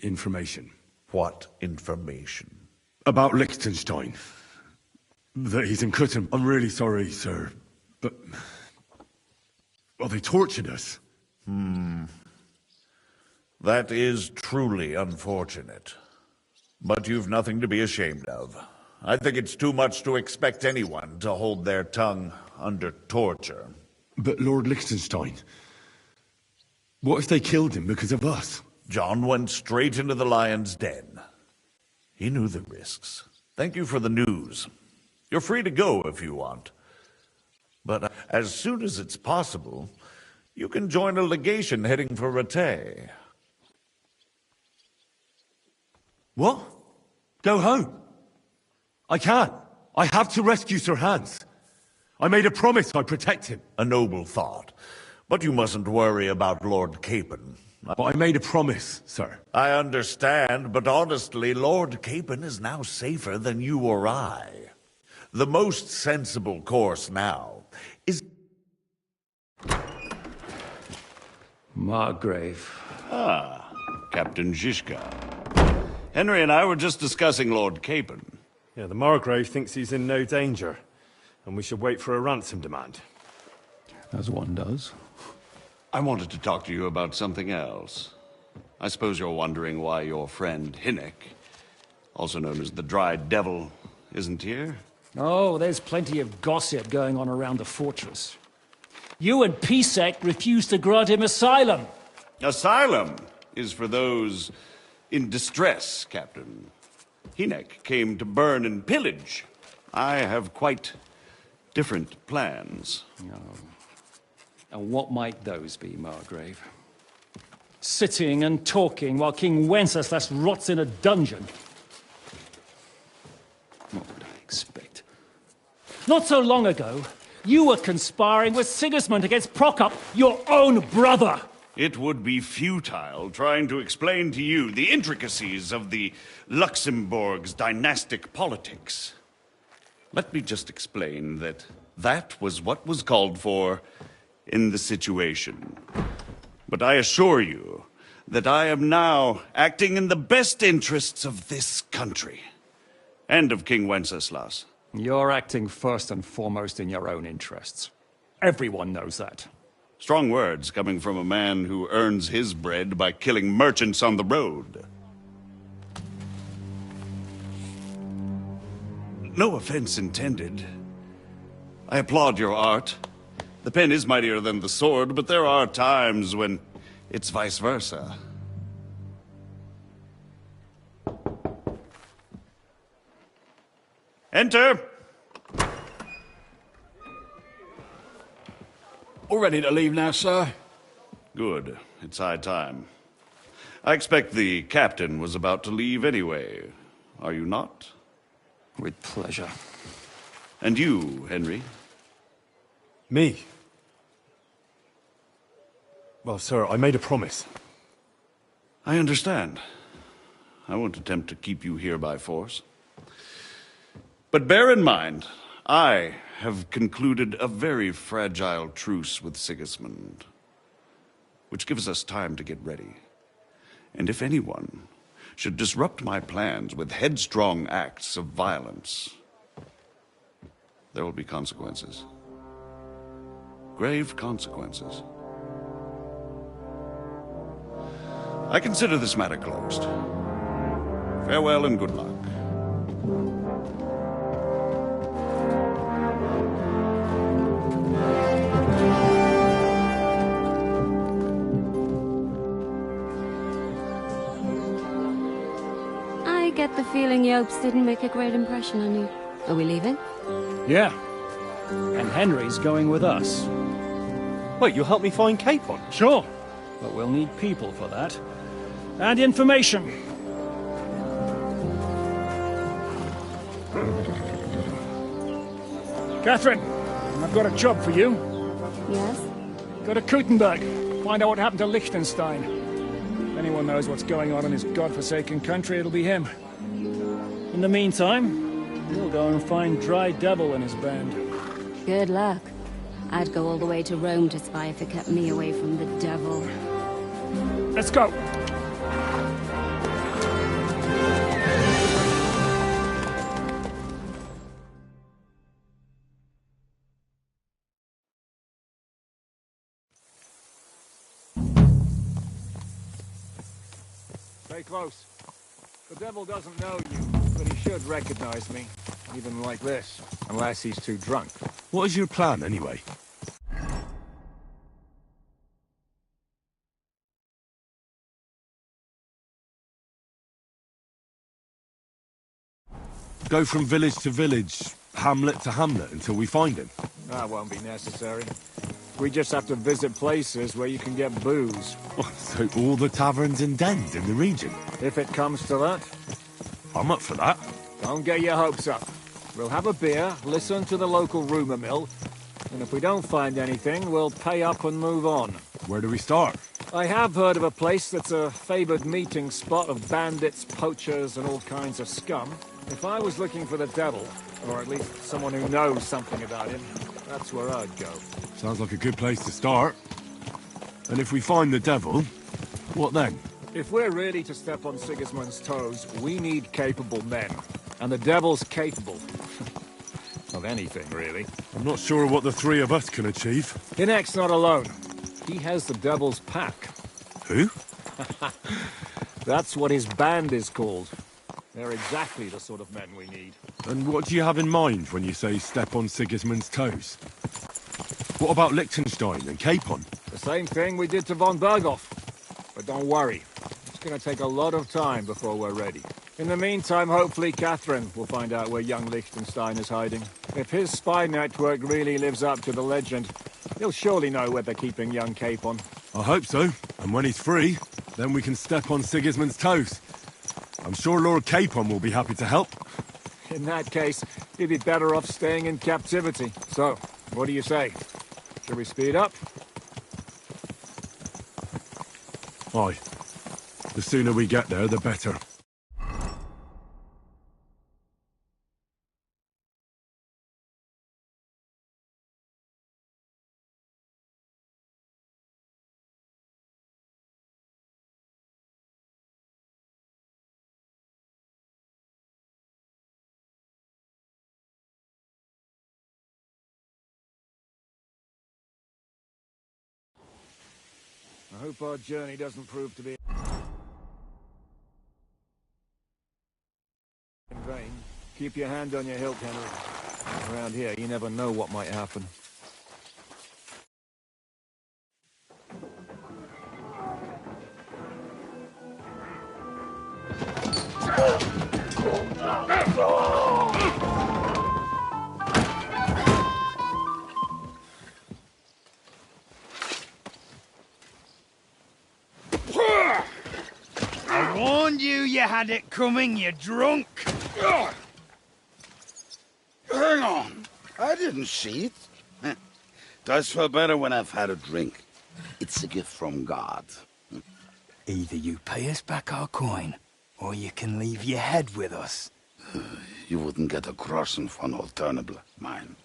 information. What information? About Liechtenstein. That he's in Kutten. I'm really sorry, sir, but... well, they tortured us. That is truly unfortunate. But you've nothing to be ashamed of. I think it's too much to expect anyone to hold their tongue under torture. But Lord Liechtenstein, what if they killed him because of us? John went straight into the lion's den. He knew the risks. Thank you for the news. You're free to go if you want. But as soon as it's possible, you can join a legation heading for Rattay. What? Go home? I can't. I have to rescue Sir Hans. I made a promise I'd protect him. A noble thought. But you mustn't worry about Lord Capon. But I made a promise, sir. I understand, but honestly, Lord Capon is now safer than you or I. The most sensible course now is... Margrave. Ah, Captain Zizka. Henry and I were just discussing Lord Capon. Yeah, the Margrave thinks he's in no danger, and we should wait for a ransom demand. As one does. I wanted to talk to you about something else. I suppose you're wondering why your friend Hinnek, also known as the Dried Devil, isn't here? Oh, there's plenty of gossip going on around the fortress. You and Pisek refused to grant him asylum. Asylum is for those in distress, Captain. Hinnek came to burn and pillage. I have quite different plans. Oh. And what might those be, Margrave? Sitting and talking while King Wenceslas rots in a dungeon. What would I expect? Not so long ago, you were conspiring with Sigismund against Prokop, your own brother. It would be futile trying to explain to you the intricacies of the Luxembourg's dynastic politics. Let me just explain that that was what was called for in the situation. But I assure you that I am now acting in the best interests of this country. And of King Wenceslas. You're acting first and foremost in your own interests. Everyone knows that. Strong words coming from a man who earns his bread by killing merchants on the road. No offense intended. I applaud your art. The pen is mightier than the sword, but there are times when it's vice versa. Enter! All ready to leave now, sir? Good. It's high time. I expect the captain was about to leave anyway. Are you not? With pleasure. And you, Henry? Me? Well, sir, I made a promise. I understand. I won't attempt to keep you here by force. But bear in mind, I have concluded a very fragile truce with Sigismund, which gives us time to get ready. And if anyone should disrupt my plans with headstrong acts of violence, there will be consequences. Grave consequences. I consider this matter closed. Farewell and good luck. I get the feeling Yopes didn't make a great impression on you. Are we leaving? Yeah. And Henry's going with us. Wait, you'll help me find Capon? Sure. But we'll need people for that. And information. Catherine, I've got a job for you. Yes? Go to Kuttenberg. Find out what happened to Liechtenstein. If anyone knows what's going on in his godforsaken country, it'll be him. In the meantime, we'll go and find Dry Devil and his band. Good luck. I'd go all the way to Rome to spy if it kept me away from the devil. Let's go! Stay close. The devil doesn't know you, but he should recognize me. Even like this, unless he's too drunk. What is your plan, anyway? Go from village to village, hamlet to hamlet, until we find him. That won't be necessary. We just have to visit places where you can get booze. So all the taverns and dens in the region? If it comes to that. I'm up for that. Don't get your hopes up. We'll have a beer, listen to the local rumour mill, and if we don't find anything, we'll pay up and move on. Where do we start? I have heard of a place that's a favoured meeting spot of bandits, poachers, and all kinds of scum. If I was looking for the devil, or at least someone who knows something about him, that's where I'd go. Sounds like a good place to start. And if we find the devil, what then? If we're really to step on Sigismund's toes, we need capable men. And the devil's capable. Of anything, really. I'm not sure what the three of us can achieve. Hinek's not alone. He has the devil's pack. Who? That's what his band is called. They're exactly the sort of men we need. And what do you have in mind when you say step on Sigismund's toes? What about Liechtenstein and Capon? The same thing we did to von Berghoff. But don't worry. It's going to take a lot of time before we're ready. In the meantime, hopefully Catherine will find out where young Liechtenstein is hiding. If his spy network really lives up to the legend, he'll surely know where they're keeping young Capon. I hope so. And when he's free, then we can step on Sigismund's toes. I'm sure Lord Capon will be happy to help. In that case, he'd be better off staying in captivity. So, what do you say? Should we speed up? Aye. The sooner we get there, the better. I hope our journey doesn't prove to be in vain. Keep your hand on your hilt, Henry. Around here, you never know what might happen. I warned you had it coming, you drunk! Hang on. I didn't see it. Does feel better when I've had a drink. It's a gift from God. Either you pay us back our coin, or you can leave your head with us. You wouldn't get a crossing for an alternative, mine.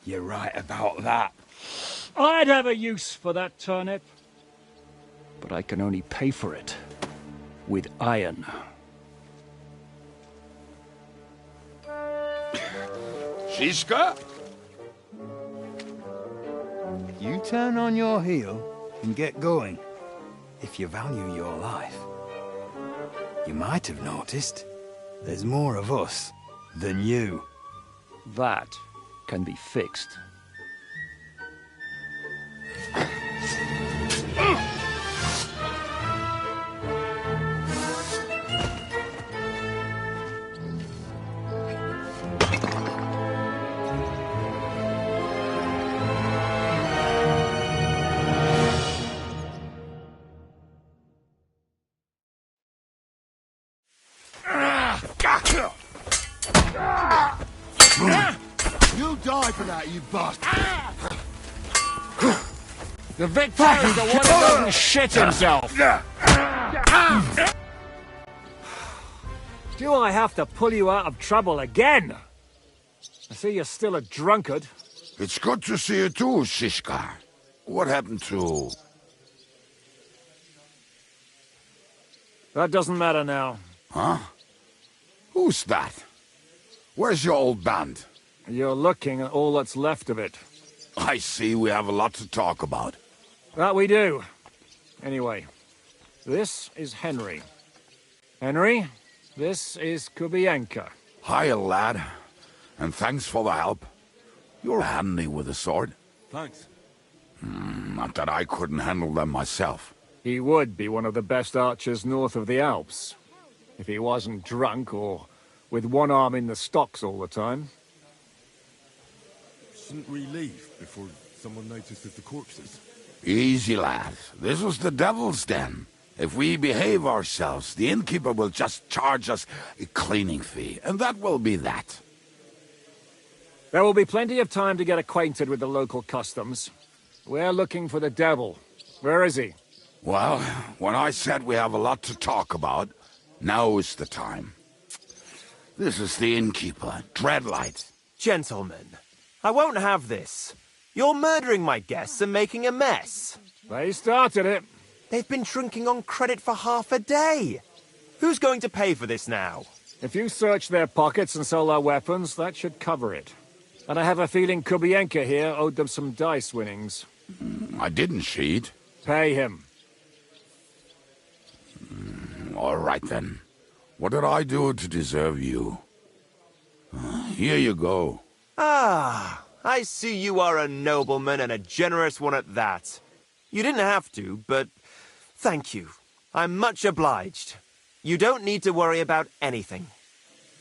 You're right about that. I'd have a use for that turnip. But I can only pay for it with iron. Shiska? You turn on your heel and get going, if you value your life. You might have noticed there's more of us than you. That can be fixed. You die for that, you bastard! The victor is the one who doesn't shit himself! Do I have to pull you out of trouble again? I see you're still a drunkard. It's good to see you too, Shiska. What happened to... That doesn't matter now. Huh? Who's that? Where's your old band? You're looking at all that's left of it. I see we have a lot to talk about. That we do. Anyway, this is Henry. Henry, this is Kubienka. Hiya, lad. And thanks for the help. You're handy with a sword. Thanks. Not that I couldn't handle them myself. He would be one of the best archers north of the Alps. If he wasn't drunk or with one arm in the stocks all the time. Shouldn't we leave before someone notices the corpses? Easy, lad. This was the devil's den. If we behave ourselves, the innkeeper will just charge us a cleaning fee, and that will be that. There will be plenty of time to get acquainted with the local customs. We're looking for the devil. Where is he? Well, when I said we have a lot to talk about, now is the time. This is the innkeeper, Dreadlight. Gentlemen, I won't have this. You're murdering my guests and making a mess. They started it. They've been drinking on credit for half a day. Who's going to pay for this now? If you search their pockets and sell their weapons, that should cover it. And I have a feeling Kubienka here owed them some dice winnings. I didn't cheat. Pay him. All right, then. What did I do to deserve you? Here you go. Ah, I see you are a nobleman and a generous one at that. You didn't have to, but thank you. I'm much obliged. You don't need to worry about anything.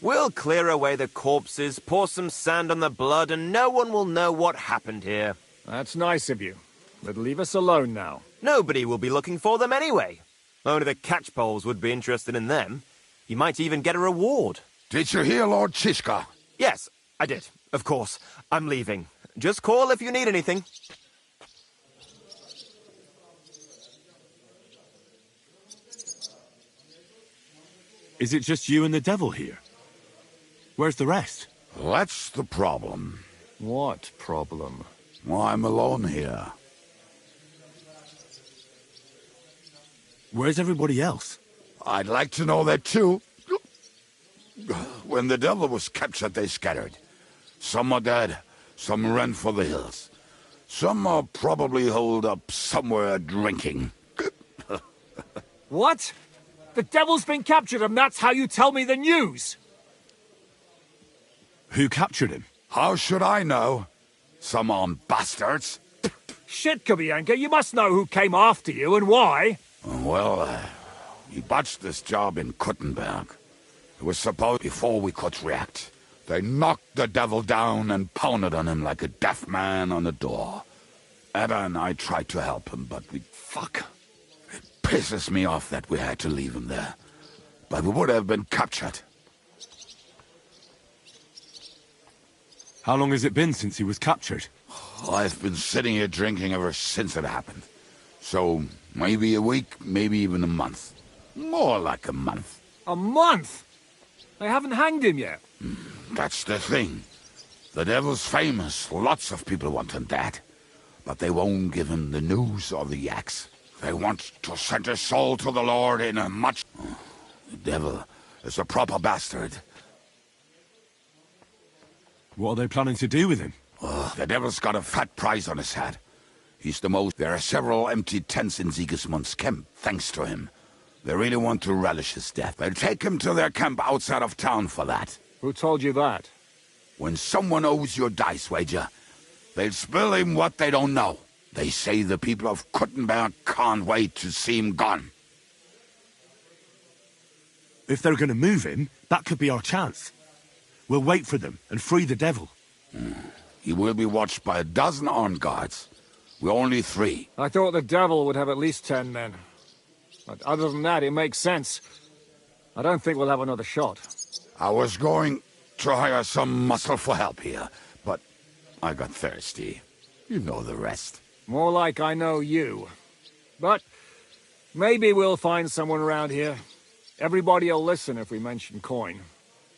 We'll clear away the corpses, pour some sand on the blood, and no one will know what happened here. That's nice of you. But leave us alone now. Nobody will be looking for them anyway. Only the catchpoles would be interested in them. You might even get a reward. Did you hear Lord Shiska? Yes, I did. Of course. I'm leaving. Just call if you need anything. Is it just you and the devil here? Where's the rest? That's the problem. What problem? Well, I'm alone here. Where's everybody else? I'd like to know that too. When the devil was captured, they scattered. Some are dead, some ran for the hills. Some are probably holed up somewhere drinking. What? The devil's been captured and that's how you tell me the news? Who captured him? How should I know? Some armed bastards. Shit, Kubianka, you must know who came after you and why. Well, we botched this job in Kuttenberg. It was supposed before we could react. They knocked the devil down and pounded on him like a deaf man on a door. Ada and I tried to help him, but we... Fuck. It pisses me off that we had to leave him there. But we would have been captured. How long has it been since he was captured? I've been sitting here drinking ever since it happened. So, maybe a week, maybe even a month. More like a month. A month? They haven't hanged him yet. That's the thing. The devil's famous. Lots of people want him dead. But they won't give him the news or the axe. They want to send his soul to the Lord in a much... The devil is a proper bastard. What are they planning to do with him? The devil's got a fat prize on his head. He's the most... There are several empty tents in Sigismund's camp, thanks to him. They really want to relish his death. They'll take him to their camp outside of town for that. Who told you that? When someone owes you a dice wager, they'll spill him what they don't know. They say the people of Kuttenberg can't wait to see him gone. If they're going to move him, that could be our chance. We'll wait for them and free the devil. He will be watched by 12 armed guards. We're only 3. I thought the devil would have at least 10 men. But other than that, it makes sense. I don't think we'll have another shot. I was going to hire some muscle for help here, but I got thirsty. You know the rest. More like I know you. But maybe we'll find someone around here. Everybody'll listen if we mention coin.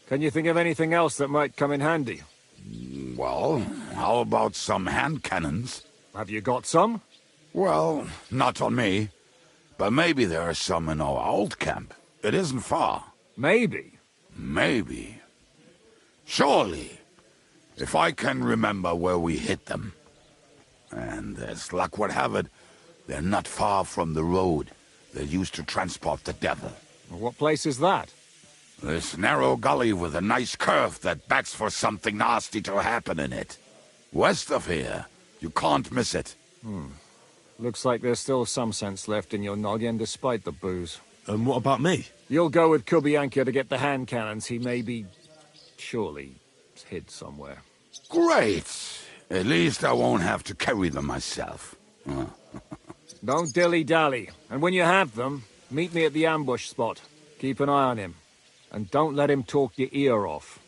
Can you think of anything else that might come in handy? Well, how about some hand cannons? Have you got some? Well, not on me. But maybe there are some in our old camp. It isn't far. Maybe? Maybe. Surely. If I can remember where we hid them. And as luck would have it, they're not far from the road they used to transport the devil. What place is that? This narrow gully with a nice curve that backs for something nasty to happen in it. West of here. You can't miss it. Looks like there's still some sense left in your noggin despite the booze. And what about me? You'll go with Kubianka to get the hand cannons. He may be... surely hid somewhere. Great! At least I won't have to carry them myself. Don't dilly-dally. And when you have them, meet me at the ambush spot. Keep an eye on him. And don't let him talk your ear off.